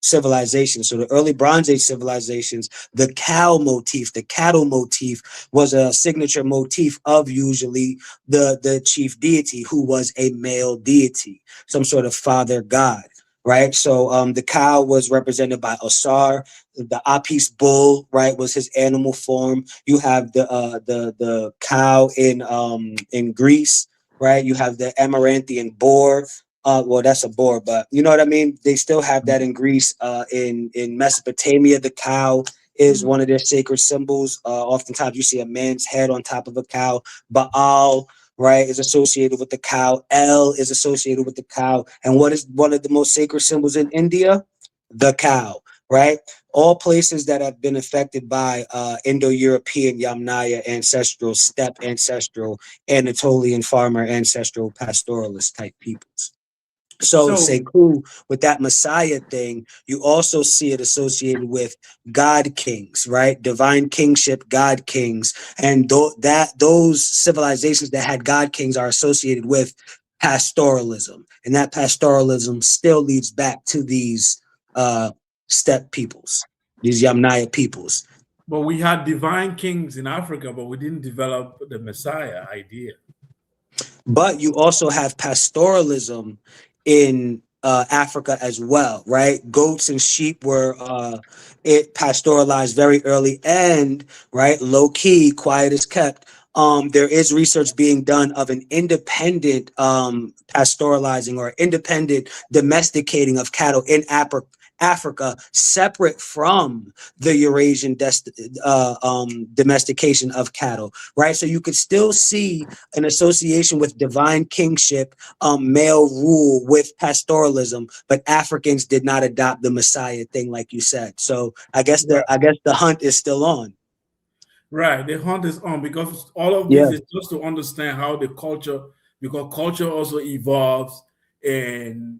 civilizations. So the early Bronze Age civilizations, the cow motif, the cattle motif was a signature motif of usually the chief deity, who was a male deity, some sort of father god, right? So the cow was represented by Osar. The Apis bull, right, was his animal form. You have the cow in Greece, right? You have the Amaranthian boar. Well, that's a boar, but you know what I mean? They still have that in Greece. In Mesopotamia, the cow is one of their sacred symbols. Oftentimes you see a man's head on top of a cow. Baal, right, is associated with the cow. El is associated with the cow. And what is one of the most sacred symbols in India? The cow, right? All places that have been affected by Indo-European Yamnaya ancestral, steppe ancestral, Anatolian farmer ancestral pastoralist type peoples. So Sekou, with that Messiah thing, you also see it associated with God kings, right? Divine kingship, God kings. And those civilizations that had God kings are associated with pastoralism. And that pastoralism still leads back to these steppe peoples, these Yamnaya peoples. But we had divine kings in Africa, but we didn't develop the Messiah idea. But you also have pastoralism in Africa as well, right? Goats and sheep were it pastoralized very early, and right, low key, quiet as kept. There is research being done of an independent pastoralizing or independent domesticating of cattle in Africa separate from the Eurasian domestication of cattle, right? So you could still see an association with divine kingship, male rule with pastoralism, but Africans did not adopt the Messiah thing, like you said. So I guess the hunt is still on. Right, the hunt is on, because all of Yeah. this is just to understand how the culture, because culture also evolves, and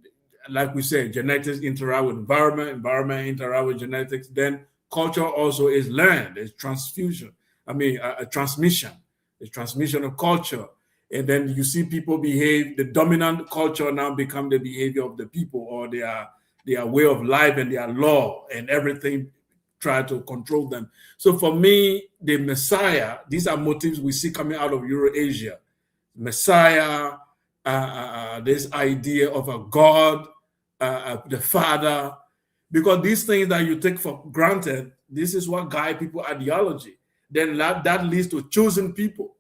like we said, genetics interact with environment, environment interact with genetics. Then culture also is learned, it's transfusion. I mean, a transmission, the transmission of culture, and then you see people behave. The dominant culture now become the behavior of the people, or their way of life and their law and everything. Try to control them. So for me, the Messiah, these are motives we see coming out of Eurasia. Messiah, this idea of a God, the Father, because these things that you take for granted, this is what guide people ideology. Then that leads to choosing people,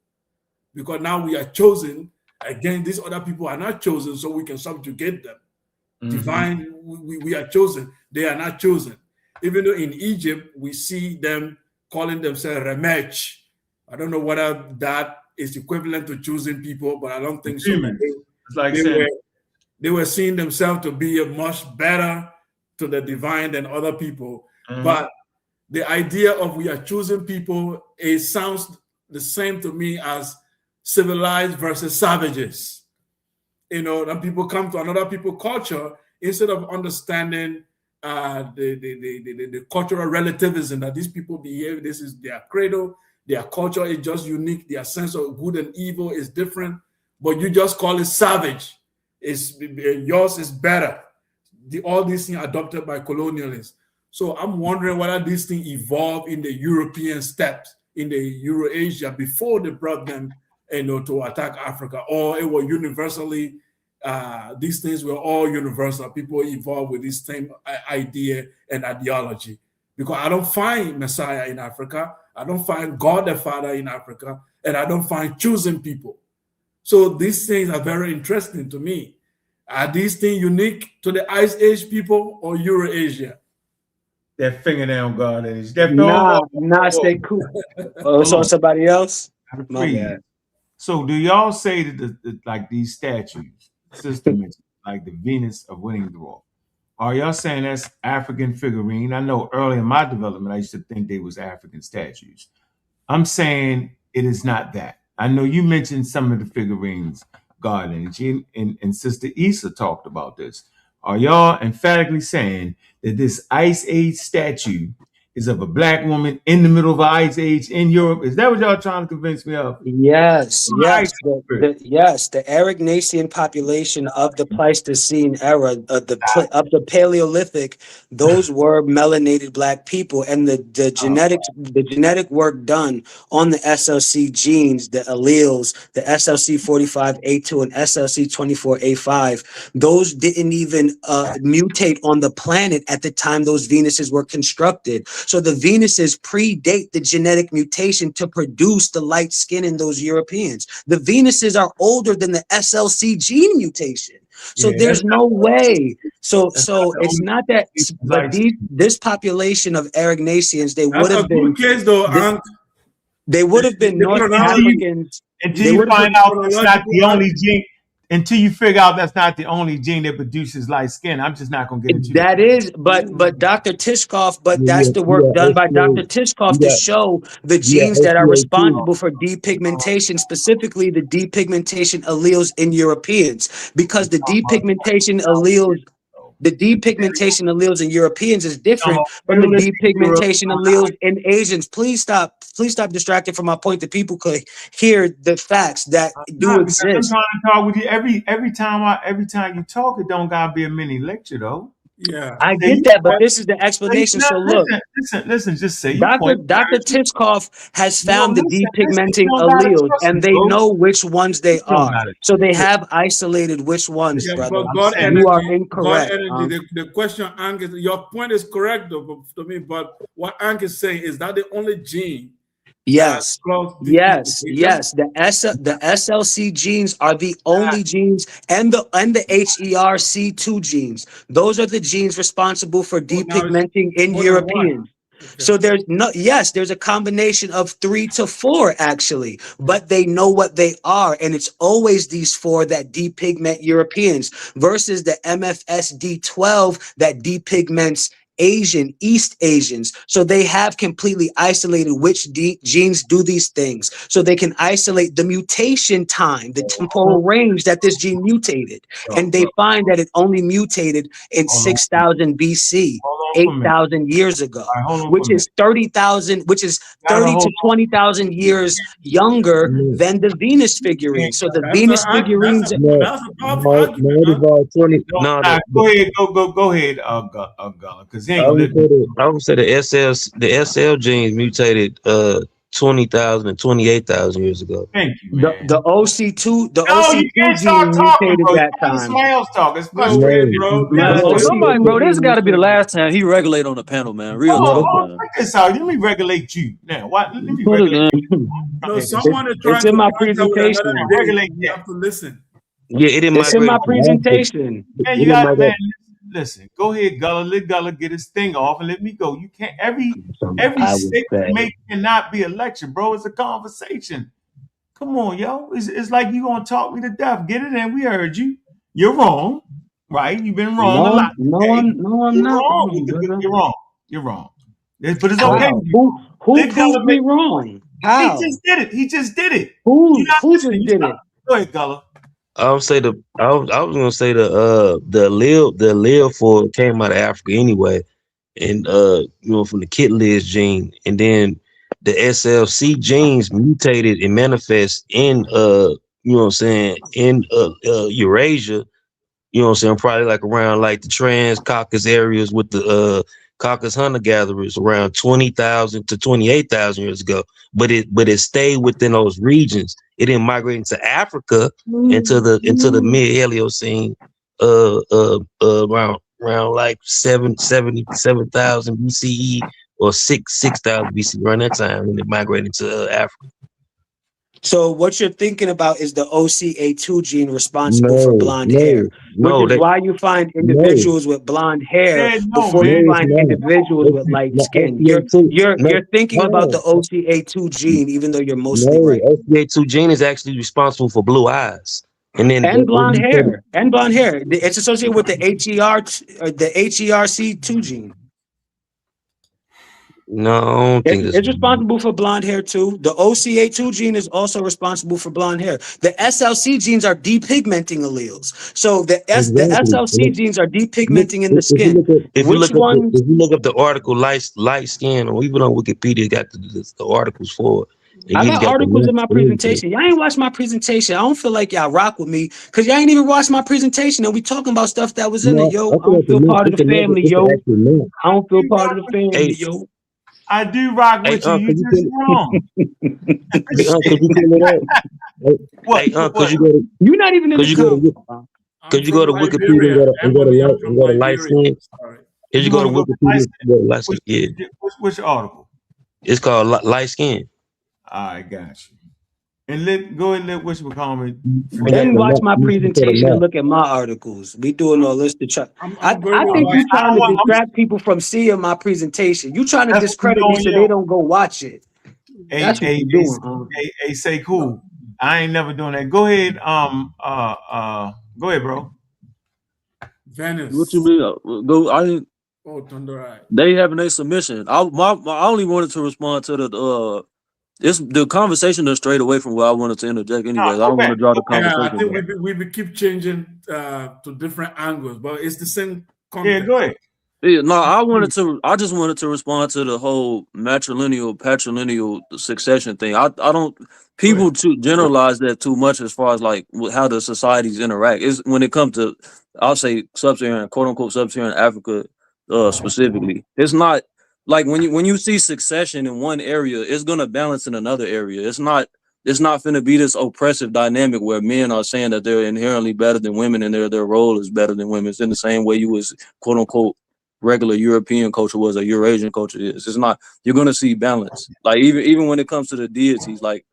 because now we are chosen. Again, these other people are not chosen, so we can subjugate them. Divine, we are chosen. They are not chosen. Even though in Egypt, we see them calling themselves Remech. I don't know whether that is equivalent to choosing people, but I don't think so. It's like saying They were seeing themselves to be much better to the divine than other people. But the idea of we are choosing people, it sounds the same to me as civilized versus savages. You know, that people come to another people's culture instead of understanding the cultural relativism that these people behave. This is their credo. Their culture is just unique. Their sense of good and evil is different. But you just call it savage. Yours is better. All these things adopted by colonialists. So I'm wondering whether these things evolved in the European steppes, in the Eurasia, before they brought them, to attack Africa, or it was universally. These things were all universal. People evolved with this same idea and ideology. Because I don't find Messiah in Africa, I don't find God the Father in Africa, and I don't find choosing people. So these things are very interesting to me. Are these things unique to the Ice Age people or Eurasia? That fingernail God is stay cool. So somebody else? My bad. So do y'all say that like these statues, system, like the Venus of Willendorf, are y'all saying that's African figurine? I know early in my development, I used to think they was African statues. I'm saying it is not that. I know you mentioned some of the figurines, God Energy, and Sister Issa talked about this. Are y'all emphatically saying that this Ice Age statue is of a black woman in the middle of an ice age in Europe? Is that what y'all trying to convince me of? Yes. The Aurignacian population of the Pleistocene era, of the Paleolithic, those were melanated black people, and the genetic work done on the SLC genes, the alleles, the SLC 45A2 and SLC 24A5, those didn't even mutate on the planet at the time those Venuses were constructed. So the Venuses predate the genetic mutation to produce the light skin in those Europeans. The Venuses are older than the SLC gene mutation. So there's no way. So it's not that, but this population of Aurignacians, they would have been case though, they would have been North Africans. Until you find out it's not the only gene. Until you figure out that's not the only gene that produces light skin, I'm just not going to get into that. Is, but Dr. Tishkoff, that's the work done by Dr. Tishkoff to show the genes that are responsible for depigmentation, specifically the depigmentation alleles in Europeans, because the depigmentation alleles in Europeans is different from the depigmentation alleles in Asians. Please stop distracting from my point that people could hear the facts that do exist. I'm trying to talk with you every time you talk. It don't gotta be a mini lecture though. Yeah, I get that, but this is the explanation. So look, listen. Just say Dr. Tishkoff has found the depigmenting alleles, and they know which ones they are. So they have isolated which ones, brother. You are incorrect. The question, Angus, your point is correct though to me, but what Angus is saying is that the only gene Yes. close Yes, duplication? yes. The SLC genes are the only genes, and the HERC2 genes. Those are the genes responsible for Oh, now it's depigmenting in more than one. Europeans. So there's a combination of 3 to 4 actually, but they know what they are, and it's always these 4 that depigment Europeans versus the MFSD12 that depigments East Asians. So they have completely isolated which genes do these things. So they can isolate the mutation time, the temporal range that this gene mutated. And they find that it only mutated in 6,000 BC, 8,000 years ago, which is 30,000, which is 30 to 20,000 years younger than the Venus figurines. So the Venus figurines. That's a powerful argument. Huh? Go ahead, go ahead, Gullah, because he ain't gonna let me. I would say the SL genes mutated 20,000 and 28,000 years ago. Thank you, man. The OC2, the No, you OC2 can't start gene talking, mutated bro. that Let time. somebody else talk. It's Go frustrating. ahead, bro. The Somebody, bro, this OC2 got to be the gene last time he regulate on the panel, man. Real talk, man. Check this out. Let me regulate you. Now, what? Let me Put it regulate in. you. No, someone is It's trying in to my answer with another presentation. day. Regulate You that. have to listen. Yeah, it didn't It's in migrate my to presentation. Man, you got, man, listen. Go ahead, Gullah. Let Gullah get his thing off and let me go. You can't, every I would statement say. you make cannot be a lecture, bro. It's a conversation. Come on, yo. It's like you gonna talk me to death. Get it in. We heard you. You're wrong, right? You've been wrong a lot. No, I'm You're not wrong. wrong, brother. You're wrong. You're wrong. But it's okay. How? Who Let Gullah proved me wrong? He How? just did it. He just did it. Who You're not just listening. You did stop. it? Go ahead, Gullah. I would say I was gonna say the allele for it came out of Africa anyway, and from the kit list gene, and then the SLC genes mutated and manifest in in Eurasia, probably like around like the Trans-Caucasus areas with the Caucasus hunter-gatherers around 20,000 to 28,000 years ago. But it stayed within those regions. It didn't migrate into Africa into the mid-Heliocene around like 77,000 BCE or 6,000 BCE around that time when it migrated to Africa. So what you're thinking about is the OCA2 gene responsible for blonde hair, which is why you find individuals with blonde hair before you find individuals with light skin. You're thinking about the OCA2 gene, even though you're mostly right. OCA2 gene is actually responsible for blue eyes. And blonde hair. It's associated with the HERC2 gene. No, I don't think It's responsible for blonde hair too. The OCA2 gene is also responsible for blonde hair. The SLC genes are depigmenting alleles. So the SLC genes are depigmenting in the skin. If you look up the article light skin, or even on Wikipedia, got the articles for it. I got articles in my presentation. Y'all ain't watched my presentation. I don't feel like y'all rock with me because y'all ain't even watched my presentation. And we talking about stuff that was in it, yo. I don't feel part of the family, yo. I don't feel part of the family, yo. I do rock with you. You just wrong. You're not even in the comment. Could you go to Wikipedia and go to light skin? If you go to Wikipedia, go to light skin. Yeah. Which article? It's called light skin. I got you. And go ahead and let whatchamacallit. Then watch my presentation and look at my articles. We doing all this to try. I think you're trying to distract people from seeing my presentation. You trying to discredit me so they don't go watch it. That's what you're doing. Hey, say cool. I ain't never doing that. Go ahead. Go ahead, bro. Venice. What you mean? Go. Thunder Eye. They having a submission. I only wanted to respond to the conversation is straight away from where I wanted to interject. Anyways, I don't want to draw the conversation. Yeah, I think we keep changing to different angles, but it's the same content. Yeah, go ahead. Yeah, no, I just wanted to respond to the whole patrilineal succession thing. I don't people to generalize that too much as far as like how the societies interact. Is when it comes to, I'll say sub-Saharan, quote unquote sub-Saharan Africa specifically. It's not like when you see succession in one area, it's gonna balance in another area. It's not finna be this oppressive dynamic where men are saying that they're inherently better than women and their role is better than women. It's in the same way you was quote unquote regular European culture was or Eurasian culture is. It's not. You're gonna see balance. Like even when it comes to the deities, like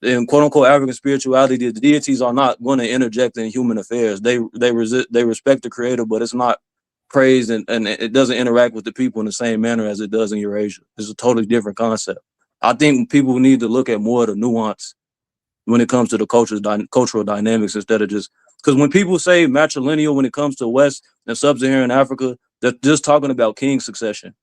in quote unquote African spirituality, the deities are not going to interject in human affairs. They respect the creator, but it's not praised and it doesn't interact with the people in the same manner as it does in Eurasia. It's a totally different concept. I think people need to look at more of the nuance when it comes to the cultural dynamics instead of just because when people say matrilineal when it comes to West and Sub-Saharan Africa, they're just talking about king succession.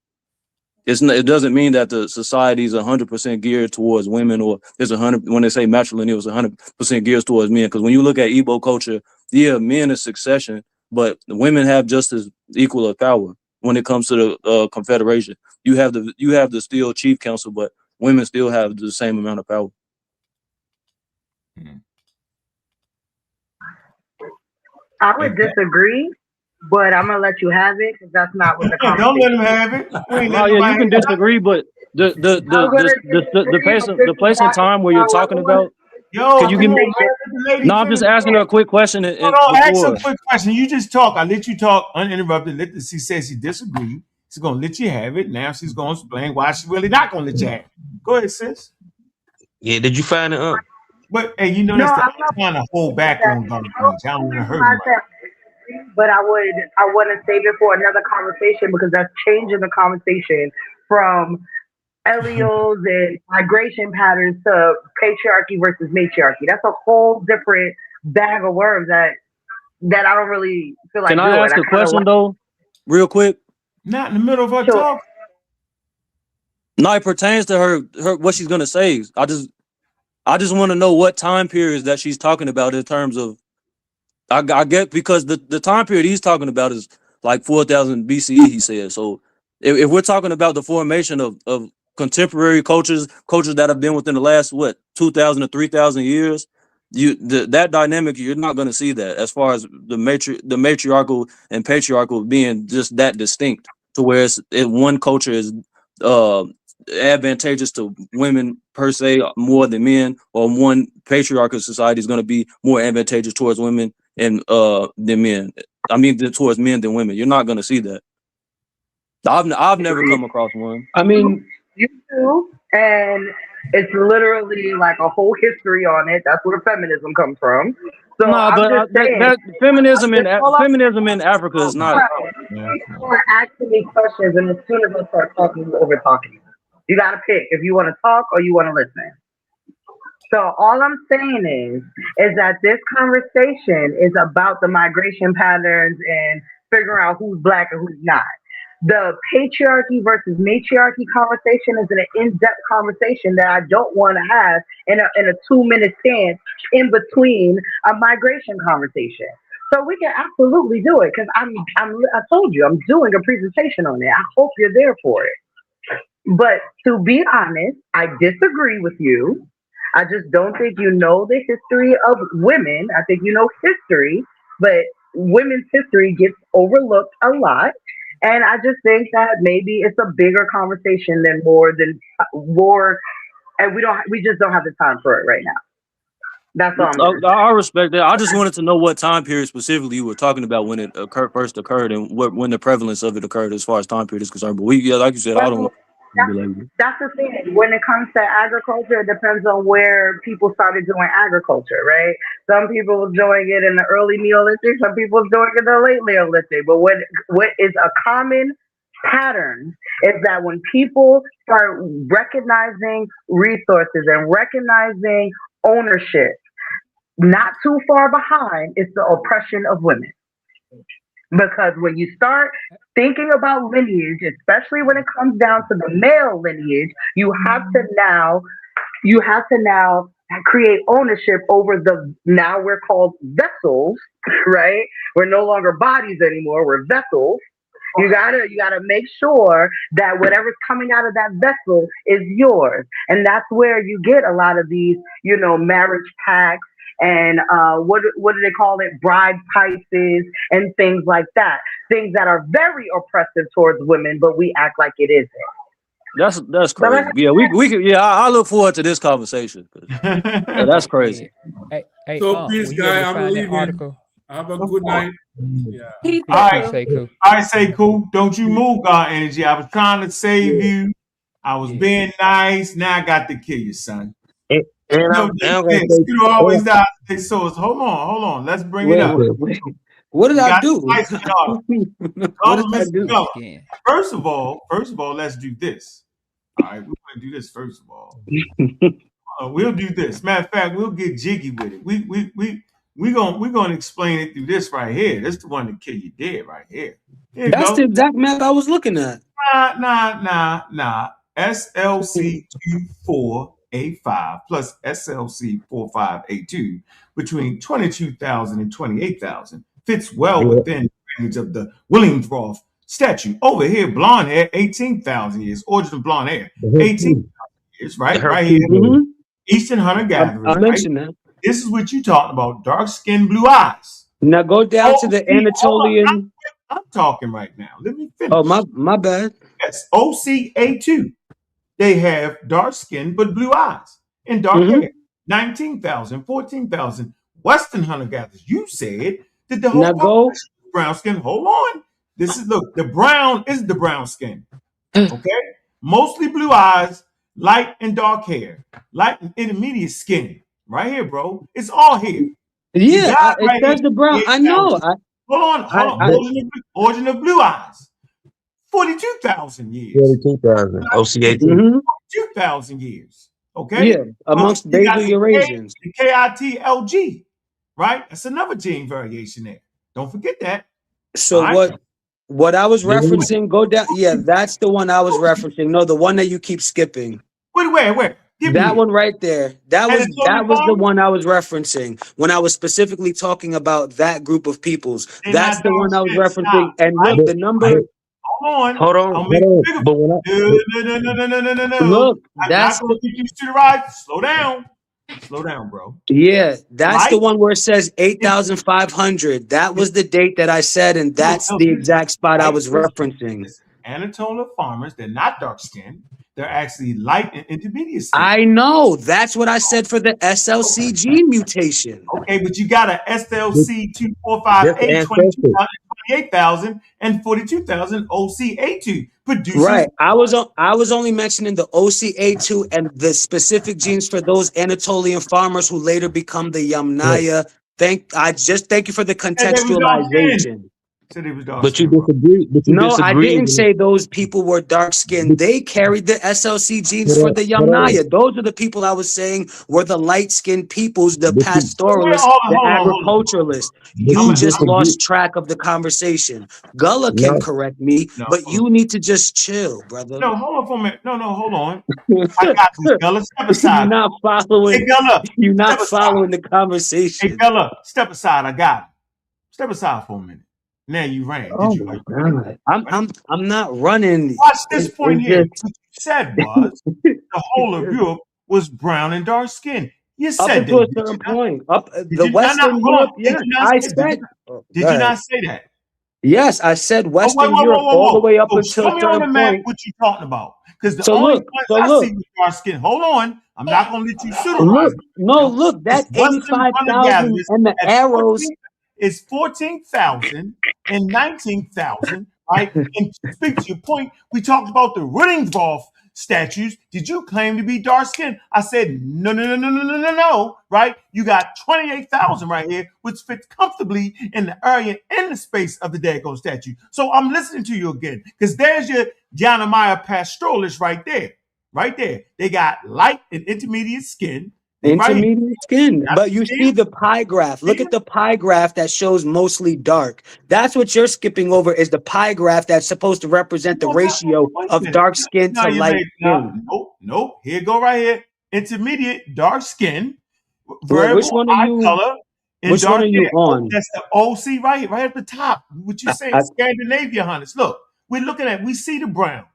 It doesn't mean that the society is 100% geared towards women, or it's 100 when they say matrilineal, it's 100% geared towards men. Because when you look at Igbo culture, yeah, men is succession, but women have just as equal of power when it comes to the confederation. You have the still chief council, but women still have the same amount of power. I would disagree, but I'm gonna let you have it because that's not what the conversation. Don't let him have it. No, yeah, you can disagree, but the place and time where you're talking about. Yo, can you give me? lady No, I'm just asking her a quick question. Hold on, ask her a quick question. You just talk. I let you talk uninterrupted. She says she disagreed. She's gonna let you have it. Now she's gonna explain why she's really not gonna let you have it. Go ahead, sis. Yeah, did you find it up? But hey, you know that's I'm trying to hold back on God. I don't want to hurt him. But I want to save it for another conversation because that's changing the conversation from alleles and migration patterns to patriarchy versus matriarchy. That's a whole different bag of worms that I don't really feel like doing. Can I ask a question though, real quick? Not in the middle of her talk. No, it pertains to her what she's gonna say. I just want to know what time periods that she's talking about in terms of. I get because the time period he's talking about is like 4,000 BCE. He said so. If we're talking about the formation of contemporary cultures that have been within the last 2,000 to 3,000 years, that dynamic you're not going to see that as far as the matriarchal and patriarchal being just that distinct to where one culture is advantageous to women per se more than men, or one patriarchal society is going to be more advantageous towards women and than men. I mean, towards men than women. You're not going to see that. I've never come across one. I mean, you do, and it's literally like a whole history on it. That's where feminism comes from. So that feminism in Africa is not. People are asking me questions, and as soon as I start talking, you over talking. You got to pick if you want to talk or you want to listen. So all I'm saying is that this conversation is about the migration patterns and figuring out who's black and who's not. The patriarchy versus matriarchy conversation is an in-depth conversation that I don't want to have in a 2-minute stance in between a migration conversation. So we can absolutely do it because I told you I'm doing a presentation on it. I hope you're there for it. But to be honest, I disagree with you. I just don't think you know the history of women. I think you know history, but women's history gets overlooked a lot. And I just think that maybe it's a bigger conversation than more, and we just don't have the time for it right now. That's all I'm saying. I respect that. I just wanted to know what time period specifically you were talking about when it first occurred and when the prevalence of it occurred as far as time period is concerned. But like you said, I don't. That's the thing. When it comes to agriculture, it depends on where people started doing agriculture, right? Some people were doing it in the early Neolithic, some people were doing it in the late Neolithic. But what is a common pattern is that when people start recognizing resources and recognizing ownership, not too far behind is the oppression of women. Because when you start thinking about lineage, especially when it comes down to the male lineage, you have to now create ownership over now we're called vessels, right? We're no longer bodies anymore, we're vessels. You gotta make sure that whatever's coming out of that vessel is yours. And that's where you get a lot of these, marriage pacts and what do they call it? Bride prices and things like that. Things that are very oppressive towards women, but we act like it isn't. That's crazy. Yeah, we could. Yeah, I look forward to this conversation. That's crazy. Hey, so peace, guy. I'm leaving. Have a good night. Yeah. Peace, All right, Sekou. all right, Sekou. Don't you move, God energy. I was trying to save you. I was being nice. Now I got to kill you, son. And You know, gonna this, say, you always die. So hold on. Let's bring it up. What did We I got do? spice it up. What did I Mr. do? Go. First of all, let's do this. All right, we're gonna do this first of all. We'll do this. Matter of fact, we'll get jiggy with it. We're gonna explain it through this right here. This is the one that kill you dead right here. Here you That's go. the exact map I was looking at. Nah. SLC 24A5 plus SLC 45A2 between 22,000 and 28,000 fits well within the range of the Willingsworth statue. Over here, blonde hair, 18,000 years. Origin of blonde hair, 18,000 years, right? Right here. Mm-hmm. Eastern hunter gatherers. I mentioned that. This is what you talking about. Dark skin, blue eyes. Now go down to the Anatolian. I'm talking right now. Let me finish. Oh, my bad. Yes, OCA2. They have dark skin but blue eyes and dark hair. 19,000, 14,000. Western hunter gatherers. You said that the whole population is brown skin. Hold on. This is look. The brown is the brown skin. Okay, mostly blue eyes, light and dark hair, light and intermediate skin. Right here, bro. It's all here. Yeah, it says the brown. I know. Hold on. Origin of blue eyes. 42,000 years. 42,000. OCA2. 42,000 years. Okay? Yeah, amongst basal Eurasians. The KITLG, right? That's another gene variation there. Don't forget that. So what I was referencing, go down. Yeah, that's the one I was referencing. No, the one that you keep skipping. Where? That one right there. That was the one I was referencing when I was specifically talking about that group of peoples. That's the one I was referencing. And look, the number. Hold on. No. Look, that's going to get used to the ride. Slow down, bro. Yeah, that's the one where it says 8,500. That was the date that I said, and that's the exact spot I was referencing. Anatolia farmers, they're not dark skinned. They're actually light and intermediate skin. I know. That's what I said for the SLC gene mutation. Okay, but you got a SLC 2458, 28,000 and 42,000 OCA2 produces. Right. I was only mentioning the OCA2 and the specific genes for those Anatolian farmers who later become the Yamnaya. Thank you for the contextualization. But you disagree. I didn't say those people were dark skinned. They carried the SLC genes for the Yamnaya. Those are the people I was saying were the light skinned peoples, the pastoralists, the agriculturalists. You just lost track of the conversation. Gullah can correct me, but you need to just chill, brother. No, hold on for a minute. No, hold on. I got this, Gullah. Step aside. You're not following. Hey, Gullah. You're not following the conversation. Hey, Gullah, step aside. I got it. Step aside for a minute. Now you ran. Oh my God. I'm not running. Watch this point here. What you said was the whole of Europe was brown and dark skinned. You said up to a certain point. The Western Europe, yeah. I said. Did you not say that? Yes, I said Western Europe all the way up until a certain on the map point. what you talking about? Because the only ones I see with dark skin. Hold on. I'm not gonna let you pseudo. Look, that 85,000 and the arrows. It's 14,000 and 19,000, right? And to speak to your point, we talked about the Willingsworth statues. Did you claim to be dark skinned? I said, no, right? You got 28,000 right here, which fits comfortably in the area and the space of the daggone statue. So I'm listening to you again, because there's your Janamaya pastoralist right there. Right there. They got light and intermediate skin. Intermediate skin, but you see the pie graph. Look at the pie graph that shows mostly dark. That's what you're skipping over, is the pie graph that's supposed to represent the ratio of dark skin to light skin. Nope. Here go right here. Intermediate dark skin. Which one are you? Color, which one are you on? That's the OC right at the top. What you saying? Scandinavia hunters. Look, we see the brown.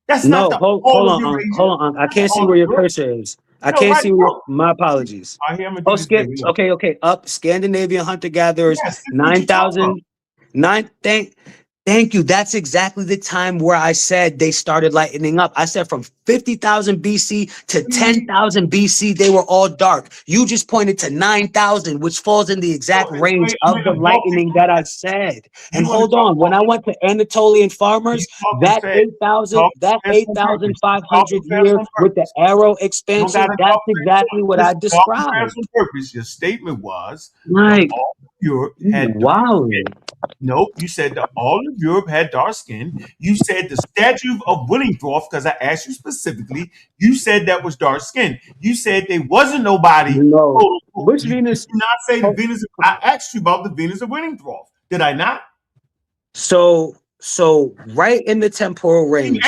That's not the hold on. I can't see where your cursor is. I can't see where. My apologies. Skip. Okay. Up. Scandinavian hunter gatherers. 9,000. Thank you. That's exactly the time where I said they started lightening up. I said from 50,000 BC to 10,000 BC, they were all dark. You just pointed to 9,000, which falls in the exact range of the lightening that I said. And hold on, when I went to Anatolian farmers, that 8,500 year with the arrow expansion, that's exactly what I described. On purpose. Your statement was Like, all of Europe had wow. Nope, you said that all of Europe had dark skin. You said the statue of Willingdorf, because I asked you specifically, you said that was dark skin. You said there wasn't nobody. No. Which Venus? Did not say the Venus. I asked you about the Venus of Willingdorf. Did I not? So right in the temporal range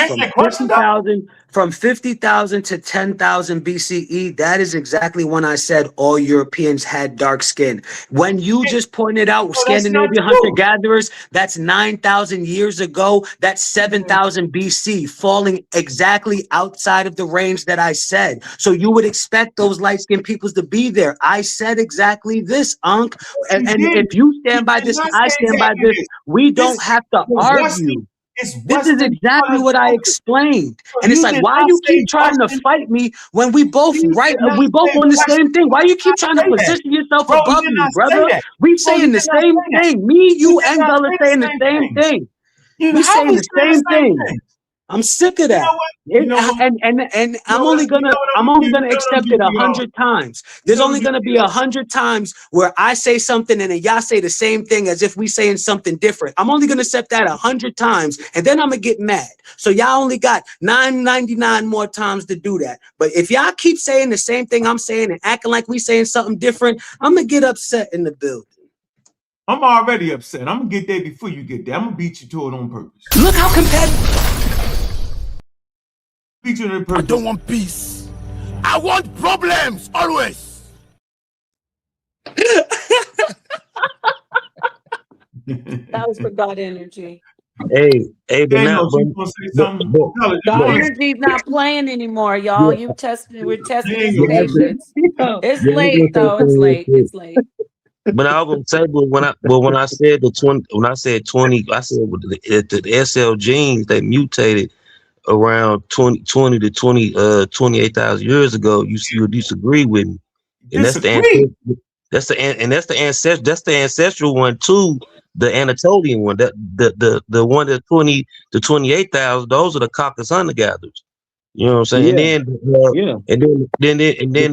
from 50,000 to 10,000 BCE, that is exactly when I said all Europeans had dark skin. When you just pointed out Scandinavian hunter-gatherers, that's 9,000 years ago, that's 7,000 BC, falling exactly outside of the range that I said. So you would expect those light-skinned peoples to be there. I said exactly this, Unc. And if you stand by this, I stand by this. We don't have to argue. This is exactly what I explained. And it's like, why you keep trying to fight me when we both we both on the same thing? Why you keep trying to position yourself above me, brother? We saying the same thing. Me, you, and Gullah saying the same thing. We saying the same thing. I'm sick of that. And I'm only gonna accept it 100 times. There's only gonna be 100 times where I say something and then y'all say the same thing as if we saying something different. I'm only gonna accept that 100 times, and then I'm gonna get mad. So y'all only got 999 more times to do that. But if y'all keep saying the same thing I'm saying and acting like we saying something different, I'm gonna get upset in the building. I'm already upset. I'm gonna get there before you get there. I'm gonna beat you to it on purpose. Look how competitive. I don't want peace. I want problems always. That was for God energy. Hey, but now, God energy's not playing anymore, y'all. We're testing his patience. It's late though. It's late. It's late. But I was gonna say, but when I said 20, I said the SL genes, they mutated around 20 to 28,000 years ago. You disagree with me, and that's the ancestral one too. The Anatolian one, the one that's 20 to 28,000. Those are the Caucasus hunter gatherers. You know what I'm saying? Yeah. And then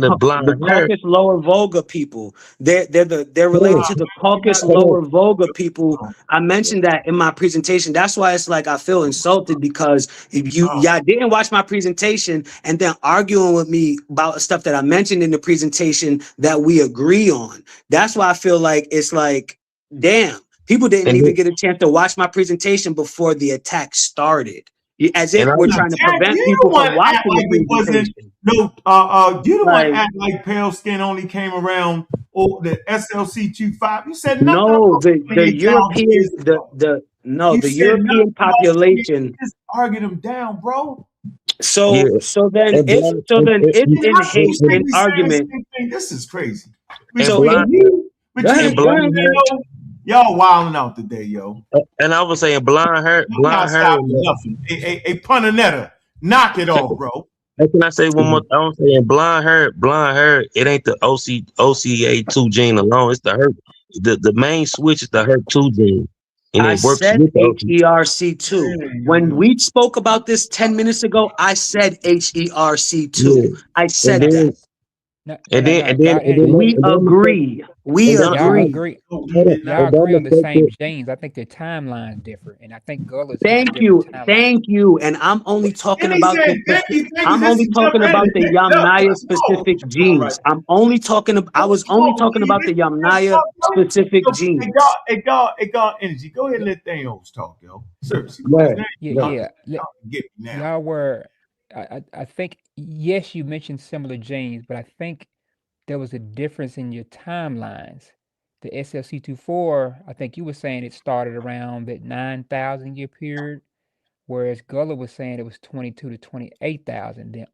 the blind Caucasus Lower Volga people. They're related to the Caucasus Lower Volga people. I mentioned that in my presentation. That's why it's like I feel insulted, because if y'all didn't watch my presentation and then arguing with me about stuff that I mentioned in the presentation that we agree on. That's why I feel like it's like, damn, people didn't even get a chance to watch my presentation before the attack started. As if we're trying to prevent people from watching the presentation. You don't want to act like pale skin only came around the SLC25. You said nothing. No, the European the European population just argued them down, bro. So then it's in haste and argument. This is crazy. Y'all wilding out today, yo. And I was saying blind hair. A punanetta. Knock it off, bro. Can I say one more? I'm saying blind hair. It ain't the OCA2 gene alone. It's the HERP. The main switch is the HERP2 gene. And I it works said with HERC2. When we spoke about this 10 minutes ago, I said HERC2. Yeah. I said that. And then we agree. Y'all agree on the same genes. I think their timeline's different, and I think Gullah's. Thank you. And I'm only talking about the Yamnaya specific genes. I was only talking about the Yamnaya specific genes. Hey, God, energy. Go ahead and let Thanos talk, yo. Seriously. Y'all were. I think, yes, you mentioned similar genes, but I think there was a difference in your timelines. The SLC24, I think you were saying it started around that 9,000 year period, whereas Gullah was saying it was 22 to 28,000. Then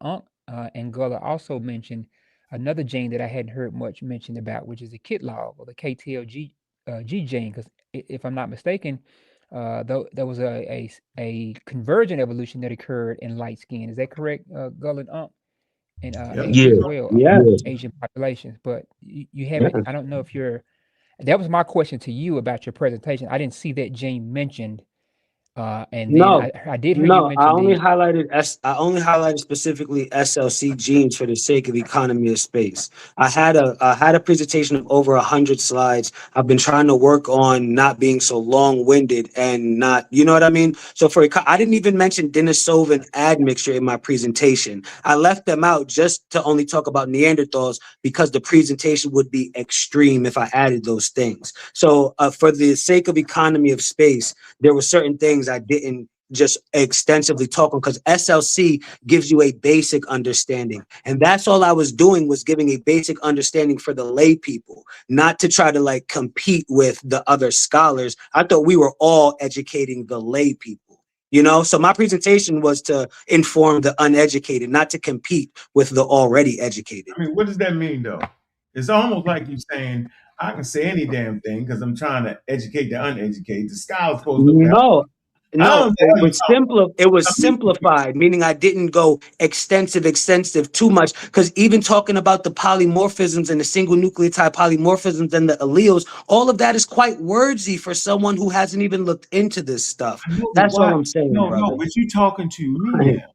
and Gullah also mentioned another gene that I hadn't heard much mentioned about, which is the KIT log or the KTLG G gene, because if I'm not mistaken, Though there was a convergent evolution that occurred in light skin. Is that correct, Gull and in Asia Yeah, as well, yeah. Asian populations? But you Yeah. haven't. I don't know if you're. That was my question to you about your presentation. I didn't see that gene mentioned, and then No, I did hear you no. I mention only the. highlighted I only highlighted specifically SLC genes for the sake of economy of space. I had a presentation of over 100 slides. I've been trying to work on not being so long-winded and not, you know what I mean. So I didn't even mention Denisovan admixture in my presentation. I left them out just to only talk about Neanderthals because the presentation would be extreme if I added those things. So for the sake of economy of space, there were certain things I didn't just extensively talk on because SLC gives you a basic understanding. And that's all I was doing, was giving a basic understanding for the lay people, not to try to like compete with the other scholars. I thought we were all educating the lay people, you know? So my presentation was to inform the uneducated, not to compete with the already educated. I mean, what does that mean though? It's almost like you saying, I can say any damn thing because I'm trying to educate the uneducated. The scholar's supposed to know that. No, it was simplified, meaning I didn't go extensive too much. Because even talking about the polymorphisms and the single nucleotide polymorphisms and the alleles, all of that is quite wordsy for someone who hasn't even looked into this stuff. That's all I'm saying, brother. No, but you talking to me now.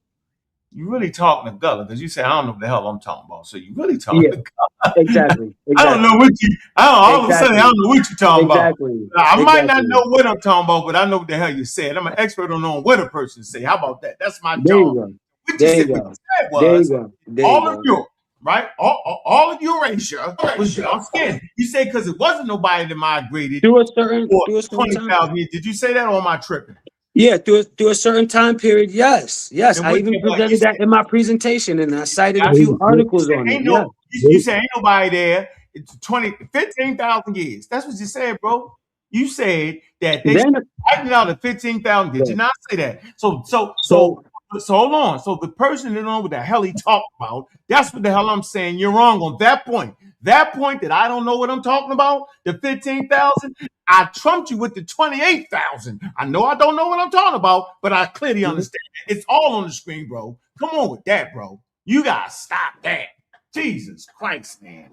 You really talking to Gullah because you say I don't know what the hell I'm talking about. So you really talking to Gullah. Exactly. I don't know what you. All of a sudden I don't know what you're talking about. I might not know what I'm talking about, but I know what the hell you said. I'm an expert on knowing what a person say. How about that? That's my job. What you said was all of Europe, right? All of Eurasia was dark skin. You say because it wasn't nobody that migrated through a certain 20,000 years. Did you say that or am I tripping? Yeah, through a certain time period, yes. I even presented that in my presentation, and I cited a few articles on it. Yeah. You say ain't nobody there. It's 15,000 years. That's what you said, bro. You said that they wiped out at 15,000. Did you not say that? So hold on. So the person that don't know what the hell he talking about, that's what the hell I'm saying. You're wrong on that point. That point that I don't know what I'm talking about, the 15,000, I trumped you with the 28,000. I know I don't know what I'm talking about, but I clearly understand. It's all on the screen, bro. Come on with that, bro. You gotta stop that. Jesus Christ, man.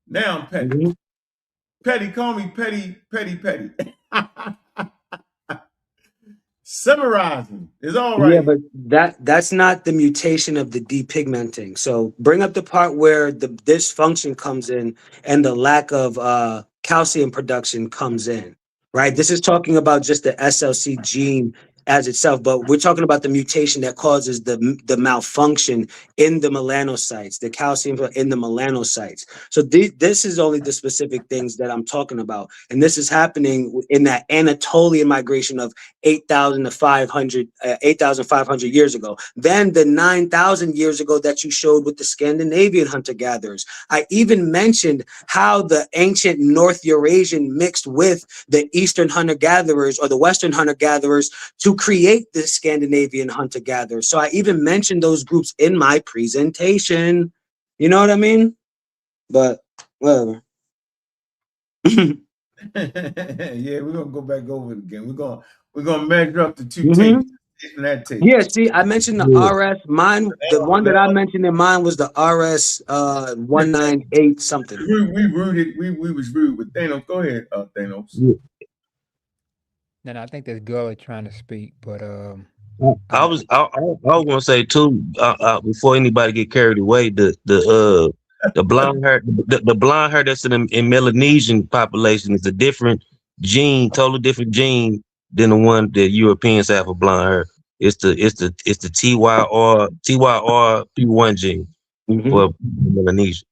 Now I'm petty. Petty, call me petty. Summarizing is all right. Yeah, but that's not the mutation of the depigmenting. So bring up the part where the dysfunction comes in and the lack of calcium production comes in, right? This is talking about just the SLC gene as itself, but we're talking about the mutation that causes the malfunction in the melanocytes, the calcium in the melanocytes. So this is only the specific things that I'm talking about. And this is happening in that Anatolian migration of 8,500 years ago. Then the 9,000 years ago that you showed with the Scandinavian hunter-gatherers. I even mentioned how the ancient North Eurasian mixed with the Eastern hunter-gatherers or the Western hunter-gatherers to create the Scandinavian hunter-gatherers. So I even mentioned those groups in my presentation. You know what I mean? But whatever. Yeah, we're gonna go back over it again. We're gonna measure up the two tapes. That tape. Yeah, see, I mentioned the R.S. Mine, the one that I mentioned in mine was the R.S. 198 something. We was rude with Thanos. Go ahead, Thanos. No, I think that's Gullah trying to speak, but I was gonna say too, before anybody get carried away, the blonde hair, the blonde hair that's in Melanesian population is a different gene, totally different gene than the one that Europeans have for blonde hair. It's the TYR1 gene for Melanesian.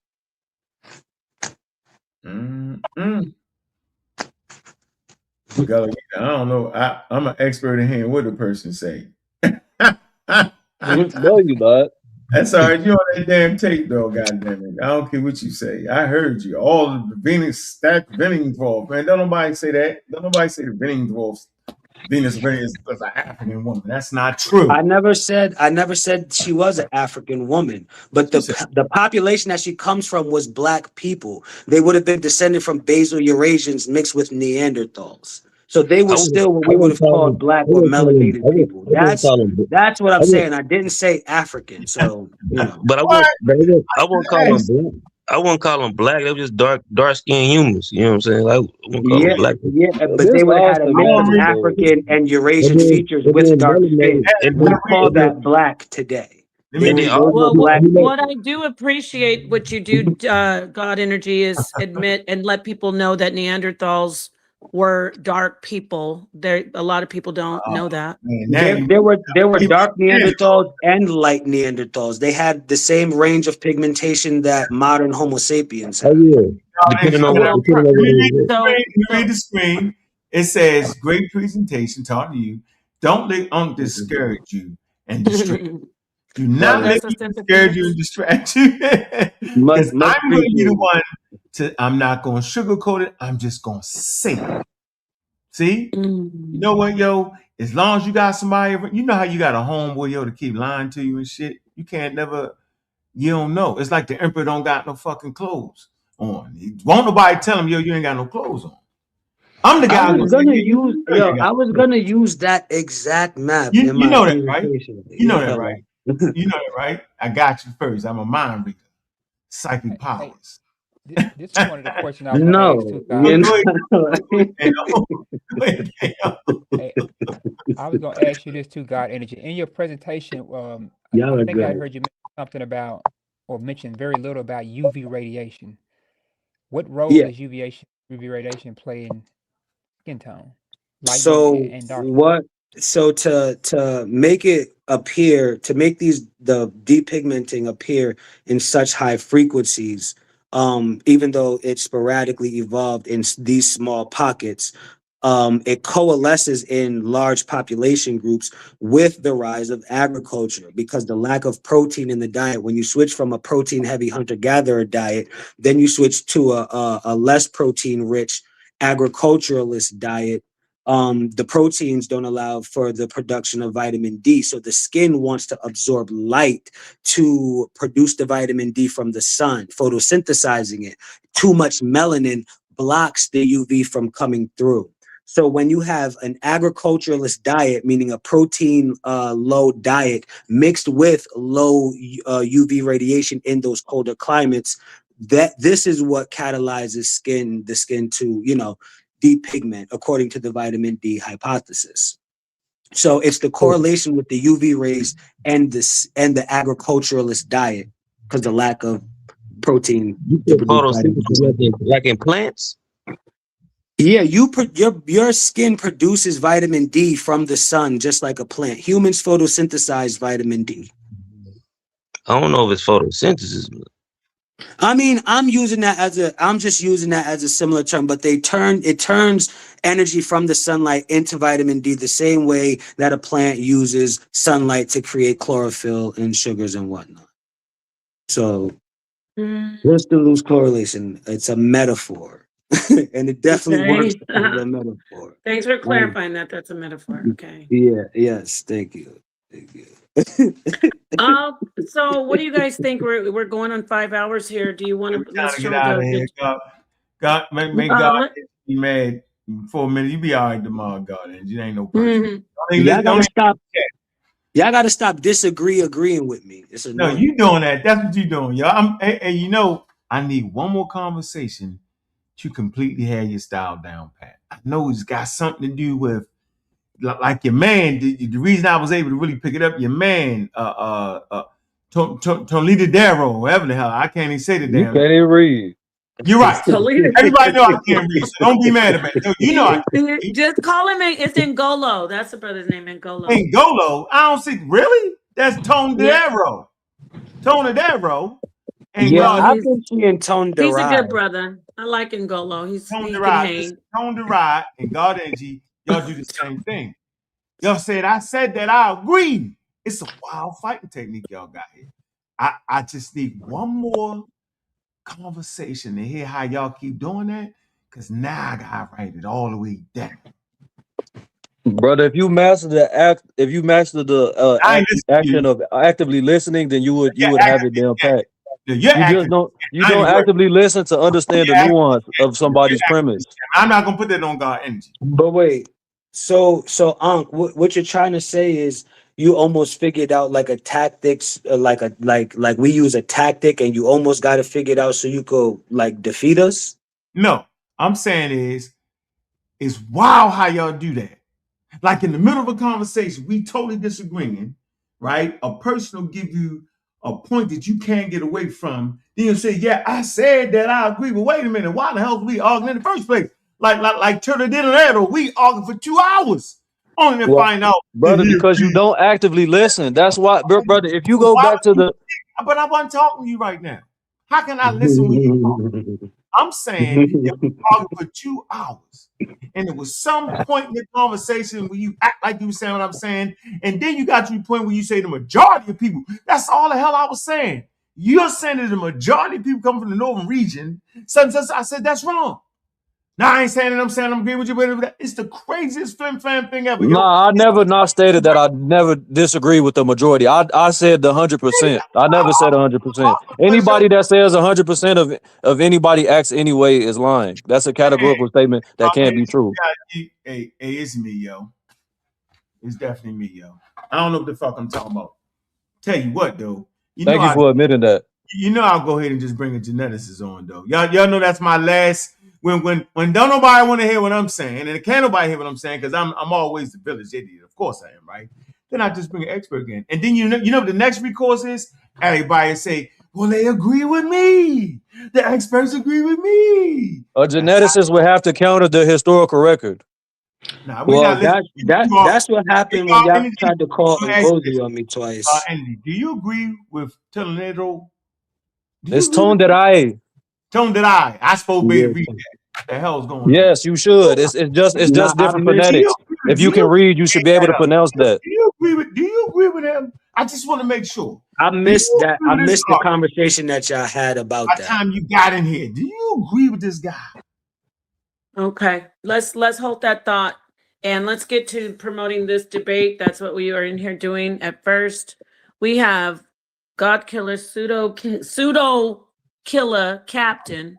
I don't know. I'm an expert in hearing what a person say. No, you not. That's all right. You on that damn tape, though. Goddamn it! I don't care what you say. I heard you. All of the Venus stacked Venning dwarf, man. Don't nobody say that. Don't nobody say the Venning dwarfs. Venus is an African woman. That's not true. I never said she was an African woman, but the population that she comes from was black people. They would have been descended from basal Eurasians mixed with Neanderthals. So they were still what we would have called black or melanated people. That's what I'm saying. I didn't say African. So, you know. But I won't call them black. I won't call them black. They were just dark skinned humans. You know what I'm saying? I won't call them black. But they would have had a mix of African and Eurasian features with dark skin. We call that black today. What I do appreciate what you do, God Energy, is admit and let people know that Neanderthals were dark people. A lot of people don't know that. There were dark Neanderthals and light Neanderthals. They had the same range of pigmentation that modern Homo sapiens have. Depending on what read the screen. It says, "Great presentation, talking to you. Don't let discourage you and distract you. Do not let me discourage you and distract you, because I'm going to be the one to. I'm not going to sugarcoat it. I'm just going to say it. See, you know what, yo? As long as you got somebody, you know how you got a homeboy, yo, to keep lying to you and shit. You can't never. You don't know. It's like the emperor don't got no fucking clothes on. Won't nobody tell him, yo, you ain't got no clothes on. I'm the guy. I was gonna use that exact map. You know that, right? You know that, right? You know that, right? I got you first. I'm a mind reader. Psychic powers. This is one of the questions I was going to ask too, God. I was going to ask you this too, God Energy. In your presentation, I think I heard you mention something about, or mention very little about UV radiation. What role does UV radiation play in skin tone? So to make it appear, to make the depigmenting appear in such high frequencies, even though it sporadically evolved in these small pockets, it coalesces in large population groups with the rise of agriculture, because the lack of protein in the diet, when you switch from a protein heavy hunter-gatherer diet, then you switch to a less protein rich agriculturalist diet, the proteins don't allow for the production of vitamin D. So the skin wants to absorb light to produce the vitamin D from the sun, photosynthesizing it. Too much melanin blocks the UV from coming through. So when you have an agriculturalist diet, meaning a protein low diet mixed with low UV radiation in those colder climates, this is what catalyzes the skin to, depigment, according to the vitamin D hypothesis. So it's the correlation with the UV rays and the agriculturalist diet, because the lack of protein. Like in plants? Yeah, your skin produces vitamin D from the sun, just like a plant. Humans photosynthesize vitamin D. I don't know if it's photosynthesis. I mean, I'm just using that as a similar term, but it turns energy from the sunlight into vitamin D the same way that a plant uses sunlight to create chlorophyll and sugars and whatnot. So just to lose correlation, it's a metaphor. And it definitely works as a metaphor. Thanks for clarifying that. That's a metaphor. Okay. Yeah. Yes. Thank you. So what do you guys think? We're going on 5 hours here. Do you want to let's get out of here? God, make God be mad for a minute. You be all right tomorrow, God, and you ain't no person. Y'all gotta stop agreeing with me. It's annoying. No, you doing that. That's what you doing, y'all. I need one more conversation to completely have your style down pat. I know it's got something to do with like your man. The reason I was able to really pick it up, your man, Tolita Darrow, whatever the hell. I can't even say the damn. You can't even read. You're right. Everybody know I can't read, so don't be mad at me. You know I can't. Just call him. It's Ngolo. That's the brother's name, Ngolo. Ngolo? I don't see. Really? That's Tone Darrow. Tone Darrow. I've been seeing Tone Darrow. He's a good brother. I like Ngolo. He can hang. Tone Darrow and God Energy, y'all do the same thing. Y'all said, I said that I agree. It's a wild fighting technique y'all got here. I just need one more conversation to hear how y'all keep doing that, because now I gotta write it all the way down. Brother, if you master the action of actively listening, then you would have it down pat. You're You just acting don't you don't 90 words. actively listen to understand the You're acting, nuance of somebody's premise. I'm not gonna put that on God energy. But wait, so Ankh, what you're trying to say is you almost figured out like a tactics, like we use a tactic, and you almost got it figured out so you could like defeat us. No, I'm saying is it's wild how y'all do that. Like in the middle of a conversation, we totally disagreeing, right? A person will give you a point that you can't get away from. Then you'll say, "Yeah, I said that I agree." But wait a minute, why the hell did we arguing in the first place? Like Turtle did later, we argued for 2 hours only to Well, find out that brother, he because you agreed. don't actively listen. That's why, brother. If you go Why back to would the you? But I wasn't talking to you right now. How can I listen when you talk? I'm saying that we argued for 2 hours. And there was some point in the conversation where you act like you were saying what I'm saying. And then you got to the point where you say the majority of people. That's all the hell I was saying. You're saying that the majority of people come from the northern region. I said that's wrong. Now I ain't saying that I'm saying I'm agreeing with you, but it's the craziest flim flam thing ever, yo. Nah, I never not stated that I never disagree with the majority. I said the 100%. I never said 100%. Anybody that says 100% of anybody acts anyway is lying. That's a categorical statement that can't be true. Hey, it's me, yo. It's definitely me, yo. I don't know what the fuck I'm talking about. Tell you what, though. Thank you for admitting that. I'll go ahead and just bring a geneticist on, though. Y'all know that's my last. When don't nobody want to hear what I'm saying, and can't nobody hear what I'm saying because I'm always the village idiot. Of course I am, right? Then I just bring an expert in, and then you know what the next recourse is? Everybody say, "Well, they agree with me. The experts agree with me." A geneticist would have to counter the historical record. Nah, we're Well, not listening. that's what happened when y'all tried to call Ngozi on me twice. Andy, do you agree with Telenero? It's tone that I. Tone that I supposed to be able to read Yeah. that. What the hell's going on? Yes, you should. It's Nah, just different phonetics. If you can read, you should be able to pronounce that. Do you agree with him? I just want to make sure. I Do missed you that. agree I with this missed the guy? conversation that y'all had about By the that. time you got in here, do you agree with this guy? Okay, let's hold that thought and let's get to promoting this debate. That's what we are in here doing. At first, we have God Killer pseudo killer captain,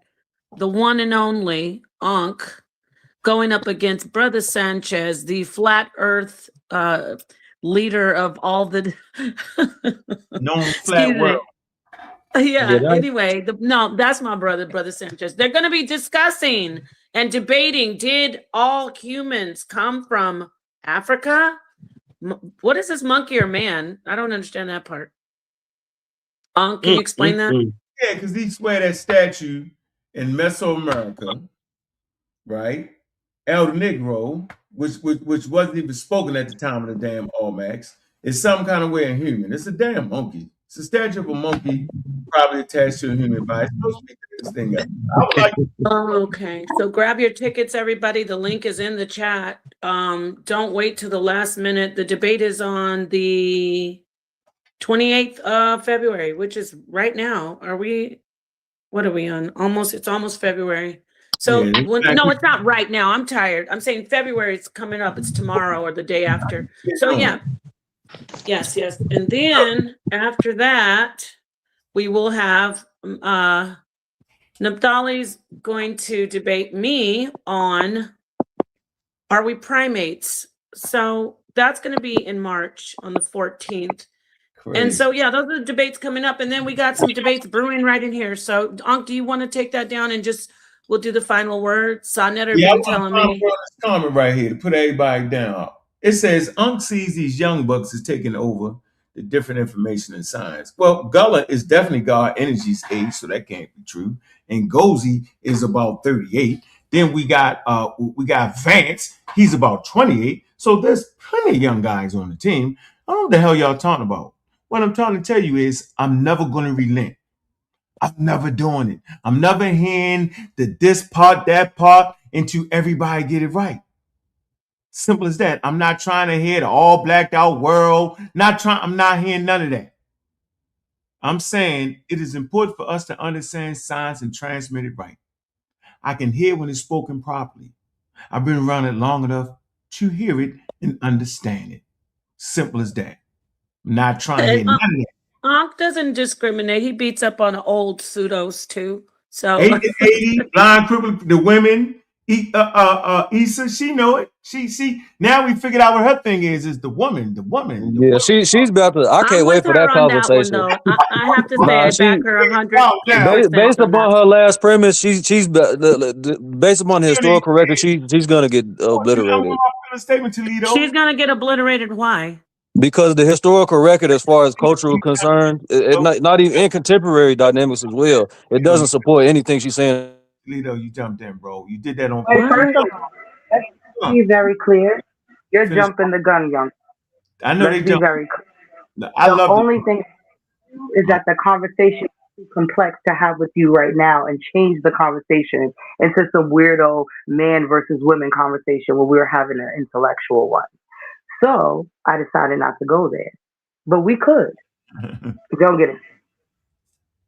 the one and only Ankh, going up against Brother Sanchez, the flat Earth leader of all the known flat world. Yeah, anyway, that's my brother Sanchez. They're going to be discussing and debating, did all humans come from Africa? What is this, monkey or man? I don't understand that part. Can you explain that? Yeah, because he swear that statue in Mesoamerica, right? El Negro, which wasn't even spoken at the time of the damn Olmecs, is some kind of way a human. It's a damn monkey. It's a statue of a monkey, probably attached to a human body. Don't speak to this thing up. I would like. Okay, so grab your tickets, everybody. The link is in the chat. Don't wait till the last minute. The debate is on the 28th of February, which is right now. What are we on? It's almost February. So no, it's not right now. I'm tired. I'm saying February is coming up. It's tomorrow or the day after. So yeah. Yes. And then after that, we will have Naphtali's going to debate me on are we primates? So that's going to be in March on the 14th. Crazy. And so, yeah, those are the debates coming up. And then we got some debates brewing right in here. So, Ankh, do you want to take that down and we'll do the final word? Sonetter been telling me. This comment right here to put everybody down. It says, Ankh sees these young bucks as taking over the different information and science. Well, Gullah is definitely God Energy's age, so that can't be true. And Gozi is about 38. Then we got Vance. He's about 28. So there's plenty of young guys on the team. I don't know what the hell y'all talking about. What I'm trying to tell you is I'm never going to relent. I'm never doing it. I'm never hearing this part, that part, until everybody get it right. Simple as that. I'm not trying to hear the all blacked out world. I'm not hearing none of that. I'm saying it is important for us to understand science and transmit it right. I can hear when it's spoken properly. I've been around it long enough to hear it and understand it. Simple as that. I'm not trying to hear none of that. Ankh doesn't discriminate. He beats up on old pseudos too. So 80, blind, crippled, the women. Issa, she know it. She. Now we figured out what her thing is the woman. Yeah, she's about to. I I'm can't with wait for her that on that one conversation. though. I have to say Nah, I back her 110% based on that. upon her last premise, based upon the historical record, she's gonna get obliterated A statement, Toledo. She's gonna get obliterated. Why? because the historical record, as far as cultural concerned, not even in contemporary dynamics as well, it doesn't support anything she's saying. Toledo, you jumped in, bro. You did that on Wait, purpose. first of all, let's be very clear. You're Finish. jumping the gun, young. I know Let's they be jumped. very clear. I The love only it. thing is that the conversation is too complex to have with you right now and change the conversation into some weirdo man versus women conversation where we were having an intellectual one. So I decided not to go there. But we could. Don't get it.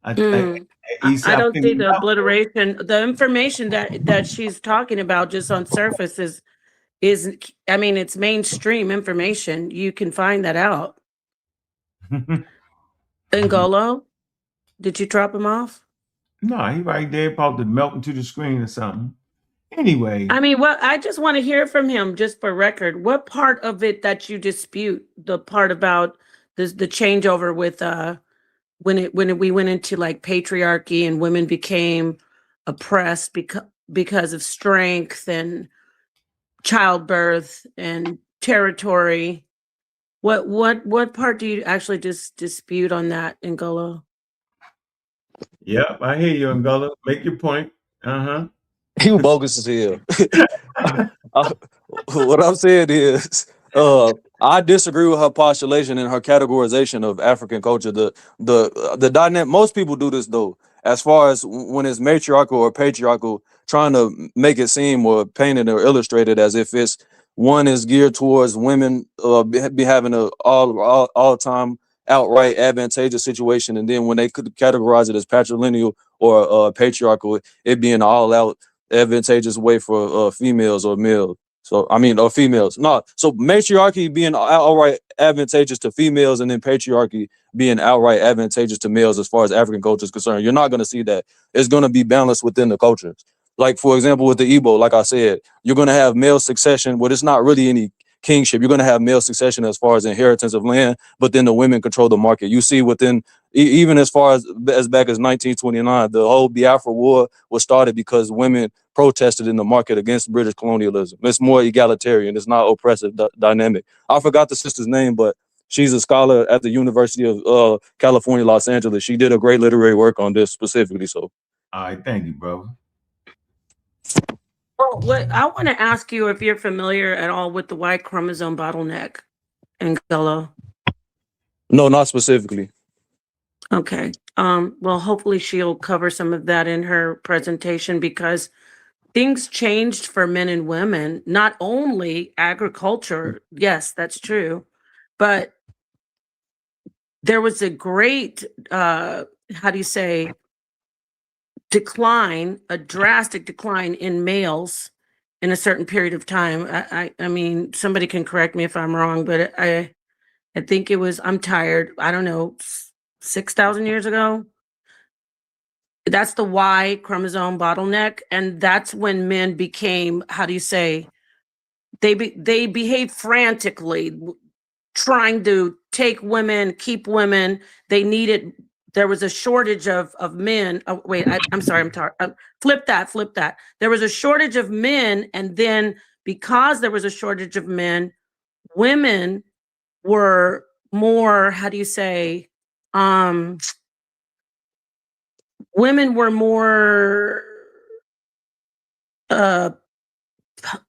I don't see the obliteration. The information that she's talking about just on surface is I mean, it's mainstream information. You can find that out. Ngolo, did you drop him off? No, he right there, probably melting to the screen or something. Anyway, I mean, what I just want to hear from him, just for record. What part of it that you dispute? The part about the changeover with when we went into like patriarchy and women became oppressed because of strength and childbirth and territory. What part do you actually dispute on that, Ngolo? Yep, I hear you, Ngolo. Make your point. Uh-huh. You bogus as hell. What I'm saying is, I disagree with her postulation and her categorization of African culture. The dynamic. Most people do this though, as far as when it's matriarchal or patriarchal, trying to make it seem or paint it or illustrate it as if it's one is geared towards women be having a all time outright advantageous situation, and then when they could categorize it as patrilineal or patriarchal, it being all out advantageous way for females or males. So I mean, or females. No, so matriarchy being outright advantageous to females, and then patriarchy being outright advantageous to males as far as African culture is concerned. You're not going to see that. It's going to be balanced within the cultures. Like for example, with the Igbo, like I said, you're going to have male succession, but it's not really any kingship. You're going to have male succession as far as inheritance of land, but then the women control the market. You see within even as far as back as 1929, the whole Biafra War was started because women protested in the market against British colonialism. It's more egalitarian. It's not oppressive dynamic. I forgot the sister's name, but she's a scholar at the University of California, Los Angeles. She did a great literary work on this specifically. So, all right, thank you, bro. Well, I want to ask you if you're familiar at all with the Y chromosome bottleneck, Ngolo. No, not specifically. Okay. Well, hopefully she'll cover some of that in her presentation because things changed for men and women, not only agriculture. Yes, that's true. But there was a great, how do you say, decline, a drastic decline in males in a certain period of time. I mean, somebody can correct me if I'm wrong, but I think it was, I'm tired, I don't know, 6,000 years ago. That's the Y chromosome bottleneck. And that's when men became, how do you say, they behave frantically, trying to take women, keep women. There was a shortage of men. Oh, wait, I'm sorry, flip that. There was a shortage of men, and then because there was a shortage of men, women were more, how do you say, women were more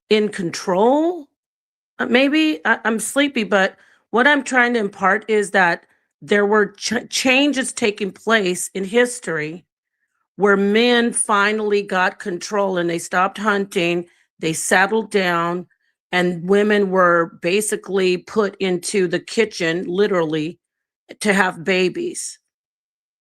in control. Maybe I'm sleepy, but what I'm trying to impart is that there were changes taking place in history where men finally got control and they stopped hunting, they settled down, and women were basically put into the kitchen, literally, to have babies.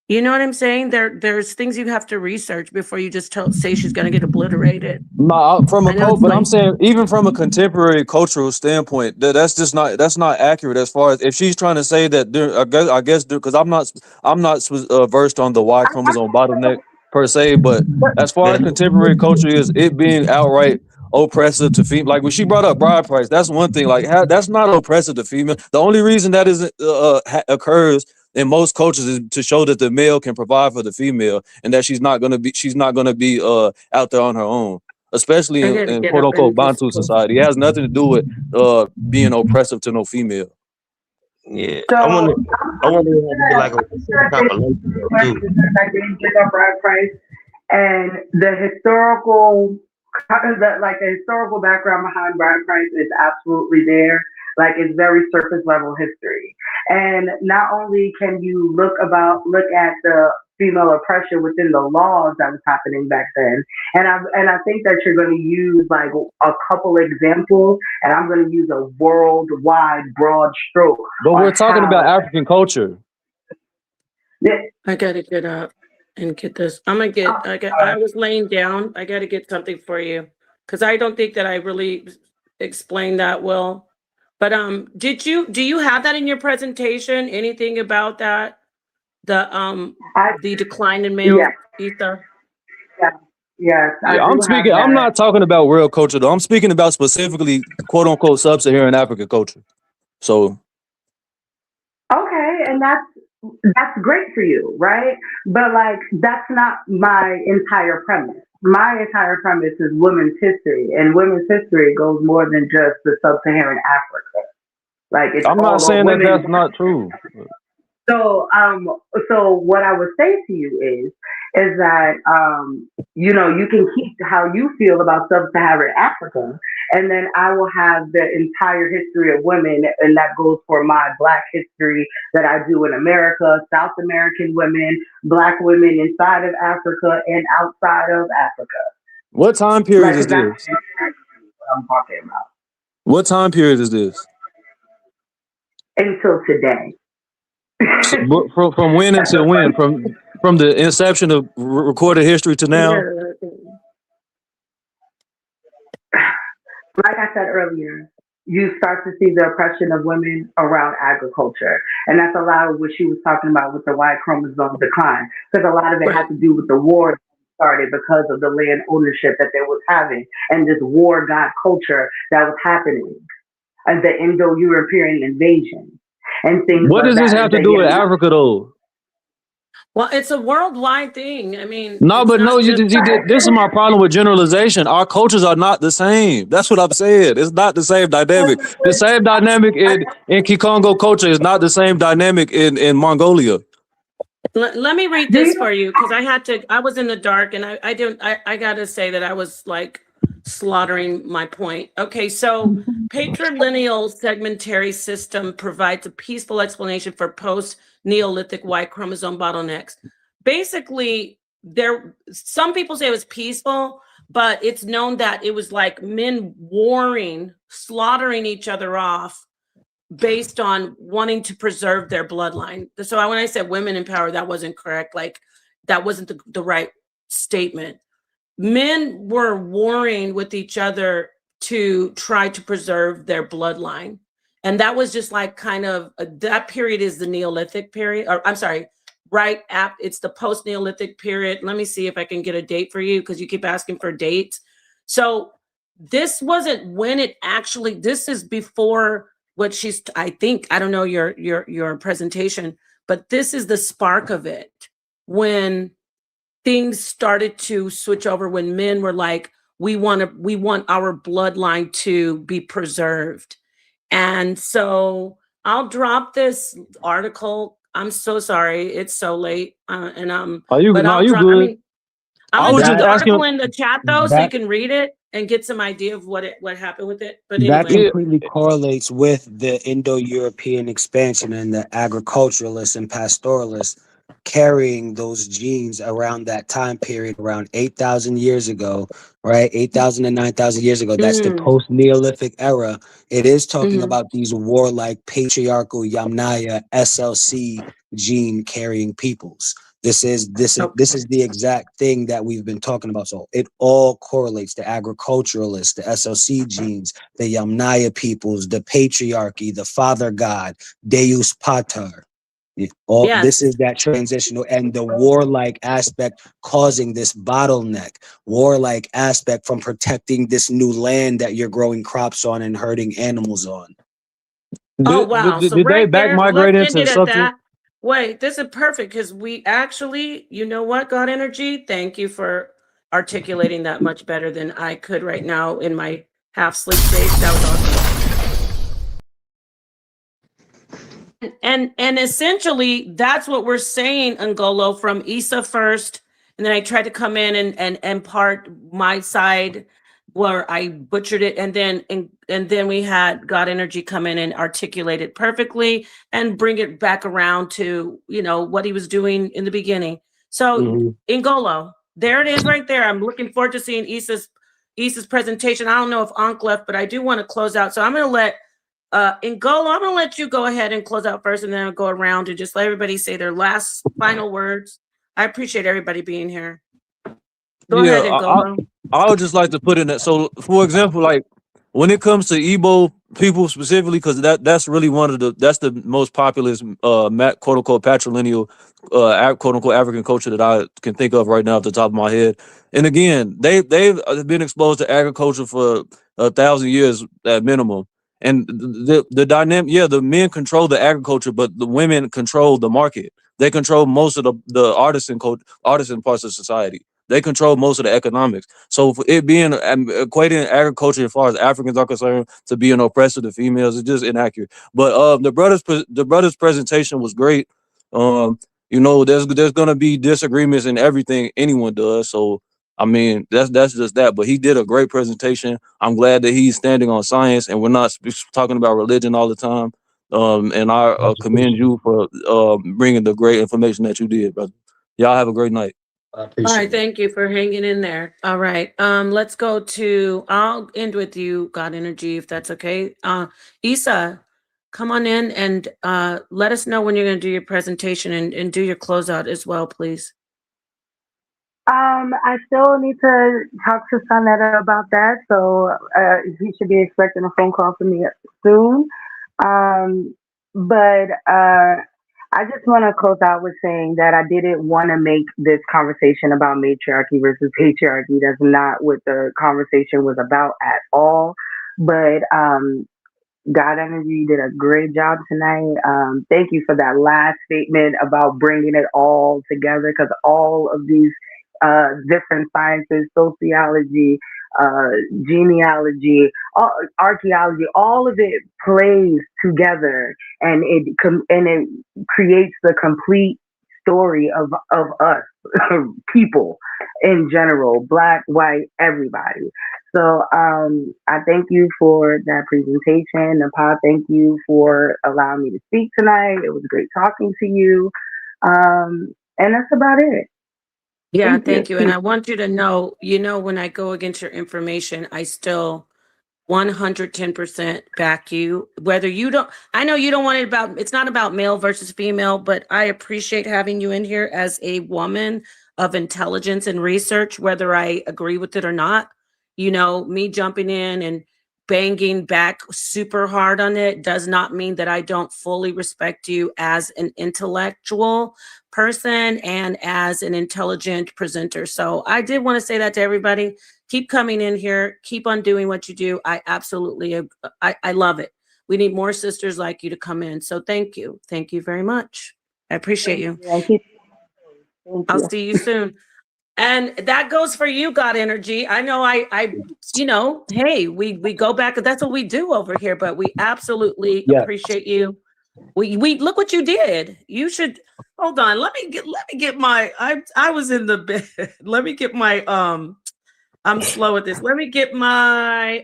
You know what I'm saying? There's things you have to research before you just say she's gonna get obliterated. No, from I a know it's but I'm like saying even from a contemporary cultural standpoint, that's not accurate as far as if she's trying to say that I guess because I'm not versed on the Y chromosome bottleneck per se, but as far as contemporary culture is it being outright oppressive to female, like when she brought up bride price, that's one thing. Like that's not oppressive to female. The only reason that isn't occurs in most cultures is to show that the male can provide for the female and that she's not gonna be out there on her own, especially I gotta in get quote up unquote and just Bantu society. It has nothing to do with being oppressive to no female. Yeah, So I wonder. I'm I wonder if it had to be like a certain gonna compilation though too. I didn't give up bride price and the historical, the historical background behind bride price is absolutely there. Like it's very surface level history, and not only can you look at the female oppression within the laws that was happening back then, and I think that you're going to use like a couple examples, and I'm going to use a worldwide broad stroke But on we're talking about how. African culture. I gotta get up and get this. I was laying down. I gotta get something for you. Because I don't think that I really explained that well. But do you have that in your presentation? Anything about that? The decline in male Yeah, ether? yes, I Yeah, do have I'm that. not talking about real culture though. I'm speaking about specifically quote unquote sub-Saharan African culture. So Okay, and that's great for you, right? But like that's not my entire premise. My entire premise is women's history, and women's history goes more than just the sub-Saharan Africa. Like it's I'm not all over saying that women. that's not true. So, so what I would say to you is that, you can keep how you feel about sub-Saharan Africa, and then I will have the entire history of women, and that goes for my Black history that I do in America, South American women, Black women inside of Africa and outside of Africa. What time period is Like, that's this? what I'm talking about. What time period is this? Until today. So, from when until when? From the inception of recorded history to now? Like I said earlier, you start to see the oppression of women around agriculture. And that's a lot of what she was talking about with the Y chromosome decline. Because a lot of it had to do with the war that started because of the land ownership that they was having and this war god culture that was happening. And the Indo-European invasion and things What like does that. this have to do with Africa though? Well, it's a worldwide thing. I mean, No, but no, this is my problem with generalization. Our cultures are not the same. That's what I'm saying. It's not the same dynamic. The same dynamic in Kikongo culture is not the same dynamic in Mongolia. Let me read this for you because I was in the dark and I gotta say that I was like slaughtering my point. Okay, so patrilineal segmentary system provides a peaceful explanation for post-Neolithic Y chromosome bottlenecks. Basically, some people say it was peaceful, but it's known that it was like men warring, slaughtering each other off based on wanting to preserve their bloodline. So when I said women in power, that wasn't correct. Like that wasn't the right statement. Men were warring with each other to try to preserve their bloodline. And that was just like kind of that period is the Neolithic period, or I'm sorry, it's the post-Neolithic period. Let me see if I can get a date for you because you keep asking for dates. So this wasn't when it actually, this is before what I don't know your presentation, but this is the spark of it when things started to switch over, when men were like, we want our bloodline to be preserved. And so I'll drop this article. I'm so sorry. It's so late. You good. I'm gonna was drop just the asking article in the chat though, so you can read it and get some idea of what happened with it. But That anyway. completely correlates with the Indo-European expansion and the agriculturalists and pastoralists carrying those genes around that time period, around 8,000 years ago, right? 8,000 to 9,000 years ago. That's the post-Neolithic era. It is talking about these warlike, patriarchal Yamnaya SLC gene carrying peoples. This is the exact thing that we've been talking about. So it all correlates: the agriculturalists, the SOC genes, the Yamnaya peoples, the patriarchy, the father god, Deus Pater. This is that transitional and the warlike aspect causing this bottleneck, warlike aspect from protecting this new land that you're growing crops on and herding animals on. Oh, wow. So Did they right back there, migrate let's end into it at something? that. Wait, this is perfect because we actually, you know what, God Energy, thank you for articulating that much better than I could right now in my half sleep stage. That was awesome. And essentially, that's what we're saying, Ngolo, from Issa first. And then I tried to come in and impart my side where I butchered it, and then we had God Energy come in and articulate it perfectly and bring it back around to, you know, what he was doing in the beginning. So Ngolo, there it is right there. I'm looking forward to seeing Issa's presentation. I don't know if Ankh left, but I do want to close out. So I'm going to let Ngolo, I'm going to let you go ahead and close out first, and then I'll go around and just let everybody say their last final words. I appreciate everybody being here. Go ahead, Ngolo. I would just like to put in that. So, for example, like when it comes to Igbo people specifically, because that's really that's the most populous quote unquote patrilineal quote unquote African culture that I can think of right now off the top of my head. And again, they've been exposed to agriculture for 1,000 years at minimum. And the dynamic, the men control the agriculture, but the women control the market. They control most of the artisan parts of society. They control most of the economics. So for it being equating agriculture as far as Africans are concerned to be an oppressor to females is just inaccurate. But the brother's presentation was great. You know, there's gonna be disagreements in everything anyone does. So I mean, that's just that. But he did a great presentation. I'm glad that he's standing on science and we're not talking about religion all the time. And I commend you for bringing the great information that you did, brother. Y'all have a great night. I All right, thank you for hanging in there. All right, let's go to, I'll end with you, God Energy, if that's okay. Issa, come on in and let us know when you're going to do your presentation and do your closeout as well, please. I still need to talk to Sonetta about that, so he should be expecting a phone call from me soon. But I just want to close out with saying that I didn't want to make this conversation about matriarchy versus patriarchy. That's not what the conversation was about at all. But God Energy did a great job tonight. Thank you for that last statement about bringing it all together, because all of these different sciences, sociology, genealogy, archaeology, all of it plays together, and it creates the complete story of us, people in general, black, white, everybody. So I thank you for that presentation. Napa, thank you for allowing me to speak tonight. It was great talking to you. And that's about it. Yeah, thank you. And I want you to know, when I go against your information, I still 110% back you. Whether you don't, I know you don't want it's not about male versus female, but I appreciate having you in here as a woman of intelligence and research, whether I agree with it or not. Me jumping in and banging back super hard on it does not mean that I don't fully respect you as an intellectual person and as an intelligent presenter. So I did want to say that to everybody. Keep coming in here. Keep on doing what you do. I absolutely, I love it. We need more sisters like you to come in. So thank you. Thank you very much. I appreciate you. I'll see you soon. And that goes for you, God Energy. I know hey, we go back. That's what we do over here, but we absolutely appreciate you. We look what you did. You should hold on. Let me get my I was in the bed. Let me get my I'm slow at this. Let me get my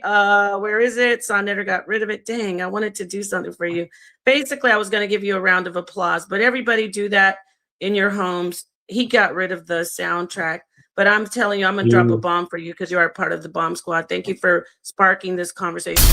where is it? Sonetta got rid of it. Dang, I wanted to do something for you. Basically, I was going to give you a round of applause, but everybody do that in your homes. He got rid of the soundtrack, but I'm telling you, I'm going to drop a bomb for you because you are part of the bomb squad. Thank you for sparking this conversation.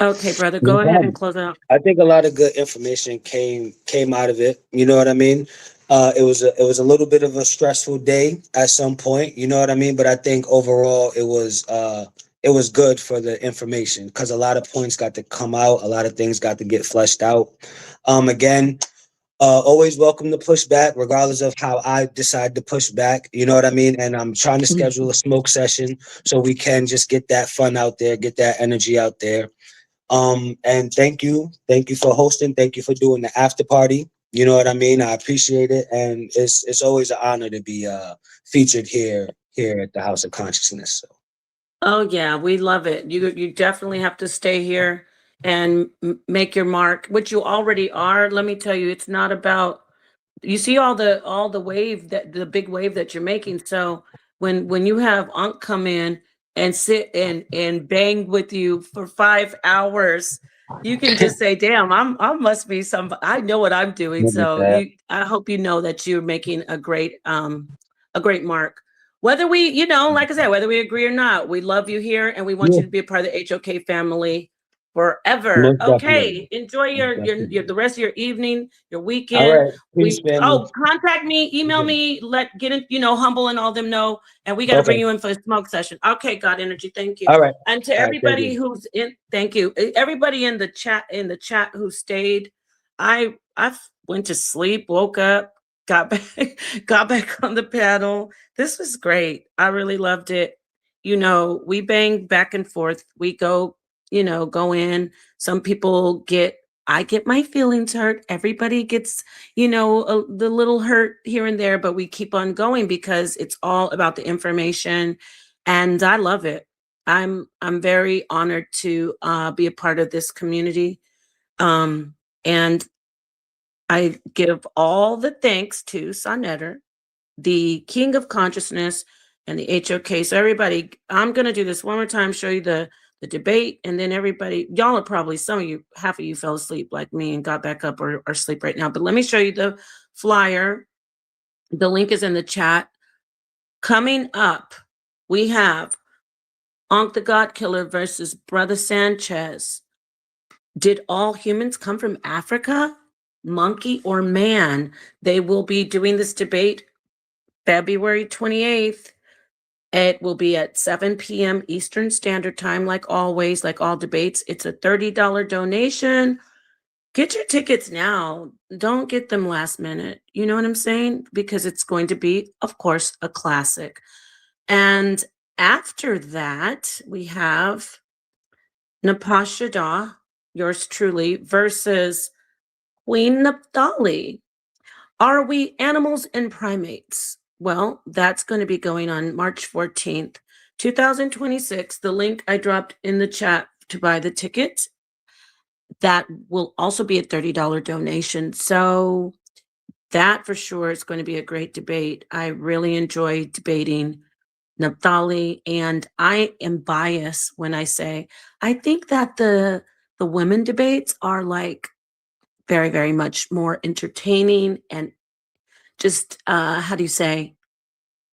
Okay, brother, No go ahead and problem. close out. I think a lot of good information came out of it. You know what I mean? It was a little bit of a stressful day at some point. You know what I mean? But I think overall it was good for the information because a lot of points got to come out. A lot of things got to get fleshed out. Again, always welcome to push back, regardless of how I decide to push back. You know what I mean? And I'm trying to schedule a smoke session so we can just get that fun out there, get that energy out there. And thank you for hosting. Thank you for doing the after party. You know what I mean? I appreciate it, and it's always an honor to be featured here at the House of Consciousness. So. Oh yeah, we love it. You definitely have to stay here and make your mark, which you already are. Let me tell you, it's not about, you see all the wave, that the big wave that you're making. So when you have Unc come in and sit and bang with you for 5 hours, you can just say, damn, I must be some, I know what I'm doing. Look at So that. I hope you know that you're making a great mark. Whether we, like I said, whether we agree or not, we love you here and we want Yeah, you to be a part of the HOK family forever. most definitely. Okay, enjoy Most your definitely. the rest of your evening, your All weekend. right. Peace, family. Contact me, email me, get in, Humble and all them know, and we got to Okay. bring you in for a smoke session. Okay, God Energy, thank you. All right. And to All right. Thank everybody you. who's in, thank you. Everybody in the chat who stayed. I went to sleep, woke up, got back, got back on the paddle. This was great. I really loved it. We bang back and forth. We go, go in. Some people I get my feelings hurt. Everybody gets, the little hurt here and there, but we keep on going because it's all about the information. And I love it. I'm very honored to be a part of this community. And I give all the thanks to Sonetter, the King of Consciousness, and the HOK. So everybody, I'm gonna do this one more time, show you the debate, and then everybody, y'all are probably, half of you fell asleep like me and got back up or sleep right now. But let me show you the flyer. The link is in the chat. Coming up, we have Ankh the God Killer versus Brother Sanchez. Did all humans come from Africa, monkey, or man? They will be doing this debate February 28th. It will be at 7 p.m. Eastern Standard Time, like always, like all debates. It's a $30 donation. Get your tickets now. Don't get them last minute. You know what I'm saying? Because it's going to be, of course, a classic. And after that, we have Napashada, yours truly, versus Queen Naphtali. Are we animals and primates? Well, that's going to be going on March 14th, 2026. The link I dropped in the chat to buy the ticket. That will also be a $30 donation. So that for sure is going to be a great debate. I really enjoy debating Naphtali, and I am biased when I say I think that the women debates are like very, very much more entertaining and just how do you say,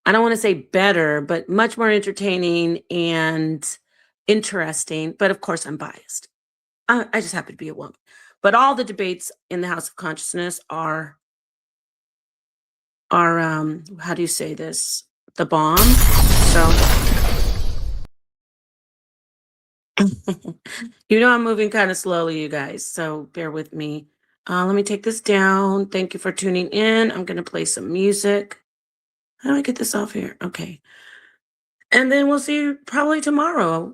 I don't want to say better, but much more entertaining and interesting. But of course, I'm biased. I just happen to be a woman. But all the debates in the House of Consciousness are how do you say this? The bomb. So I'm moving kind of slowly, you guys. So bear with me. Let me take this down. Thank you for tuning in. I'm gonna play some music. How do I get this off here? Okay. And then we'll see you probably tomorrow.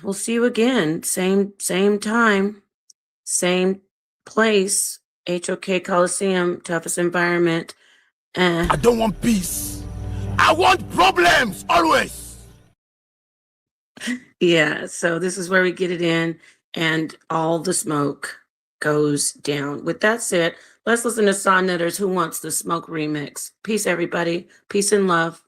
We'll see you again. Same time, same place. HOK Coliseum, toughest environment. I don't want peace. I want problems always. Yeah, so this is where we get it in, and all the smoke goes down. With that said, let's listen to Sonnetter's Who Wants the Smoke remix. Peace, everybody. Peace and love.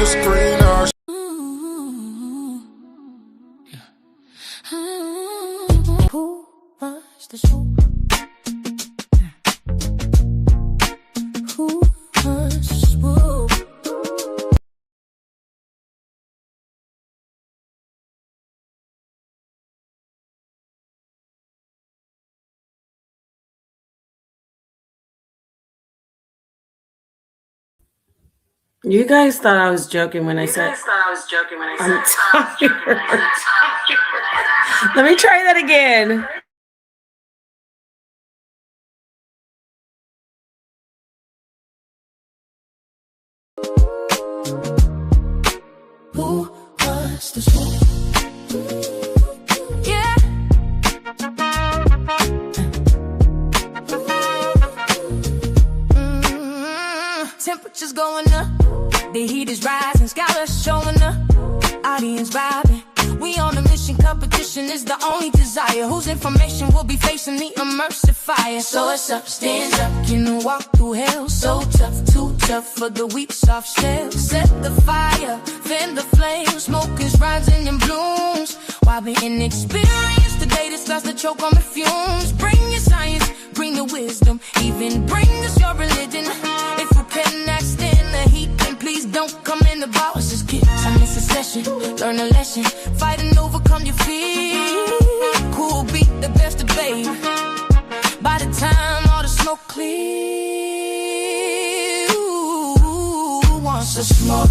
screener. Who was the swoop? Who was the swoop? You guys thought I was joking when I said I'm tired. Let me try that again. Who was the swoop? Yeah. Temperatures going up, the heat is rising, scholars showing up, audience vibing. We on a mission, competition is the only desire. Whose information will be facing the immersive fire? So it's up, stand up, can walk through hell. So tough, too tough for the weak, soft shell. Set the fire, fan the flame, smoke is rising in blooms. While we inexperienced, the data starts to choke on the fumes. Bring your science, bring the wisdom, even bring us your religion. If you cannot stand the heat, then please don't come in the bar. It's just kids, I miss a session, learn a lesson, fight and overcome your fear. Cool beat, the best of babe. By the time all the smoke clear, who wants to smoke?